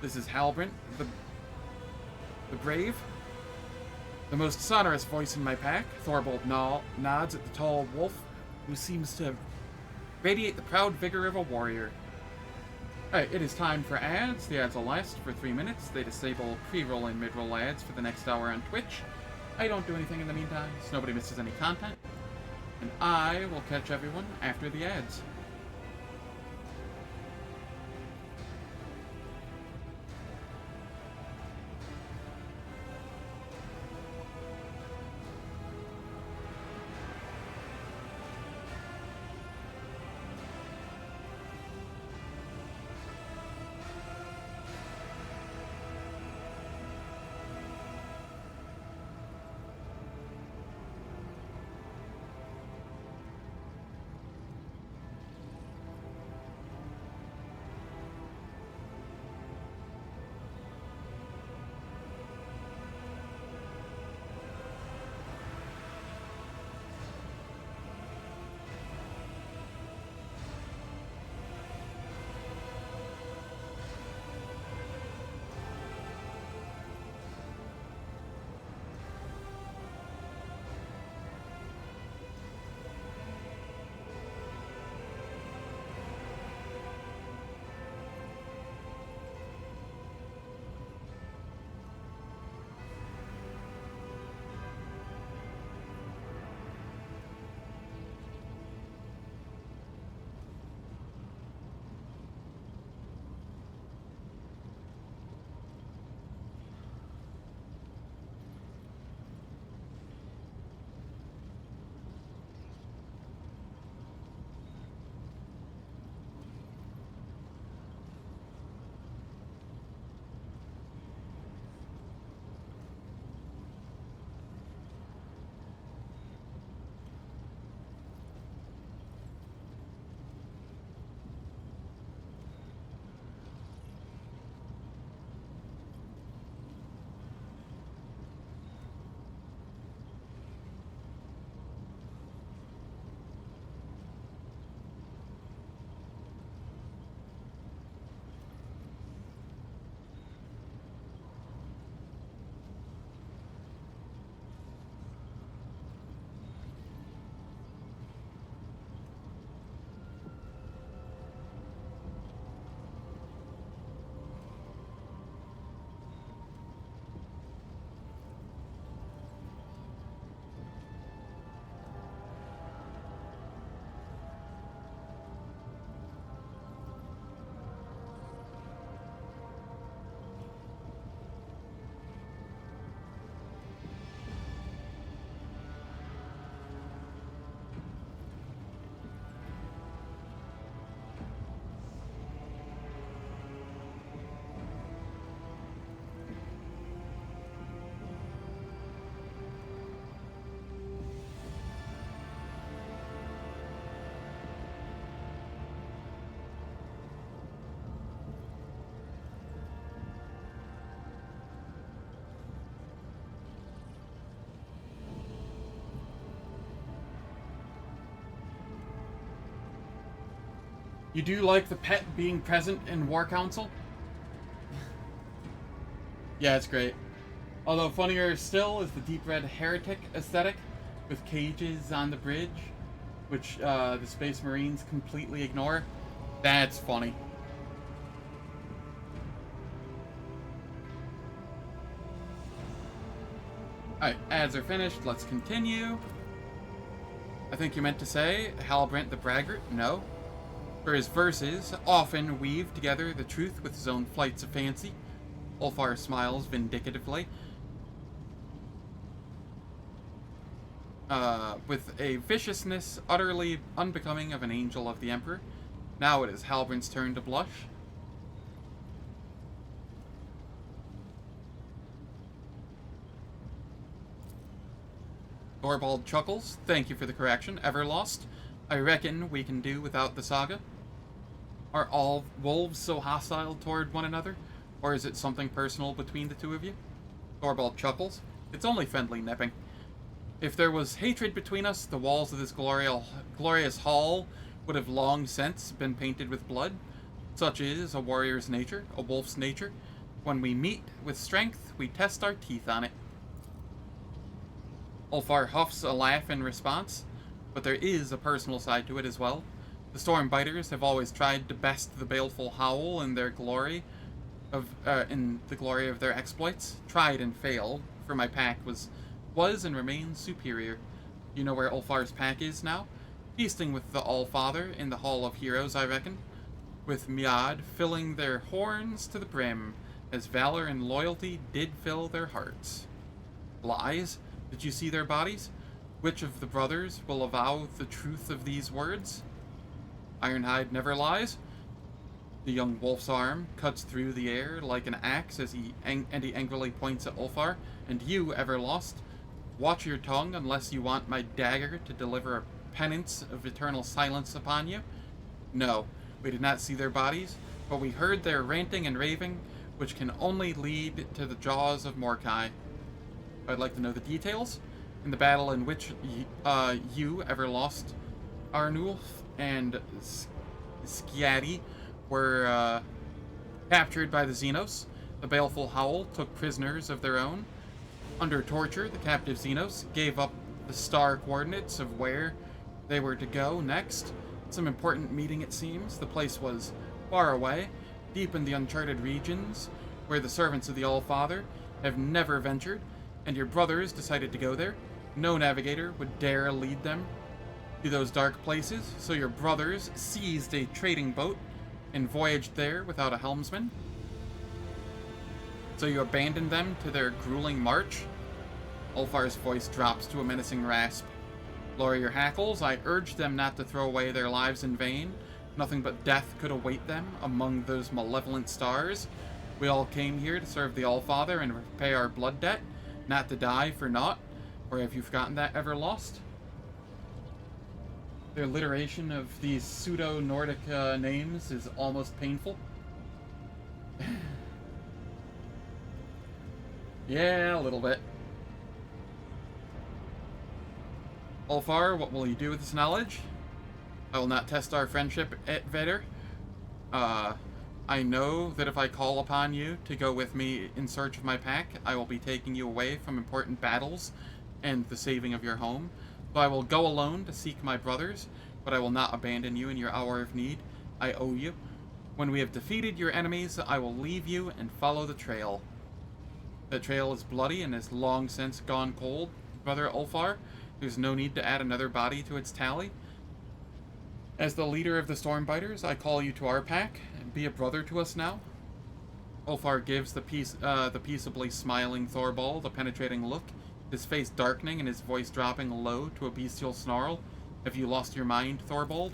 This is Halbrand, the Brave. The most sonorous voice in my pack. Thorbold nods at the tall wolf, who seems to radiate the proud vigor of a warrior. Alright, it is time for ads. The ads will last for 3 minutes. They disable pre-roll and mid-roll ads for the next hour on Twitch. I don't do anything in the meantime, so nobody misses any content. And I will catch everyone after the ads. You do like the pet being present in War Council? Yeah, it's great. Although funnier still is the deep red heretic aesthetic with cages on the bridge, which the Space Marines completely ignore. That's funny. Alright, ads are finished. Let's continue. I think you meant to say Halbrand the Braggart. No. For his verses often weave together the truth with his own flights of fancy. Ulfar smiles vindicatively. With a viciousness utterly unbecoming of an angel of the Emperor. Now it is Halbrand's turn to blush. Thorbold chuckles. Thank you for the correction. Everlost. I reckon we can do without the saga. Are all wolves so hostile toward one another? Or is it something personal between the two of you? Thorvald chuckles. It's only friendly nipping. If there was hatred between us, the walls of this glorious hall would have long since been painted with blood. Such is a warrior's nature, a wolf's nature. When we meet with strength, we test our teeth on it. Ulfar huffs a laugh in response, but there is a personal side to it as well. The Stormbiters have always tried to best the baleful howl in their glory of their exploits. Tried and failed, for my pack was and remains superior. You know where Ulfar's pack is now? Feasting with the Allfather in the Hall of Heroes, I reckon. With Miad filling their horns to the brim, as valor and loyalty did fill their hearts. Lies? Did you see their bodies? Which of the brothers will avow the truth of these words? Ironhide never lies. The young wolf's arm cuts through the air like an axe as he angrily points at Ulfar. And you, Everlost, watch your tongue unless you want my dagger to deliver a penance of eternal silence upon you. No, we did not see their bodies, but we heard their ranting and raving, which can only lead to the jaws of Mordecai. I'd like to know the details. In the battle in which you, Everlost, Arnulf, and Skadi were captured by the Xenos, the baleful howl took prisoners of their own. Under torture, the captive Xenos gave up the star coordinates of where they were to go next. Some important meeting, it seems. The place was far away, deep in the uncharted regions, where the servants of the Allfather have never ventured, and your brothers decided to go there. No navigator would dare lead them to those dark places, so your brothers seized a trading boat and voyaged there without a helmsman. So you abandoned them to their grueling march? Ulfar's voice drops to a menacing rasp. Lower your hackles. I urged them not to throw away their lives in vain. Nothing but death could await them among those malevolent stars. We all came here to serve the Allfather and repay our blood debt, not to die for naught. Or have you forgotten that, Everlost? The alliteration of these pseudo-Nordic names is almost painful. Yeah, a little bit. Ulfar, what will you do with this knowledge? I will not test our friendship at Vedder. I know that if I call upon you to go with me in search of my pack, I will be taking you away from important battles and the saving of your home. So I will go alone to seek my brothers, but I will not abandon you in your hour of need. I owe you. When we have defeated your enemies, I will leave you and follow the trail. The trail is bloody and has long since gone cold, Brother Ulfar. There's no need to add another body to its tally. As the leader of the Stormbiters, I call you to our pack. Be a brother to us now. Ulfar gives the peaceably smiling Thorvald a penetrating look, his face darkening and his voice dropping low to a bestial snarl. Have you lost your mind, Thorvald?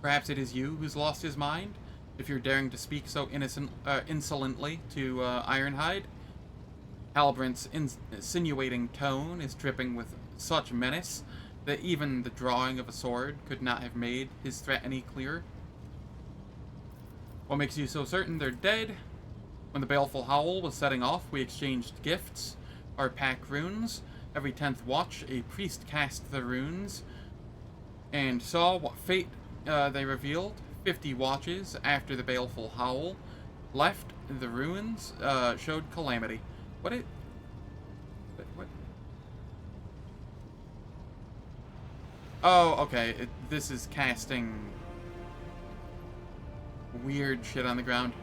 Perhaps it is you who's lost his mind, if you're daring to speak so insolently to Ironhide. Halbrand's insinuating tone is dripping with such menace that even the drawing of a sword could not have made his threat any clearer. What makes you so certain they're dead? When the baleful howl was setting off, we exchanged gifts, our pack runes. Every 10th watch, a priest cast the runes and saw what fate they revealed. 50 watches after the baleful howl left, the runes showed calamity. What? Oh, okay. This is casting weird shit on the ground.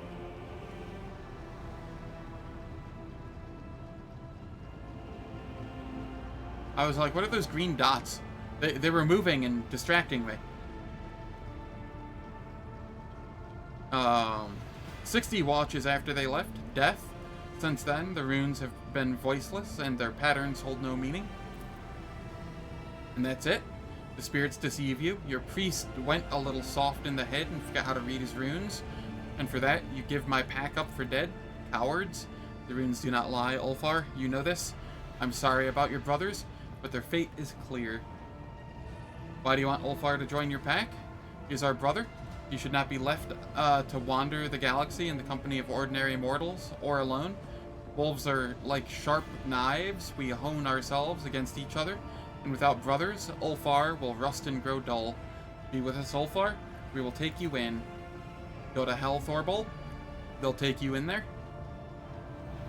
I was like, what are those green dots? They were moving and distracting me. 60 watches after they left, death. Since then, the runes have been voiceless and their patterns hold no meaning. And that's it. The spirits deceive you. Your priest went a little soft in the head and forgot how to read his runes. And for that, you give my pack up for dead. Cowards. The runes do not lie, Ulfar. You know this. I'm sorry about your brothers, but their fate is clear. Why do you want Ulfar to join your pack? He's our brother. You should not be left to wander the galaxy in the company of ordinary mortals, or alone. Wolves are like sharp knives. We hone ourselves against each other, and without brothers, Ulfar will rust and grow dull. Be with us, Ulfar. We will take you in. Go to hell, Thorvald. They'll take you in there.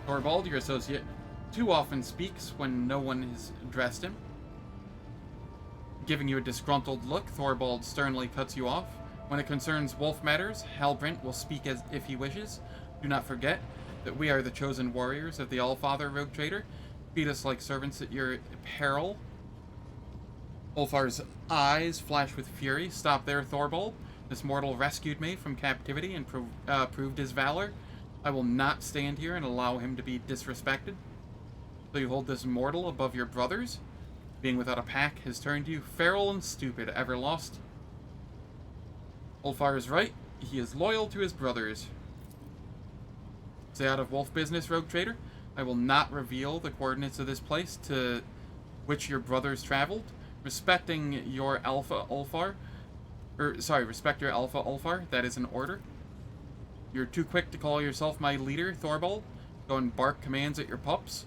Thorvald, your associate, too often speaks when no one has addressed him. Giving you a disgruntled look, Thorvald sternly cuts you off. When it concerns wolf matters, Halbrand will speak as if he wishes. Do not forget that we are the chosen warriors of the Allfather, rogue trader. Feed us like servants at your peril. Ulfar's eyes flash with fury. Stop there, Thorvald. This mortal rescued me from captivity and proved his valor. I will not stand here and allow him to be disrespected. So you hold this mortal above your brothers? Being without a pack has turned you feral and stupid, ever lost. Ulfar is right. He is loyal to his brothers. Stay out of wolf business, rogue trader. I will not reveal the coordinates of this place to which your brothers traveled. Respect your alpha, Ulfar. That is an order. You're too quick to call yourself my leader, Thorvald. Go and bark commands at your pups.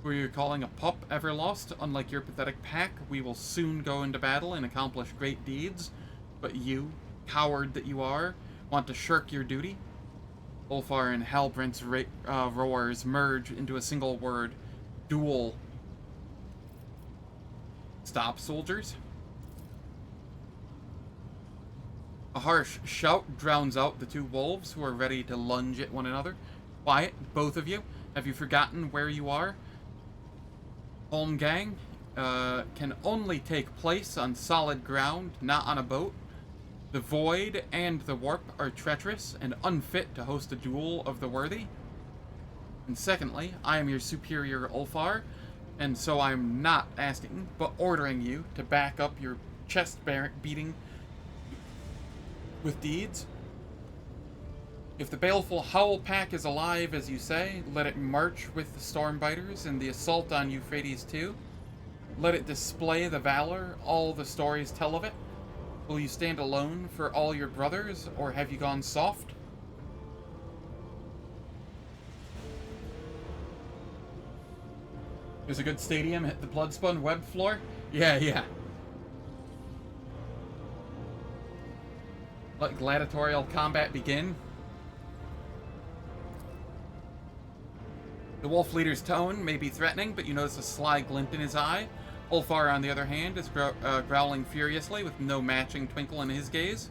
Who are you calling a pup, Everlost? Unlike your pathetic pack, we will soon go into battle and accomplish great deeds. But you, coward that you are, want to shirk your duty? Ulfar and Halbrand's roars merge into a single word. Duel. Stop, soldiers. A harsh shout drowns out the two wolves who are ready to lunge at one another. Quiet, both of you. Have you forgotten where you are? Holmgang can only take place on solid ground, not on a boat. The Void and the Warp are treacherous and unfit to host a duel of the worthy. And secondly, I am your superior Ulfar, and so I'm not asking, but ordering you to back up your chest beating with deeds. If the baleful Howl Pack is alive, as you say, let it march with the Stormbiters in the assault on Eufrates II. Let it display the valor all the stories tell of it. Will you stand alone for all your brothers, or have you gone soft? There's a good stadium at the Bloodspun web floor? Yeah. Let gladiatorial combat begin. The wolf leader's tone may be threatening, but you notice a sly glint in his eye. Ulfar, on the other hand, is growling furiously with no matching twinkle in his gaze.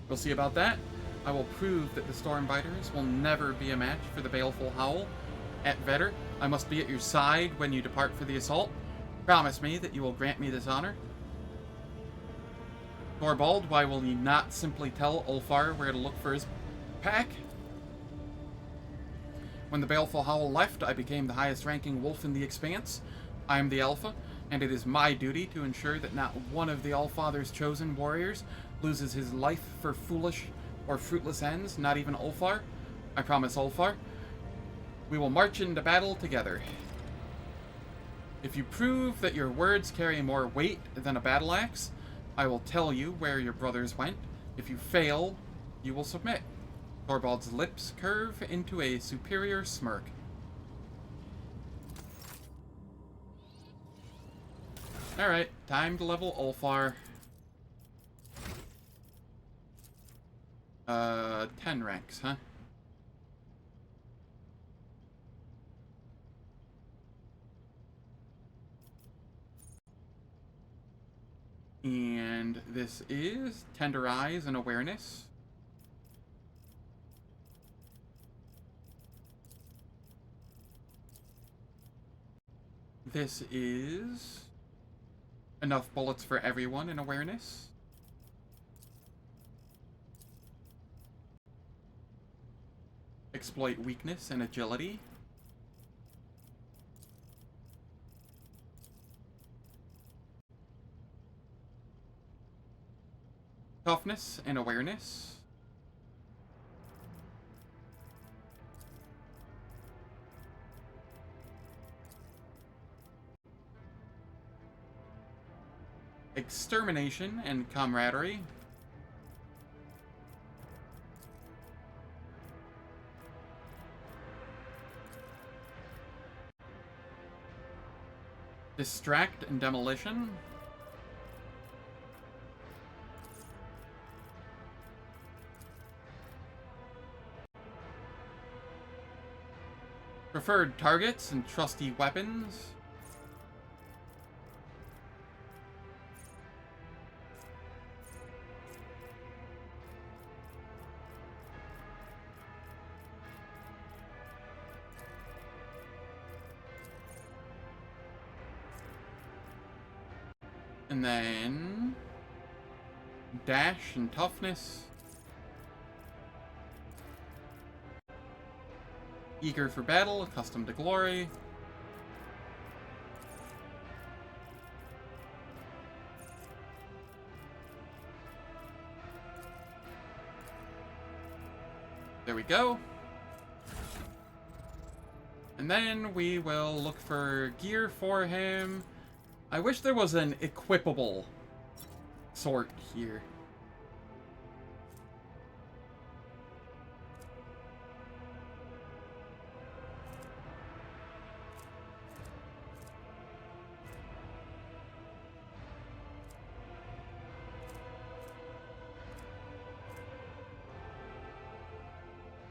We'll see about that. I will prove that the Stormbiters will never be a match for the baleful Howl. At Vetter, I must be at your side when you depart for the assault. Promise me that you will grant me this honor. Thorvald, why will you not simply tell Ulfar where to look for his pack? When the baleful Howl left, I became the highest-ranking wolf in the Expanse. I am the Alpha, and it is my duty to ensure that not one of the Allfather's chosen warriors loses his life for foolish or fruitless ends, not even Ulfar. I promise, Ulfar. We will march into battle together. If you prove that your words carry more weight than a battle axe, I will tell you where your brothers went. If you fail, you will submit. Thorvald's lips curve into a superior smirk. Alright, time to level Ulfar. 10 ranks, huh? And this is Tender Eyes and Awareness. This is enough bullets for everyone in Awareness. Exploit Weakness and Agility. Toughness and Awareness. Extermination and Camaraderie. Distract and demolition. Preferred targets and trusty weapons. And then dash and toughness. Eager for battle, accustomed to glory. There we go. And then we will look for gear for him. I wish there was an equipable sort here.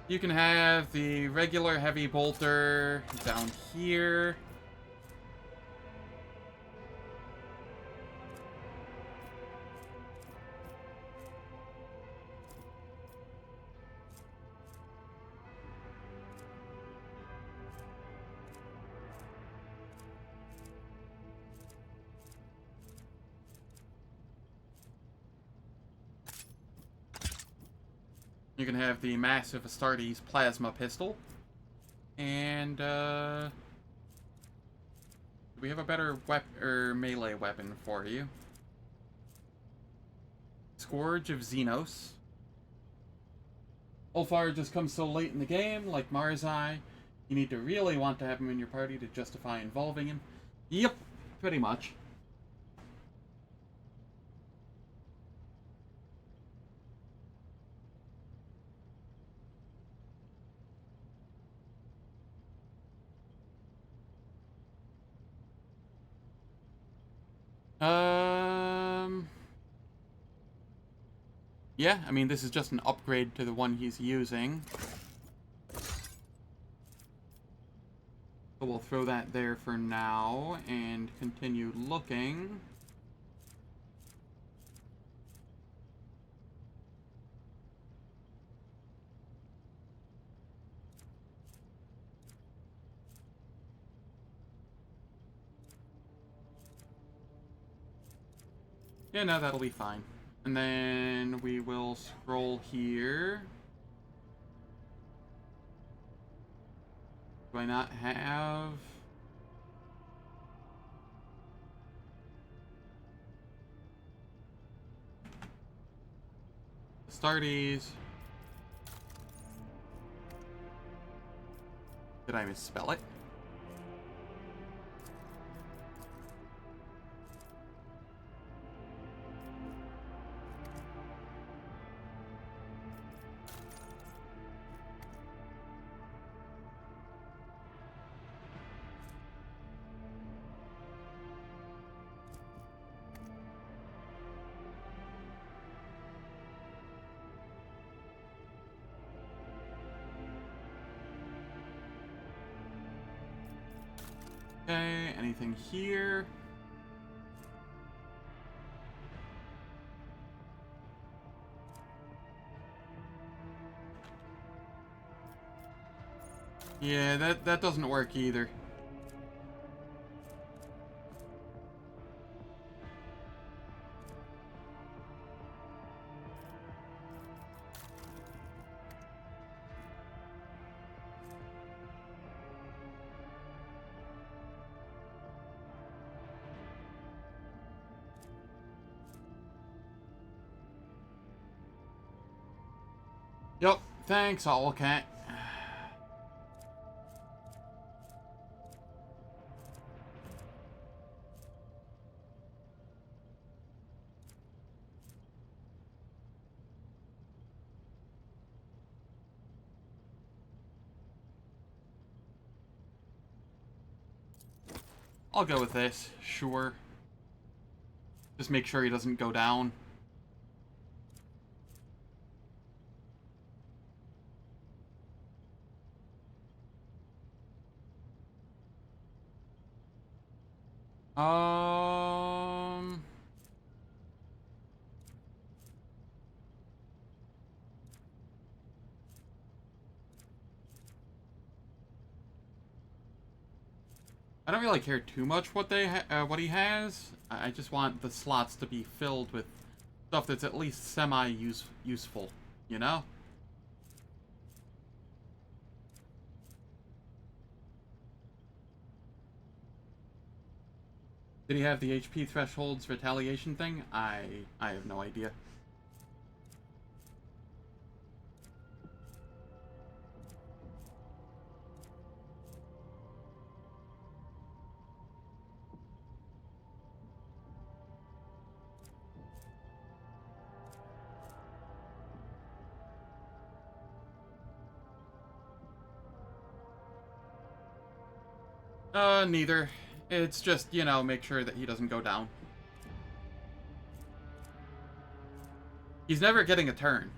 You can have the regular heavy bolter down here. You can have the massive Astartes plasma pistol. And, do we have a better melee weapon for you? Scourge of Xenos. Ulfar just comes so late in the game, like Marzai. You need to really want to have him in your party to justify involving him. Yep, pretty much. Yeah, I mean, this is just an upgrade to the one he's using. So we'll throw that there for now and continue looking. Yeah, no, that'll be fine. And then we will scroll here. Do I not have... Astartes. Did I misspell it? Okay, anything here? Yeah, that doesn't work either. Yup, thanks, Owlcat. I'll go with this. Sure. Just make sure he doesn't go down. I don't really care too much what what he has. I just want the slots to be filled with stuff that's at least semi-useful, you know? Did he have the HP thresholds retaliation thing? I have no idea. Neither. It's just, you know, make sure that he doesn't go down. He's never getting a turn.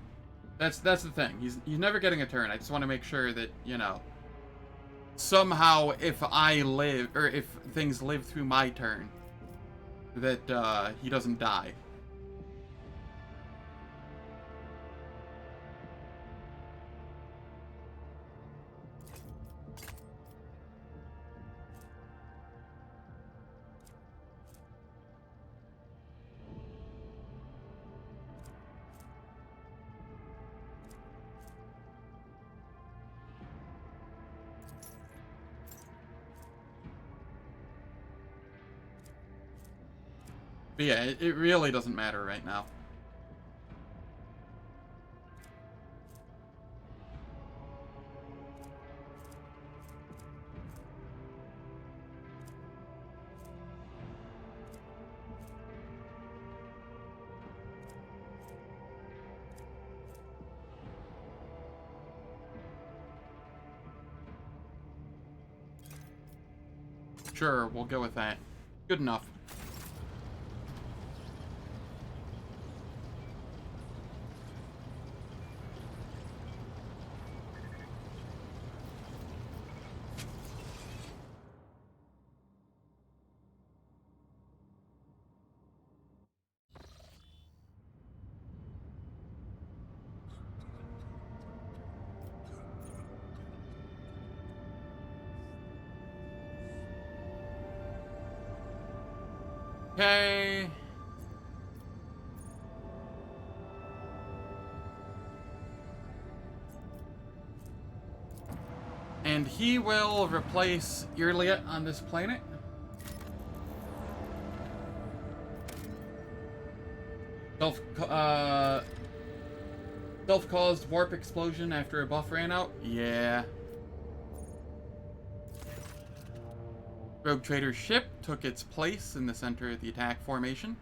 That's the thing. He's never getting a turn. I just want to make sure that, you know, somehow if I live, or if things live through my turn, that he doesn't die. But yeah, it really doesn't matter right now. Sure, we'll go with that. Good enough. Okay. And he will replace Earliet on this planet. Self-caused warp explosion after a buff ran out? Yeah. Rogue Trader's ship took its place in the center of the attack formation.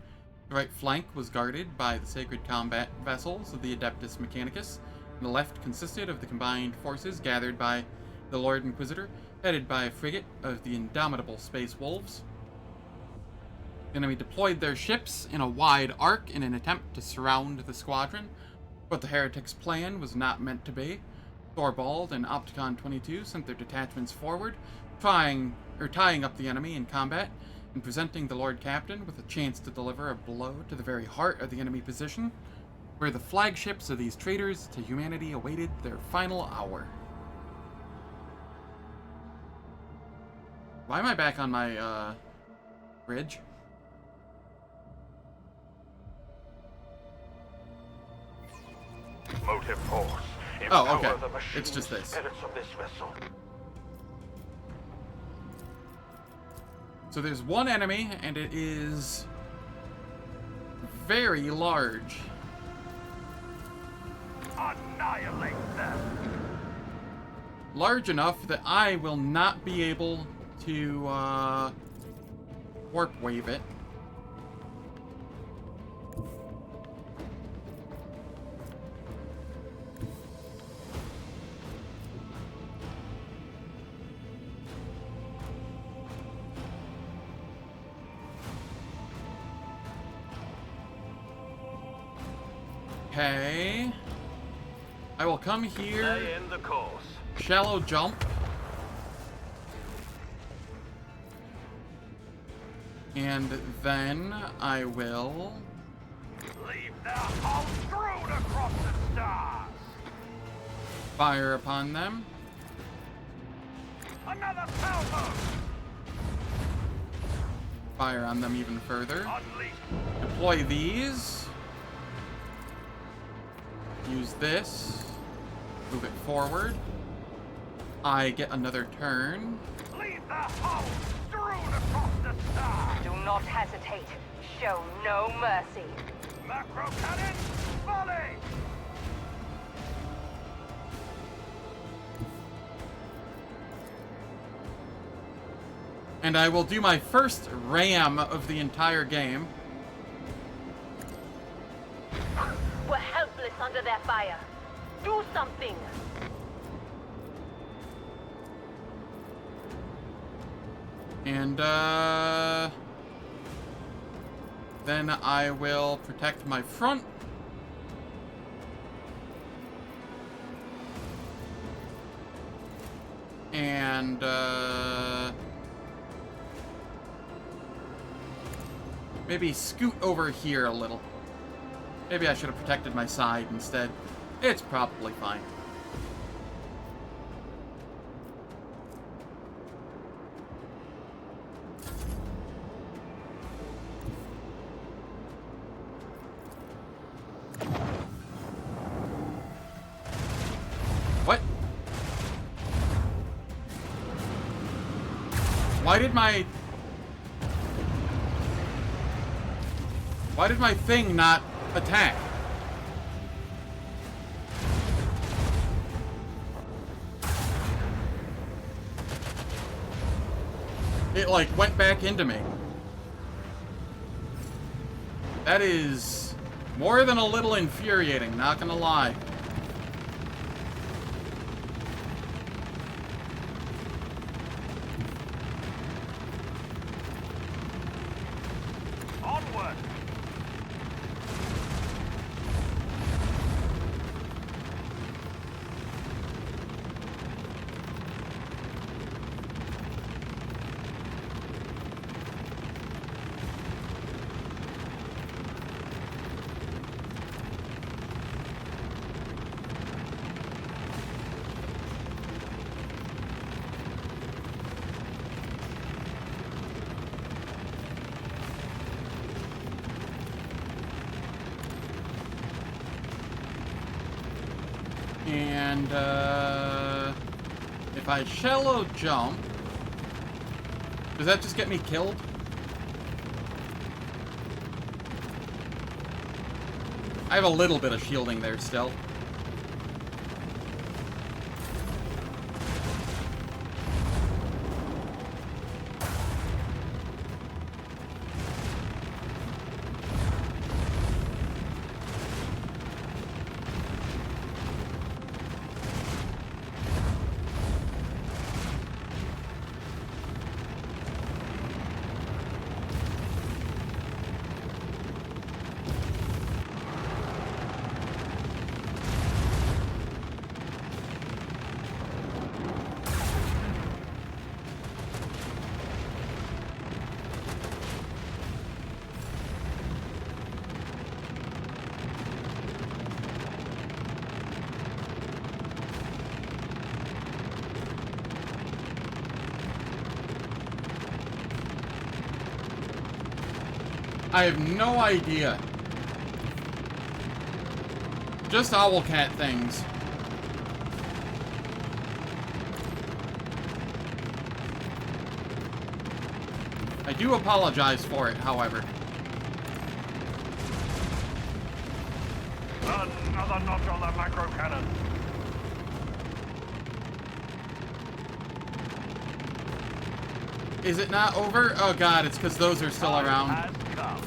The right flank was guarded by the sacred combat vessels of the Adeptus Mechanicus, and the left consisted of the combined forces gathered by the Lord Inquisitor, headed by a frigate of the indomitable Space Wolves. The enemy deployed their ships in a wide arc in an attempt to surround the squadron, but the heretics' plan was not meant to be. Thorvald and Opticon 22 sent their detachments forward, tying up the enemy in combat, and presenting the Lord Captain with a chance to deliver a blow to the very heart of the enemy position, where the flagships of these traitors to humanity awaited their final hour. Why am I back on my, bridge? Motive force. Oh, okay. The machine It's just this. spirits of this vessel. So there's one enemy, and it is very large. Annihilate them. Large enough that I will not be able to warp wave it. Okay. I will come here. Lay in the course. Shallow jump. And then I will Leave their hull strewn across the stars. fire upon them. Another salvo. Fire on them even further. Unleash. Deploy these. Use this. Move it forward. I get another turn. Leave the hull strewn across the stars. Do not hesitate. Show no mercy. Macro cannon, volley. And I will do my first ram of the entire game. We're helpless under their fire. Do something. And, then I will protect my front. And, maybe scoot over here a little. Maybe I should have protected my side instead. It's probably fine. What? Why did my thing not attack? It, like, went back into me. That is more than a little infuriating, not gonna lie. Onward. And, if I shallow jump, does that just get me killed? I have a little bit of shielding there still. I have no idea. Just owlcat things. I do apologize for it, however. Another notch on the macro cannon. Is it not over? Oh god, it's because those are still around. Has come.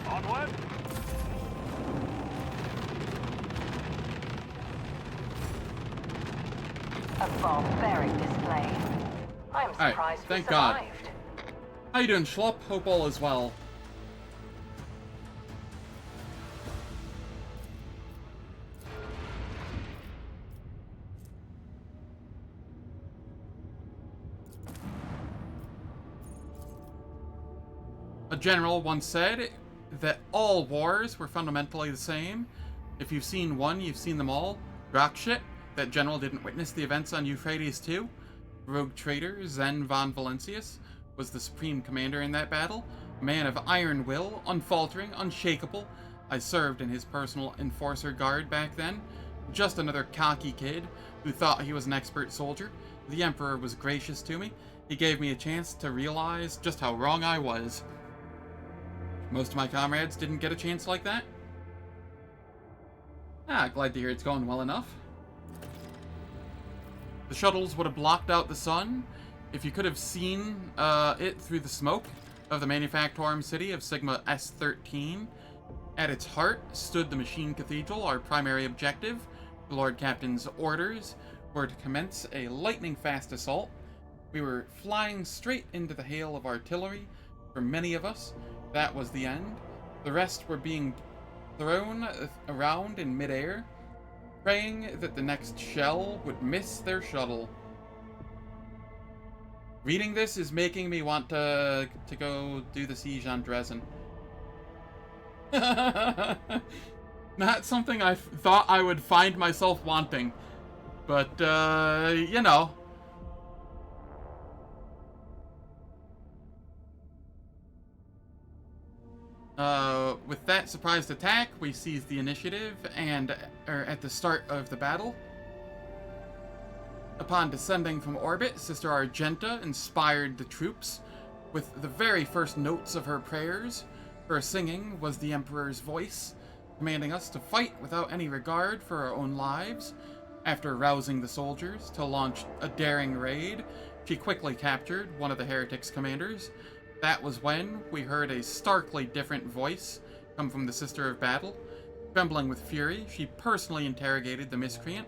Onward. A barbaric display. I'm surprised Alright, we thank God. survived. How you doing, Schlupp? Hope all is well. A general once said that all wars were fundamentally the same. If you've seen one, you've seen them all. Rock shit. That general didn't witness the events on Euphrates II. Rogue traitor Zen von Valentius was the supreme commander in that battle. A man of iron will, unfaltering, unshakable. I served in his personal enforcer guard back then. Just another cocky kid who thought he was an expert soldier. The Emperor was gracious to me. He gave me a chance to realize just how wrong I was. Most of my comrades didn't get a chance like that. Glad to hear it's going well enough. The shuttles would have blocked out the sun if you could have seen it through the smoke of the manufactorum city of Sigma S13. At its heart stood the Machine Cathedral, our primary objective. The Lord Captain's orders were to commence a lightning-fast assault. We were flying straight into the hail of artillery. For many of us, that was the end. The rest were being thrown around in midair, praying that the next shell would miss their shuttle. Reading this is making me want to go do the siege on Dresden. Not something I thought I would find myself wanting, but, you know. With that surprised attack, we seized the initiative and at the start of the battle. Upon descending from orbit, Sister Argenta inspired the troops with the very first notes of her prayers. Her singing was the Emperor's voice, commanding us to fight without any regard for our own lives. After rousing the soldiers to launch a daring raid, she quickly captured one of the heretics' commanders. That was when we heard a starkly different voice come from the Sister of Battle. Trembling with fury, she personally interrogated the miscreant,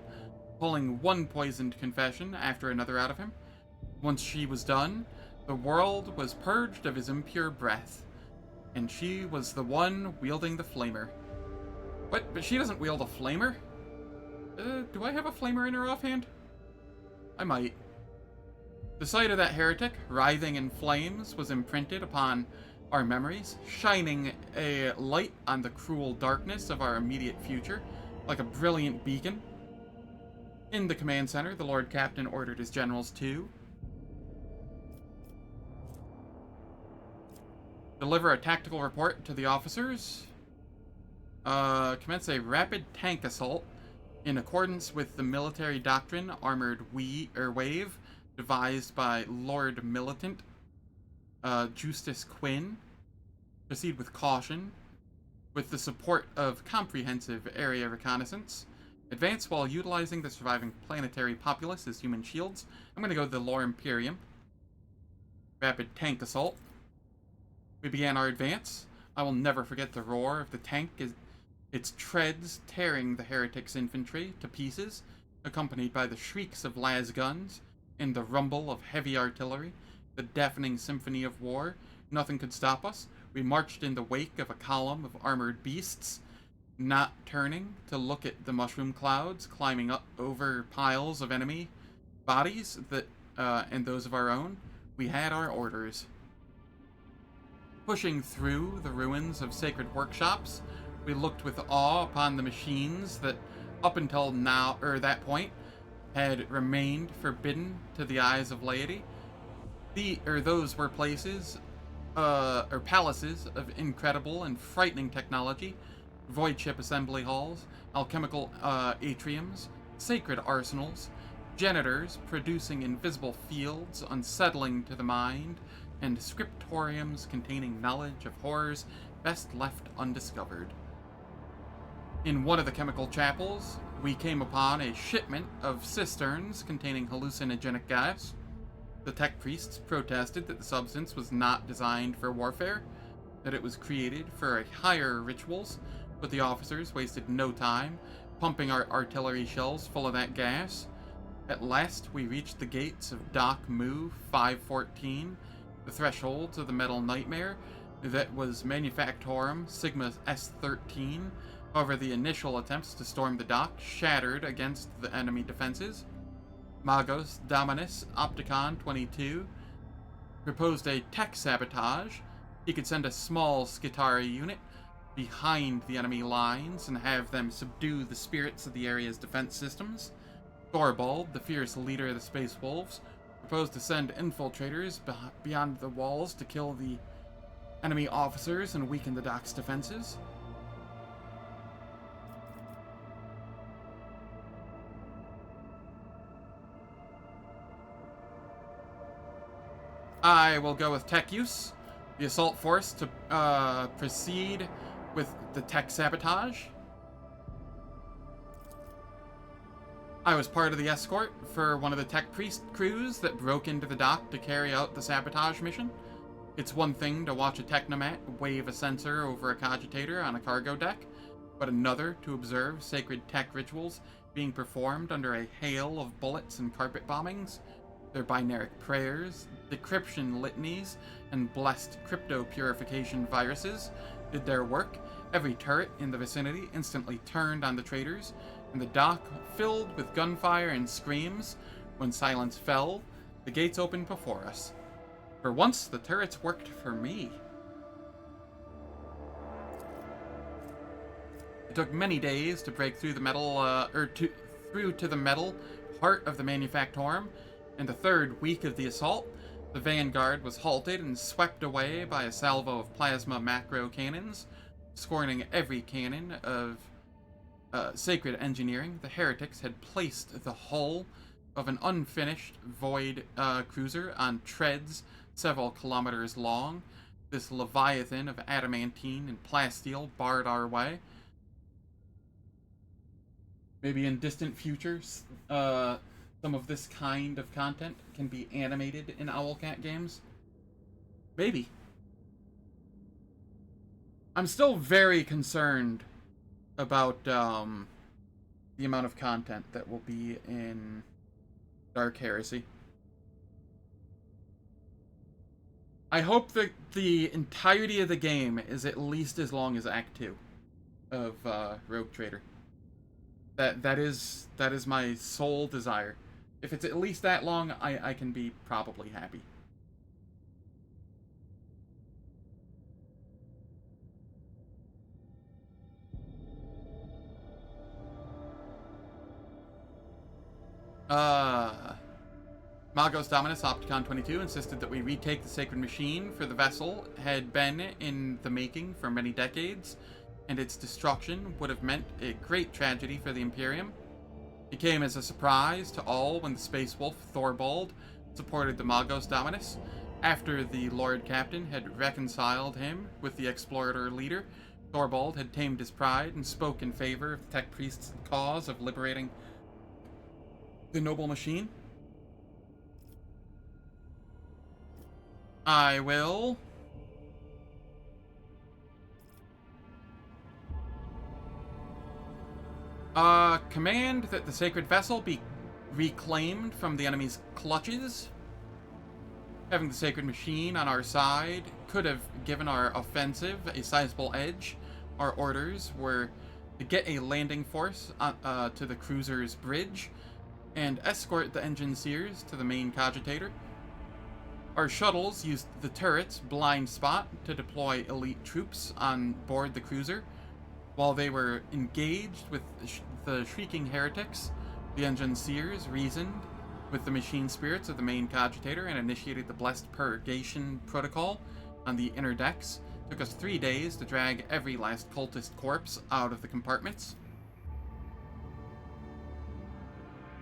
pulling one poisoned confession after another out of him. Once she was done, the world was purged of his impure breath, and she was the one wielding the flamer. What? But she doesn't wield a flamer? Do I have a flamer in her offhand? I might. The sight of that heretic, writhing in flames, was imprinted upon our memories, shining a light on the cruel darkness of our immediate future, like a brilliant beacon. In the command center, the Lord Captain ordered his generals to deliver a tactical report to the officers, commence a rapid tank assault in accordance with the military doctrine armored wave devised by Lord Militant, Justice Quinn. Proceed with caution, with the support of comprehensive area reconnaissance. Advance while utilizing the surviving planetary populace as human shields. I'm going to go to the Lore Imperium. Rapid tank assault. We began our advance. I will never forget the roar of the tank as its treads tearing the heretics' infantry to pieces, accompanied by the shrieks of las guns and the rumble of heavy artillery, the deafening symphony of war. Nothing could stop us. We marched in the wake of a column of armored beasts, not turning to look at the mushroom clouds climbing up over piles of enemy bodies that and those of our own. We had our orders. Pushing through the ruins of sacred workshops, we looked with awe upon the machines that, up until now, that point, had remained forbidden to the eyes of laity. Those were places, palaces of incredible and frightening technology, void ship assembly halls, alchemical atriums, sacred arsenals, janitors producing invisible fields unsettling to the mind, and scriptoriums containing knowledge of horrors best left undiscovered. In one of the chemical chapels, we came upon a shipment of cisterns containing hallucinogenic gas. The tech priests protested that the substance was not designed for warfare, that it was created for higher rituals, but the officers wasted no time pumping our artillery shells full of that gas. At last, we reached the gates of Dock Mu 514, the thresholds of the metal nightmare that was Manufactorum Sigma S13. However, the initial attempts to storm the dock shattered against the enemy defenses. Magos Dominus Opticon 22 proposed a tech sabotage. He could send a small Skitarii unit behind the enemy lines and have them subdue the spirits of the area's defense systems. Thorvald, the fierce leader of the Space Wolves, proposed to send infiltrators beyond the walls to kill the enemy officers and weaken the dock's defenses. I will go with tech use. The assault force to proceed with the tech sabotage. I was part of the escort for one of the tech priest crews that broke into the dock to carry out the sabotage mission. It's one thing to watch a technomat wave a sensor over a cogitator on a cargo deck, but another to observe sacred tech rituals being performed under a hail of bullets and carpet bombings. Their binaric prayers, decryption litanies, and blessed crypto purification viruses did their work. Every turret in the vicinity instantly turned on the traitors, and the dock filled with gunfire and screams. When silence fell, the gates opened before us. For once, the turrets worked for me. It took many days to break through the metal, through to the metal heart of the Manufactorum. In the third week of the assault, the vanguard was halted and swept away by a salvo of plasma macro cannons. Scorning every cannon of sacred engineering, the heretics had placed the hull of an unfinished void cruiser on treads several kilometers long. This leviathan of adamantine and plasteel barred our way. Maybe in distant futures, some of this kind of content can be animated in Owlcat games. Maybe. I'm still very concerned about the amount of content that will be in Dark Heresy. I hope that the entirety of the game is at least as long as Act 2 of Rogue Trader. That is my sole desire. If it's at least that long, I can be probably happy. Magos Dominus Opticon 22 insisted that we retake the sacred machine, for the vessel had been in the making for many decades, and its destruction would have meant a great tragedy for the Imperium. It came as a surprise to all when the Space Wolf Thorvald supported the Magos Dominus. After the Lord Captain had reconciled him with the Explorer leader, Thorvald had tamed his pride and spoke in favor of the Tech Priest's cause of liberating the noble machine. I will command that the sacred vessel be reclaimed from the enemy's clutches. Having the sacred machine on our side could have given our offensive a sizable edge. Our orders were to get a landing force to the cruiser's bridge and escort the engine seers to the main cogitator. Our shuttles used the turret's blind spot to deploy elite troops on board the cruiser. While they were engaged with the shrieking heretics, the engine seers reasoned with the machine spirits of the main cogitator and initiated the blessed purgation protocol on the inner decks. It took us 3 days to drag every last cultist corpse out of the compartments.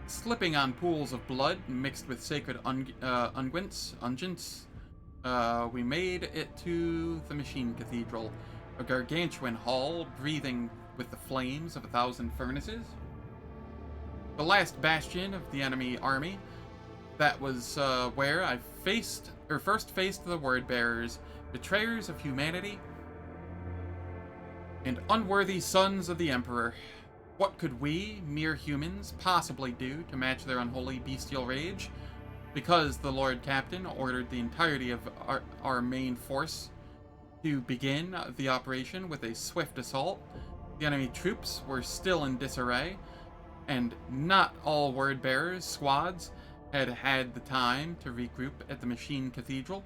Slipping on pools of blood mixed with sacred unguents, we made it to the machine cathedral, a gargantuan hall breathing with the flames of 1,000 furnaces. The last bastion of the enemy army. That was where I first faced the word bearers, betrayers of humanity, and unworthy sons of the Emperor. What could we, mere humans, possibly do to match their unholy bestial rage? Because the Lord Captain ordered the entirety of our main force to begin the operation with a swift assault, the enemy troops were still in disarray, and not all word-bearers' squads had had the time to regroup at the Machine Cathedral.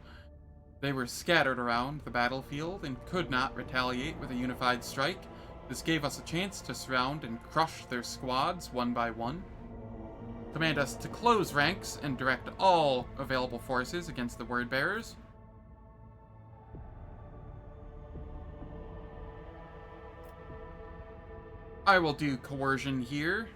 They were scattered around the battlefield and could not retaliate with a unified strike. This gave us a chance to surround and crush their squads one by one. Command us to close ranks and direct all available forces against the word-bearers. I will do coercion here.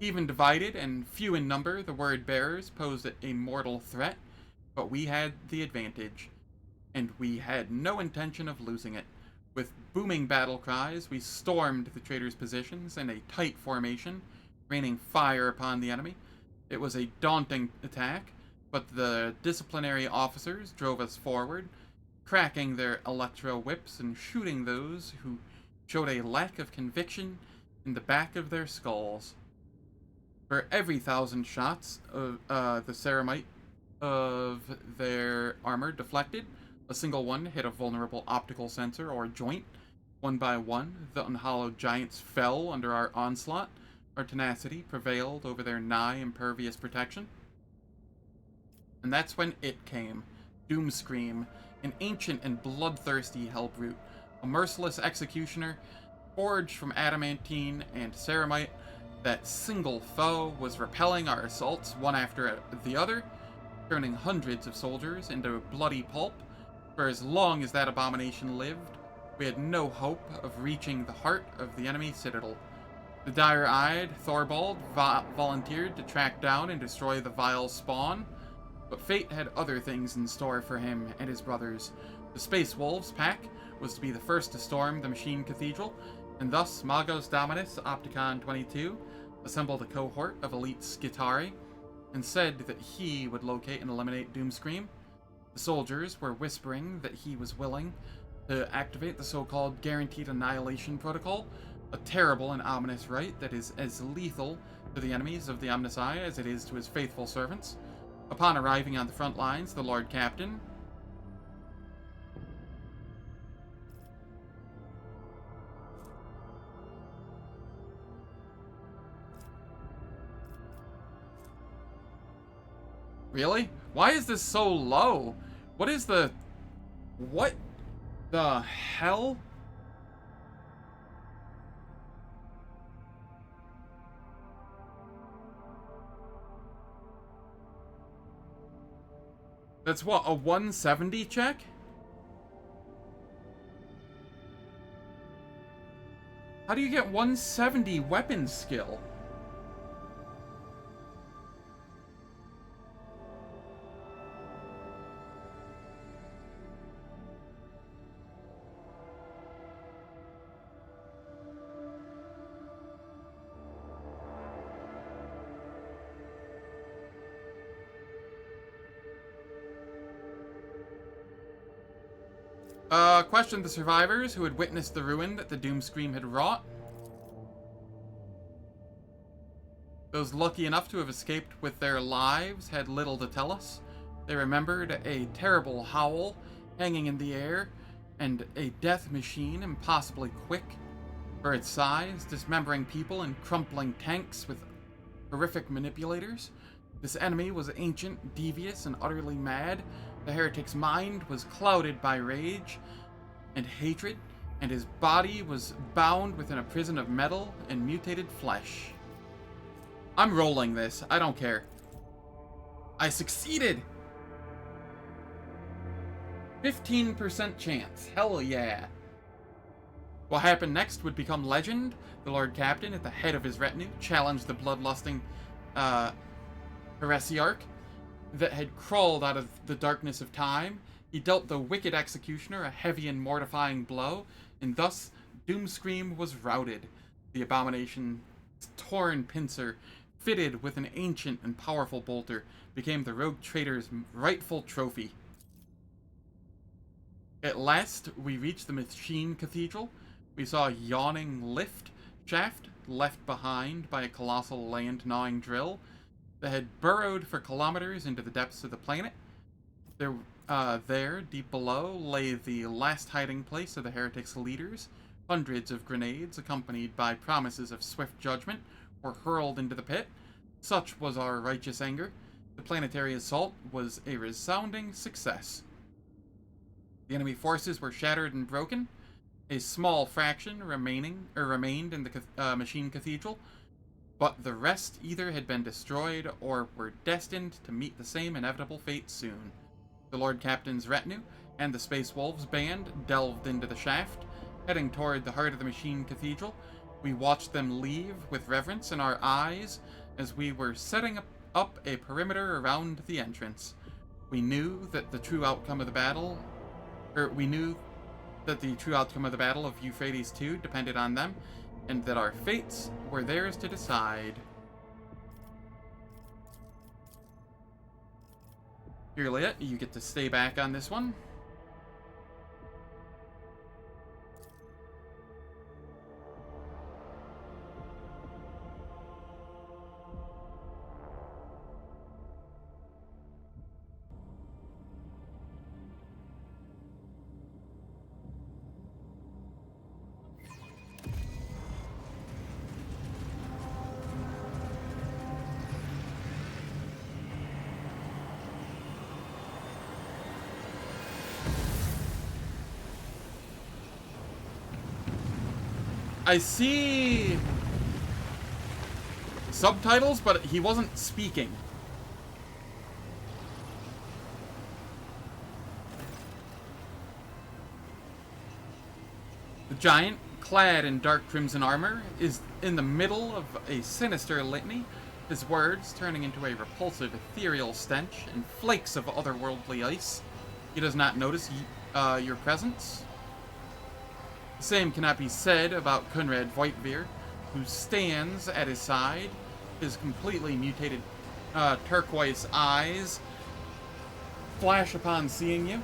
Even divided and few in number, the word-bearers posed a mortal threat, but we had the advantage, and we had no intention of losing it. With booming battle cries, we stormed the traitors' positions in a tight formation, raining fire upon the enemy. It was a daunting attack, but the disciplinary officers drove us forward, cracking their electro whips and shooting those who showed a lack of conviction in the back of their skulls. For every 1,000 shots of the ceramite of their armor deflected, a single one hit a vulnerable optical sensor or joint. One by one, the unhallowed giants fell under our onslaught. Our tenacity prevailed over their nigh impervious protection. And that's when it came. Doomscream, an ancient and bloodthirsty hellbrute, a merciless executioner, forged from adamantine and ceramite. That single foe was repelling our assaults one after the other, turning hundreds of soldiers into bloody pulp. For as long as that abomination lived, we had no hope of reaching the heart of the enemy citadel. The dire-eyed Thorvald volunteered to track down and destroy the vile spawn, but fate had other things in store for him and his brothers. The Space Wolves pack was to be the first to storm the Machine Cathedral, and thus Magos Dominus Opticon 22 assembled a cohort of elite Skitarii and said that he would locate and eliminate Doomscream. The soldiers were whispering that he was willing to activate the so-called Guaranteed Annihilation Protocol, a terrible and ominous rite that is as lethal to the enemies of the Omnissiah as it is to his faithful servants. Upon arriving on the front lines, the Lord Captain Really? Why is this so low? What the hell? That's what, a 170 check? How do you get 170 weapon skill? Questioned the survivors who had witnessed the ruin that the Doomscream had wrought. Those lucky enough to have escaped with their lives had little to tell us. They remembered a terrible howl hanging in the air, and a death machine impossibly quick for its size, dismembering people and crumpling tanks with horrific manipulators. This enemy was ancient, devious, and utterly mad. The heretic's mind was clouded by rage and hatred, and his body was bound within a prison of metal and mutated flesh. I'm rolling this. I don't care. I succeeded! 15% chance. Hell yeah. What happened next would become legend. The Lord Captain, at the head of his retinue, challenged the bloodlusting heresiarch that had crawled out of the darkness of time. He dealt the wicked executioner a heavy and mortifying blow, and thus Doomscream was routed. The abomination's torn pincer, fitted with an ancient and powerful bolter, became the rogue traitor's rightful trophy. At last, we reached the Machine Cathedral. We saw a yawning lift shaft left behind by a colossal land-gnawing drill that had burrowed for kilometers into the depths of the planet. There, deep below, lay the last hiding place of the heretics' leaders. Hundreds of grenades, accompanied by promises of swift judgment, were hurled into the pit. Such was our righteous anger. The planetary assault was a resounding success. The enemy forces were shattered and broken. A small fraction remained in the Machine Cathedral, but the rest either had been destroyed or were destined to meet the same inevitable fate soon. The Lord Captain's retinue and the Space Wolves band delved into the shaft, heading toward the heart of the Machine Cathedral. We watched them leave with reverence in our eyes as we were setting up a perimeter around the entrance. We knew that the true outcome of the battle of Euphrates II depended on them, and that our fates were theirs to decide. Here, Leia, you get to stay back on this one. I see subtitles, but he wasn't speaking. The giant, clad in dark crimson armor, is in the middle of a sinister litany, his words turning into a repulsive ethereal stench and flakes of otherworldly ice. He does not notice your presence. The same cannot be said about Conrad Voigtveer, who stands at his side, his completely mutated turquoise eyes flash upon seeing you.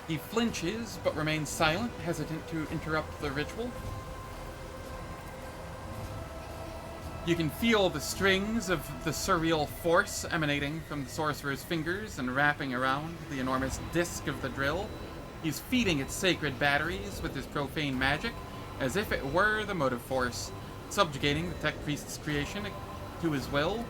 He flinches, but remains silent, hesitant to interrupt the ritual. You can feel the strings of the surreal force emanating from the sorcerer's fingers and wrapping around the enormous disc of the drill. He's feeding its sacred batteries with his profane magic, as if it were the motive force, subjugating the tech priest's creation to his will.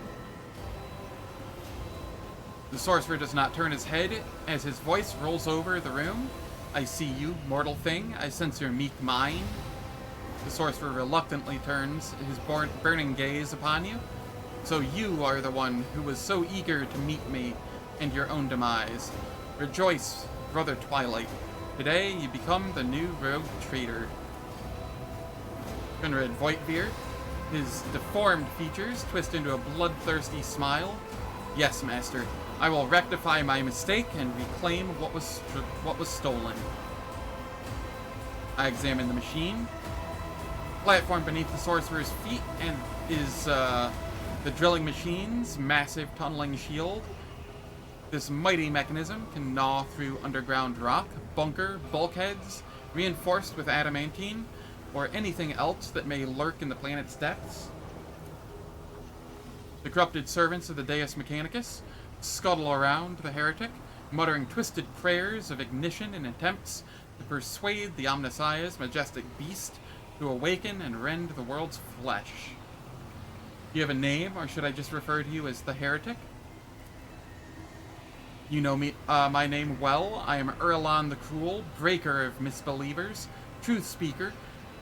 The sorcerer does not turn his head as his voice rolls over the room. I see you, mortal thing. I sense your meek mind. The sorcerer reluctantly turns his burning gaze upon you. So you are the one who was so eager to meet me and your own demise. Rejoice, Brother Twilight. Today you become the new rogue traitor. Conrad Voigtveer, his deformed features twist into a bloodthirsty smile. Yes, Master. I will rectify my mistake and reclaim what was stolen. I examine the machine. Platform beneath the sorcerer's feet and is the drilling machine's massive tunneling shield. This mighty mechanism can gnaw through underground rock, bunker, bulkheads, reinforced with adamantine, or anything else that may lurk in the planet's depths. The corrupted servants of the Deus Mechanicus scuttle around the heretic, muttering twisted prayers of ignition in attempts to persuade the Omnissiah's majestic beast to awaken and rend the world's flesh. Do you have a name, or should I just refer to you as the heretic? You know me, my name well. I am Erlon the Cruel, breaker of misbelievers, truth speaker,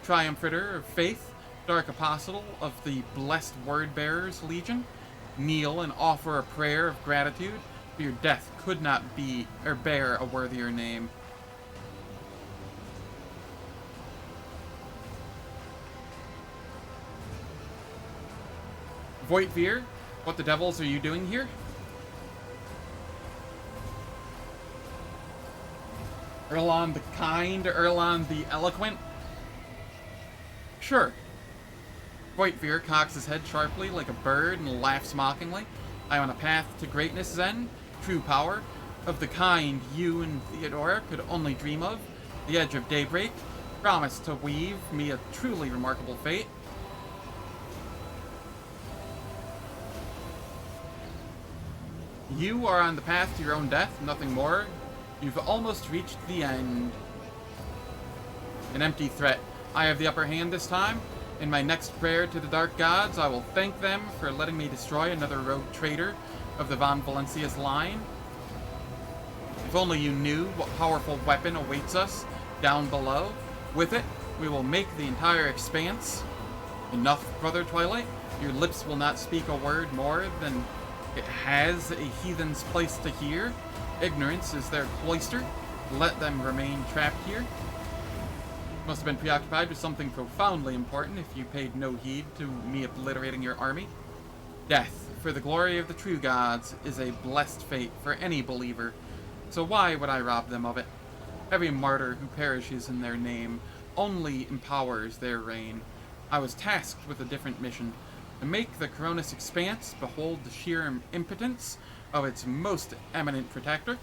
triumphator of faith, dark apostle of the blessed word-bearers legion. Kneel and offer a prayer of gratitude, for your death could not be or bear a worthier name. Voigtveer, what the devils are you doing here? Erlon the kind, Erlon the eloquent? Sure. Voigtveer cocks his head sharply like a bird and laughs mockingly. I am on a path to greatness, Zen, true power, of the kind you and Theodora could only dream of, the edge of daybreak, promised to weave me a truly remarkable fate. You are on the path to your own death, nothing more. You've almost reached the end. An empty threat. I have the upper hand this time. In my next prayer to the Dark Gods, I will thank them for letting me destroy another rogue traitor of the Von Valencia's line. If only you knew what powerful weapon awaits us down below. With it, we will make the entire Expanse. Enough, Brother Twilight. Your lips will not speak a word more than it has a heathen's place to hear. Ignorance is their cloister. Let them remain trapped here. Must have been preoccupied with something profoundly important if you paid no heed to me obliterating your army. Death, for the glory of the true gods, is a blessed fate for any believer, so why would I rob them of it? Every martyr who perishes in their name only empowers their reign. I was tasked with a different mission, to make the Coronis Expanse behold the sheer impotence of its most eminent protector.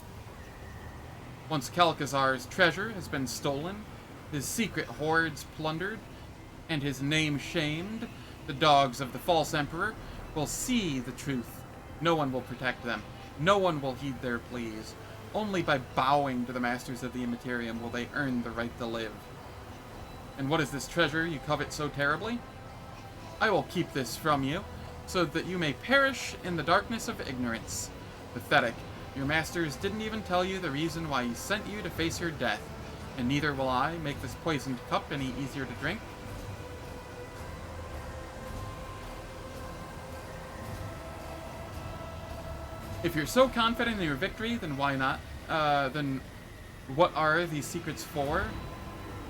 Once Calcazar's treasure has been stolen, his secret hoards plundered, and his name shamed, the dogs of the false emperor will see the truth. No one will protect them. No one will heed their pleas. Only by bowing to the masters of the Immaterium will they earn the right to live. And what is this treasure you covet so terribly? I will keep this from you, so that you may perish in the darkness of ignorance. Pathetic. Your masters didn't even tell you the reason why he sent you to face your death, and neither will I make this poisoned cup any easier to drink. If you're so confident in your victory, then why not? Then what are these secrets for?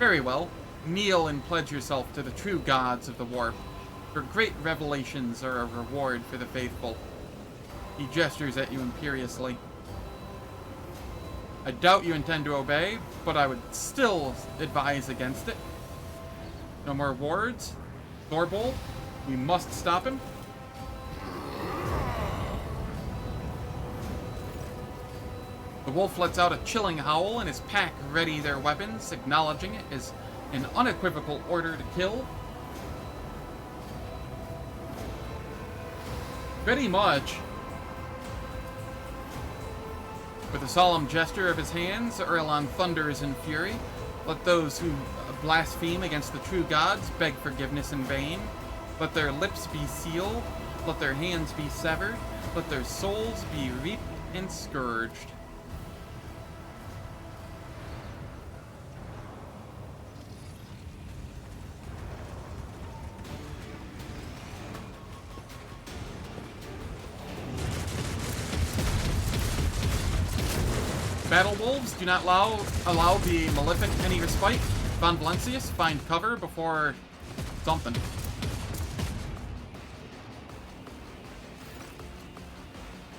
Very well. Kneel and pledge yourself to the true gods of the warp. For great revelations are a reward for the faithful. He gestures at you imperiously. I doubt you intend to obey, but I would still advise against it. No more wards. Thorbold, we must stop him. The wolf lets out a chilling howl, and his pack ready their weapons, acknowledging it as an unequivocal order to kill. Pretty much. With a solemn gesture of his hands, Erlon thunders in fury. Let those who blaspheme against the true gods beg forgiveness in vain. Let their lips be sealed. Let their hands be severed. Let their souls be reaped and scourged. Battle wolves do not allow the Malefic any respite. Von Valencius, find cover before something.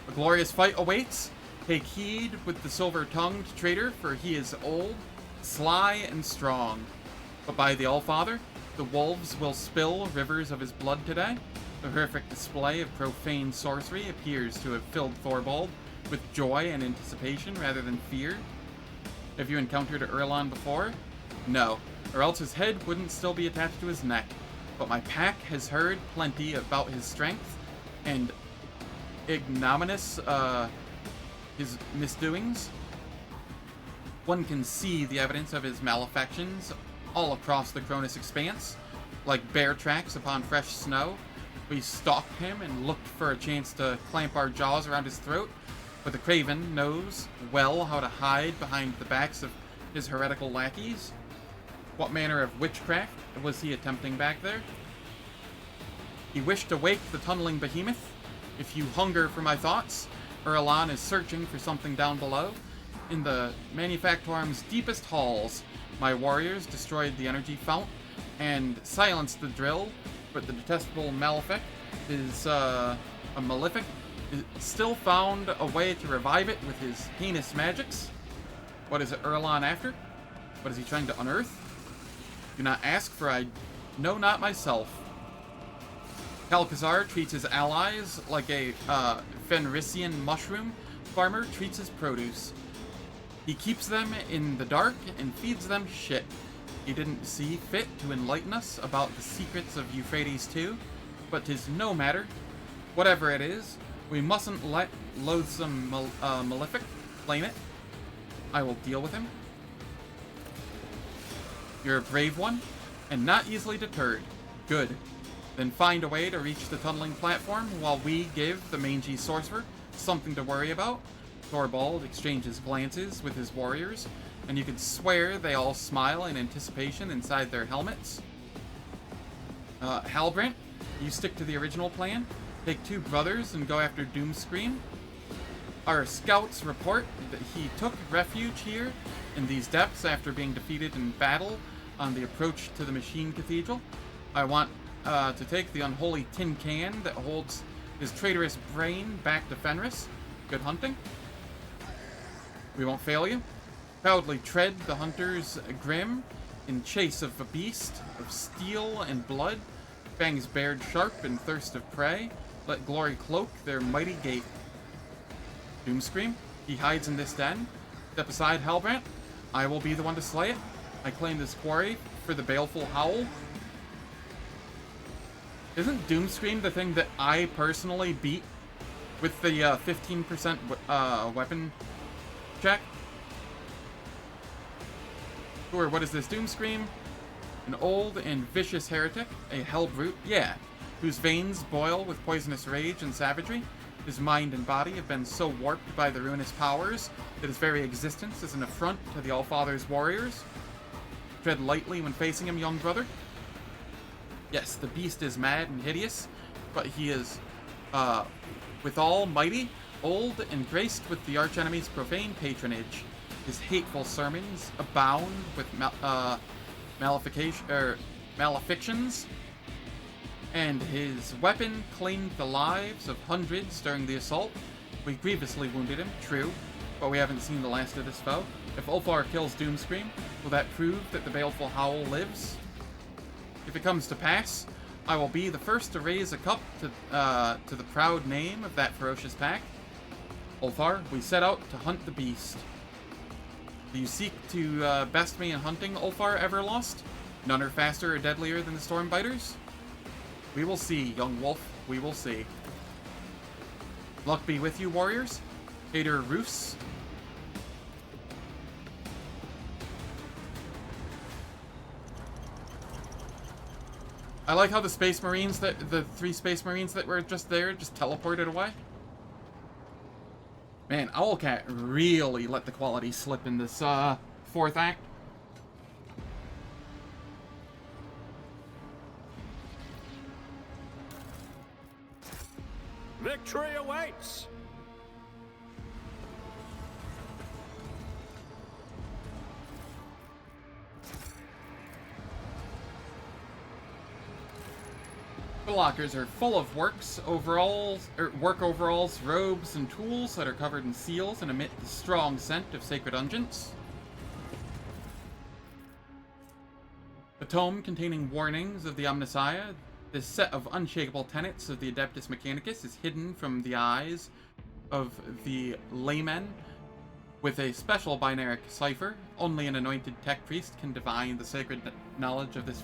A glorious fight awaits. Take heed with the silver-tongued traitor, for he is old, sly, and strong. But by the Allfather, the wolves will spill rivers of his blood today. The horrific display of profane sorcery appears to have filled Thorbold with joy and anticipation rather than fear. Have you encountered Erlon before? No, or else his head wouldn't still be attached to his neck. But my pack has heard plenty about his strength and ignominious, his misdoings. One can see the evidence of his malefactions all across the Coronis Expanse, like bear tracks upon fresh snow. We stalked him and looked for a chance to clamp our jaws around his throat, but the Craven knows well how to hide behind the backs of his heretical lackeys. What manner of witchcraft was he attempting back there? He wished to wake the tunneling behemoth. If you hunger for my thoughts, Erlon is searching for something down below. In the Manufactorum's deepest halls, my warriors destroyed the energy fount and silenced the drill, but the detestable Malefic is, a Malefic, still found a way to revive it with his heinous magics. What is Erlon after? What is he trying to unearth? Do not ask, for I know not myself. Calcazar treats his allies like a Fenrisian mushroom, farmer treats his produce. He keeps them in the dark and feeds them shit. He didn't see fit to enlighten us about the secrets of Euphrates II, but 'tis no matter. Whatever it is, we mustn't let loathsome Malefic claim it. I will deal with him. You're a brave one, and not easily deterred. Good. Then find a way to reach the tunneling platform while we give the mangy sorcerer something to worry about. Thorvald exchanges glances with his warriors, and you can swear they all smile in anticipation inside their helmets. Halbrand, you stick to the original plan. Take 2 brothers and go after Doomscream. Our scouts report that he took refuge here in these depths after being defeated in battle on the approach to the Machine Cathedral. I want to take the unholy tin can that holds his traitorous brain back to Fenris. Good hunting. We won't fail you. Proudly tread the hunter's grim in chase of a beast of steel and blood. Fangs bared sharp in thirst of prey. Let glory cloak their mighty gait. Doomscream, he hides in this den. Step aside, Halbrand. I will be the one to slay it. I claim this quarry for the baleful howl. Isn't Doomscream the thing that I personally beat with the 15% weapon check? Or what is this? Doomscream? An old and vicious heretic, a hellbrute, yeah, whose veins boil with poisonous rage and savagery. His mind and body have been so warped by the ruinous powers that his very existence is an affront to the Allfather's warriors. Tread lightly when facing him, young brother. Yes, the beast is mad and hideous, but he is, withal mighty, old, and graced with the archenemy's profane patronage. His hateful sermons abound with malefictions, and his weapon claimed the lives of hundreds during the assault. We grievously wounded him, true, but we haven't seen the last of this foe. If Ulfar kills Doomscream, will that prove that the baleful howl lives? If it comes to pass, I will be the first to raise a cup to the proud name of that ferocious pack. Ulfar, we set out to hunt the beast. Do you seek to best me in hunting, Ulfar Everlost? None are faster or deadlier than the Stormbiters? We will see, young wolf, we will see. Luck be with you, warriors. Hater Roos. I like how the Space Marines, the 3 Space Marines that were just there, just teleported away. Man, Owlcat really let the quality slip in this 4th act. Victory awaits! The lockers are full of work overalls, robes, and tools that are covered in seals and emit the strong scent of sacred unguents. A tome containing warnings of the Omnissiah. This set of unshakable tenets of the Adeptus Mechanicus is hidden from the eyes of the laymen with a special binary cipher. Only an anointed tech priest can divine the sacred knowledge of this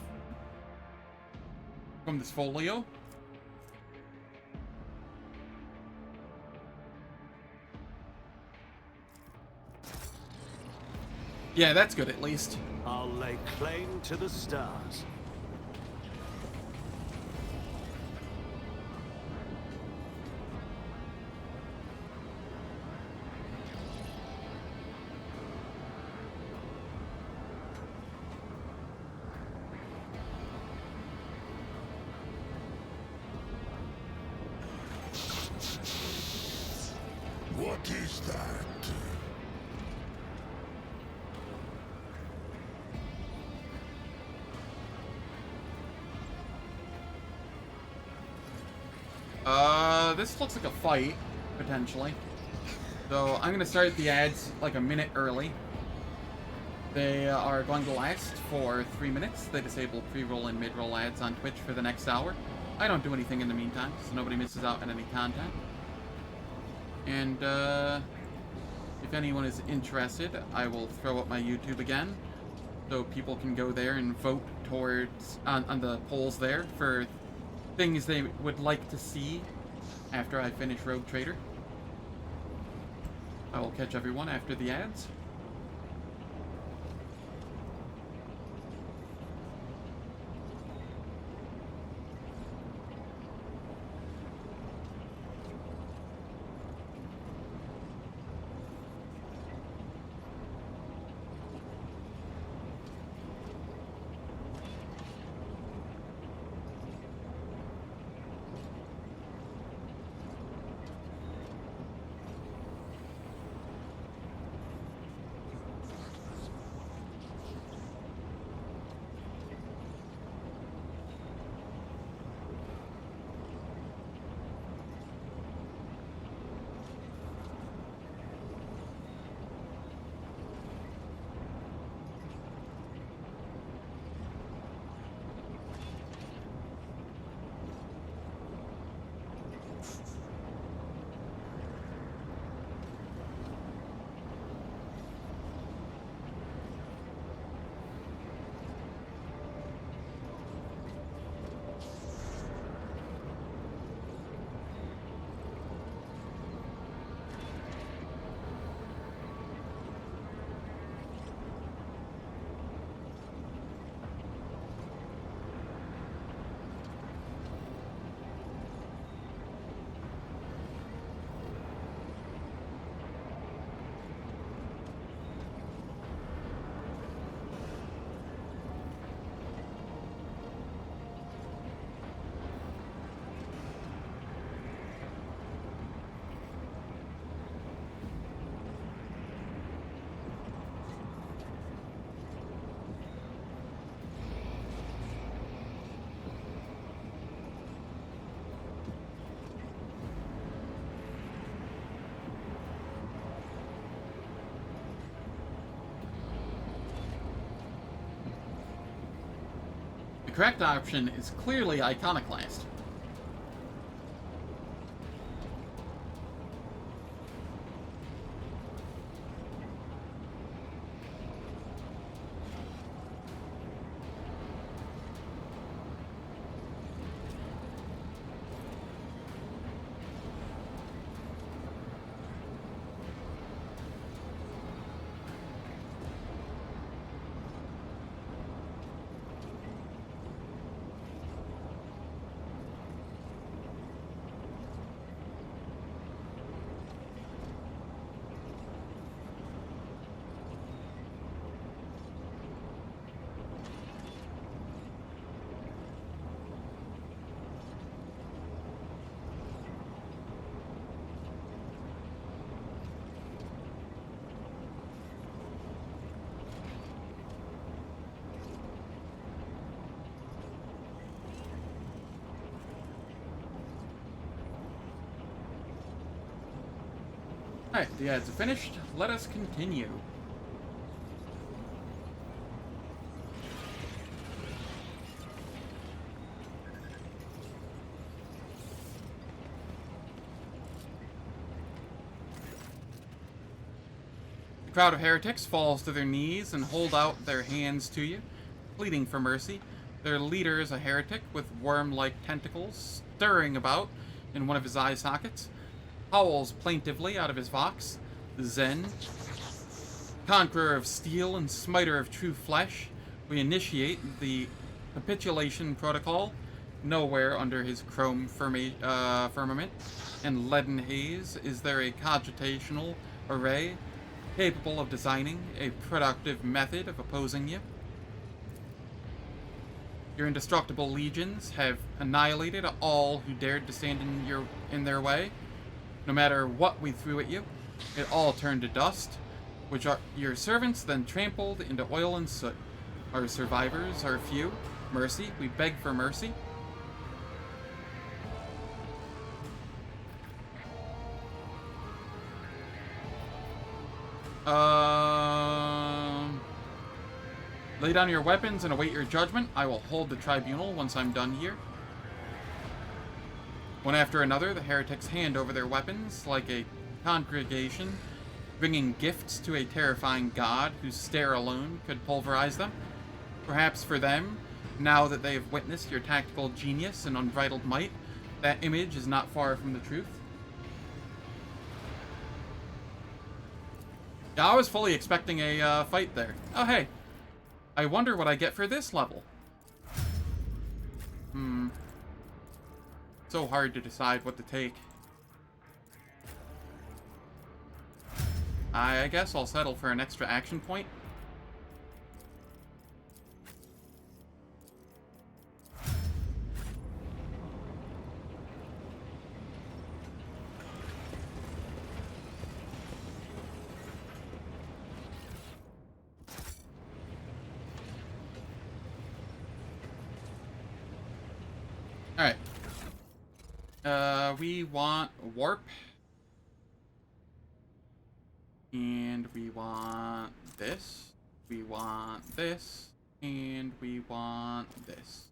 from this folio. Yeah, that's good at least. I'll lay claim to the stars. What is that? This looks like a fight, potentially. So, I'm gonna start the ads like a minute early. They are going to last for 3 minutes. They disable pre-roll and mid-roll ads on Twitch for the next hour. I don't do anything in the meantime, so nobody misses out on any content. And, if anyone is interested, I will throw up my YouTube again, so people can go there and vote towards on the polls there for things they would like to see after I finish Rogue Trader. I will catch everyone after the ads. The correct option is clearly Iconoclast. Alright, the ads are finished. Let us continue. The crowd of heretics falls to their knees and hold out their hands to you, pleading for mercy. Their leader is a heretic with worm-like tentacles stirring about in one of his eye sockets. Howls plaintively out of his vox. Zen, conqueror of steel and smiter of true flesh, we initiate the capitulation protocol. Nowhere under his chrome firmament and leaden haze is there a cogitational array capable of designing a productive method of opposing you. Your indestructible legions have annihilated all who dared to stand in their way. No matter what we threw at you, it all turned to dust, which your servants then trampled into oil and soot. Our survivors are few. Mercy, we beg for mercy. Lay down your weapons and await your judgment. I will hold the tribunal once I'm done here. One after another, the heretics hand over their weapons like a congregation bringing gifts to a terrifying god whose stare alone could pulverize them. Perhaps for them, now that they have witnessed your tactical genius and unbridled might, that image is not far from the truth. Yeah, I was fully expecting a fight there. Oh, hey. I wonder what I get for this level. So hard to decide what to take. I guess I'll settle for an extra action point. Alright. We want warp. And we want this. We want this. And we want this.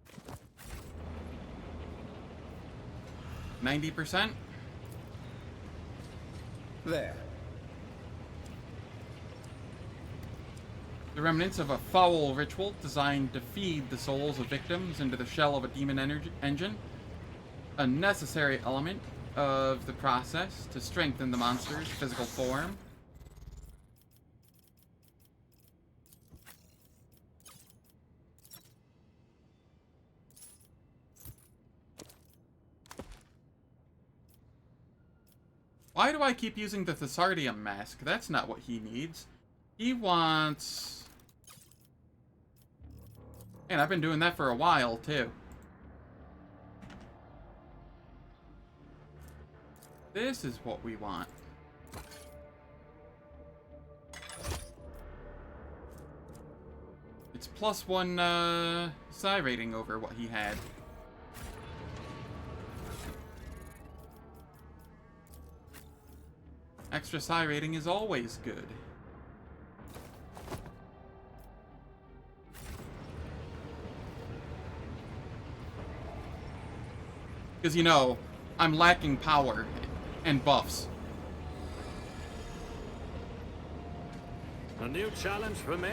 90%? There. The remnants of a foul ritual designed to feed the souls of victims into the shell of a demon engine. A necessary element of the process to strengthen the monster's physical form. Why do I keep using the Thessardium mask? That's not what he needs. He wants... And I've been doing that for a while, too. This is what we want. It's +1 psi rating over what he had. Extra psi rating is always good. Because, you know, I'm lacking power and buffs. A new challenge for me?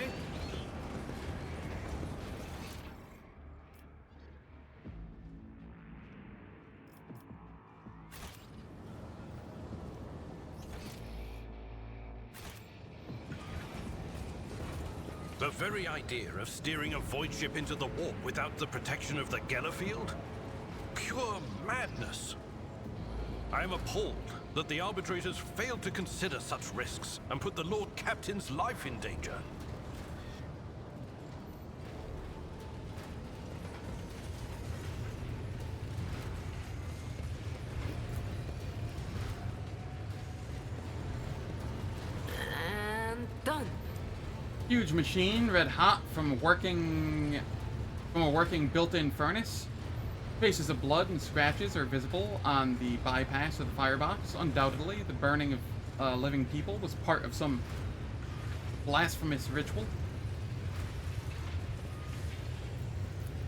The very idea of steering a void ship into the warp without the protection of the Geller field? Pure madness. I am appalled that the arbitrators failed to consider such risks and put the Lord Captain's life in danger. And done. Huge machine, red hot from a working built-in furnace. Traces of blood and scratches are visible on the bypass of the firebox. Undoubtedly, the burning of living people was part of some blasphemous ritual.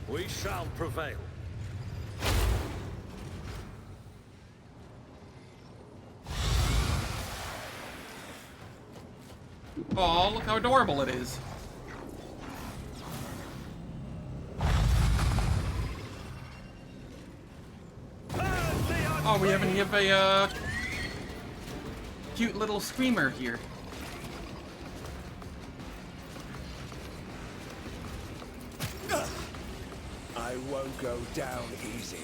We shall prevail. Oh, look how adorable it is. Oh, we even have a cute little screamer here. I won't go down easy.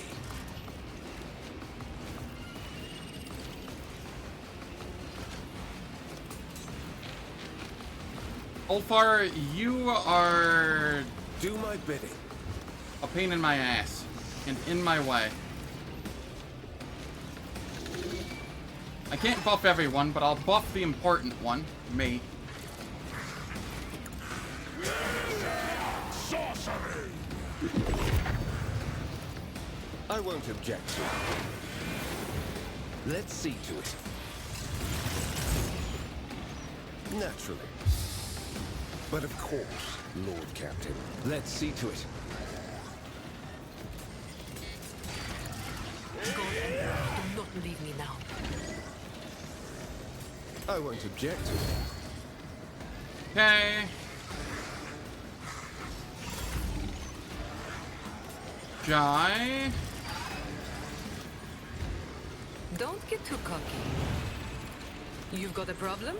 Ulfar, you are... Do my bidding. A pain in my ass. And in my way. I can't buff everyone, but I'll buff the important one. Me. Sorcery! I won't object to it. Let's see to it. Naturally. But of course, Lord Captain. Let's see to it. God, Emperor, do not leave me now. I won't object to that. Okay. Jai. Don't get too cocky. You've got a problem?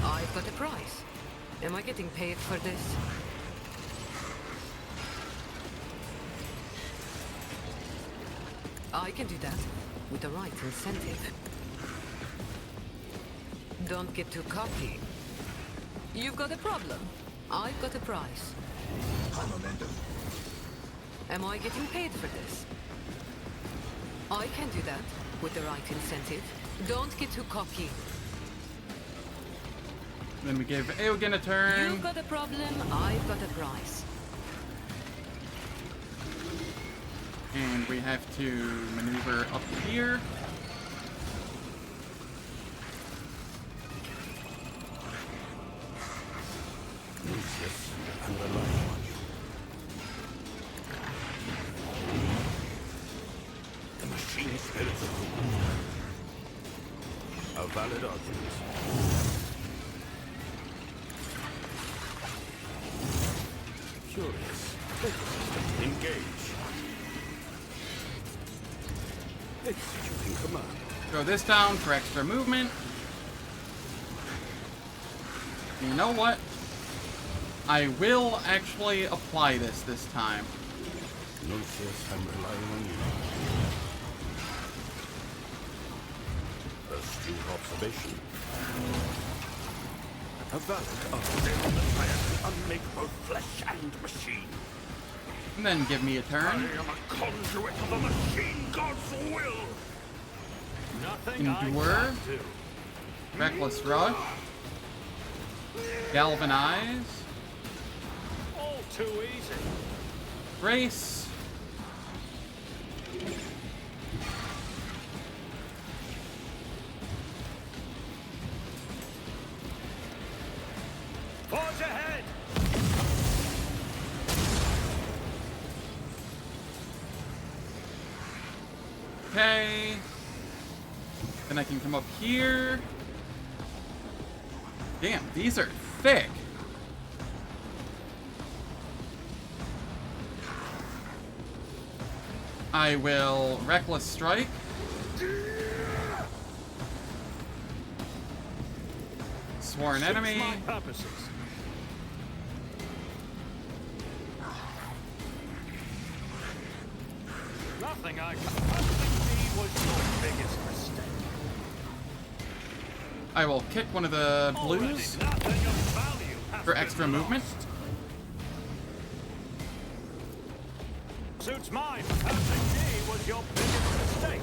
I've got a price. Am I getting paid for this? I can do that with the right incentive. Don't get too cocky. You've got a problem. I've got a price. Am I getting paid for this? I can do that with the right incentive. Don't get too cocky. Then we gave Eogan a turn. You've got a problem, I've got a price. And we have to maneuver up here. Lucius, I'm relying on you. The machine spirits of the world. A valid argument. Curious. Engage. Executing command. Throw this down for extra movement. You know what? I will actually apply this time. Lucius, I'm relying on you. Astute observation. A valid argument that I have to unmake both flesh and machine. And then give me a turn. I am a conduit of the machine god's will. Nothing Endure. I can't do. Reckless Rush. Galvanize. All too easy. Brace. Forge ahead. Okay. Then I can come up here. Damn, these are thick. I will Reckless Strike. Sworn Enemy. Suits my purposes. Nothing I think was your biggest mistake. I will kick one of the blues Already nothing of value has for been extra movement. lost. Suits mine. Passing me was your biggest mistake.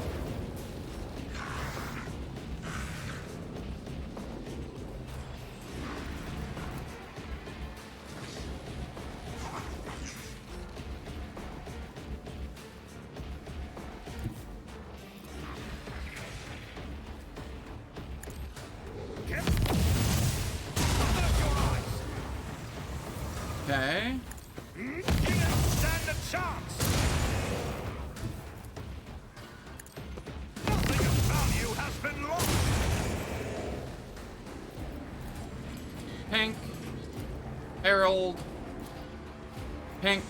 Okay. You didn't stand a chance. Nothing of value has been lost. Pink. Herald. Pink.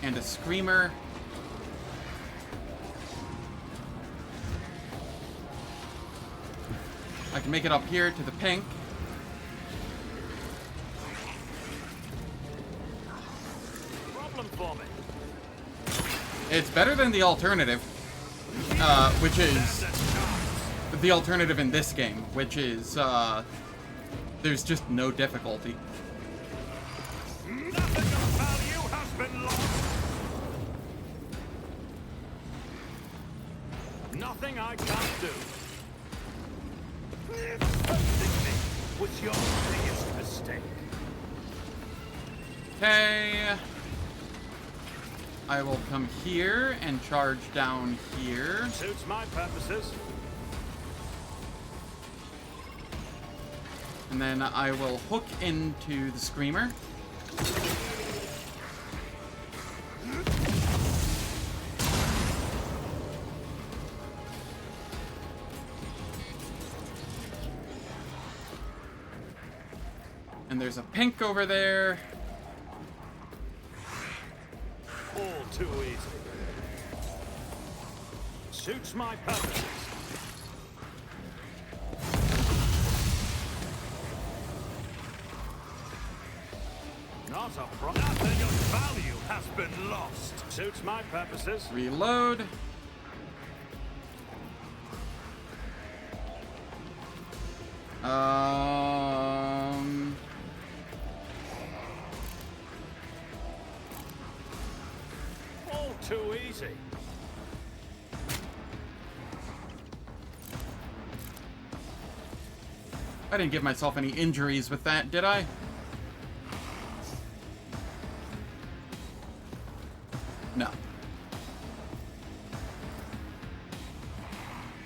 And a Screamer. I can make it up here to the pink. Problem for me. It's better than the alternative, which is the alternative in this game, which is there's just no difficulty. Nothing of value has been lost. Nothing I can't do. Hurting me was your biggest mistake. Okay. I will come here and charge down here. Suits my purposes. And then I will hook into the Screamer. there's a pink over there. All too easy. Suits my purposes. Not a problem. Nothing of value has been lost. Suits my purposes. Reload. All too easy. I didn't give myself any injuries with that, did I? No.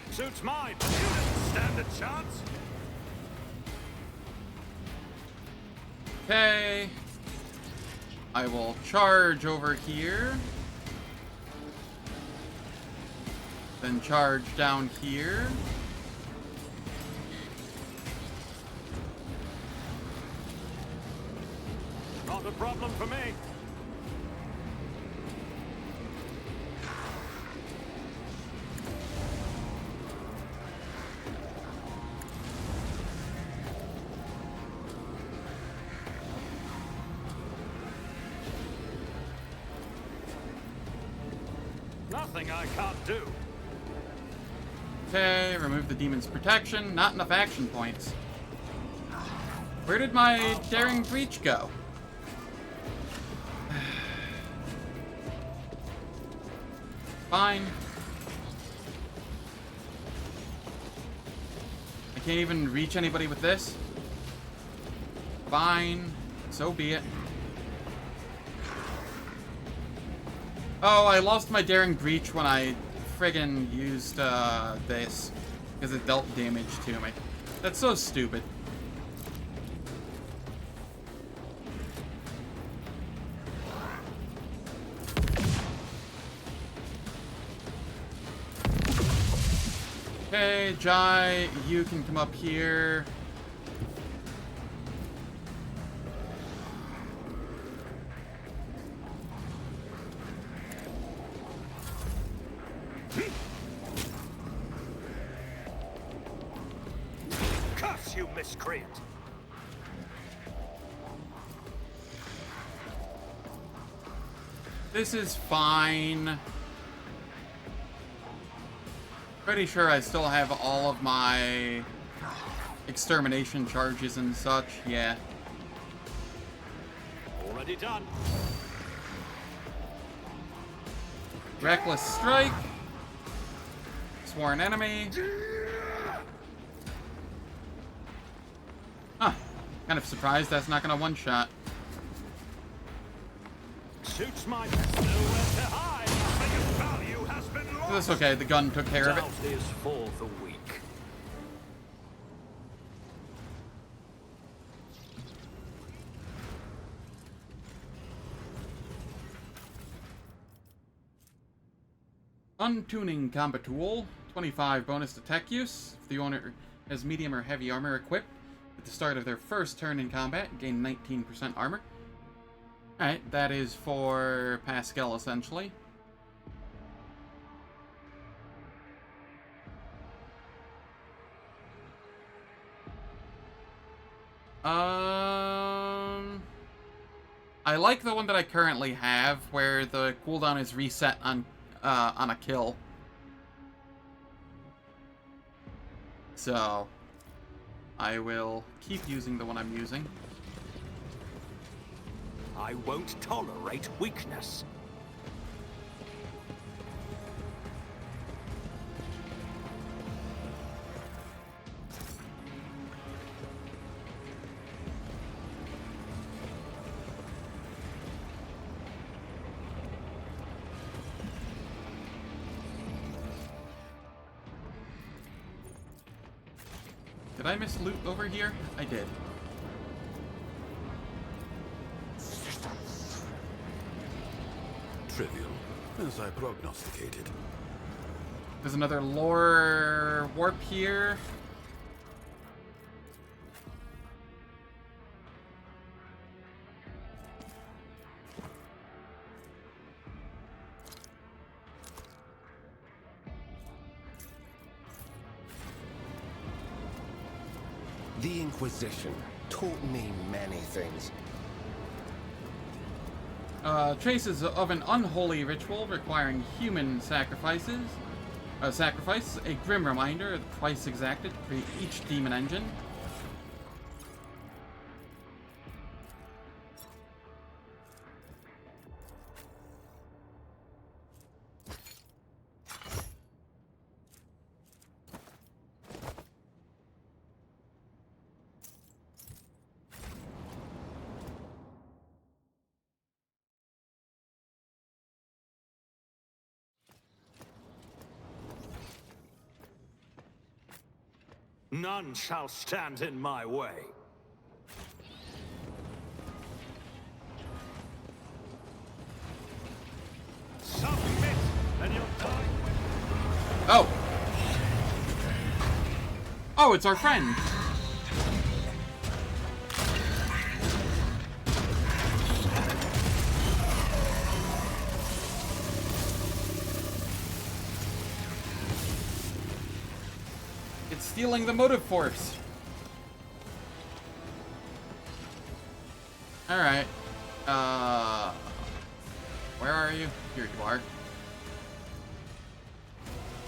Suits mine. You didn't stand a chance. Okay. I will charge over here. Then charge down here. Not a problem for me. Nothing I can't do. Okay, remove the demon's protection. Not enough action points. Where did my daring breach go? Fine. I can't even reach anybody with this. Fine. So be it. Oh, I lost my daring breach when I friggin' used this. Because it dealt damage to me. That's so stupid. Okay, Jai, you can come up here. Curse you, miscreant! This is fine. Pretty sure I still have all of my extermination charges and such. Yeah. Already done. Reckless strike. Sworn enemy. Huh. Kind of surprised that's not gonna one-shot. Suits my best. Nowhere to hide. Nothing of value has been lost. That's okay, the gun took care of it. Doubt is for the weak. Untuning combat tool. 25 bonus to tech use. If the owner has medium or heavy armor equipped at the start of their first turn in combat, gain 19% armor. Alright, that is for Pascal, essentially. I like the one that I currently have, where the cooldown is reset on a kill. So, I will keep using the one I'm using. I won't tolerate weakness. Did I miss loot over here? I did. Trivial, as I prognosticated. There's another lore warp here. The Inquisition taught me many things. Traces of an unholy ritual requiring human sacrifices. Sacrifice, a grim reminder of the price exacted for each demon engine. None shall stand in my way. Submit, and you'll die with... Oh! Oh, it's our friend! Stealing the motive force. Alright. Where are you? Here you are.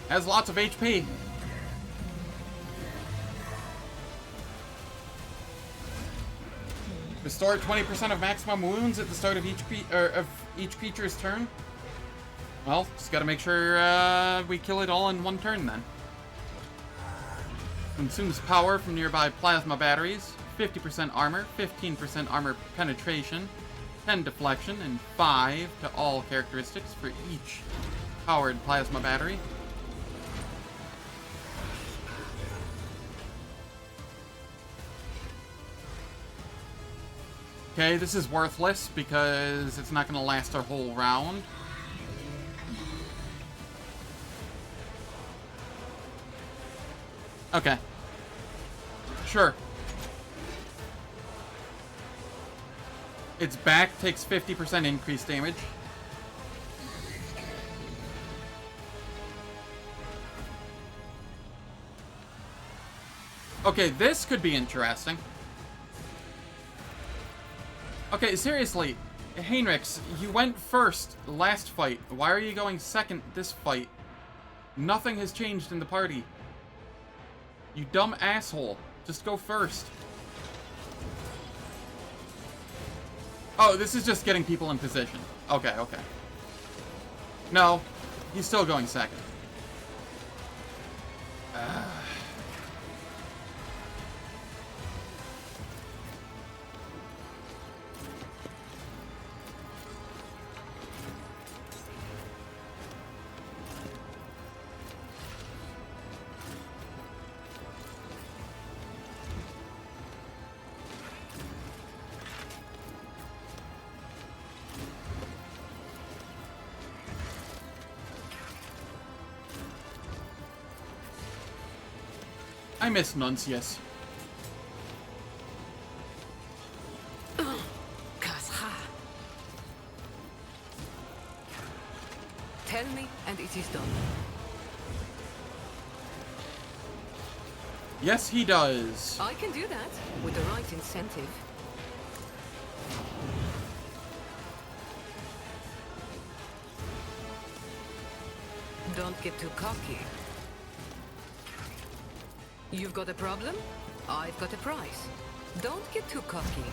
Has lots of HP. Restore 20% of maximum wounds at the start of each creature's turn. Well, just gotta make sure we kill it all in one turn then. Consumes power from nearby plasma batteries, 50% armor, 15% armor penetration, 10 deflection, and 5 to all characteristics for each powered plasma battery. Okay, this is worthless because it's not going to last a whole round. Okay. Sure. Its back takes 50% increased damage. Okay, this could be interesting. Okay, seriously. Heinrichs, you went first last fight. Why are you going second this fight? Nothing has changed in the party. You dumb asshole. Just go first. Oh, this is just getting people in position. Okay, okay. No, he's still going second. I miss Nuncius. Cassia. Tell me, and it is done. Yes, he does. I can do that with the right incentive. Don't get too cocky. You've got a problem? I've got a price. Don't get too cocky.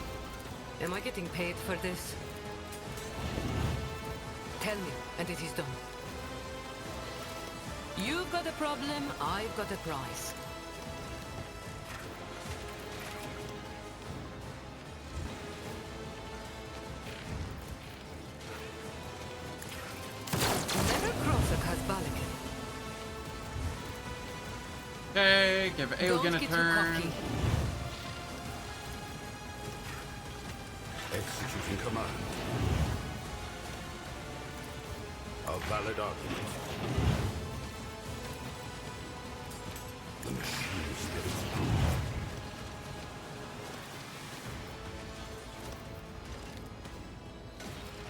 Am I getting paid for this? Tell me, and it is done. You've got a problem, I've got a price. Never cross a Casbalican. Okay, give Aogen a turn. Executing command. A valid argument. The machine spirits prove.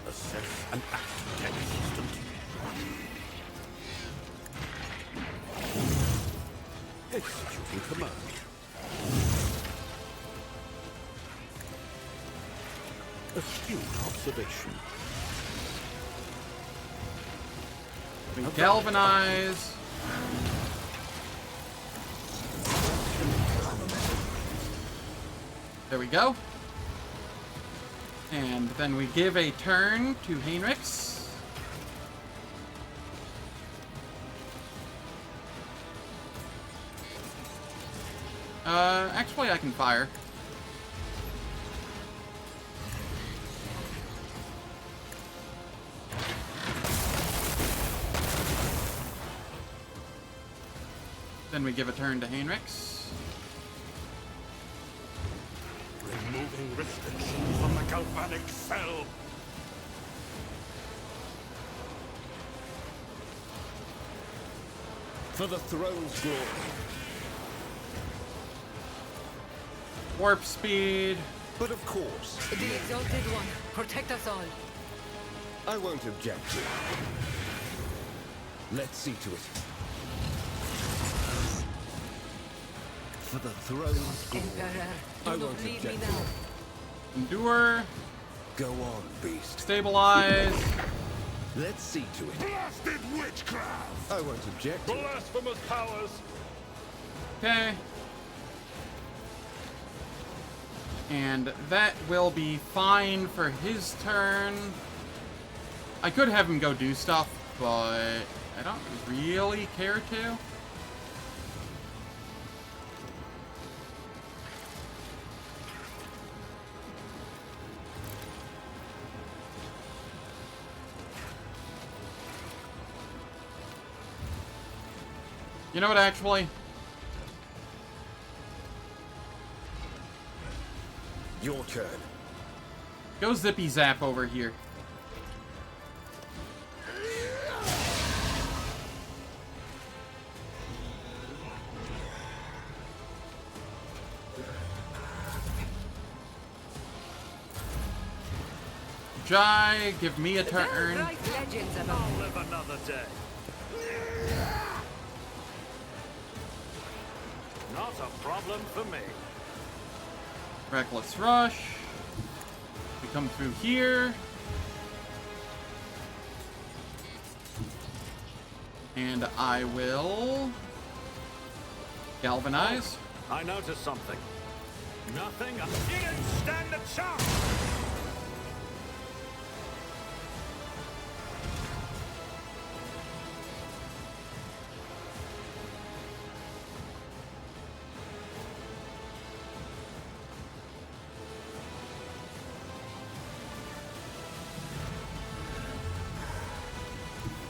Assess and act text system. Executing command. astute observation. We galvanize. There we go. And then we give a turn to Heinrichs. Actually I can fire. Then we give a turn to Heinrichs. Removing restrictions from the galvanic cell. For the throne's glory. Warp speed. But of course, The Exalted One, protect us all. I won't object to it. Let's see to it. For the throne's glory. Emperor, I do won't not leave object me to now. it. Endure. Go on, beast. Stabilize. Let's see to it. Blasted witchcraft! I won't object to it. Blasphemous powers! Okay. And that will be fine for his turn. I could have him go do stuff, but I don't really care to. You know what, actually? Your turn. Go zippy zap over here. Jai, give me a turn. Right legends I'll about live another day. Not a problem for me. Reckless Rush. We come through here. And I will galvanize. I noticed something. Nothing. You didn't stand a chance.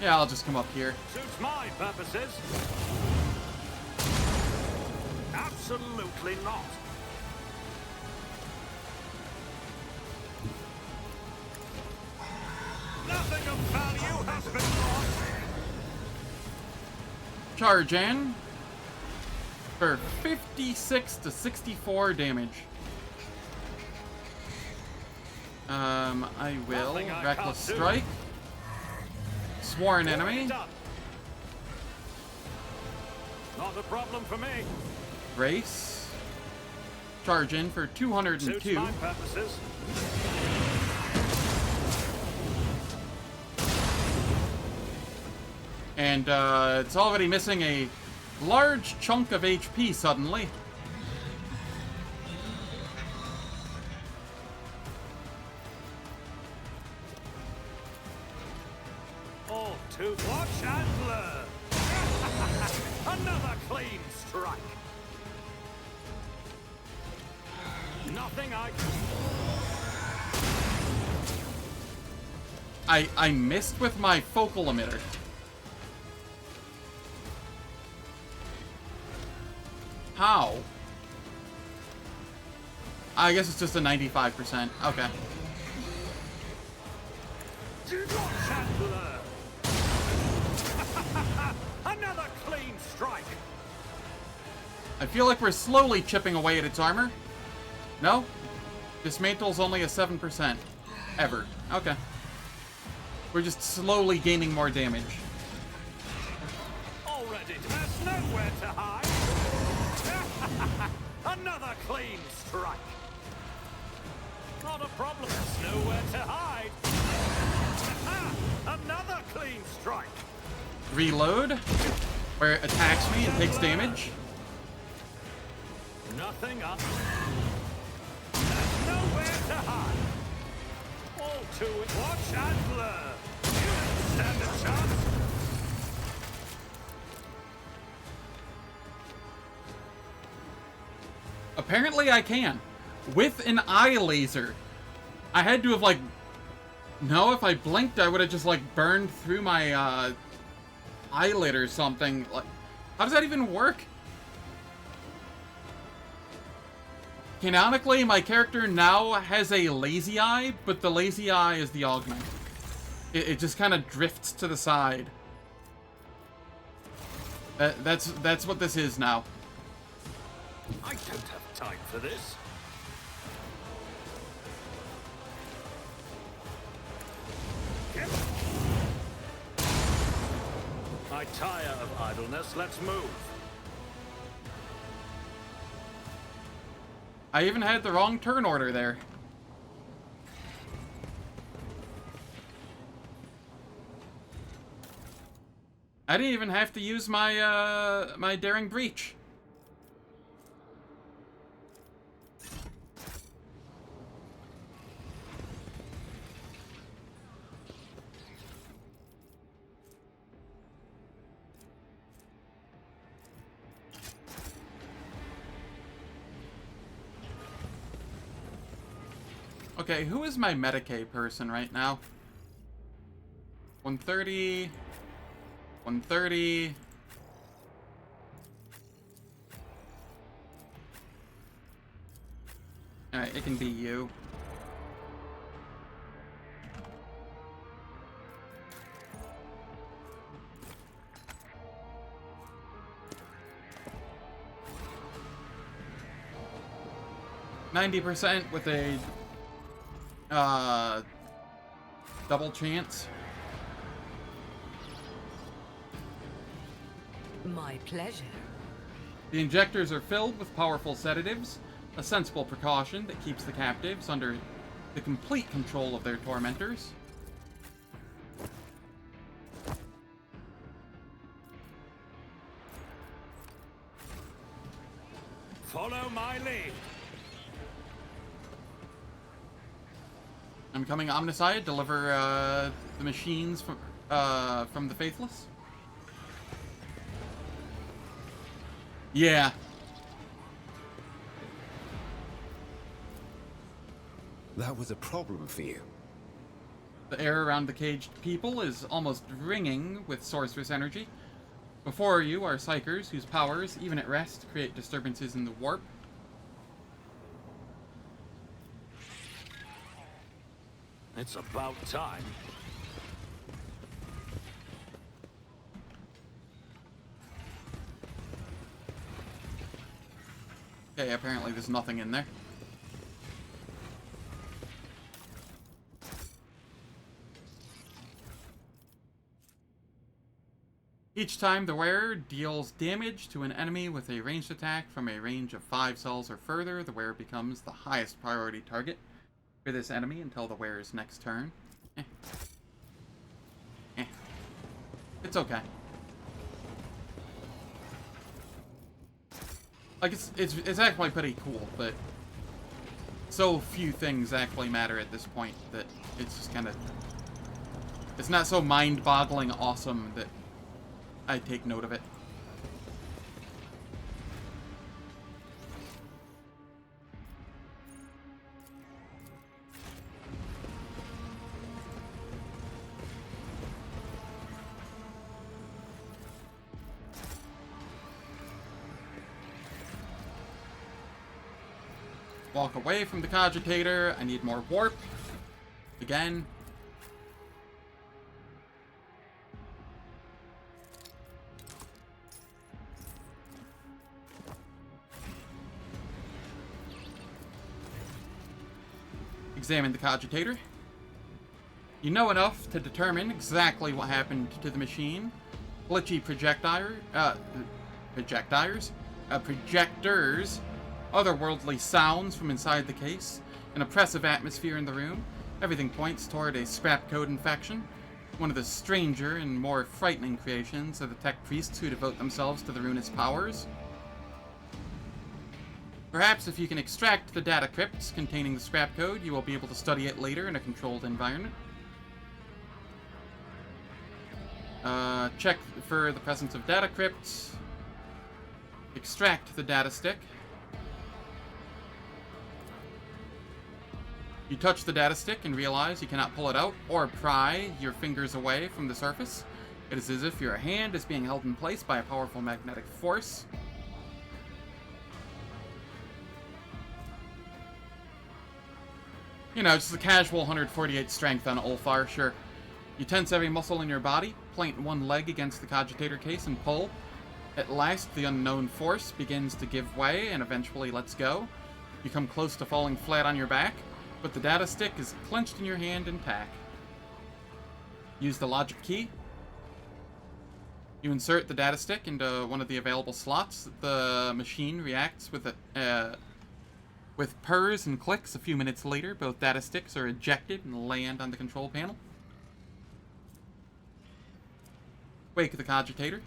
Yeah, I'll just come up here. Suits my purposes. Absolutely not. Nothing of value has been lost. Charge in for 56 to 64 damage. I will Nothing I Reckless can't do. Strike. Sworn enemy. Done. Not a problem for me. Race. Charge in for 202. Suits my purposes. And it's already missing a large chunk of HP suddenly. All to watch and learn. Another clean strike. Nothing I missed with my focal emitter. How? I guess it's just a 95%. Okay. watch and learn. Another clean strike. I feel like we're slowly chipping away at its armor. No? Dismantle's only a 7%. Ever. Okay. We're just slowly gaining more damage. Already, there's nowhere to hide. Another clean strike. Not a problem. There's to hide. Another clean strike. Reload, where it attacks me and takes damage. Nothing up. There's nowhere to hide. All to it. Watch and learn. You don't stand a chance. Apparently I can. With an eye laser. I had to have, like... No, if I blinked, I would have just, like, burned through my, eyelid or something. Like, how does that even work? Canonically, my character now has a lazy eye, but the lazy eye is the augment. It just kind of drifts to the side. That's what this is now. I don't have time for this. I tire of idleness. Let's move. I even had the wrong turn order there. I didn't even have to use my my daring breach. Okay, who is my Medicaid person right now? 130... 130... Alright, it can be you. %, with a double chance. My pleasure. The injectors are filled with powerful sedatives, a sensible precaution that keeps the captives under the complete control of their tormentors. Follow my lead. I'm coming Omnicide, deliver the machines from the Faithless. Yeah. That was a problem for you. The air around the caged people is almost ringing with sorceress energy. Before you are psychers whose powers, even at rest, create disturbances in the warp. It's about time. Okay, apparently there's nothing in there. Each time the wearer deals damage to an enemy with a ranged attack from a range of 5 cells or further, the wearer becomes the highest priority target for this enemy until the wearer's next turn. It's okay. Like, it's actually pretty cool, but so few things actually matter at this point that it's just kind of... It's not so mind-boggling awesome that I take note of it. Walk away from the cogitator. I need more warp. Again. Examine the cogitator. You know enough to determine exactly what happened to the machine. Glitchy projectors, otherworldly sounds from inside the case, an oppressive atmosphere in the room. Everything points toward a scrap code infection. One of the stranger and more frightening creations are the tech priests who devote themselves to the ruinous powers. Perhaps if you can extract the data crypts containing the scrap code, you will be able to study it later in a controlled environment. Check for the presence of data crypts. Extract the data stick. You touch the data stick and realize you cannot pull it out or pry your fingers away from the surface. It is as if your hand is being held in place by a powerful magnetic force. You know, just a casual 148 strength on Ulfar, sure. You tense every muscle in your body, plant one leg against the cogitator case and pull. At last, the unknown force begins to give way and eventually lets go. You come close to falling flat on your back, but the data stick is clenched in your hand intact. Use the logic key. You insert the data stick into one of the available slots. The machine reacts with purrs and clicks. A few minutes later, both data sticks are ejected and land on the control panel. Wake the cogitator.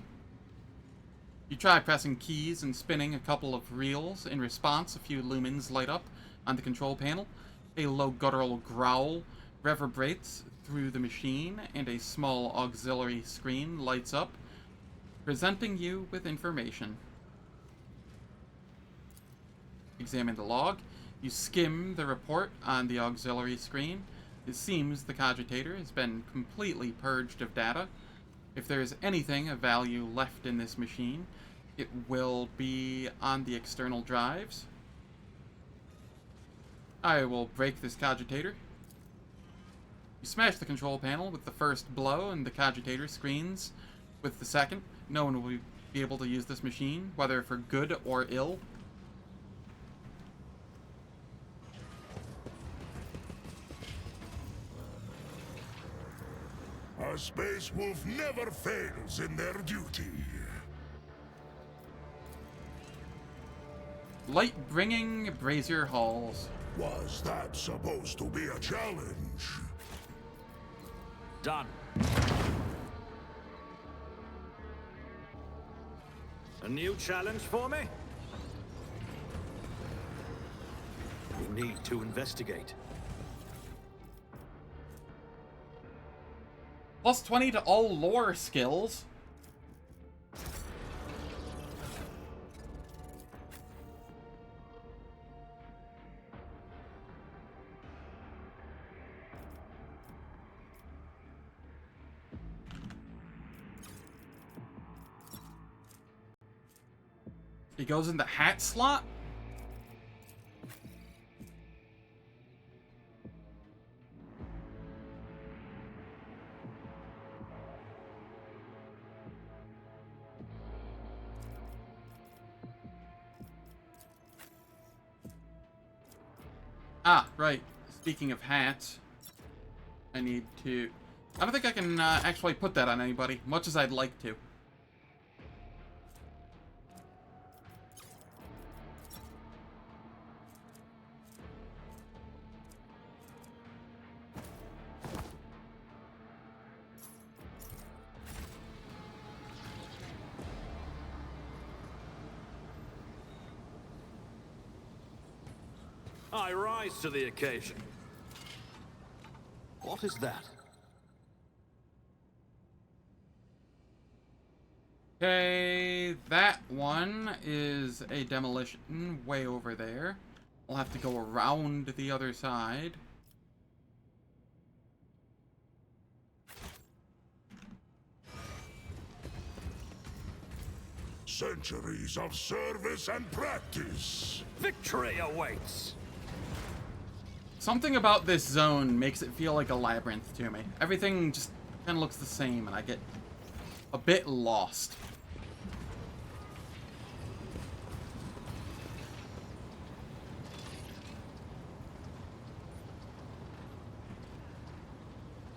You try pressing keys and spinning a couple of reels. In response, a few lumens light up on the control panel. A low guttural growl reverberates through the machine, and a small auxiliary screen lights up, presenting you with information. Examine the log. You skim the report on the auxiliary screen. It seems the cogitator has been completely purged of data. If there is anything of value left in this machine, it will be on the external drives. I will break this cogitator. You smash the control panel with the first blow, and the cogitator screens with the second. No one will be able to use this machine, whether for good or ill. A space wolf never fails in their duty. Light-bringing brazier halls. Was that supposed to be a challenge? Done. A new challenge for me? We need to investigate. Plus 20 to all lore skills. It goes in the hat slot? Ah, right. Speaking of hats, I need to... I don't think I can actually put that on anybody, much as I'd like to. I rise to the occasion. What is that? Okay, that one is a demolition way over there. I'll have to go around the other side. Centuries of service and practice. Victory awaits. Something about this zone makes it feel like a labyrinth to me. Everything just kind of looks the same, and I get a bit lost.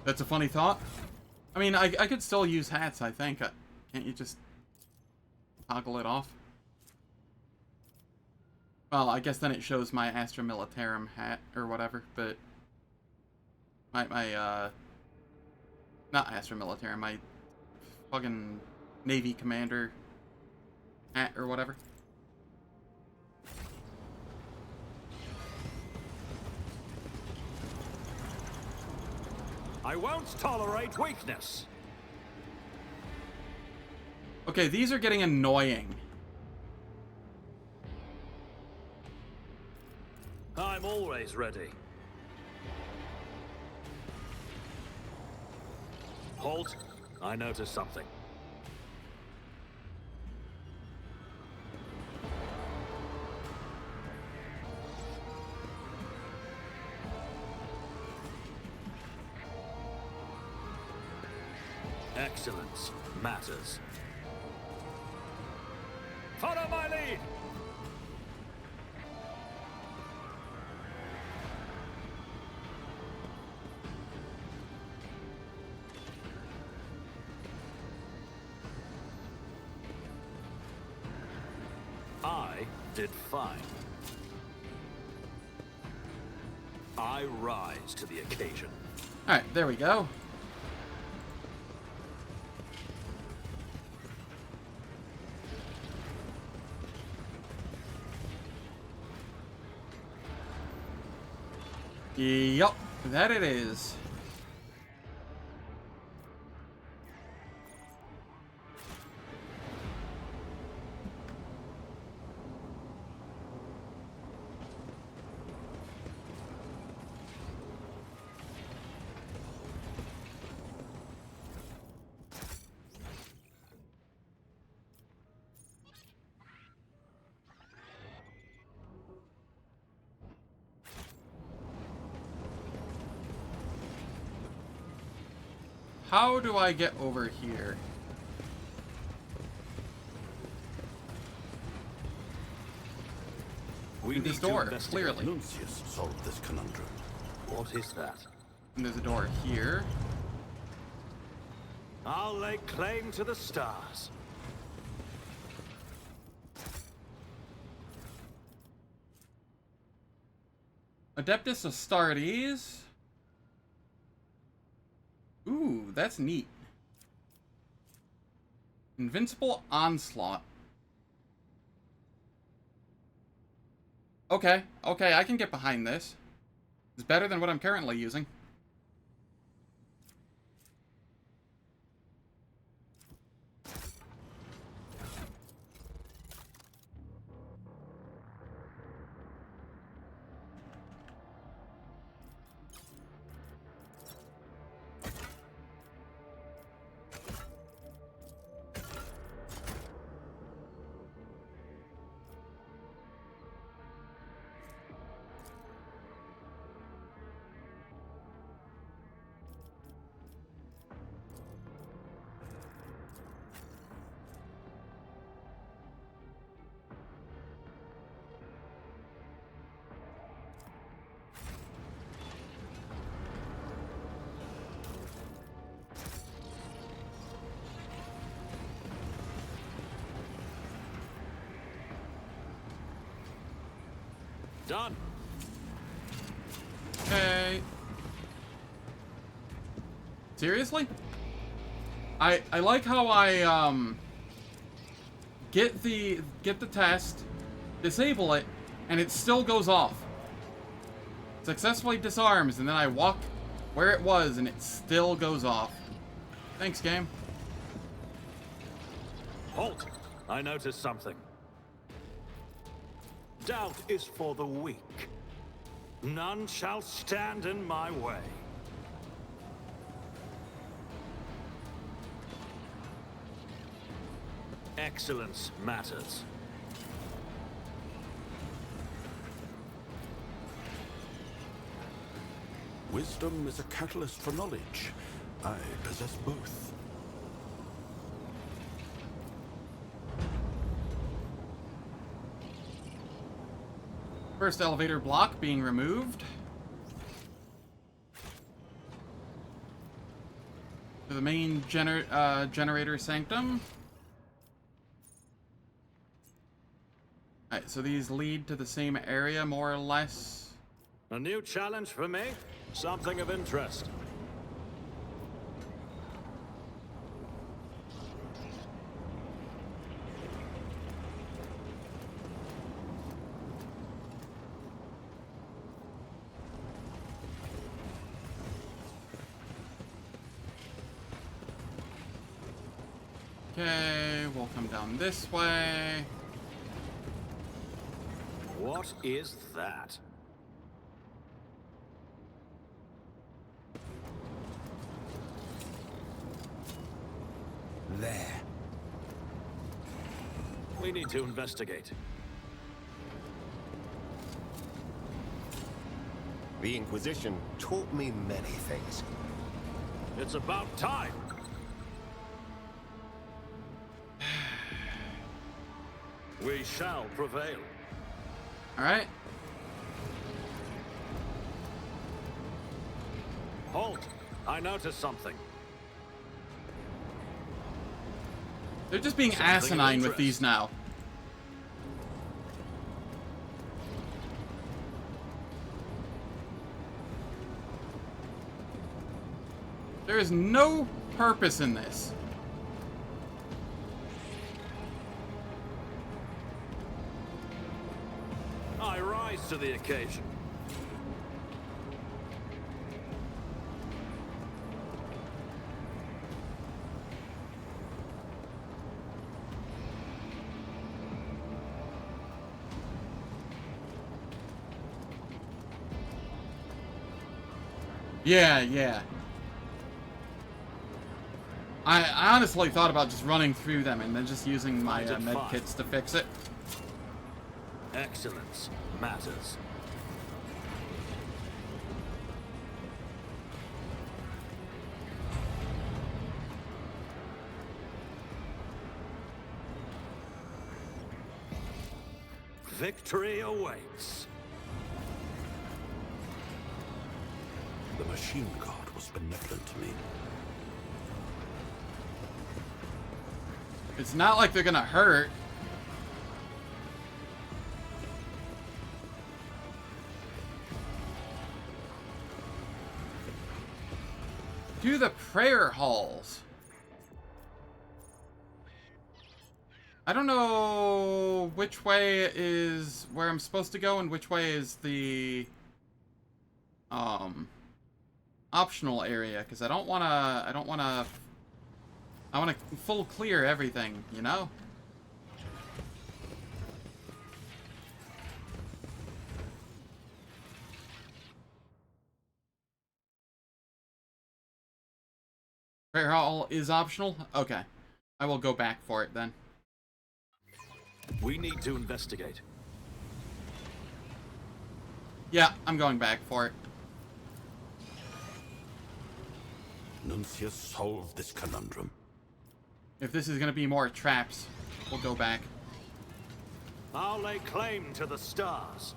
That's a funny thought. I mean, I could still use hats, I think. Can't you just toggle it off? Well, I guess then it shows my Arch-Militarum hat, or whatever, but... My not Arch-Militant, my fucking Navy commander hat or whatever. I won't tolerate weakness. Okay, these are getting annoying. I'm always ready. Halt. I noticed something. Excellence matters. Follow my lead! I did fine. I rise to the occasion. Alright, there we go. Yup, that it is. How do I get over here? We This need door, to investigate. clearly. Nuncius solved this conundrum. What is that? And there's a door here. I'll lay claim to the stars. Adeptus Astartes. Ooh, that's neat. Invincible Onslaught. Okay, okay, I can get behind this. It's better than what I'm currently using. Done. Okay. Seriously? I like how I get the test, disable it, and it still goes off. Successfully disarms, and then I walk where it was and it still goes off. Thanks, game. Halt! I noticed something. Doubt is for the weak. None shall stand in my way. Excellence matters. Wisdom is a catalyst for knowledge. I possess both. First elevator block being removed. To the main generator sanctum. Alright, so these lead to the same area, more or less. A new challenge for me? Something of interest. Okay, we'll come down this way. What is that? There. We need to investigate. The Inquisition taught me many things. It's about time! We shall prevail. Alright. Halt! I noticed something. They're just being asinine with these now. There is no purpose in this. I rise to the occasion. Yeah. I honestly thought about just running through them and then just using my med kits to fix it. Excellence matters. Victory awaits. The machine god was benevolent to me. It's not like they're gonna hurt. Do the prayer halls. I don't know which way is where I'm supposed to go and which way is the optional area, because I want to full clear everything, you know? Prayer hall is optional? Okay. I will go back for it then. We need to investigate. Yeah, I'm going back for it. Nuncius solved this conundrum. If this is going to be more traps, we'll go back. I'll lay claim to the stars.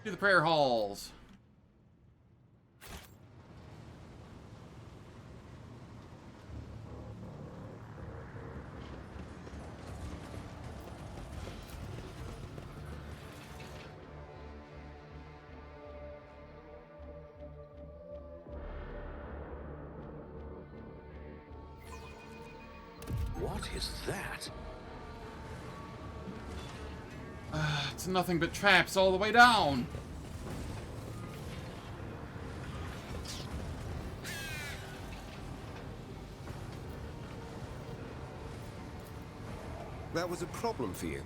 To the prayer halls. What is that? It's nothing but traps all the way down. That was a problem for you.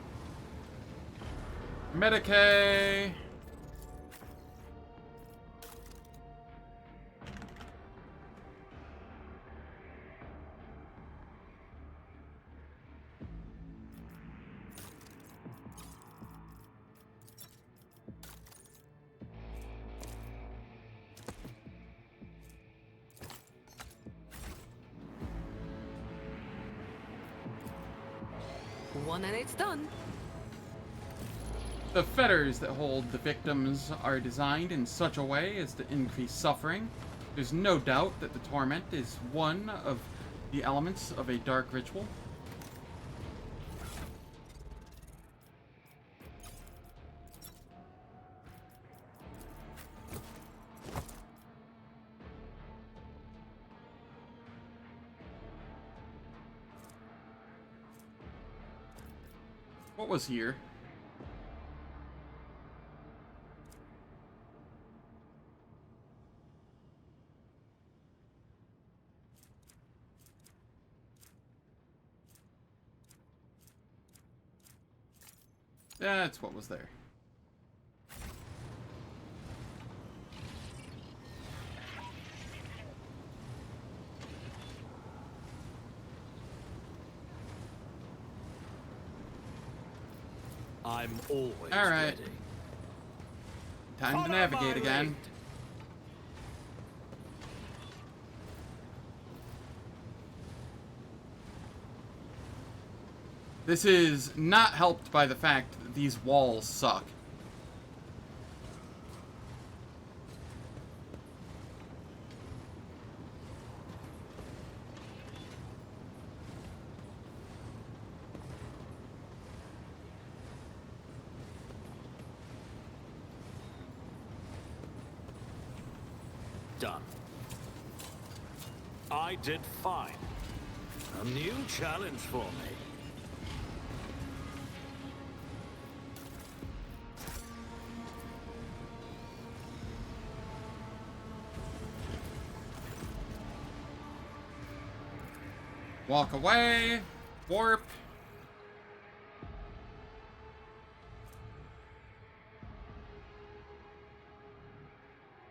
Medicaid. One and it's done. The fetters that hold the victims are designed in such a way as to increase suffering, There's no doubt that the torment is one of the elements of a dark ritual. What was here? That's what was there. I'm always All right. ready. Time Follow to navigate my again. lead. This is not helped by the fact that these walls suck. Done. I did fine. A new challenge for me. Walk away. Warp.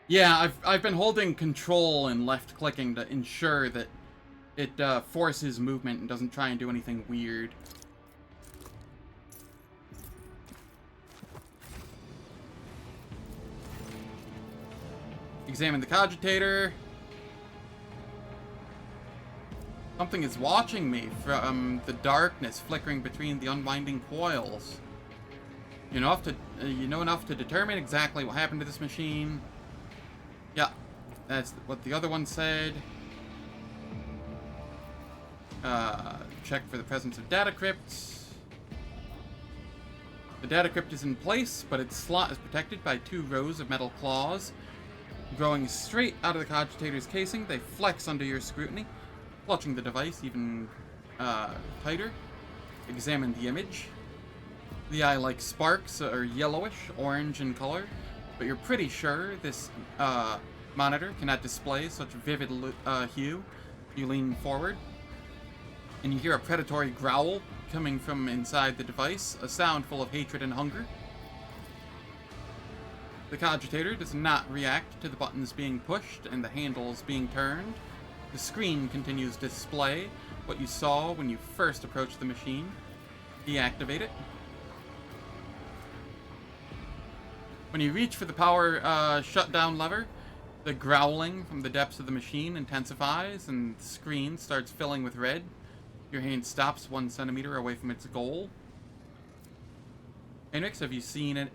Yeah, I've been holding control and left clicking to ensure that it forces movement and doesn't try and do anything weird. Examine the cogitator. Something is watching me from the darkness flickering between the unwinding coils. You know enough to determine exactly what happened to this machine. Yeah, that's what the other one said. Check for the presence of data crypts. The data crypt is in place, but its slot is protected by 2 rows of metal claws. Growing straight out of the cogitator's casing, they flex under your scrutiny, clutching the device even tighter. Examine the image. The eye-like sparks are yellowish, orange in color, but you're pretty sure this monitor cannot display such vivid hue. You lean forward, and you hear a predatory growl coming from inside the device, a sound full of hatred and hunger. The cogitator does not react to the buttons being pushed and the handles being turned. The screen continues to display what you saw when you first approached the machine. Deactivate it. When you reach for the power shutdown lever, the growling from the depths of the machine intensifies and the screen starts filling with red. Your hand stops 1 centimeter away from its goal. Henrix, have you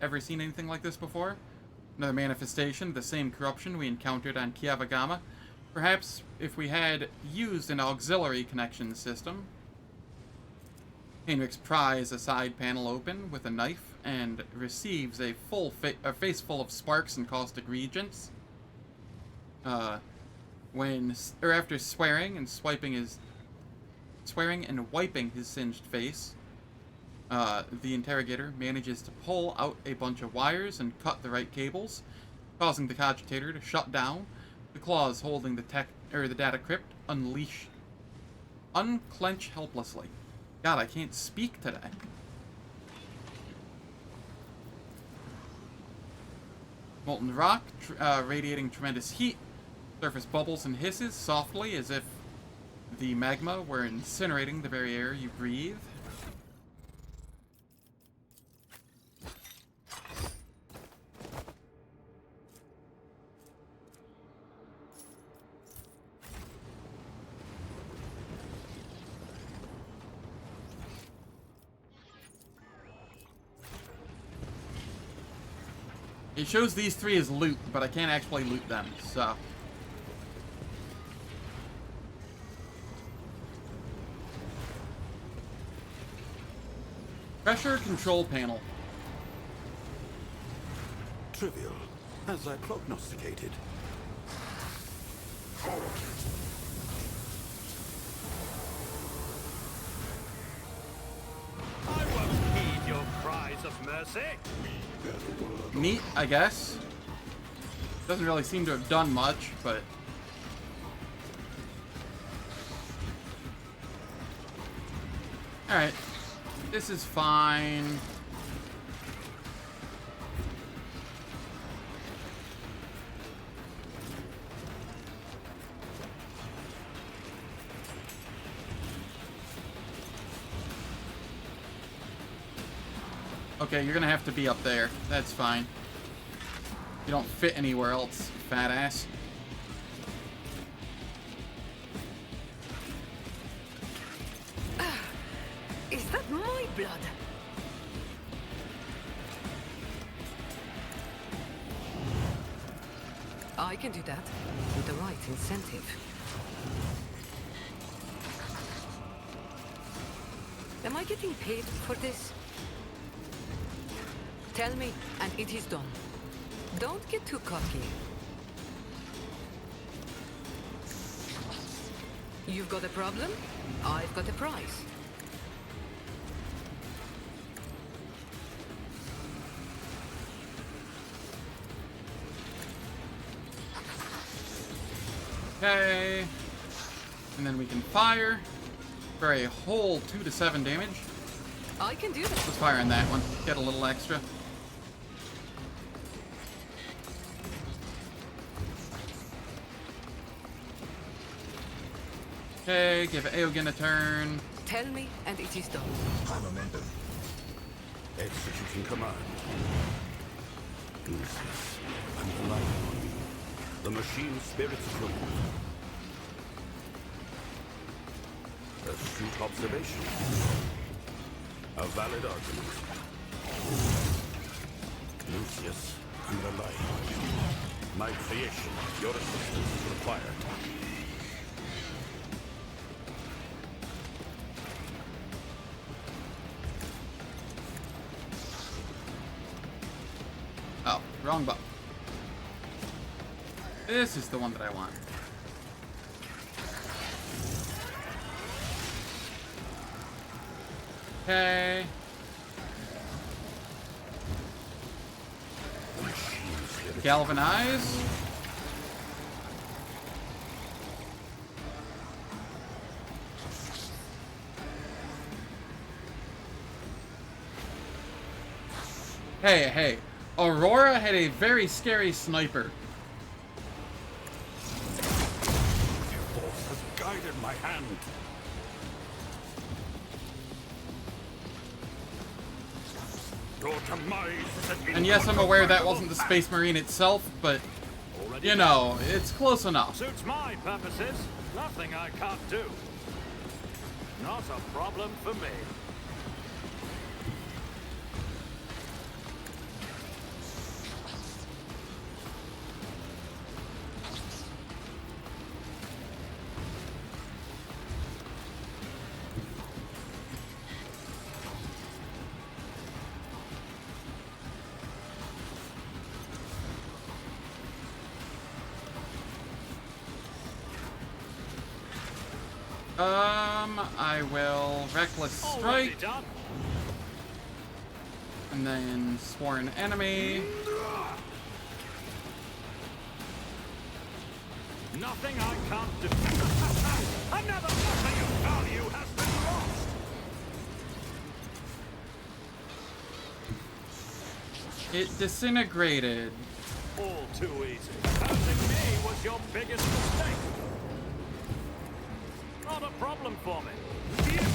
ever seen anything like this before? Another manifestation of the same corruption we encountered on Kiavagama. Perhaps if we had used an auxiliary connection system. Henrix pries a side panel open with a knife and receives a face full of sparks and caustic reagents. After swearing and wiping his singed face, the interrogator manages to pull out a bunch of wires and cut the right cables, causing the cogitator to shut down. The claws holding the data crypt unclench helplessly. God, I can't speak today. Molten rock, radiating tremendous heat. Surface bubbles and hisses softly as if the magma were incinerating the very air you breathe. It shows these 3 as loot, but I can't actually loot them, so... Pressure control panel. Trivial, as I prognosticated. I won't heed your cries of mercy. Neat, I guess. Doesn't really seem to have done much, but... Alright. This is fine. Okay, you're gonna have to be up there. That's fine. You don't fit anywhere else, fat ass. Is that my blood? I can do that with the right incentive. Am I getting paid for this? Tell me, and it is done. Don't get too cocky. You've got a problem? I've got a prize. Okay. And then we can fire for a whole 2 to 7 damage. I can do that. Let's fire on that one. Get a little extra. Okay, give Aogen a turn. Tell me, and it is done. High momentum. Executing command. Lucius, I'm relying on you. The machine spirits proof. Astute observation. A valid argument. Lucius, I'm relying on you. My creation, your assistance is required. Oh, wrong button. This is the one that I want. Okay. Galvanize. Hey, hey. Aurora had a very scary sniper. Your force has guided my hand. Your demise is an And yes, I'm aware that wasn't the Space Marine itself, but, you know, it's close enough. Suits my purposes. Nothing I can't do. Not a problem for me. I will Reckless Strike. And then Sworn Enemy. Nothing I can't do. Another nothing of value has been lost. It disintegrated. All too easy. Hurting me was your biggest mistake. Not a problem for me. You didn't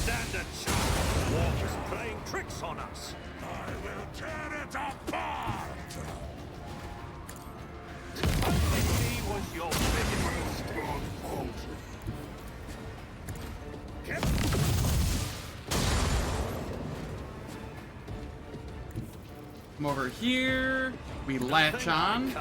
stand a chance. The war is playing tricks on us. I will tear it apart. Hurting me was your biggest mistake. Come over here. We latch on.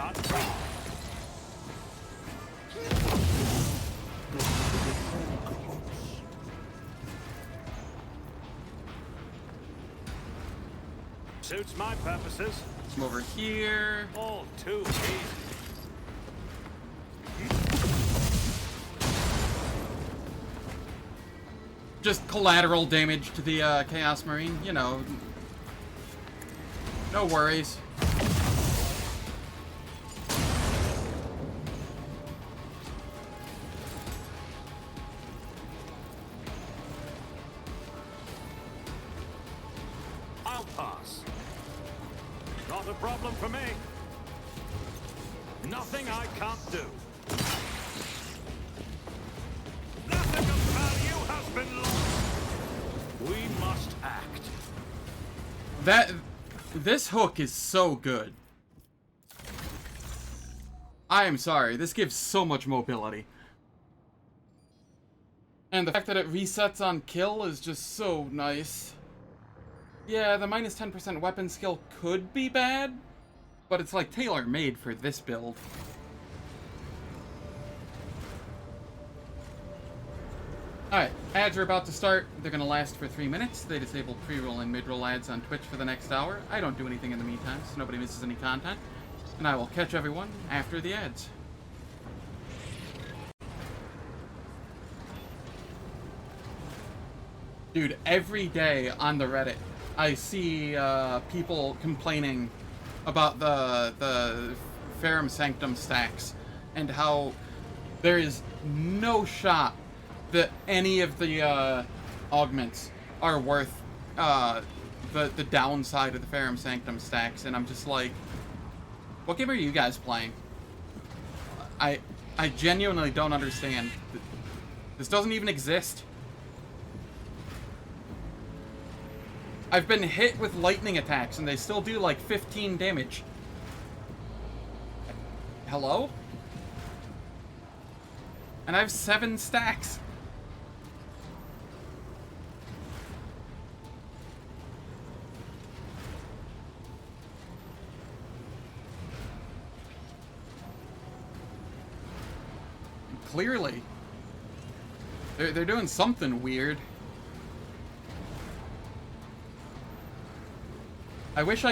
Suits my purposes. Come over here. All too easy. Just collateral damage to the Chaos Marine, you know. No worries. I'll pass. Not a problem for me. Nothing I can't do. Nothing of value has been lost. We must act. This hook is so good. I am sorry, this gives so much mobility. And the fact that it resets on kill is just so nice. Yeah, the minus 10% weapon skill could be bad, but it's like tailor-made for this build. Alright, ads are about to start. They're gonna last for 3 minutes. They disable pre-roll and mid-roll ads on Twitch for the next hour. I don't do anything in the meantime, so nobody misses any content. And I will catch everyone after the ads. Dude, every day on the Reddit, I see people complaining about the Ferrum Sanctum stacks and how there is no shot that any of the augments are worth the downside of the Ferrum Sanctum stacks, and I'm just like, what game are you guys playing? I genuinely don't understand. This doesn't even exist. I've been hit with lightning attacks and they still do like 15 damage. Hello? And I have 7 stacks. Clearly. They're doing something weird. I wish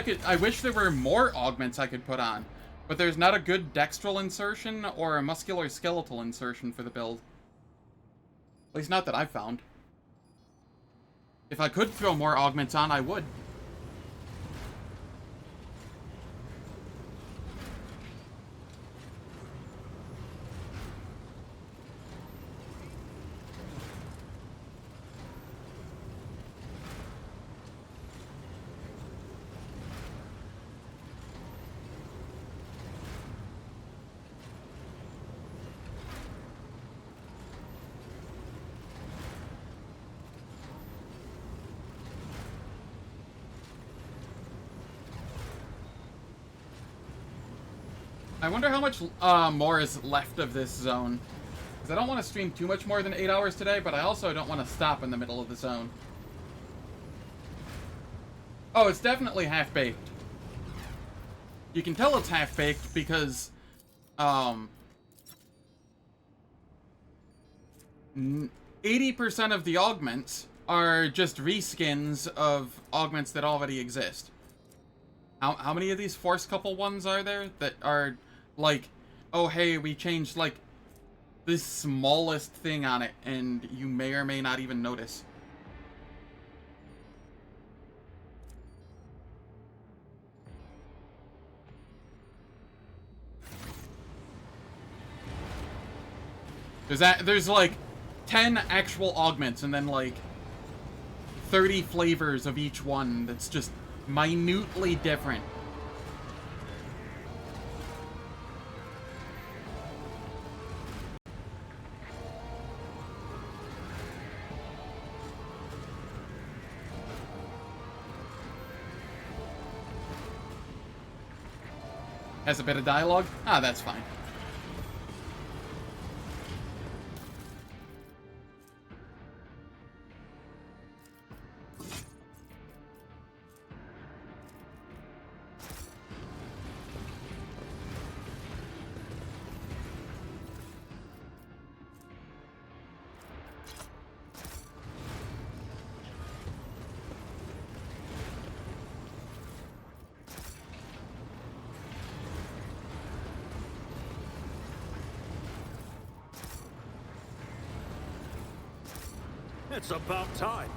there were more augments I could put on, but there's not a good dextral insertion or a muscular skeletal insertion for the build. At least not that I've found. If I could throw more augments on, I would. I wonder how much more is left of this zone. Because I don't want to stream too much more than 8 hours today, but I also don't want to stop in the middle of the zone. Oh, it's definitely half-baked. You can tell it's half-baked because 80% of the augments are just reskins of augments that already exist. How many of these force couple ones are there that are like, oh hey, we changed like this smallest thing on it and you may or may not even notice. There's like 10 actual augments and then like 30 flavors of each one that's just minutely different. Has a bit of dialogue? Ah, that's fine. It's about time.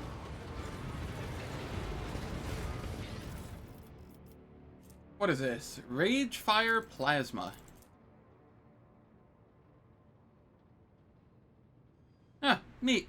What is this? Rage Fire Plasma. Ah, neat.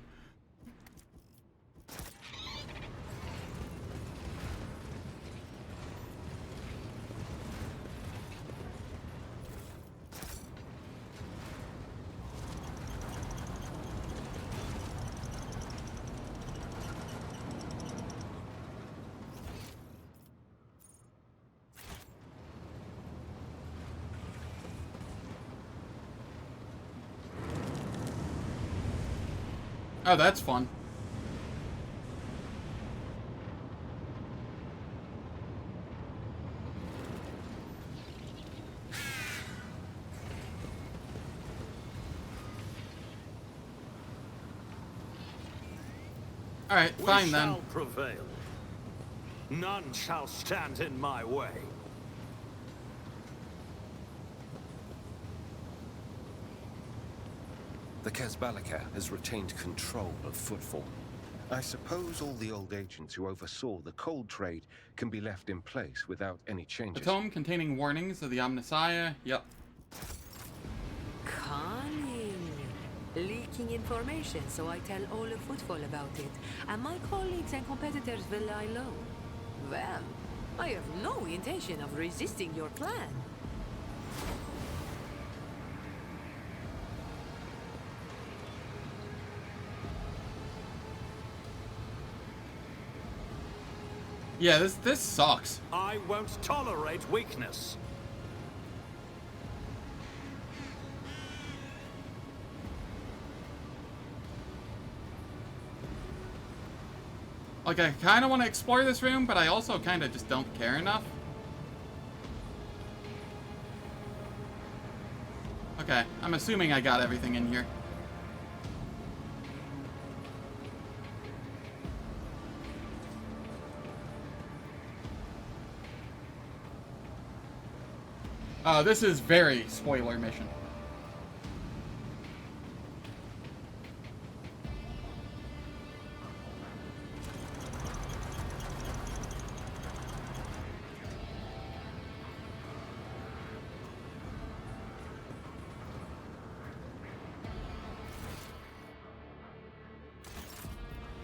Oh, that's fun. All right, fine then. We shall prevail. None shall stand in my way. The Casbalika has retained control of Footfall. I suppose all the old agents who oversaw the cold trade can be left in place without any A changes. tome containing warnings of the Omnissiah. Yep. Cunning. Leaking information, so I tell all of Footfall about it. And my colleagues and competitors will lie low. Well, I have no intention of resisting your plan. Yeah, this sucks. I won't tolerate weakness. Like, I kind of want to explore this room, but I also kind of just don't care enough. Okay, I'm assuming I got everything in here. This is very spoiler mission.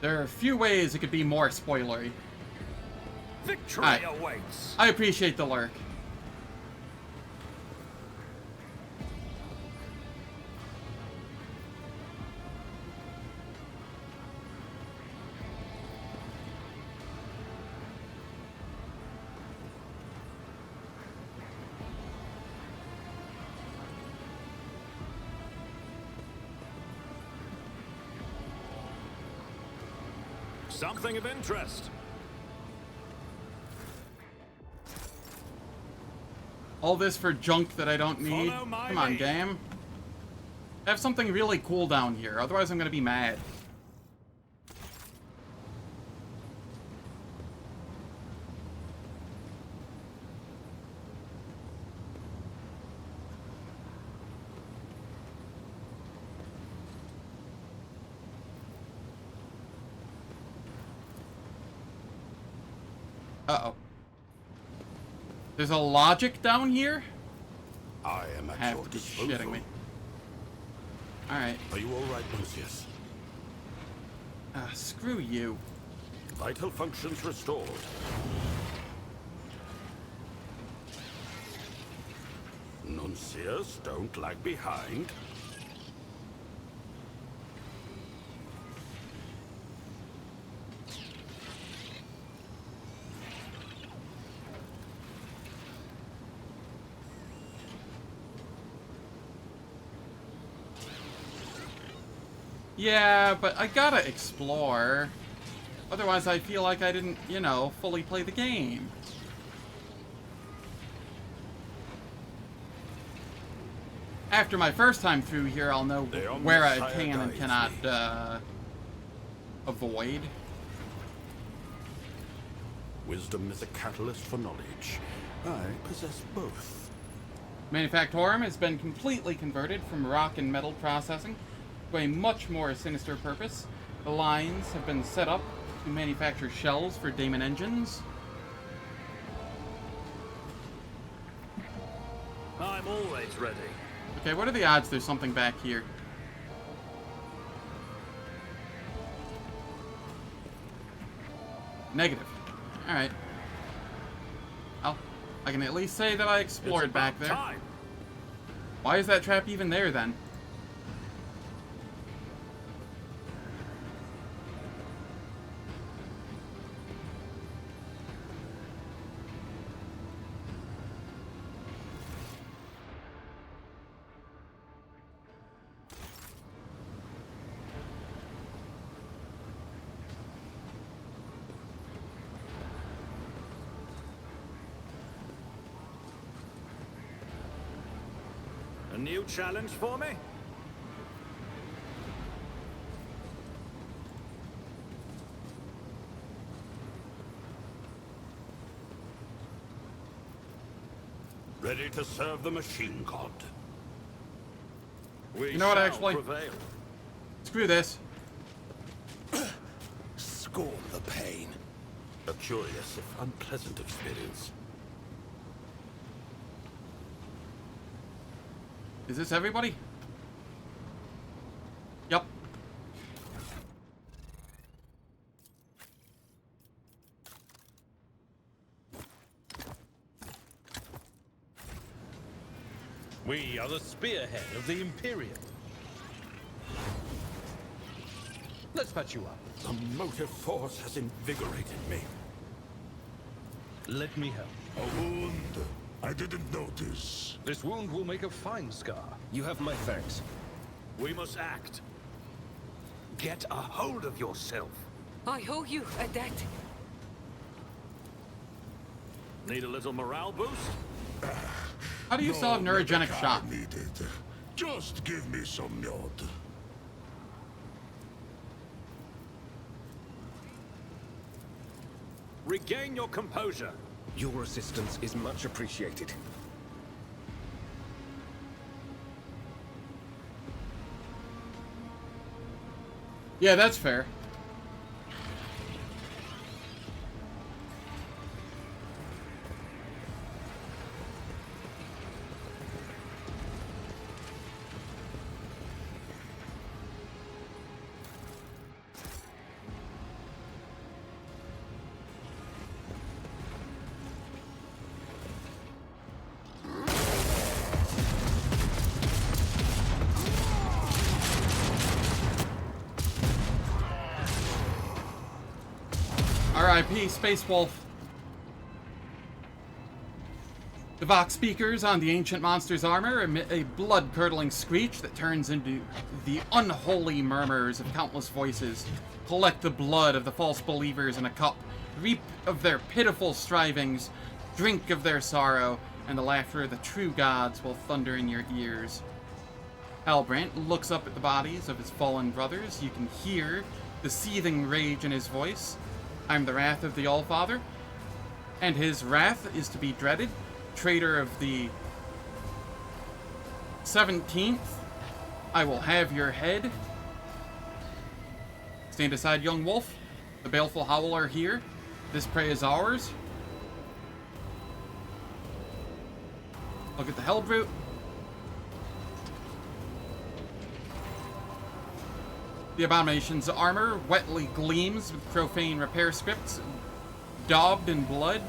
There are a few ways it could be more spoilery. Victory awaits. I appreciate the lurk. Something of interest. All this for junk that I don't need. Follow my Come on, lead. game. Have something really cool down here, otherwise I'm gonna be mad. Uh-oh. There's a logic down here? I am at Have your to be disposal. shitting me. Alright. Are you all right, Lucius? Screw you. Vital functions restored. Nuncius, don't lag behind. Yeah, but I gotta explore. Otherwise I feel like I didn't, you know, fully play the game. After my first time through here, I'll know where I can and cannot avoid. Wisdom is a catalyst for knowledge. I possess both. Manufactorum has been completely converted from rock and metal processing to a much more sinister purpose. The lines have been set up to manufacture shells for Daemon engines. I'm always ready. Okay, what are the odds there's something back here? Negative. Alright. Well, I can at least say that I explored back there. Time. Why is that trap even there, then? A new challenge for me? Ready to serve the machine god. We You know what, shall actually? prevail. Screw this. Scorn the pain. A curious, if unpleasant experience. Is this everybody? Yep. We are the spearhead of the Imperium. Let's patch you up. The motive force has invigorated me. Let me help. A wound. I didn't notice. This wound will make a fine scar. You have my thanks. We must act. Get a hold of yourself. I owe you a debt. Need a little morale boost? How do you still have neurogenic shock? Needed. Just give me some nod. Regain your composure. Your assistance is much appreciated. Yeah, that's fair. R.I.P. Space Wolf. The Vox speakers on the ancient monster's armor emit a blood-curdling screech that turns into the unholy murmurs of countless voices. Collect the blood of the false believers in a cup. Reap of their pitiful strivings. Drink of their sorrow, and the laughter of the true gods will thunder in your ears. Halbrand looks up at the bodies of his fallen brothers. You can hear the seething rage in his voice. I'm the wrath of the Allfather, and his wrath is to be dreaded. Traitor of the 17th, I will have your head. Stand aside, young wolf. The baleful howl are here. This prey is ours. Look at the Hellbrute. The Abomination's armor wetly gleams with profane repair scripts, daubed in blood.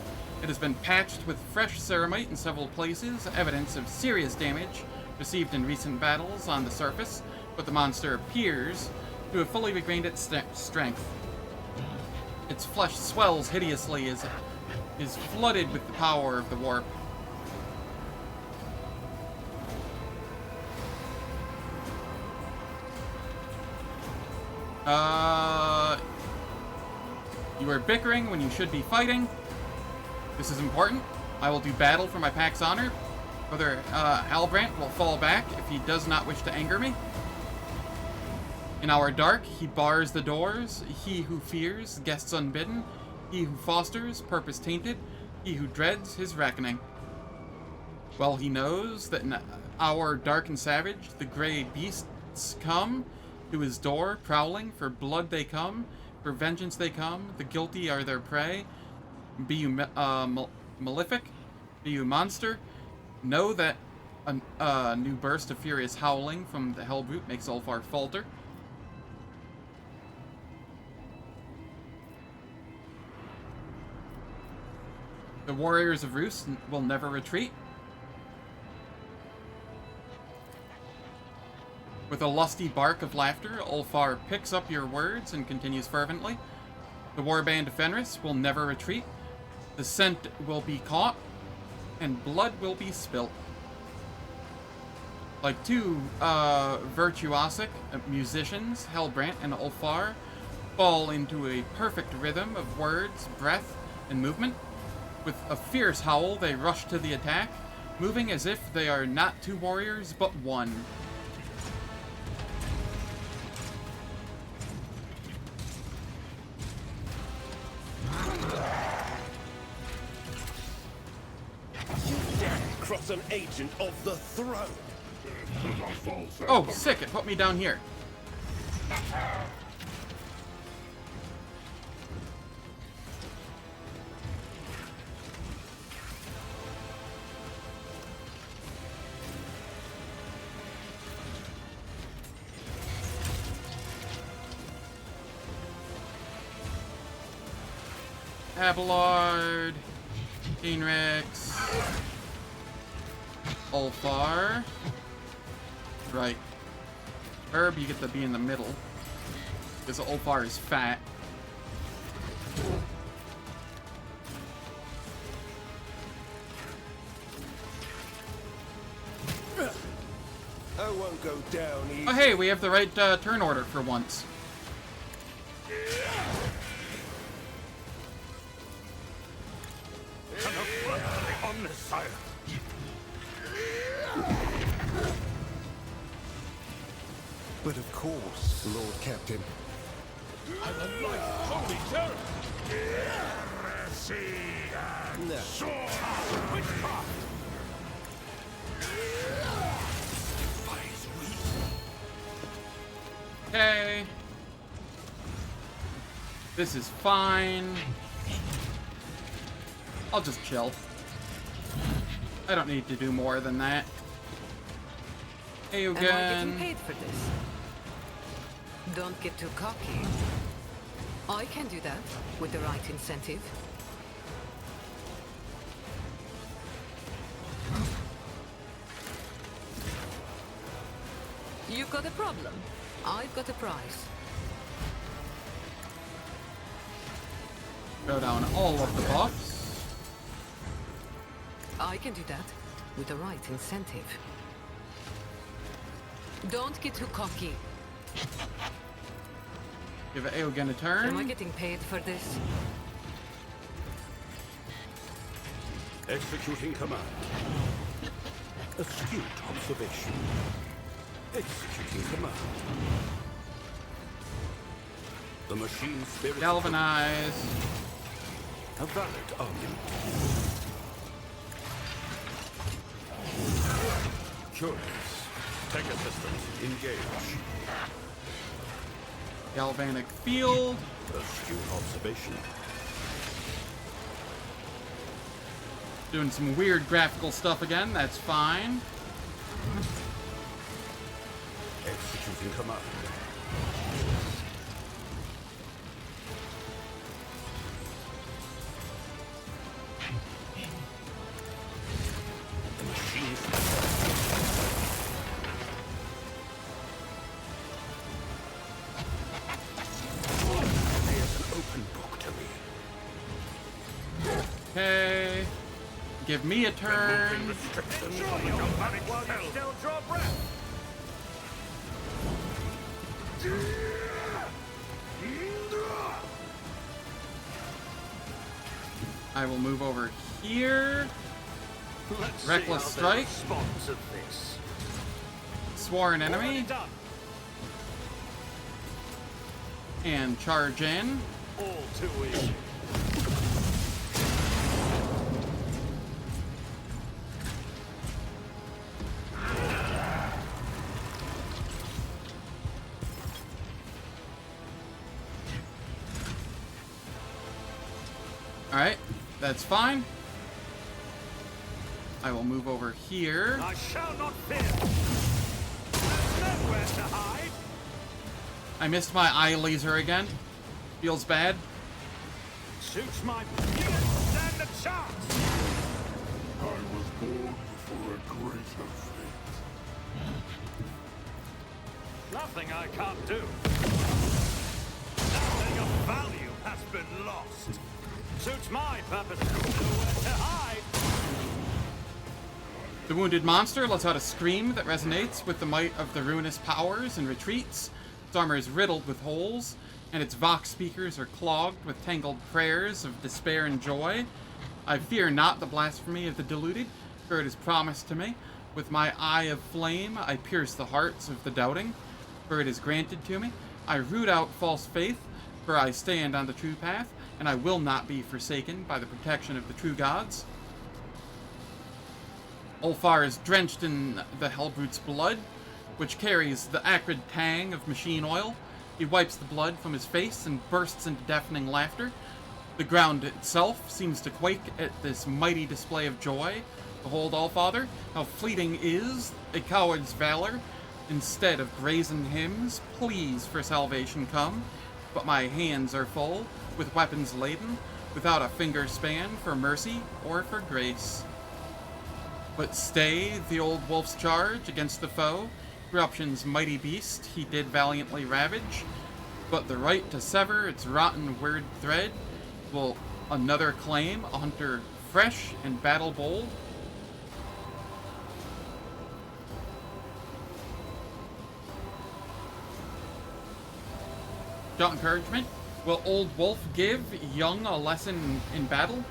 It has been patched with fresh ceramite in several places, evidence of serious damage received in recent battles on the surface, but the monster appears to have fully regained its strength. Its flesh swells hideously as it is flooded with the power of the warp. You are bickering when you should be fighting. This is important. I will do battle for my pack's honor. Brother Halbrand will fall back if he does not wish to anger me. In our dark, he bars the doors. He who fears, guests unbidden. He who fosters, purpose tainted. He who dreads, his reckoning. Well, he knows that in our dark and savage, the gray beasts come. To his door, prowling, for blood they come, for vengeance they come, the guilty are their prey. Be you malefic, be you monster, know that a new burst of furious howling from the Hellbrute makes Ulfar falter. The warriors of Rus will never retreat. With a lusty bark of laughter, Ulfar picks up your words and continues fervently. The warband of Fenris will never retreat. The scent will be caught, and blood will be spilt. Like two virtuosic musicians, Hellbrant and Ulfar fall into a perfect rhythm of words, breath, and movement. With a fierce howl, they rush to the attack, moving as if they are not two warriors, but one. You dare cross an agent of the throne! Oh, sick! It put me down here. Abelard, Heinrix, Ulfar. Right. Herb, you get to be in the middle. Because Ulfar is fat. I won't go down easy. Oh hey, we have the right turn order for once. On this side. But of course, Lord Captain. I'm alive! Holy terror! No. Okay. This is fine. I'll just chill. I don't need to do more than that. Hey Am I again. getting paid for this? Don't get too cocky. I can do that with the right incentive. You've got a problem. I've got a prize. Go down all of the buffs. I can do that with the right incentive. Don't get too cocky. Give Aogen a turn. Am I getting paid for this? Executing command. Astute observation. Executing command. The machine spirit. Galvanize. A valid argument. Curious. Tech assistant, engage. Galvanic field. Astute observation. Doing some weird graphical stuff again, that's fine. Executing command. The machine's there's an open book to me. Okay. Give me a turn. Restrictions. Sure, you'll panic while you still draw breath. I will move over here. Let's Reckless see strike. how they respond to this. Sworn enemy. Already done. And charge in. All too easy. Alright, that's fine. I will move over here. I shall not fear. There's nowhere to hide. I missed my eye laser again. Feels bad. Suits my... You don't stand a chance. I was born for a greater fate. Nothing I can't do. Nothing of value has been lost. Suits my purpose. Nowhere to hide. The wounded monster lets out a scream that resonates with the might of the ruinous powers and retreats. Its armor is riddled with holes, and its vox speakers are clogged with tangled prayers of despair and joy. I fear not the blasphemy of the deluded, for it is promised to me. With my eye of flame, I pierce the hearts of the doubting, for it is granted to me. I root out false faith, for I stand on the true path, and I will not be forsaken by the protection of the true gods. Ulfar is drenched in the Hellbrute's blood, which carries the acrid tang of machine oil. He wipes the blood from his face and bursts into deafening laughter. The ground itself seems to quake at this mighty display of joy. Behold, Allfather, how fleeting is a coward's valor. Instead of brazen hymns, pleas for salvation come. But my hands are full, with weapons laden, without a finger span for mercy or for grace. But stay the old wolf's charge against the foe. Corruption's mighty beast he did valiantly ravage. But the right to sever its rotten word thread will another claim, a hunter fresh and battle bold. Shout encouragement. Will old wolf give young a lesson in battle?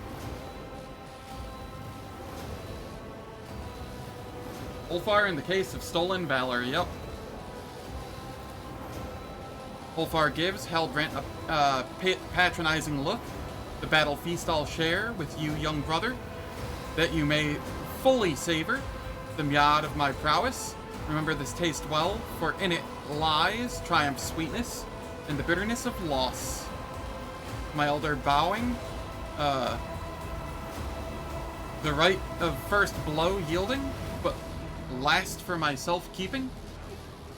Ulfar in the case of stolen valor, yep. Ulfar gives Hellbrant a patronizing look. The battle feast I'll share with you, young brother, that you may fully savor the mead of my prowess. Remember this taste well, for in it lies triumph's sweetness and the bitterness of loss. My elder bowing, the right of first blow yielding, but last for myself keeping.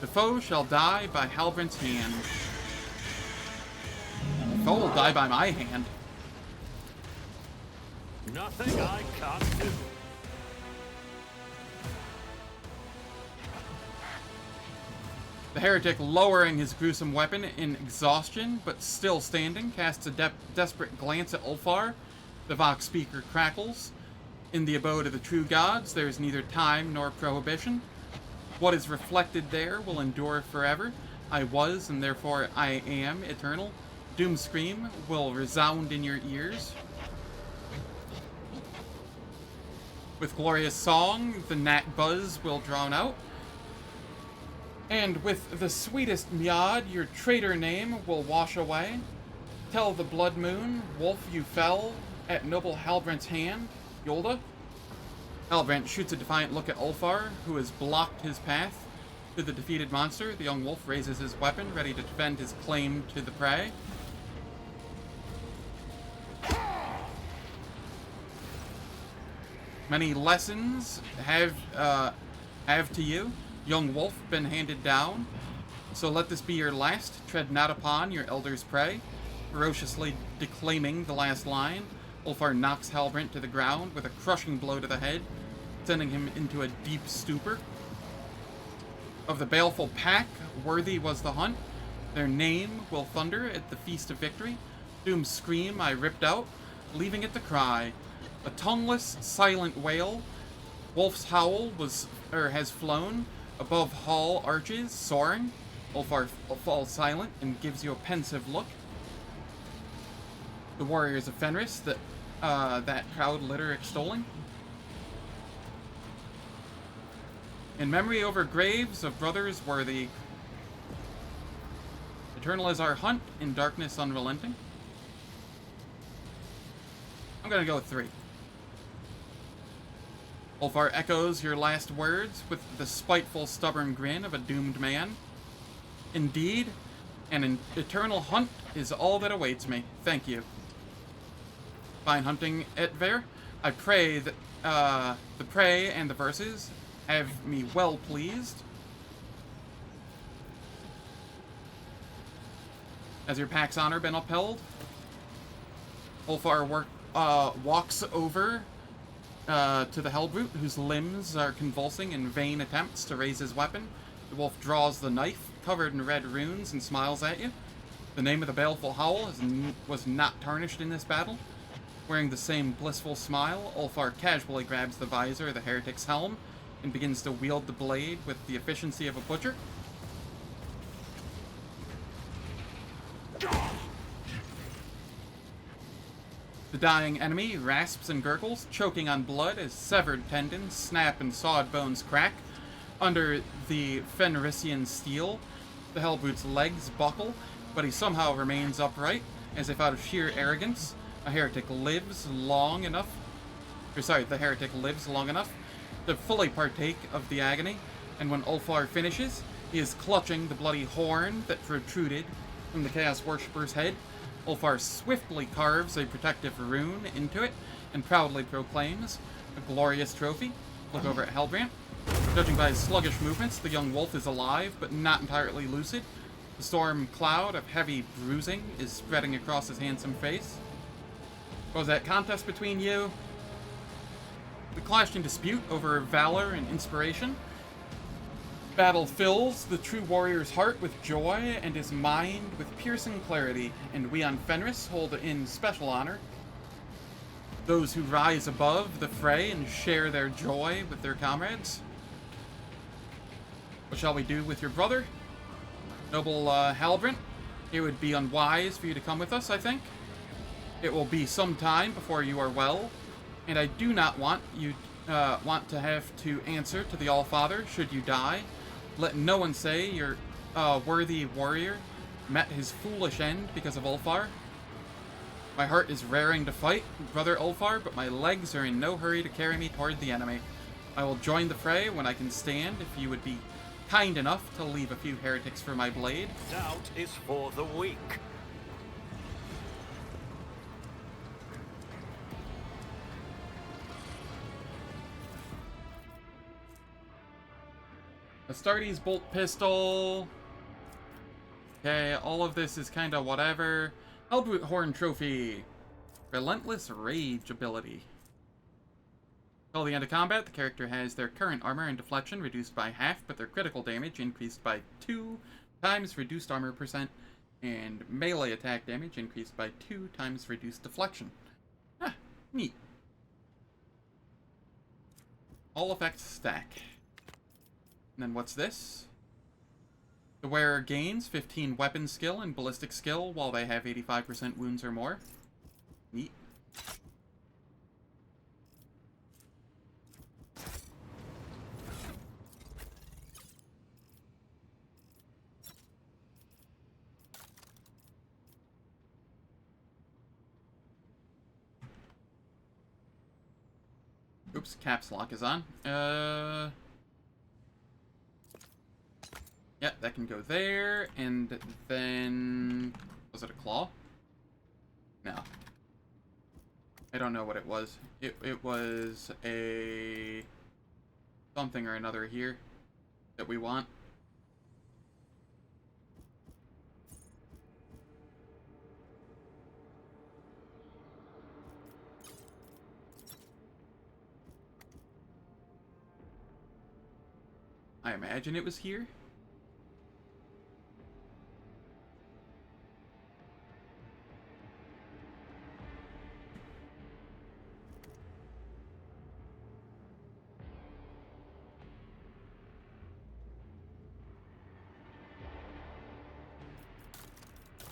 The foe shall die by Hellbrant's hand. The foe will die by my hand. Nothing I can't do. The heretic, lowering his gruesome weapon in exhaustion, but still standing, casts a desperate glance at Ulfar. The Vox speaker crackles. In the abode of the true gods, there is neither time nor prohibition. What is reflected there will endure forever. I was, and therefore I am, eternal. Doom scream will resound in your ears. With glorious song, the gnat buzz will drown out. And with the sweetest mead, your traitor name will wash away. Tell the blood moon, wolf you fell at noble Hellbrant's hand, Yolda. Hellbrant shoots a defiant look at Ulfar, who has blocked his path. To the defeated monster, the young wolf raises his weapon, ready to defend his claim to the prey. Many lessons have to you, young wolf, been handed down. So let this be your last. Tread not upon your elder's prey. Ferociously declaiming the last line, Ulfar knocks Hellbrant to the ground with a crushing blow to the head, sending him into a deep stupor. Of the baleful pack, worthy was the hunt. Their name will thunder at the feast of victory. Doom's scream I ripped out, leaving it to cry. A tongueless, silent wail. Wolf's howl has flown above hall arches, soaring. Ulfar falls silent and gives you a pensive look. The warriors of Fenris, that proud litter extolling. In memory over graves of brothers worthy. Eternal is our hunt, in darkness unrelenting. I'm gonna go with 3. Ulfar echoes your last words with the spiteful, stubborn grin of a doomed man. Indeed, an eternal hunt is all that awaits me. Thank you. Fine hunting, Etver. I pray that the prey and the verses have me well pleased. Has your pack's honor been upheld? Ulfar walks over to the Hellbrute, whose limbs are convulsing in vain attempts to raise his weapon. The wolf draws the knife, covered in red runes, and smiles at you. The name of the baleful howl was not tarnished in this battle. Wearing the same blissful smile, Ulfar casually grabs the visor of the heretic's helm and begins to wield the blade with the efficiency of a butcher. The dying enemy rasps and gurgles, choking on blood as severed tendons snap and sawed bones crack. Under the Fenrisian steel, the Hellbrute's legs buckle, but he somehow remains upright, as if out of sheer arrogance. The heretic lives long enough to fully partake of the agony, and when Ulfar finishes, he is clutching the bloody horn that protruded from the Chaos Worshipper's head. Ulfar swiftly carves a protective rune into it and proudly proclaims, "A glorious trophy." Look over at Hellbrand. Judging by his sluggish movements, the young wolf is alive, but not entirely lucid. The storm cloud of heavy bruising is spreading across his handsome face. What was that contest between you? We clashed in dispute over valor and inspiration. Battle fills the true warrior's heart with joy and his mind with piercing clarity, and we on Fenris hold in special honor those who rise above the fray and share their joy with their comrades. What shall we do with your brother? Noble Halbrand, it would be unwise for you to come with us, I think. It will be some time before you are well, and I do not want you to have to answer to the Allfather should you die. Let no one say your worthy warrior met his foolish end because of Ulfar. My heart is raring to fight, brother Ulfar, but my legs are in no hurry to carry me toward the enemy. I will join the fray when I can stand, if you would be kind enough to leave a few heretics for my blade. Doubt is for the weak. Astartes bolt pistol. Okay, all of this is kind of whatever. Hellbrute horn trophy. Relentless rage ability. Till the end of combat, the character has their current armor and deflection reduced by half, but their critical damage increased by 2 times reduced armor percent, and melee attack damage increased by 2 times reduced deflection. Ah, neat. All effects stack. And then what's this? The wearer gains 15 weapon skill and ballistic skill while they have 85% wounds or more. Neat. Oops, caps lock is on. Yeah, that can go there, and then... Was it a claw? No. I don't know what it was. It was a... something or another here that we want. I imagine it was here.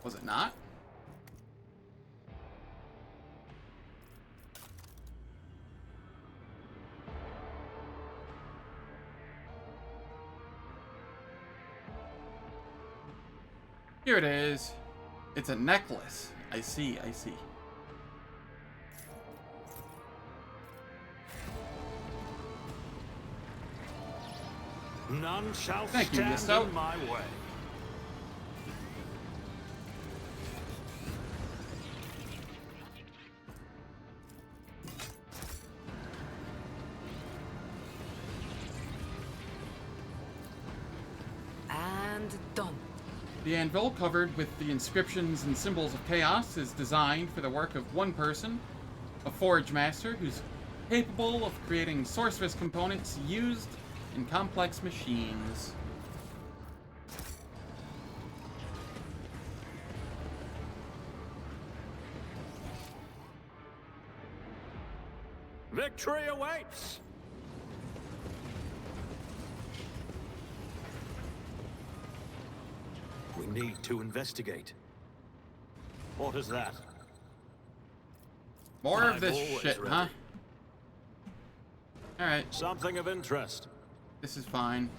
Was it not? Here it is. It's a necklace. I see, I see. None shall Thank you, stand in my way. The anvil, covered with the inscriptions and symbols of chaos, is designed for the work of one person, a forge master who's capable of creating sorceress components used in complex machines. Victory awaits! We need to investigate. What is that? More of I'm this always shit, ready. huh? Alright. Something of interest. This is fine.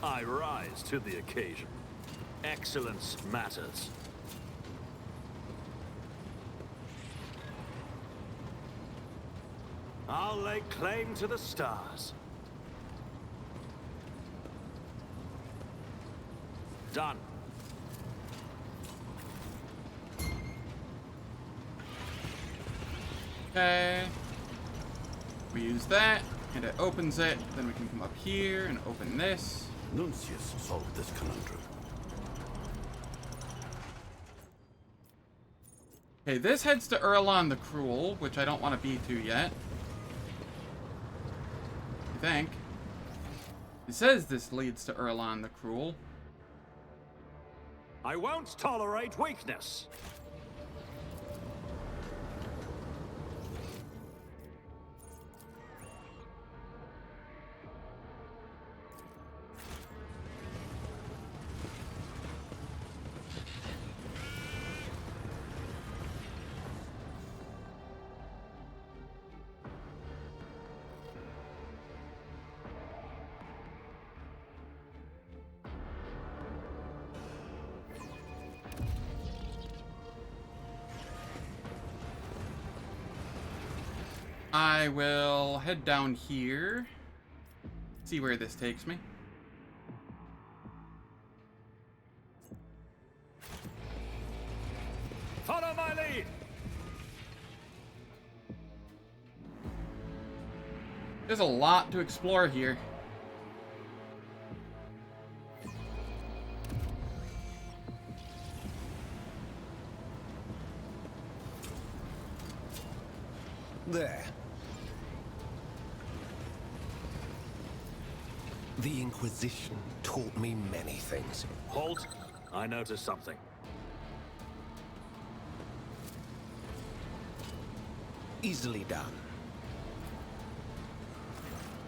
I rise to the occasion. Excellence matters. I'll lay claim to the stars. Done. Okay. We use that, and it opens it. Then we can come up here and open this. Nuncius solved this conundrum. Okay, this heads to Erlon the Cruel, which I don't want to be to yet. I think. It says this leads to Erlon the Cruel. I won't tolerate weakness. I will head down here. See where this takes me. Follow my lead. There's a lot to explore here. There. The Inquisition taught me many things. Halt. I noticed something. Easily done.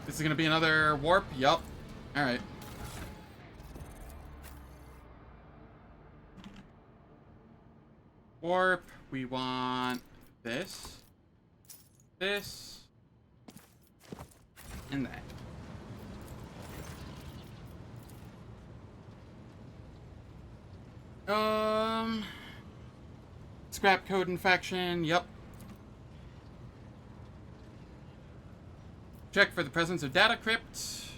This is gonna be another warp? Yup. Alright. Warp. We want this. This. And that. Scrap code infection, yep. Check for the presence of data crypts.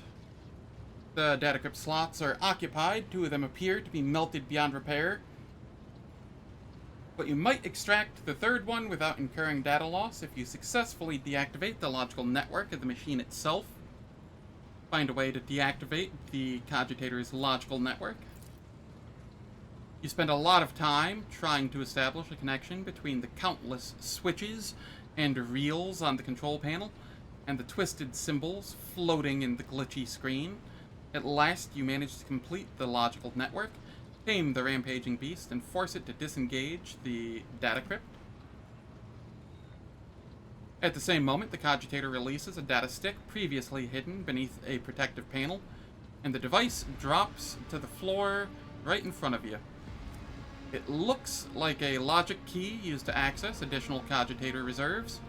The data crypt slots are occupied. 2 of them appear to be melted beyond repair. But you might extract the 3rd one without incurring data loss if you successfully deactivate the logical network of the machine itself. Find a way to deactivate the Cogitator's logical network. You spend a lot of time trying to establish a connection between the countless switches and reels on the control panel and the twisted symbols floating in the glitchy screen. At last, you manage to complete the logical network, tame the rampaging beast, and force it to disengage the data crypt. At the same moment, the Cogitator releases a data stick previously hidden beneath a protective panel, and the device drops to the floor right in front of you. It looks like a logic key used to access additional Cogitator reserves.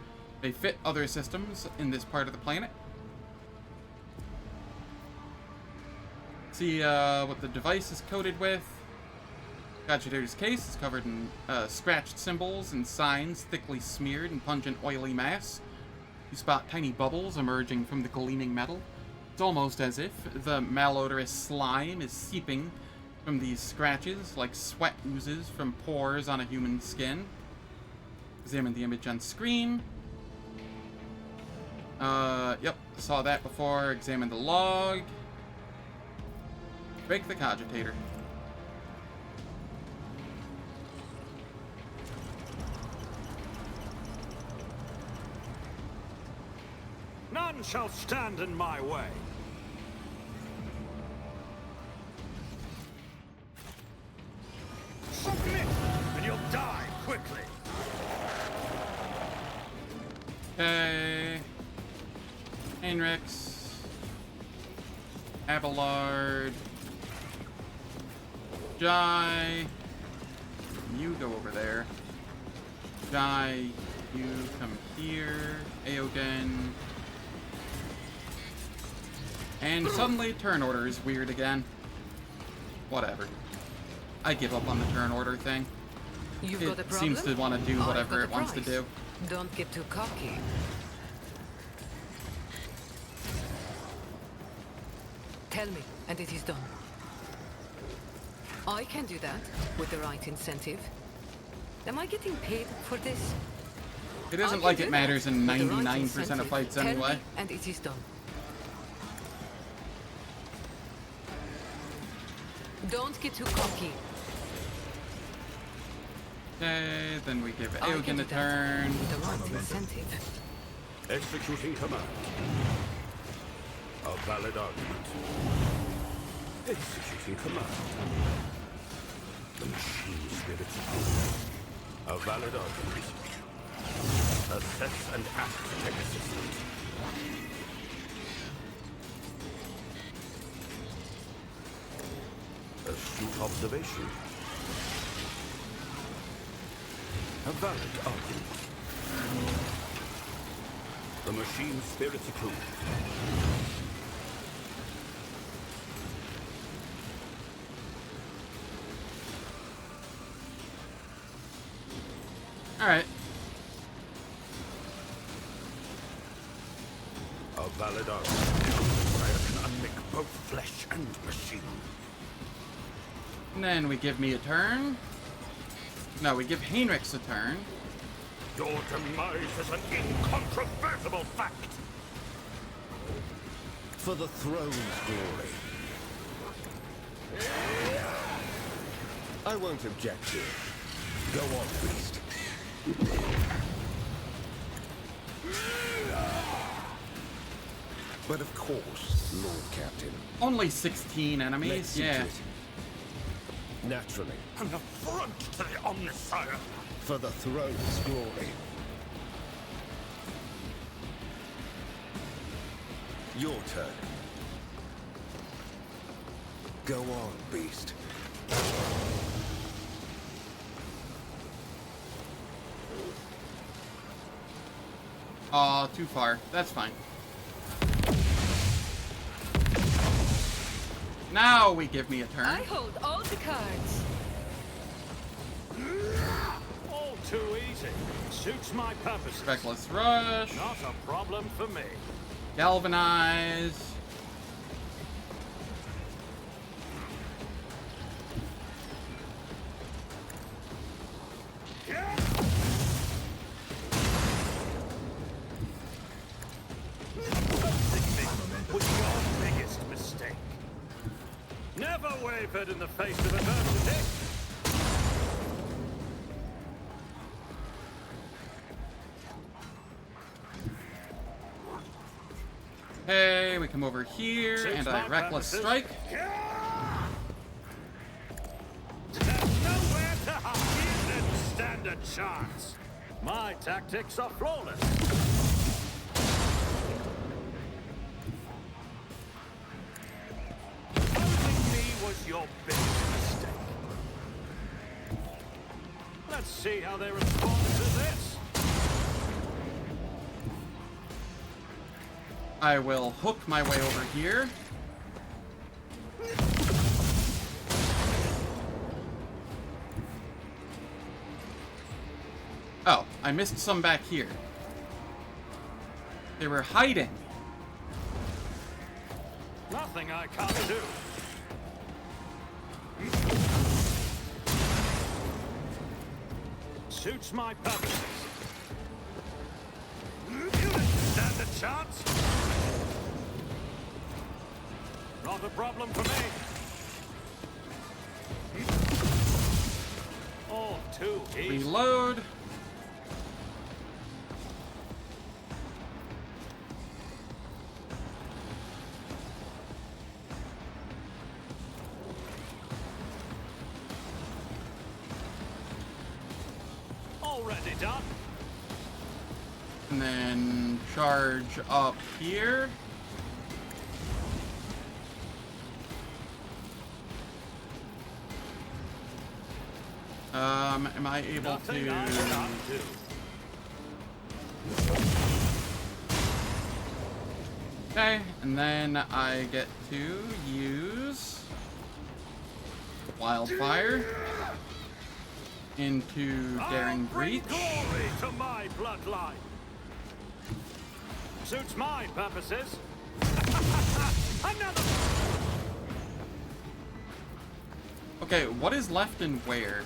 They fit other systems in this part of the planet. See what the device is coated with. Cogitator's case is covered in scratched symbols and signs thickly smeared in pungent oily mass. You spot tiny bubbles emerging from the gleaming metal. It's almost as if the malodorous slime is seeping from these scratches like sweat oozes from pores on a human skin. Examine the image on screen. Yep, saw that before. Examine the log. Break the cogitator. None shall stand in my way. Submit, and you'll die quickly. Okay. Heinrichs. Abelard. Jai. You go over there. Jai, you come here. Aoden. And suddenly turn order is weird again. Whatever. I give up on the turn order thing. You've got a It problem? seems to want to do I've whatever got it a wants to prize. do. Don't get too cocky. Tell me, and it is done. I can do that with the right incentive. Am I getting paid for this? It isn't like it matters in 99% of fights anyway. And it is done. Don't get too cocky. Okay, then we give I can Aoden do a that turn. with the right incentive. Executing command. A valid argument. Executing command. The machine spirit's proof. A valid argument. Assess and act tech assistant. Astute observation. A valid argument. The machine spirit's approved. Alright. A valid argument. I can unmix both flesh and machine. And then we give me a turn. No, we give Heinrichs a turn. Your demise is an incontrovertible fact. For the throne's glory. I won't object to it. Go on, beast. But of course, Lord Captain. Only 16 enemies, Let's see yeah. to it. Naturally. An affront to the Omnisire. For the throne's glory. Your turn. Go on, beast. Aw, too far. That's fine. Now we give me a turn. I hold all the cards. All too easy. Suits my purposes. Reckless Rush. Not a problem for me. Galvanize. Was your biggest mistake. Never wavered in the face of adversity. Hey, we come over here and I Reckless Strike. There's nowhere to hide. You didn't stand a chance. My tactics are flawless. Opposing me was your biggest mistake. Let's see how they respond to this. I will hook my way over here. Oh, I missed some back here. They were hiding. Nothing I can't do. Suits my purposes. chance? Not a problem for me. All too easy. Reload. Already done. And then charge up here. Am I able to... Okay, and then I get to use Wildfire into Daring Breach. Glory to my bloodline. Suits my purposes. Another. Okay, what is left and where?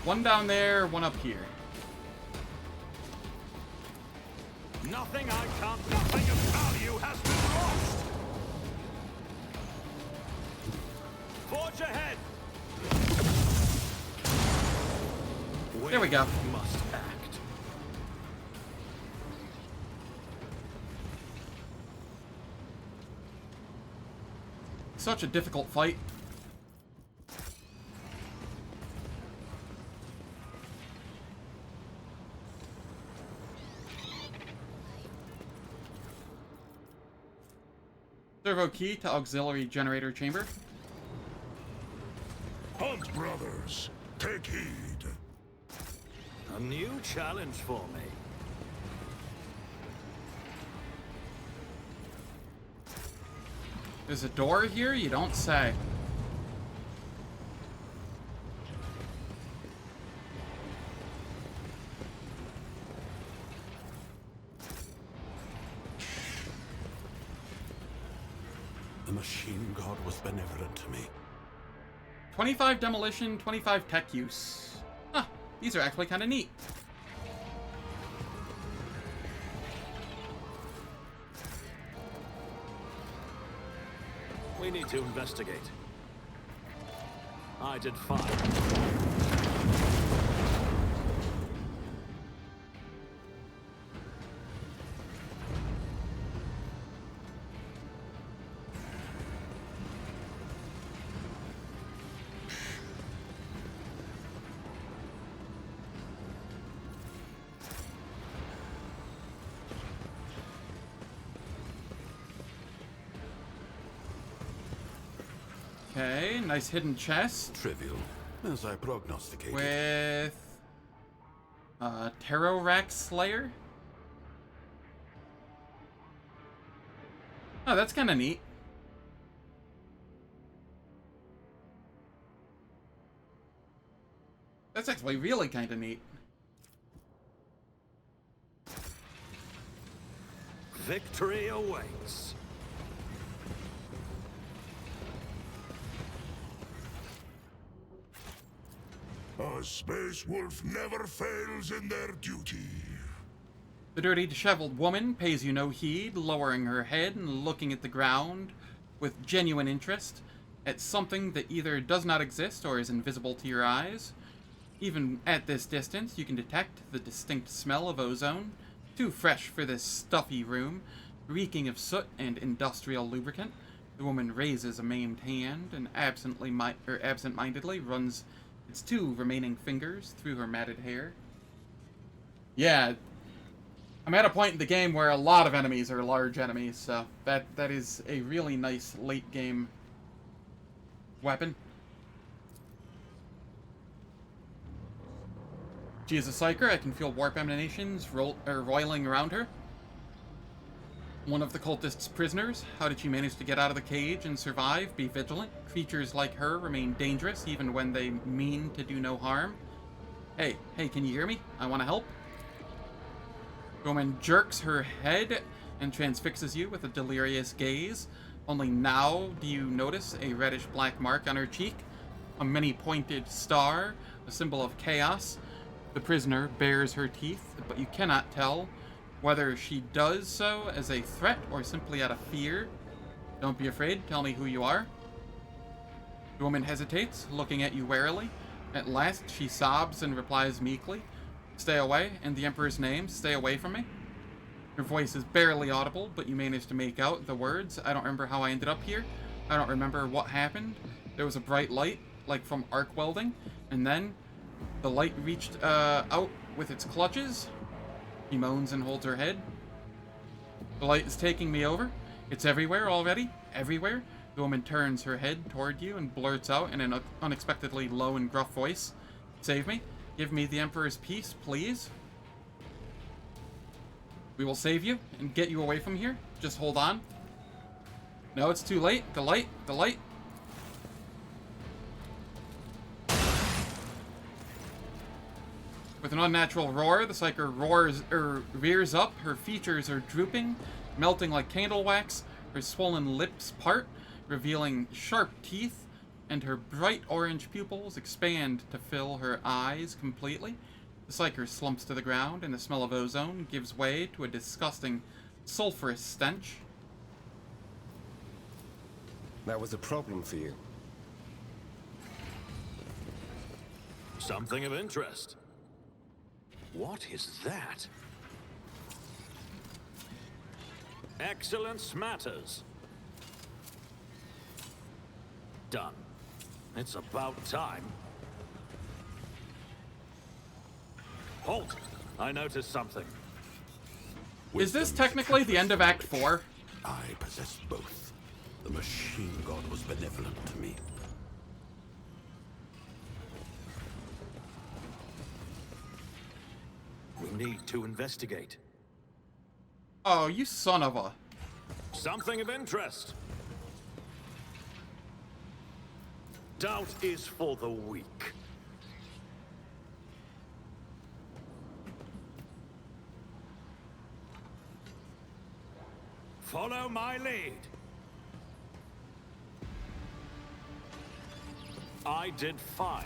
One down there, one up here. Nothing I can't. Nothing of value has been lost. Forge ahead. There we go. Must act. Such a difficult fight. Servo key to auxiliary generator chamber. Hunt, brothers. Take heed. A new challenge for me. There's a door here? You don't say. The machine god was benevolent to me. 25 demolition, 25 tech use. Huh, these are actually kind of neat. We need to investigate. I did fine. Okay, nice hidden chest. Trivial, as I prognosticated. With... Pterorax Slayer? Oh, that's kind of neat. That's actually really kind of neat. Victory awaits. A space wolf never fails in their duty. The dirty, disheveled woman pays you no heed, lowering her head and looking at the ground with genuine interest at something that either does not exist or is invisible to your eyes. Even at this distance, you can detect the distinct smell of ozone, too fresh for this stuffy room, reeking of soot and industrial lubricant. The woman raises a maimed hand and absent-mindedly runs its two remaining fingers through her matted hair. Yeah, I'm at a point in the game where a lot of enemies are large enemies, so that is a really nice late-game weapon. She is a psyker. I can feel warp emanations roiling around her. One of the cultists' prisoners. How did she manage to get out of the cage and survive? Be vigilant. Creatures like her remain dangerous even when they mean to do no harm. Hey, can you hear me? I want to help. The woman jerks her head and transfixes you with a delirious gaze. Only now do you notice a reddish-black mark on her cheek. A many-pointed star, a symbol of chaos. The prisoner bares her teeth, but you cannot tell Whether she does so as a threat or simply out of fear, don't be afraid, tell me who you are. The woman hesitates, looking at you warily. At last, she sobs and replies meekly, "Stay away, in the Emperor's name, stay away from me." Her voice is barely audible, but you manage to make out the words. "I don't remember how I ended up here. I don't remember what happened. There was a bright light, like from arc welding, and then the light reached out with its clutches." She moans and holds her head. "The light is taking me over. It's everywhere already. Everywhere." The woman turns her head toward you and blurts out in an unexpectedly low and gruff voice, "Save me. Give me the Emperor's peace, please. We will save you and get you away from here. Just hold on." No, it's too late. The light. The light. With an unnatural roar, the Psyker rears up. Her features are drooping, melting like candle wax. Her swollen lips part, revealing sharp teeth, and her bright orange pupils expand to fill her eyes completely. The Psyker slumps to the ground, and the smell of ozone gives way to a disgusting, sulfurous stench. That was a problem for you. Something of interest. What is that? Excellence matters. Done. It's about time. Halt! I noticed something. Is this technically the end of Act 4? I possess both. The machine god was benevolent to me. We need to investigate. Oh, you son of a... Something of interest. Doubt is for the weak. Follow my lead. I did fine.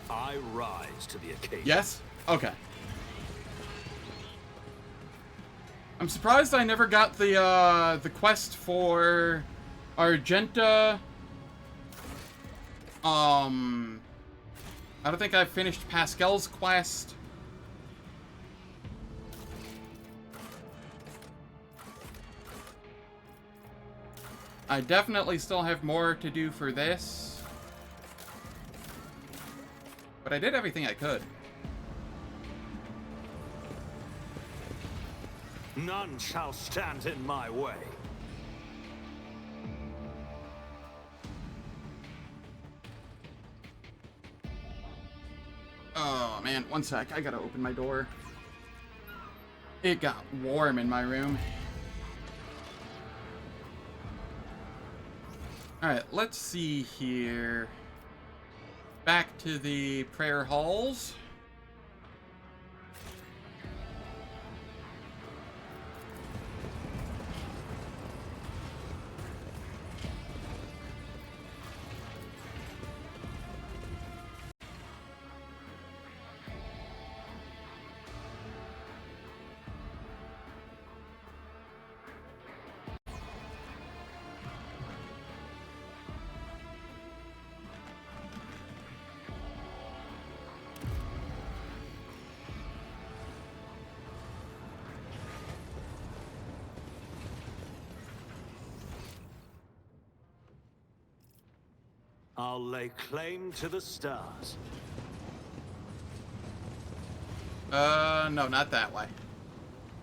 I rise to the occasion. Yes? Okay. I'm surprised I never got the quest for Argenta. I don't think I finished Pascal's quest. I definitely still have more to do for this. But I did everything I could. None shall stand in my way. Oh man, one sec. I gotta open my door. It got warm in my room. Alright, let's see here. Back to the prayer halls. I'll lay claim to the stars. No, not that way.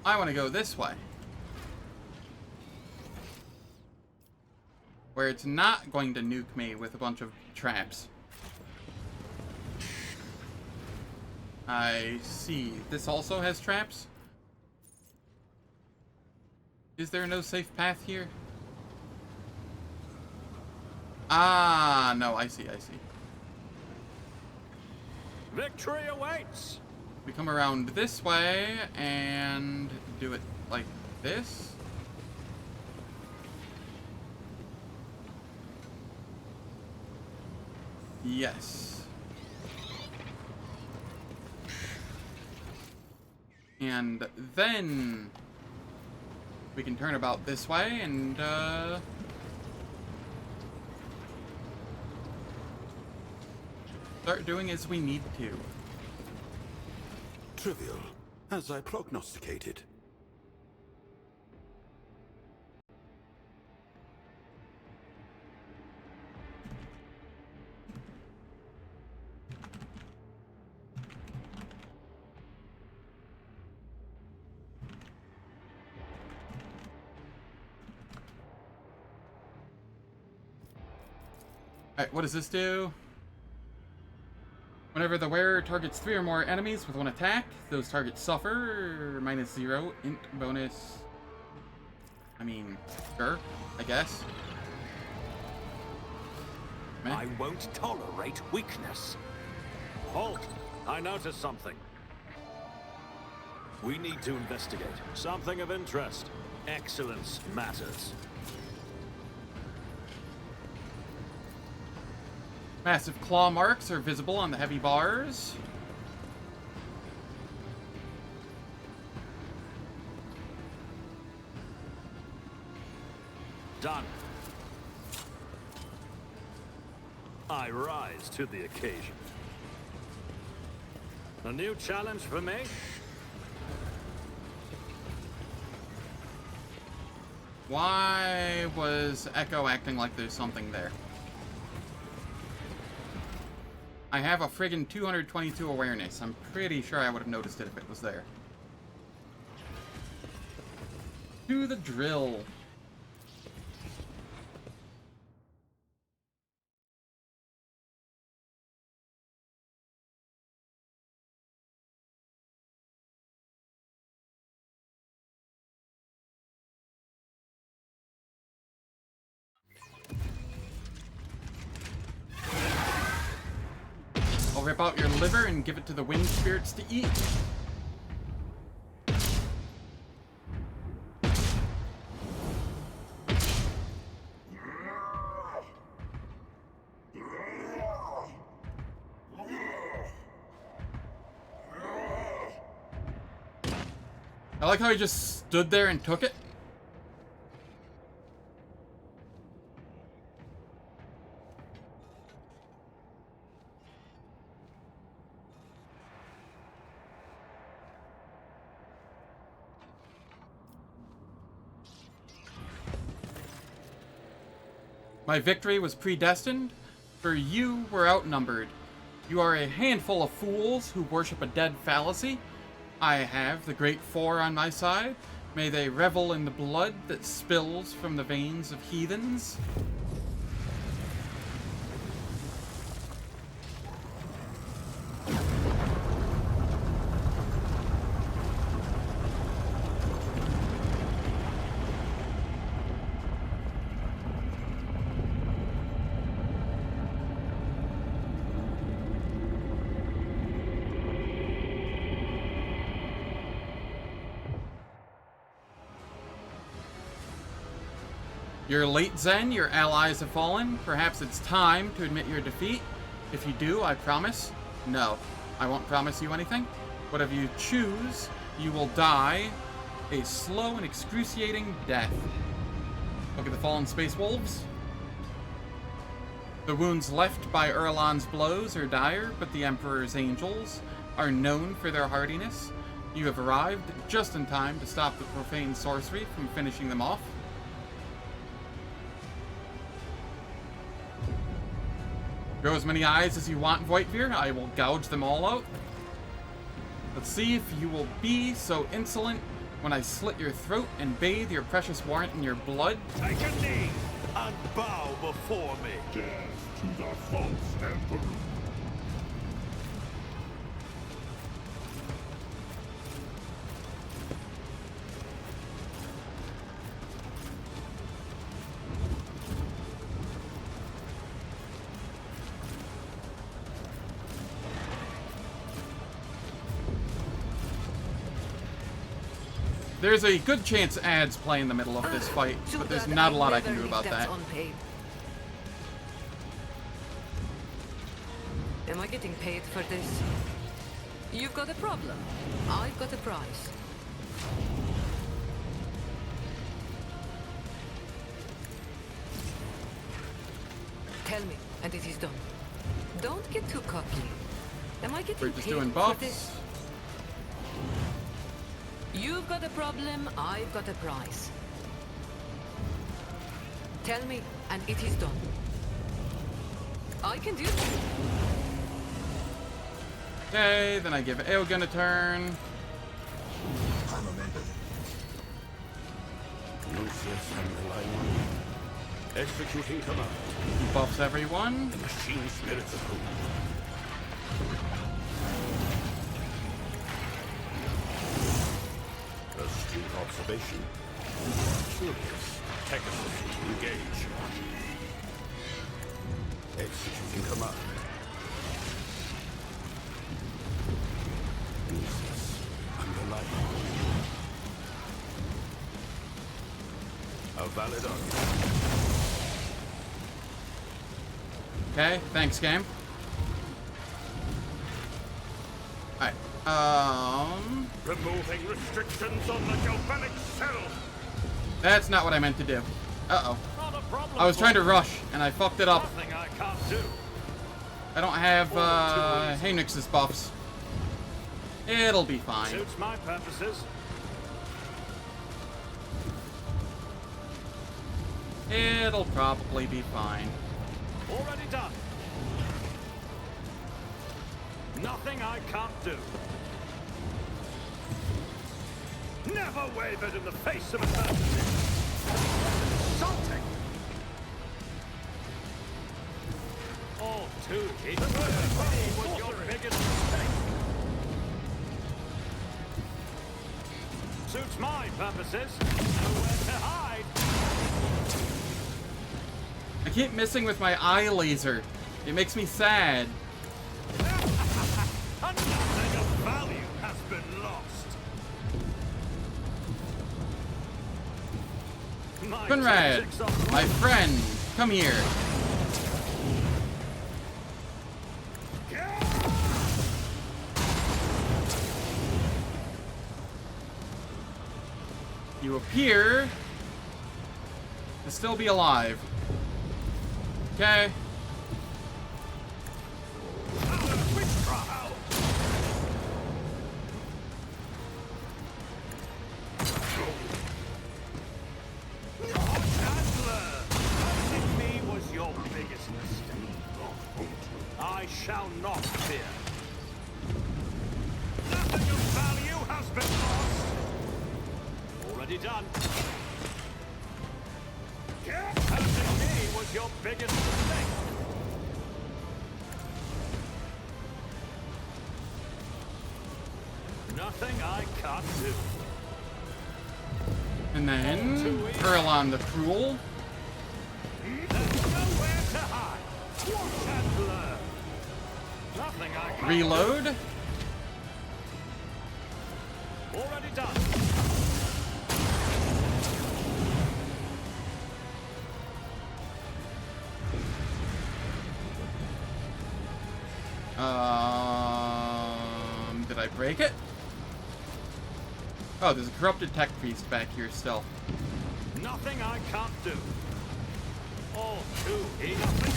I want to go this way. Where it's not going to nuke me with a bunch of traps. I see. This also has traps? Is there no safe path here? Ah, no, I see, I see. Victory awaits! We come around this way and do it like this. Yes. And then we can turn about this way and start doing as we need to. Trivial, as I prognosticated. Alright, what does this do? Whenever the wearer targets 3 or more enemies with one attack, those targets suffer -0 int bonus. I mean, sure, I guess. Meh. I won't tolerate weakness. Halt! I noticed something. We need to investigate. Something of interest. Excellence matters. Massive claw marks are visible on the heavy bars. Done. I rise to the occasion. A new challenge for me? Why was Echo acting like there's something there? I have a friggin' 222 awareness. I'm pretty sure I would have noticed it if it was there. To the drill. I'll rip out your liver and give it to the wind spirits to eat. I like how he just stood there and took it. My victory was predestined, for you were outnumbered. You are a handful of fools who worship a dead fallacy. I have the Great Four on my side. May they revel in the blood that spills from the veins of heathens. You're late, Zen. Your allies have fallen. Perhaps it's time to admit your defeat. If you do, I promise. No, I won't promise you anything. Whatever you choose, you will die a slow and excruciating death. Look at the fallen space wolves. The wounds left by Erlon's blows are dire, but the Emperor's angels are known for their hardiness. You have arrived just in time to stop the profane sorcery from finishing them off. Grow as many eyes as you want, Voigtveer. I will gouge them all out. Let's see if you will be so insolent when I slit your throat and bathe your precious warrant in your blood. Take a knee and bow before me. Death to the false emperor. There's a good chance ads play in the middle of this fight, but there's not a lot I can do about that. Am I getting paid for this? You've got a problem. I've got a prize. Tell me, and it is done. Don't get too cocky. Am I getting We're just paid doing for buffs. this? You've got a problem, I've got a prize. Tell me, and it is done. I can do it. Okay, then I give Aogun a turn. Lucius and the line. Executing command. He buffs everyone. The machine spirits approved. Astute observation. Curious. Pegasus, engage. Executing command. Lucius, underline. A valid argument. Okay, thanks, game. Alright, Removing restrictions on the galvanic cell. That's not what I meant to do. Uh-oh. Not a problem. I was trying to rush, and I fucked it up. Nothing I can't do. I don't have, Haenix's buffs. It'll be fine. Suits my purposes. It'll probably be fine. Already done. Nothing I can't do. Never wavered in the face of adversity. Insulting. All too easy. Was your biggest mistake. Suits my purposes. Nowhere to hide. I keep missing with my eye laser. It makes me sad. Nothing of value has been lost. Conrad, my friend, come here. You appear to still be alive. Okay. I shall not fear. Nothing of value has been lost. Already done. Hurting me was your biggest mistake. Nothing I can't do. And then Erlon the Cruel. There's nowhere to hide. Watch and learn. Nothing I can't Reload. do. Already done. Did I break it? Oh, there's a corrupted tech priest back here still. Nothing I can't do. All too easy. Nothing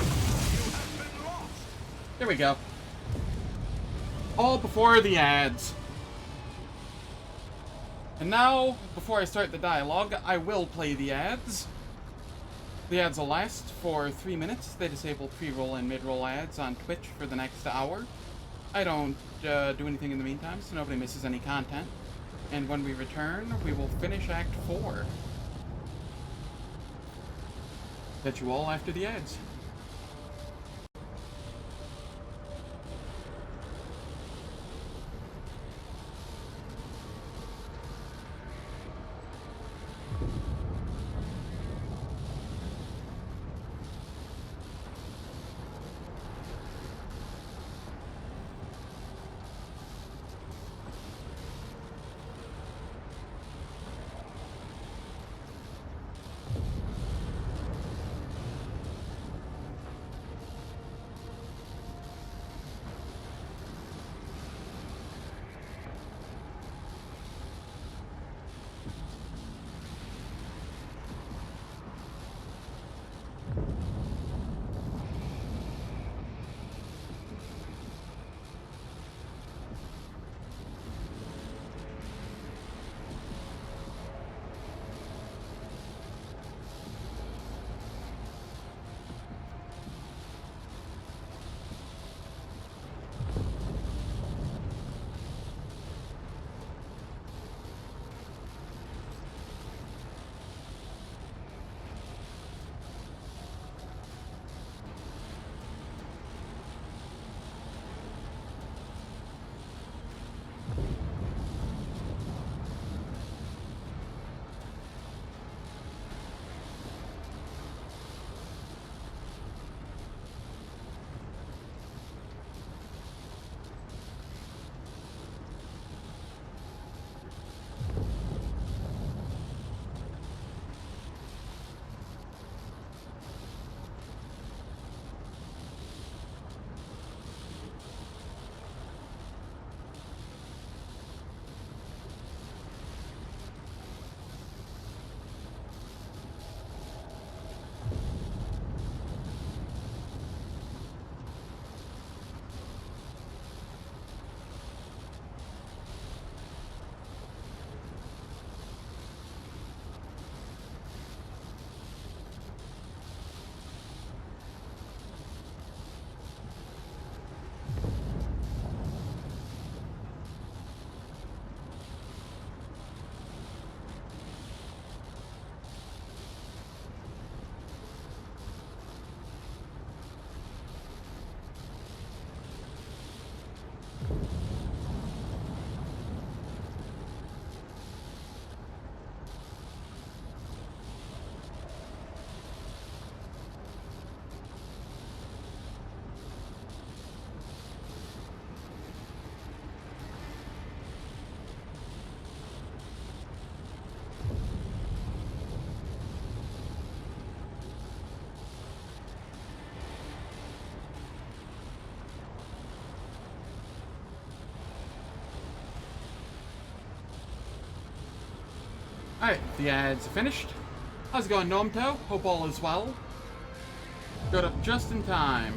you have been lost. There we go. All before the ads. And now, before I start the dialogue, I will play the ads. The ads will last for 3 minutes. They disable pre-roll and mid-roll ads on Twitch for the next hour. I don't do anything in the meantime, so nobody misses any content. And when we return, we will finish Act 4. Catch you all after the ads. Alright, the ads are finished. How's it going, Nomto? Hope all is well. Showed up just in time.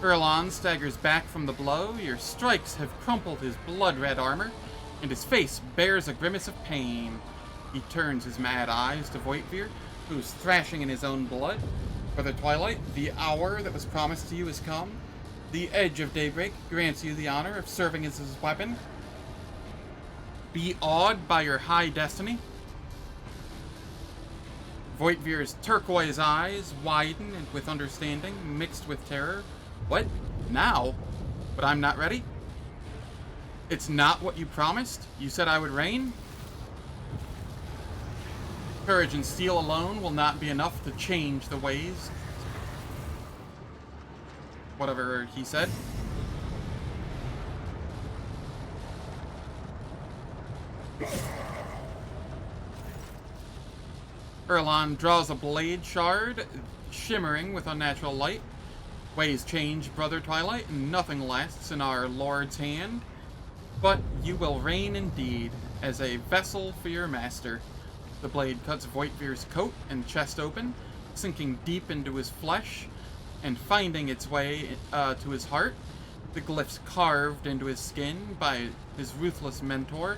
Erlon staggers back from the blow. Your strikes have crumpled his blood-red armor, and his face bears a grimace of pain. He turns his mad eyes to Voitvir, who's thrashing in his own blood. Brother Twilight, the hour that was promised to you has come. The edge of daybreak grants you the honor of serving as his weapon. Be awed by your high destiny. Voitvir's turquoise eyes widen and with understanding mixed with terror. What? Now? But I'm not ready? It's not what you promised? You said I would reign? Courage and steel alone will not be enough to change the ways. Whatever he said. Erlon draws a blade shard, shimmering with unnatural light. Ways change, Brother Twilight, and nothing lasts in our Lord's hand. But you will reign indeed, as a vessel for your master. The blade cuts Voitvir's coat and chest open, sinking deep into his flesh, and finding its way to his heart. The glyphs carved into his skin by his ruthless mentor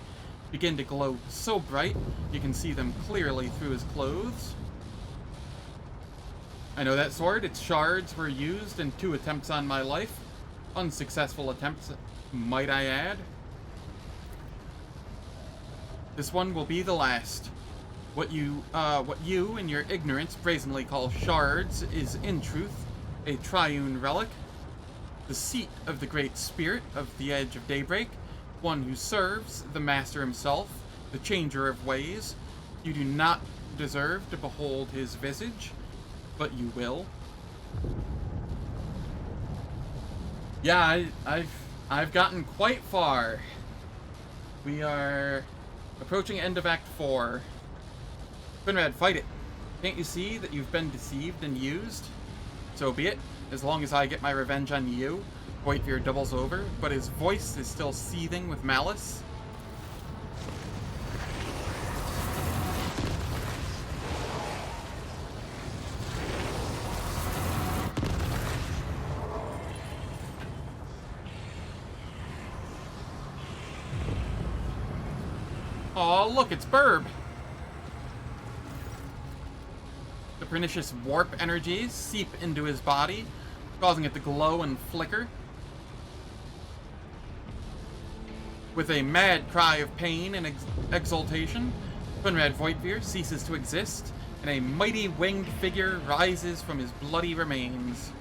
begin to glow so bright you can see them clearly through his clothes. I know that sword. Its shards were used in 2 attempts on my life. Unsuccessful attempts, might I add. This one will be the last. What you in your ignorance brazenly call shards is, in truth, a triune relic. The seat of the great spirit of the Edge of Daybreak, one who serves the master himself, the changer of ways. You do not deserve to behold his visage, but you will. Yeah, I've gotten quite far. We are approaching end of Act 4. Finrad, fight it. Can't you see that you've been deceived and used? So be it. As long as I get my revenge on you, Voitvir doubles over, but his voice is still seething with malice. Aw, look, it's Burb! The pernicious warp energies seep into his body, causing it to glow and flicker. With a mad cry of pain and exultation, Finrad Voitvir ceases to exist, and a mighty winged figure rises from his bloody remains.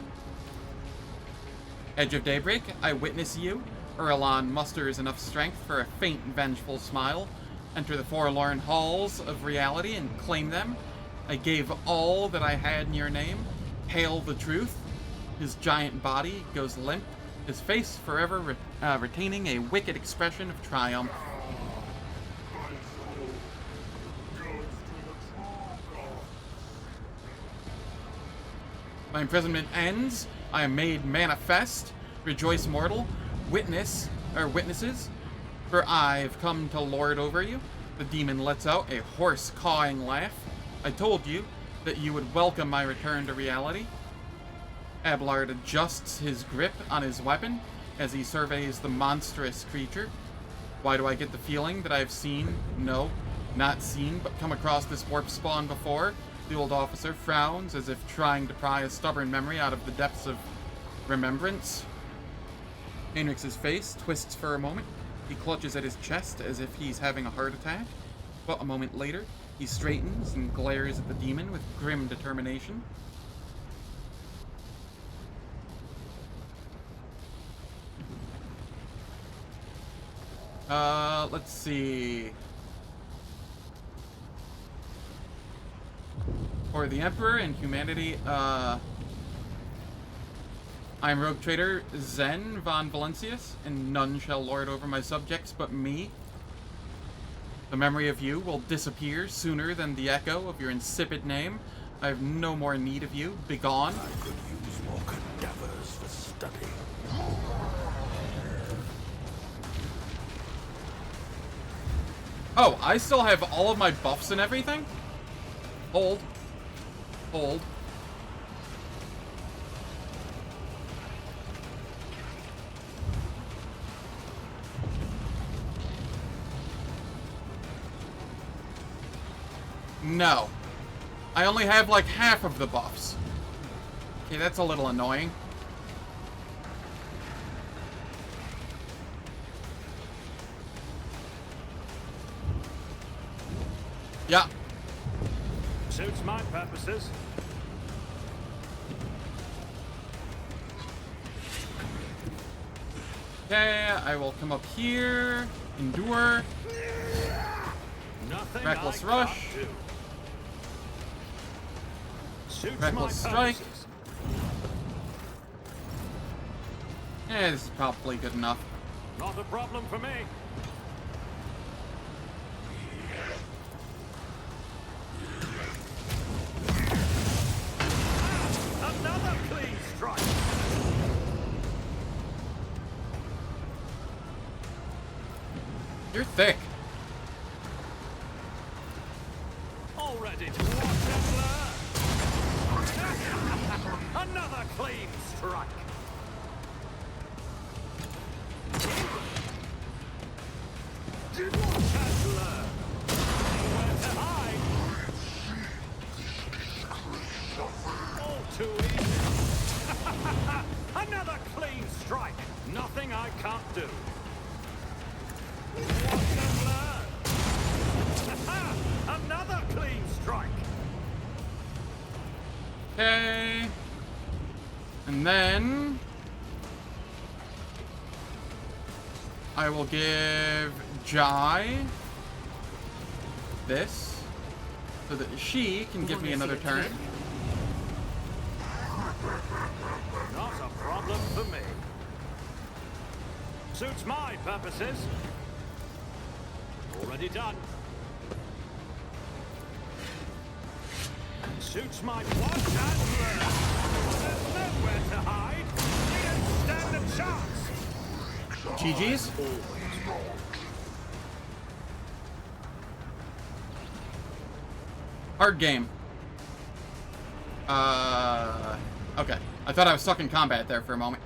Edge of Daybreak, I witness you. Erlon musters enough strength for a faint, vengeful smile. Enter the forlorn halls of reality and claim them. I gave all that I had in your name. Hail the truth. His giant body goes limp, his face forever retaining a wicked expression of triumph. My imprisonment ends. I am made manifest. Rejoice, mortal. Witnesses. For I have come to lord over you. The demon lets out a hoarse, cawing laugh. I told you that you would welcome my return to reality. Abelard adjusts his grip on his weapon as he surveys the monstrous creature. Why do I get the feeling that I've seen, no, not seen, but come across this warp spawn before? The old officer frowns as if trying to pry a stubborn memory out of the depths of remembrance. Heinrich's face twists for a moment. He clutches at his chest as if he's having a heart attack, but a moment later, he straightens and glares at the demon with grim determination. Let's see. For the Emperor and humanity, I am rogue trader Zen von Valencius, and none shall lord over my subjects but me. The memory of you will disappear sooner than the echo of your insipid name. I have no more need of you. Begone. I could use more cadavers for study. Oh, I still have all of my buffs and everything? Hold. Hold. No. I only have like half of the buffs. Okay, that's a little annoying. Yeah. Suits my purposes. Okay, I will come up here. Endure. Nothing Reckless I rush. can't do. Suits Reckless my strike. purposes. Yeah, this is probably good enough. Not a problem for me. Another clean strike. You're thick. All ready to watch and learn. Another clean strike. Watch and learn. Nowhere to hide. All too easy. Another clean strike. Nothing I can't do. Watch and learn. Another clean strike. Okay. And then I will give Jai this so that she can give me another turn. Not a problem for me. Suits my purposes. Already done. Suits my watch and learn. There's nowhere to hide. You don't stand a chance. GG's. Hard game. Okay. I thought I was stuck in combat there for a moment.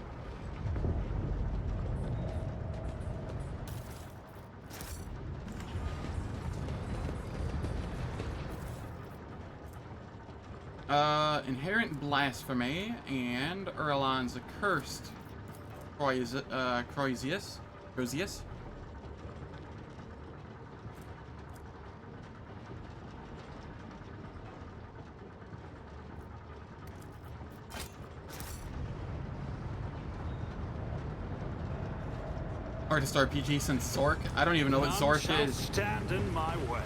Inherent Blasphemy and Erlon's Accursed Croisius. Hardest RPG since Zork. I don't even know what Zork is. Stand in my way.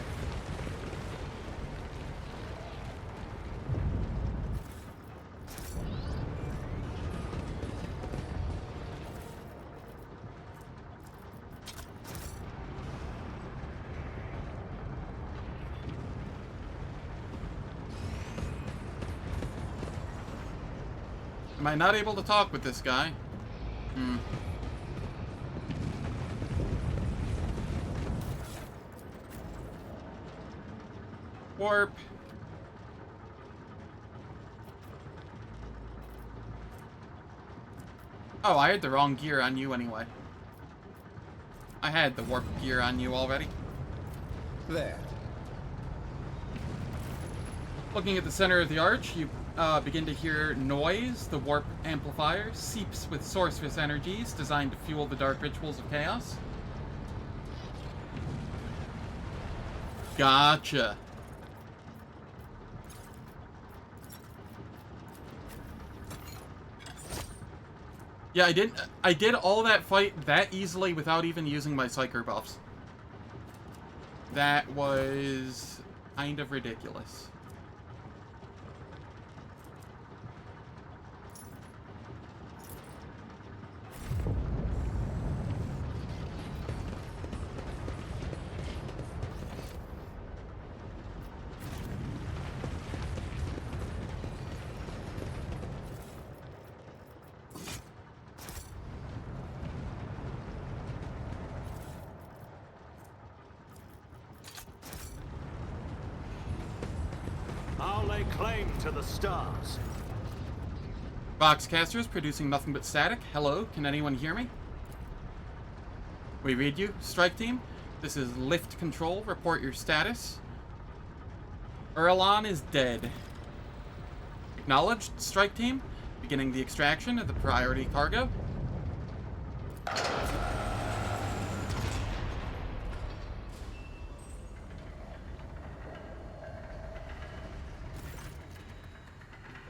Am I not able to talk with this guy? Warp. Oh, I had the wrong gear on you anyway. I had the warp gear on you already. There. Looking at the center of the arch, you begin to hear noise. The warp amplifier seeps with sorceress energies designed to fuel the dark rituals of chaos. Gotcha. Yeah, I did all that fight that easily without even using my Psyker buffs. That was kind of ridiculous. I'll lay claim to the stars. Boxcaster is producing nothing but static. Hello, can anyone hear me? We read you, Strike Team. This is Lift Control. Report your status. Erlon is dead. Acknowledged, Strike Team. Beginning the extraction of the priority cargo.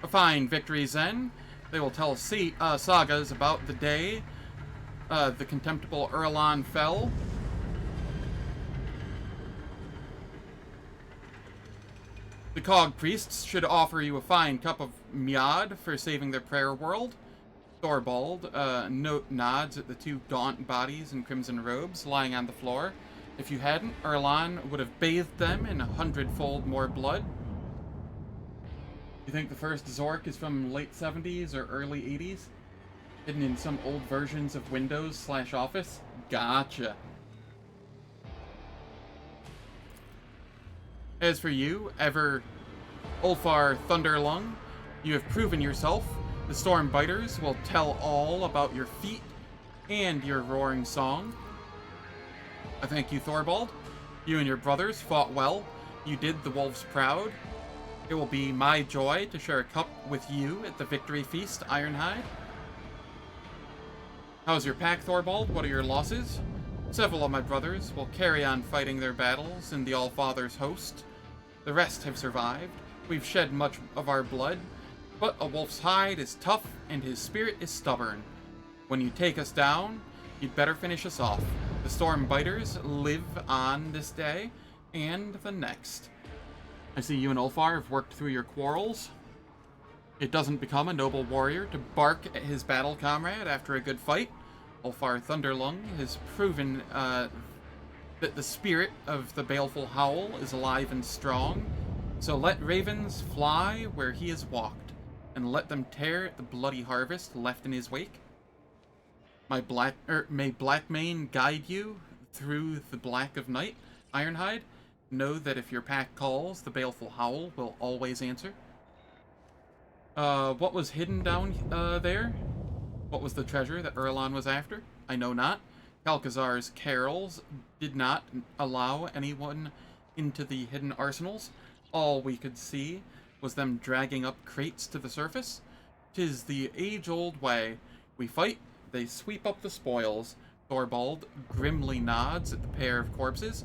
A fine victory, Zen. They will tell sagas about the day the contemptible Erlon fell. The Cog Priests should offer you a fine cup of mead for saving their prayer world. Thorvald nods at the two gaunt bodies in crimson robes lying on the floor. If you hadn't, Erlon would have bathed them in 100-fold more blood. You think the first Zork is from late 70s or early 80s? Hidden in some old versions of Windows/Office? Gotcha. As for you, Ulfar Thunderlung, you have proven yourself. The Stormbiters will tell all about your feat and your roaring song. I thank you, Thorvald. You and your brothers fought well. You did the wolves proud. It will be my joy to share a cup with you at the victory feast, Ironhide. How's your pack, Thorvald? What are your losses? Several of my brothers will carry on fighting their battles in the Allfather's host. The rest have survived. We've shed much of our blood, but a wolf's hide is tough and his spirit is stubborn. When you take us down, you'd better finish us off. The Stormbiters live on this day and the next. I see you and Ulfar have worked through your quarrels. It doesn't become a noble warrior to bark at his battle comrade after a good fight. Ulfar Thunderlung has proven that the spirit of the baleful howl is alive and strong. So let ravens fly where he has walked, and let them tear at the bloody harvest left in his wake. May Blackmane guide you through the black of night, Ironhide. Know that if your pack calls, the baleful howl will always answer. What was hidden down there? What was the treasure that Erlon was after? I know not. Calcazar's carols did not allow anyone into the hidden arsenals. All we could see was them dragging up crates to the surface. 'Tis the age-old way. We fight, they sweep up the spoils. Thorvald grimly nods at the pair of corpses.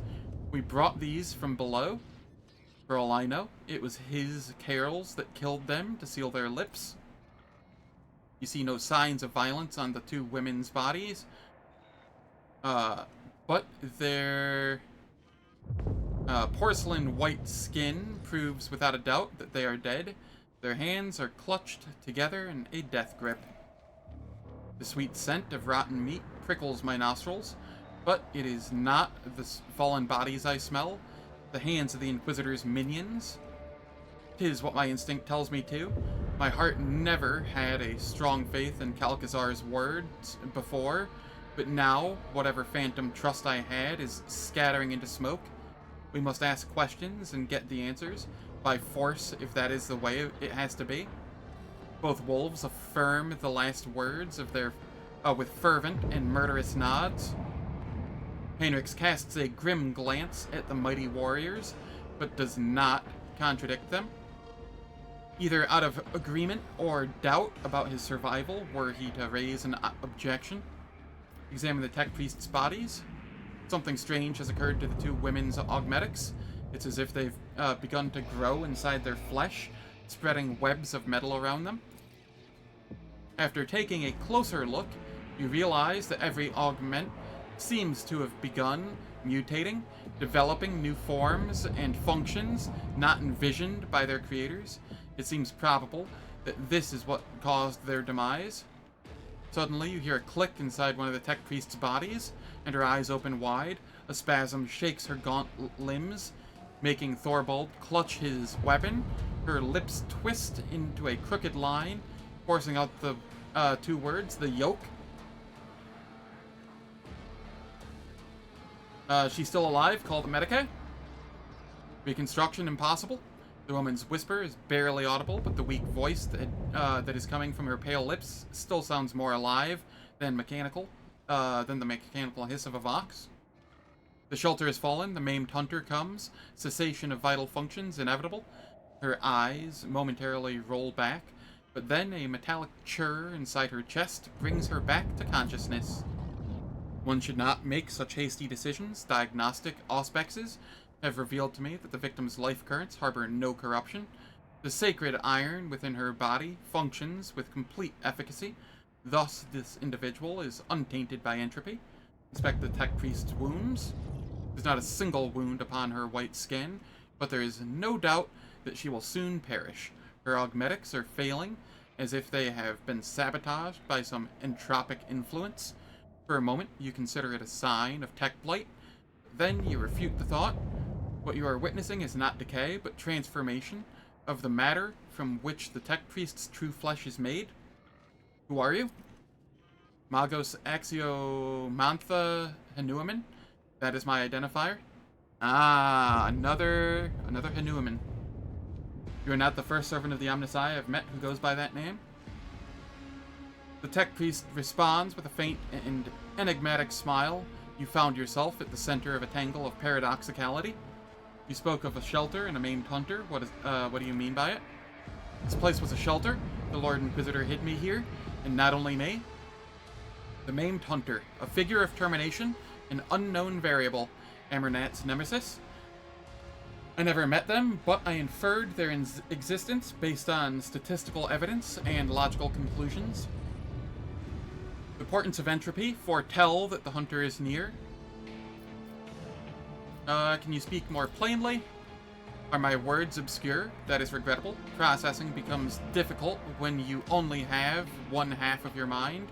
We brought these from below. For all I know, it was his carols that killed them to seal their lips. You see no signs of violence on the two women's bodies. But their porcelain white skin proves without a doubt that they are dead. Their hands are clutched together in a death grip. The sweet scent of rotten meat prickles my nostrils, but it is not the fallen bodies I smell, the hands of the Inquisitor's minions. 'Tis what my instinct tells me to. My heart never had a strong faith in Calcazar's words before, but now, whatever phantom trust I had is scattering into smoke. We must ask questions and get the answers, by force if that is the way it has to be. Both wolves affirm the last words of their with fervent and murderous nods. Heinrichs casts a grim glance at the mighty warriors, but does not contradict them. Either out of agreement or doubt about his survival, were he to raise an objection. Examine the tech priest's bodies. Something strange has occurred to the two women's augmetics. It's as if they've begun to grow inside their flesh, spreading webs of metal around them. After taking a closer look, you realize that every augment seems to have begun mutating, developing new forms and functions not envisioned by their creators. It seems probable that this is what caused their demise. Suddenly, you hear a click inside one of the tech priest's bodies, and her eyes open wide. A spasm shakes her gaunt limbs, making Thorvald clutch his weapon. Her lips twist into a crooked line, forcing out the two words, the yoke. She's still alive. Call the Medicae. Reconstruction impossible. The woman's whisper is barely audible, but the weak voice that is coming from her pale lips still sounds more alive than the mechanical hiss of a vox. The shelter has fallen, the maimed hunter comes, cessation of vital functions inevitable. Her eyes momentarily roll back, but then a metallic churr inside her chest brings her back to consciousness. One should not make such hasty decisions. Diagnostic auspexes have revealed to me that the victim's life currents harbor no corruption. The sacred iron within her body functions with complete efficacy. Thus, this individual is untainted by entropy. Inspect the tech priest's wounds. There's not a single wound upon her white skin, but there is no doubt that she will soon perish. Her augmetics are failing, as if they have been sabotaged by some entropic influence. For a moment, you consider it a sign of tech blight. Then you refute the thought. What you are witnessing is not decay, but transformation of the matter from which the tech priest's true flesh is made. Who are you? Magos Axiomantha Hanuman. That is my identifier. Ah, another Hanuman. You are not the first servant of the Omnissiah I've met who goes by that name. The tech priest responds with a faint and enigmatic smile. You found yourself at the center of a tangle of paradoxicality. You spoke of a shelter and a maimed hunter. What do you mean by it? This place was a shelter. The Lord Inquisitor hid me here, and not only me. The maimed hunter, a figure of termination, an unknown variable, Amernat's nemesis. I never met them, but I inferred their existence based on statistical evidence and logical conclusions. The portents of entropy foretell that the hunter is near. Can you speak more plainly? Are my words obscure? That is regrettable. Processing becomes difficult when you only have one half of your mind.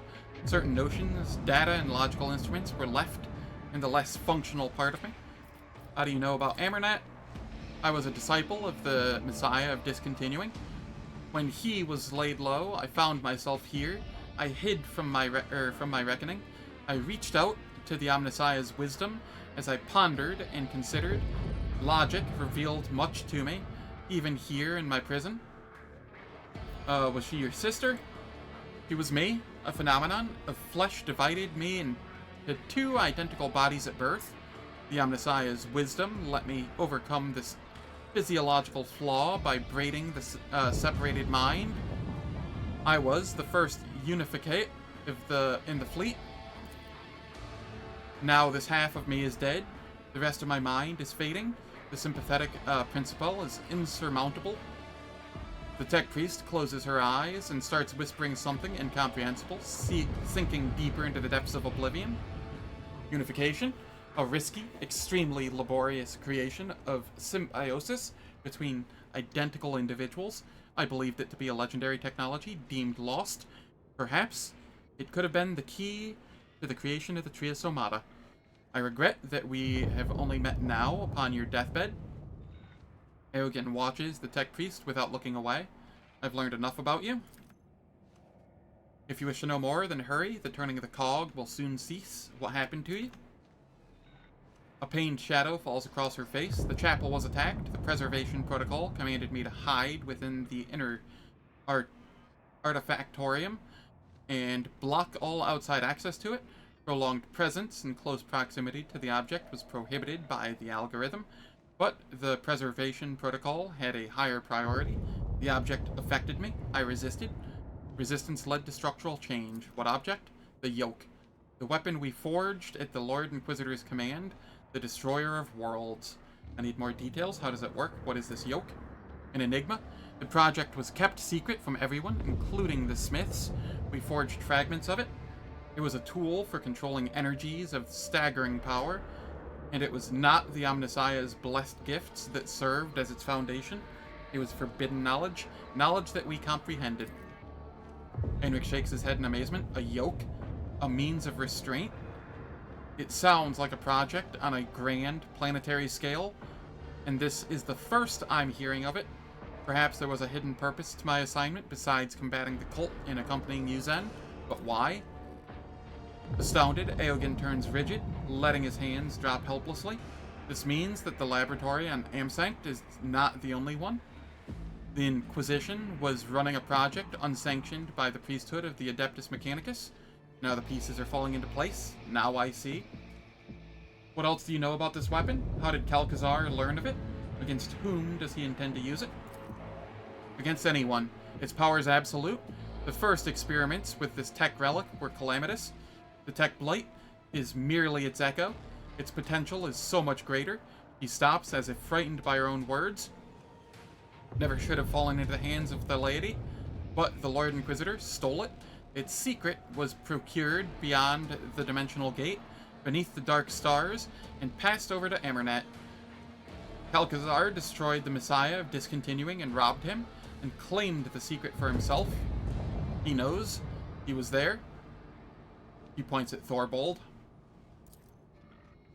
Certain notions, data, and logical instruments were left in the less functional part of me. How do you know about Amernat? I was a disciple of the Messiah of Discontinuing. When he was laid low, I found myself here. I hid from my reckoning. I reached out to the Omnissiah's wisdom as I pondered and considered. Logic revealed much to me, even here in my prison. Was she your sister? She was me, a phenomenon of flesh divided me into two identical bodies at birth. The Omnissiah's wisdom let me overcome this physiological flaw by braiding the separated mind. I was the first unificate in the fleet. Now this half of me is dead. The rest of my mind is fading. The sympathetic principle is insurmountable. The tech priest closes her eyes and starts whispering something incomprehensible, sinking deeper into the depths of oblivion. Unification, a risky, extremely laborious creation of symbiosis between identical individuals. I believed it to be a legendary technology deemed lost. Perhaps it could have been the key to the creation of the Trias Omata. I regret that we have only met now upon your deathbed. Eogan watches the tech priest without looking away. I've learned enough about you. If you wish to know more, then hurry. The turning of the cog will soon cease. What happened to you? A pained shadow falls across her face. The chapel was attacked. The preservation protocol commanded me to hide within the inner artifactorium and block all outside access to it. Prolonged presence in close proximity to the object was prohibited by the algorithm, but the preservation protocol had a higher priority. The object affected me. I resisted. Resistance led to structural change. What object? The yoke. The weapon we forged at the Lord Inquisitor's command. The destroyer of worlds. I need more details. How does it work? What is this yoke? An enigma? The project was kept secret from everyone, including the Smiths. We forged fragments of it. It was a tool for controlling energies of staggering power, and it was not the Omnissiah's blessed gifts that served as its foundation. It was forbidden knowledge, knowledge that we comprehended. Henrik shakes his head in amazement. A yoke? A means of restraint? It sounds like a project on a grand planetary scale, and this is the first I'm hearing of it. Perhaps there was a hidden purpose to my assignment besides combating the cult and accompanying Yuzen, but why? Astounded, Eogan turns rigid, letting his hands drop helplessly. This means that the laboratory on Amsanct is not the only one. The Inquisition was running a project unsanctioned by the priesthood of the Adeptus Mechanicus. Now the pieces are falling into place. Now I see. What else do you know about this weapon? How did Calcazar learn of it? Against whom does he intend to use it? Against anyone. Its power is absolute. The first experiments with this tech relic were calamitous. The tech blight is merely its echo. Its potential is so much greater. He stops as if frightened by her own words. Never should have fallen into the hands of the laity, but the Lord Inquisitor stole it. Its secret was procured beyond the dimensional gate, beneath the dark stars, and passed over to Amernat. Calcazar destroyed the Messiah of Discontinuing and robbed him, and claimed the secret for himself. He knows. He was there. He points at Thorbold.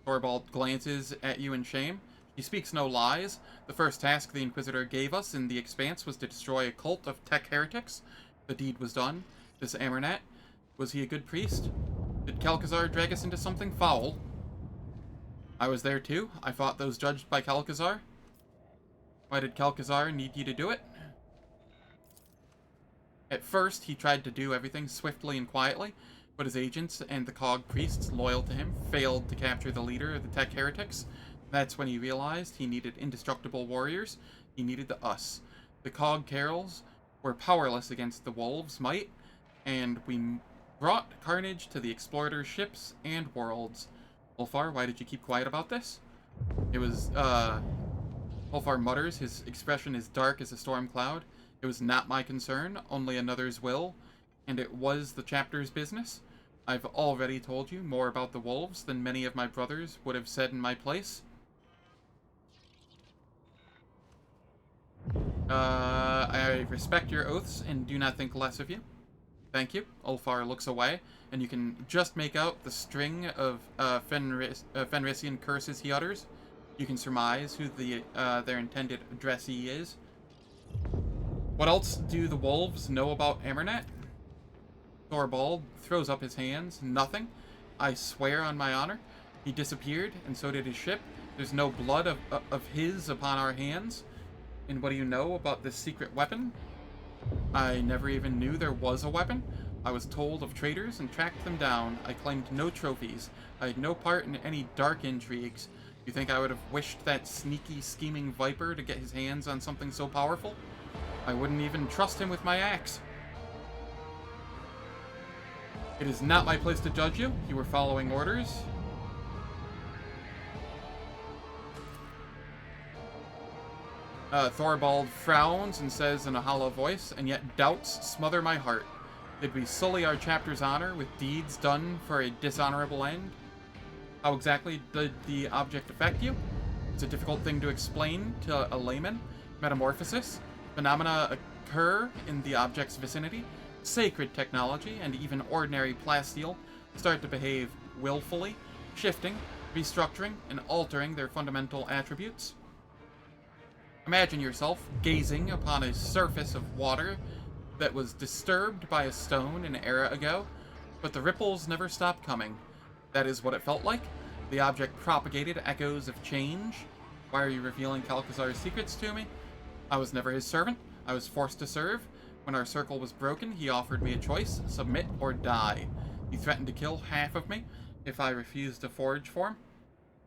Thorbold glances at you in shame. He speaks no lies. The first task the Inquisitor gave us in the Expanse was to destroy a cult of tech heretics. The deed was done. This Amernat, was he a good priest? Did Calcazar drag us into something foul? I was there too. I fought those judged by Calcazar. Why did Calcazar need you to do it? At first, he tried to do everything swiftly and quietly, but his agents and the Cog priests loyal to him failed to capture the leader of the tech heretics. That's when he realized he needed indestructible warriors. He needed us. The Cog Carrols were powerless against the Wolves' might, and we brought carnage to the Explorator's ships and worlds. Ulfar, why did you keep quiet about this? It was, Ulfar mutters, his expression is dark as a storm cloud. It was not my concern, only another's will, and it was the chapter's business. I've already told you more about the wolves than many of my brothers would have said in my place. I respect your oaths and do not think less of you. Thank you. Ulfar looks away, and you can just make out the string of Fenrisian curses he utters. You can surmise who their intended addressee is. What else do the wolves know about Amernat? Thorbold throws up his hands. Nothing. I swear on my honor. He disappeared, and so did his ship. There's no blood of his upon our hands. And what do you know about this secret weapon? I never even knew there was a weapon. I was told of traitors and tracked them down. I claimed no trophies. I had no part in any dark intrigues. You think I would have wished that sneaky, scheming viper to get his hands on something so powerful? I wouldn't even trust him with my axe. It is not my place to judge you. You were following orders. Thorbold frowns and says in a hollow voice, and yet doubts smother my heart. Did we sully our chapter's honor with deeds done for a dishonorable end? How exactly did the object affect you? It's a difficult thing to explain to a layman. Metamorphosis. Phenomena occur in the object's vicinity. Sacred technology and even ordinary plasteel start to behave willfully, shifting, restructuring, and altering their fundamental attributes. Imagine yourself gazing upon a surface of water that was disturbed by a stone an era ago, but the ripples never stopped coming. That is what it felt like. The object propagated echoes of change. Why are you revealing Calcazar's secrets to me? I was never his servant. I was forced to serve. When our circle was broken, he offered me a choice, submit or die. He threatened to kill half of me if I refused to forage for him.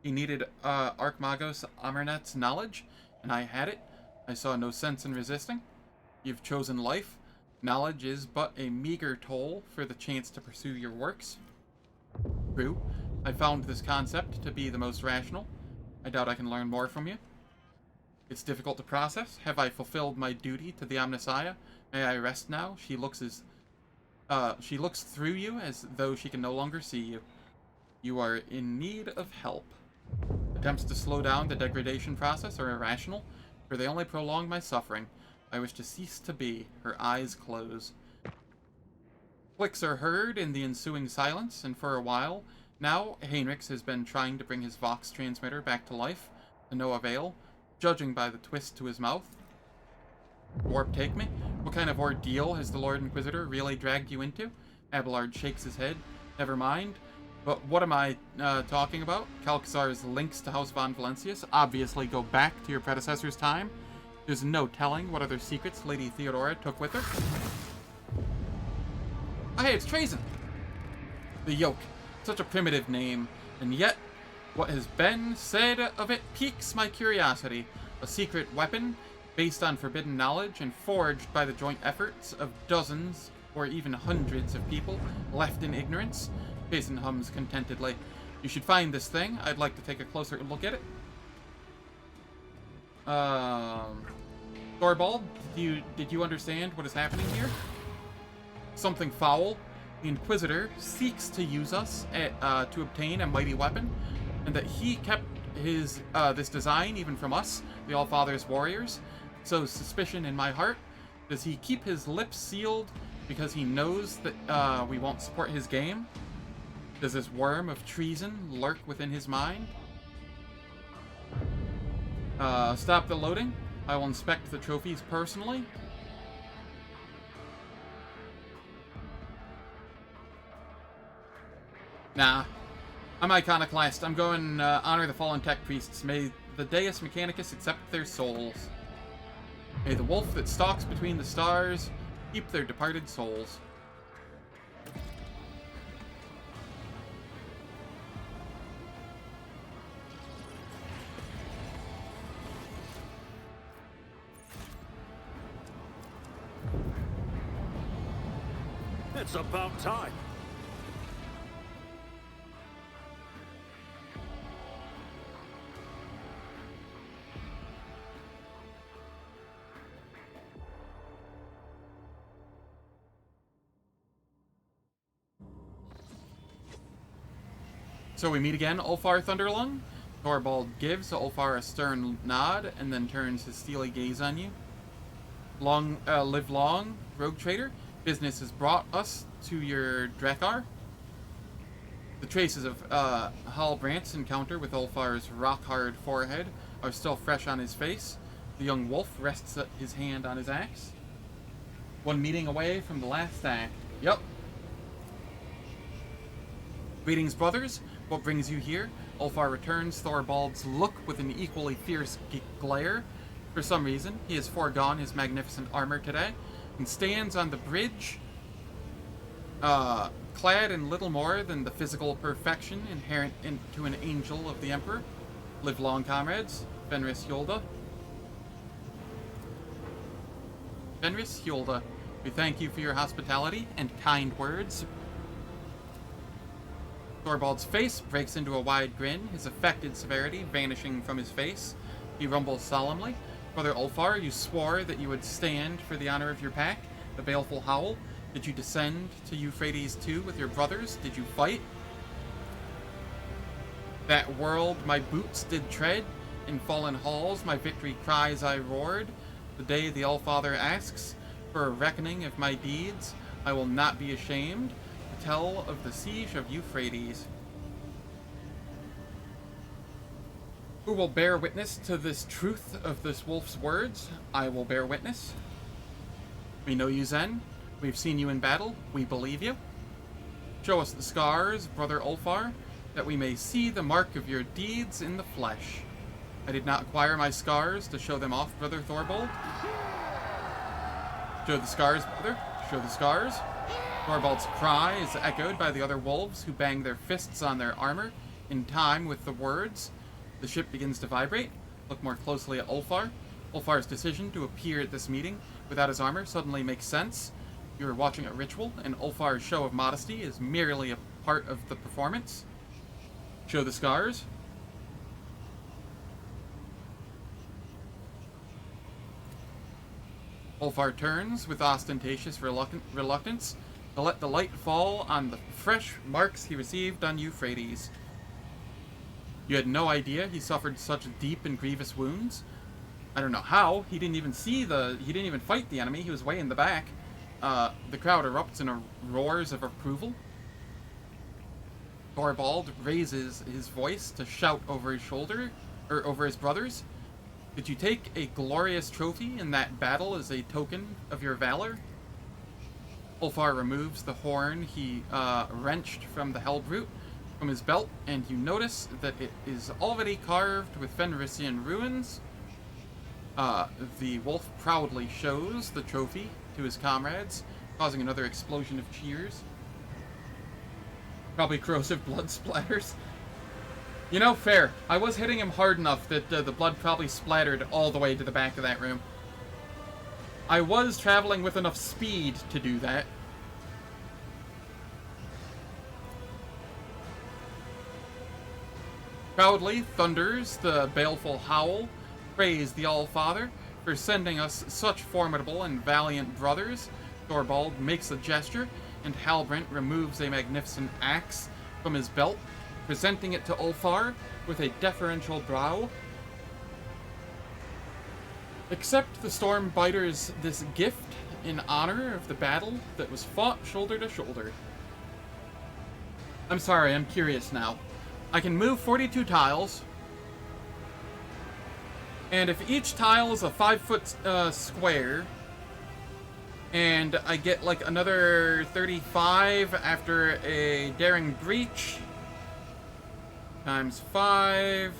He needed Archmagos Amernat's knowledge, and I had it. I saw no sense in resisting. You've chosen life. Knowledge is but a meager toll for the chance to pursue your works. True. I found this concept to be the most rational. I doubt I can learn more from you. It's difficult to process. Have I fulfilled my duty to the Omnissiah? May I rest now? She looks through you as though she can no longer see you. You are in need of help. Attempts to slow down the degradation process are irrational, for they only prolong my suffering. I wish to cease to be. Her eyes close. Clicks are heard in the ensuing silence, and for a while now, Heinrichs has been trying to bring his Vox transmitter back to life, to no avail, judging by the twist to his mouth. Warp take me? What kind of ordeal has the Lord Inquisitor really dragged you into? Abelard shakes his head. Never mind. But what am I talking about? Calcazar's links to House von Valancius obviously go back to your predecessor's time. There's no telling what other secrets Lady Theodora took with her. Oh, hey, it's Trazen! The Yoke. Such a primitive name, and yet what has been said of it piques my curiosity. A secret weapon, based on forbidden knowledge and forged by the joint efforts of dozens or even hundreds of people left in ignorance. Jason hums contentedly. You should find this thing. I'd like to take a closer look at it. Thorvald, did you understand what is happening here? Something foul. The Inquisitor seeks to use us to obtain a mighty weapon, and that he kept his this design even from us, the Allfather's warriors. So suspicion in my heart. Does he keep his lips sealed because he knows that we won't support his game? Does this worm of treason lurk within his mind? Stop the loading. I will inspect the trophies personally. Nah. I'm Iconoclast. I'm going honor the fallen tech priests. May the Deus Mechanicus accept their souls. May the wolf that stalks between the stars keep their departed souls. It's about time. So we meet again, Ulfar Thunderlung. Thorvald gives Ulfar a stern nod and then turns his steely gaze on you. Live long, rogue trader. Business has brought us to your Drakkar. The traces of Halbrandt's encounter with Ulfar's rock-hard forehead are still fresh on his face. The young wolf rests his hand on his axe. One meeting away from the last act. Yup. Greetings, brothers. What brings you here? Ulfar returns Thorvald's look with an equally fierce glare. For some reason, he has foregone his magnificent armor today and stands on the bridge, clad in little more than the physical perfection inherent to an angel of the Emperor. Live long, comrades. Fenris Hjolda. Fenris Hjolda, we thank you for your hospitality and kind words. Thorvald's face breaks into a wide grin, his affected severity vanishing from his face. He rumbles solemnly. Brother Ulfar, you swore that you would stand for the honor of your pack. The baleful howl. Did you descend to Euphrates II with your brothers? Did you fight? That world my boots did tread. In fallen halls my victory cries I roared. The day the Allfather asks for a reckoning of my deeds, I will not be ashamed to tell of the siege of Euphrates. Who will bear witness to this truth of this wolf's words? I will bear witness. We know you, Zen. We've seen you in battle. We believe you. Show us the scars, Brother Ulfar, that we may see the mark of your deeds in the flesh. I did not acquire my scars to show them off, Brother Thorvald. Show the scars, brother. Show the scars. Thorvald's cry is echoed by the other wolves who bang their fists on their armor in time with the words. The ship begins to vibrate. Look more closely at Ulfar. Ulfar's decision to appear at this meeting without his armor suddenly makes sense. You are watching a ritual, and Ulfar's show of modesty is merely a part of the performance. Show the scars. Ulfar turns with ostentatious reluctance to let the light fall on the fresh marks he received on Euphrates. You had no idea he suffered such deep and grievous wounds? I don't know how. He didn't even fight the enemy. He was way in the back. The crowd erupts in roars of approval. Thorvald raises his voice to shout over his shoulder, or over his brothers. Did you take a glorious trophy in that battle as a token of your valor? Ulfar removes the horn he wrenched from the Hellbrute from his belt, and you notice that it is already carved with Fenrisian runes. The wolf proudly shows the trophy to his comrades, causing another explosion of cheers. Probably corrosive blood splatters. You know, fair. I was hitting him hard enough that the blood probably splattered all the way to the back of that room. I was traveling with enough speed to do that. Proudly thunders the baleful howl, praise the All-Father for sending us such formidable and valiant brothers. Thorvald makes a gesture, and Halbrand removes a magnificent axe from his belt, presenting it to Ulfar with a deferential brow. Accept the Stormbiters this gift in honor of the battle that was fought shoulder to shoulder. I'm sorry, I'm curious now. I can move 42 tiles, and if each tile is a 5-foot square, and I get like another 35 after a daring breach, times 5,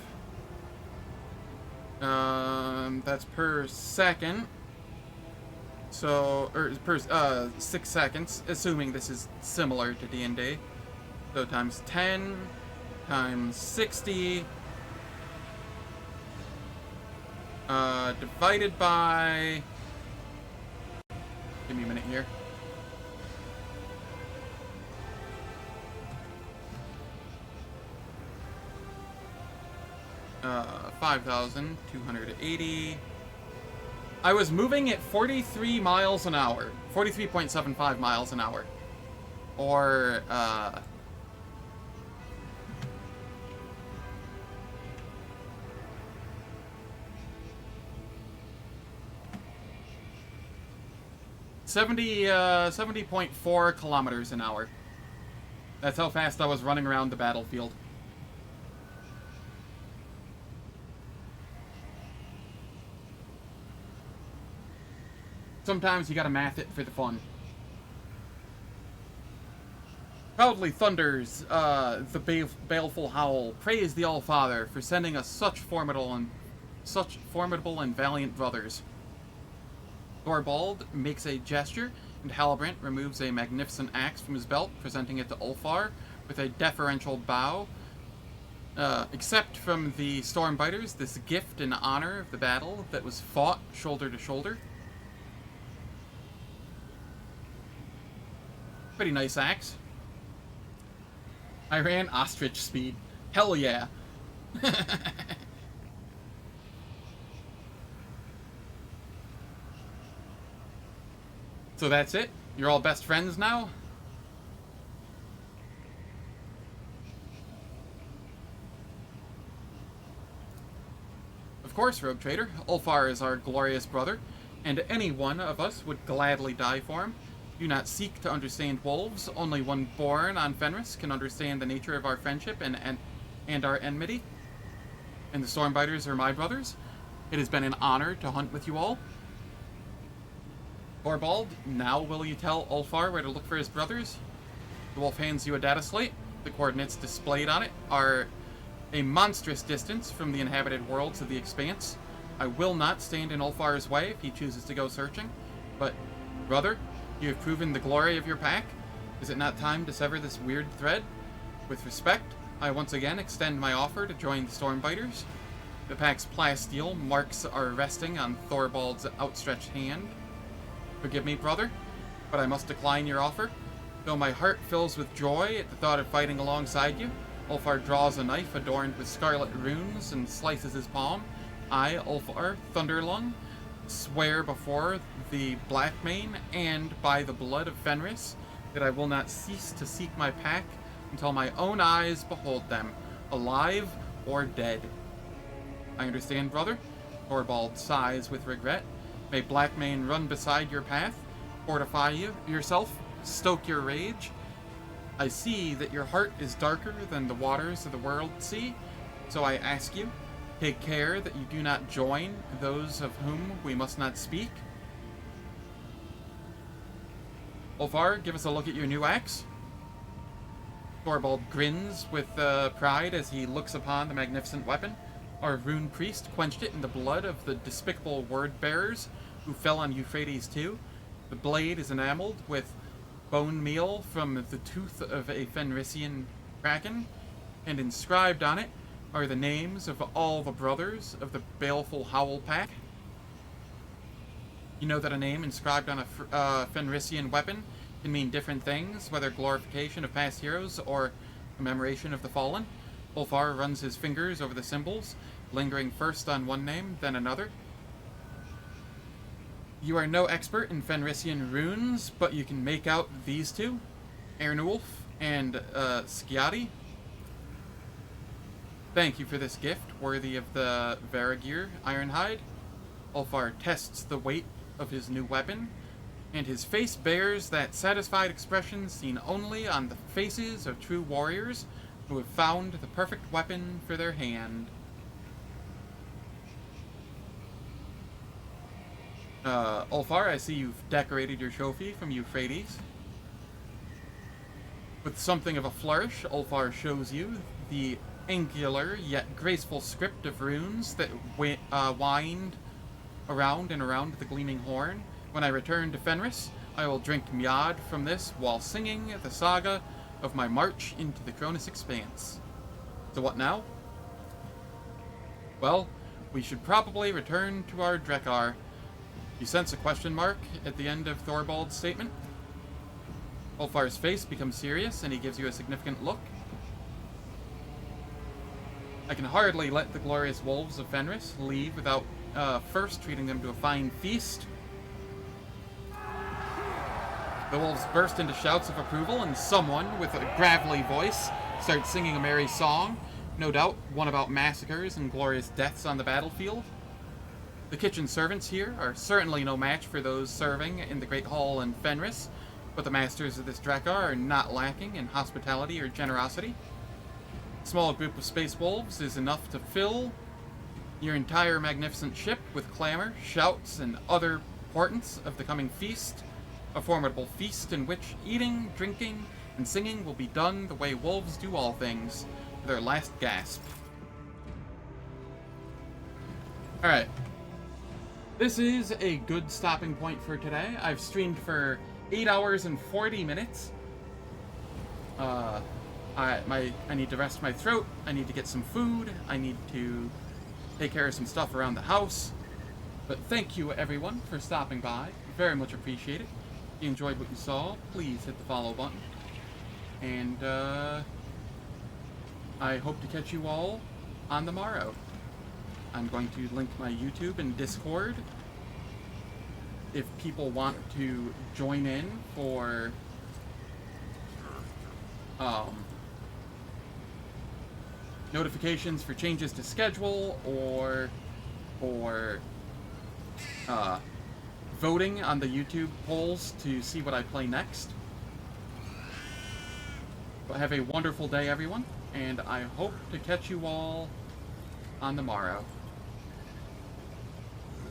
that's per second, so, or per 6 seconds, assuming this is similar to D&D, so times 10, times 60, divided by, give me a minute here, $5,280. I was moving at 43 miles an hour, 43.75 miles an hour, or 70.4 kilometers an hour. That's how fast I was running around the battlefield. Sometimes you gotta math it for the fun. Proudly thunders the baleful howl. Praise the All-Father for sending us such formidable and valiant brothers. Thorvald makes a gesture, and Halbrand removes a magnificent axe from his belt, presenting it to Ulfar with a deferential bow. Accept from the Stormbiters this gift in honor of the battle that was fought shoulder to shoulder. Pretty nice axe. I ran ostrich speed. Hell yeah. So that's it? You're all best friends now? Of course, Rogue Trader. Ulfar is our glorious brother, and any one of us would gladly die for him. Do not seek to understand wolves. Only one born on Fenris can understand the nature of our friendship and our enmity. And the Stormbiters are my brothers. It has been an honor to hunt with you all. Thorvald, now will you tell Ulfar where to look for his brothers? The wolf hands you a data slate. The coordinates displayed on it are a monstrous distance from the inhabited worlds of the Expanse. I will not stand in Ulfar's way if he chooses to go searching. But, brother, you have proven the glory of your pack. Is it not time to sever this weird thread? With respect, I once again extend my offer to join the Stormbiters. The pack's plasteel marks are resting on Thorvald's outstretched hand. Forgive me, brother, but I must decline your offer. Though my heart fills with joy at the thought of fighting alongside you, Ulfar draws a knife adorned with scarlet runes and slices his palm. I, Ulfar Thunderlung, swear before the Blackmane and by the blood of Fenris that I will not cease to seek my pack until my own eyes behold them, alive or dead. I understand, brother. Thorvald sighs with regret. May Blackmane run beside your path, fortify yourself, stoke your rage. I see that your heart is darker than the waters of the world sea, so I ask you, take care that you do not join those of whom we must not speak. Ulfar, give us a look at your new axe. Thorvald grins with pride as he looks upon the magnificent weapon. our rune priest quenched it in the blood of the despicable word-bearers who fell on Euphrates II. The blade is enameled with bone meal from the tooth of a Fenrisian kraken, and inscribed on it are the names of all the brothers of the baleful Howl Pack. You know that a name inscribed on a Fenrisian weapon can mean different things, whether glorification of past heroes or commemoration of the fallen. Ulfar runs his fingers over the symbols, lingering first on one name, then another. You are no expert in Fenrisian runes, but you can make out these two, Ernulf and Skiadi. Thank you for this gift, worthy of the Varagir Ironhide. Ulfar tests the weight of his new weapon, and his face bears that satisfied expression seen only on the faces of true warriors who have found the perfect weapon for their hand. Ulfar, I see you've decorated your trophy from Euphrates. With something of a flourish, Ulfar shows you the angular yet graceful script of runes that wind around and around the gleaming horn. When I return to Fenris, I will drink Miad from this while singing the saga of my march into the Cronus Expanse. So what now? Well, we should probably return to our Drekar. You sense a question mark at the end of Thorvald's statement? Ulfar's face becomes serious, and he gives you a significant look. I can hardly let the glorious wolves of Fenris leave without first treating them to a fine feast. The wolves burst into shouts of approval, and someone with a gravelly voice starts singing a merry song, no doubt one about massacres and glorious deaths on the battlefield. The kitchen servants here are certainly no match for those serving in the Great Hall in Fenris, but the masters of this Drekar are not lacking in hospitality or generosity. A small group of space wolves is enough to fill your entire magnificent ship with clamor, shouts, and other portents of the coming feast. A formidable feast in which eating, drinking, and singing will be done the way wolves do all things, to their last gasp. Alright. This is a good stopping point for today. I've streamed for 8 hours and 40 minutes. I need to rest my throat. I need to get some food. I need to take care of some stuff around the house. But thank you, everyone, for stopping by. Very much appreciate it. If you enjoyed what you saw, please hit the follow button. And, I hope to catch you all on the morrow. I'm going to link my YouTube and Discord if people want to join in for notifications for changes to schedule or voting on the YouTube polls to see what I play next. But have a wonderful day, everyone, and I hope to catch you all on the morrow.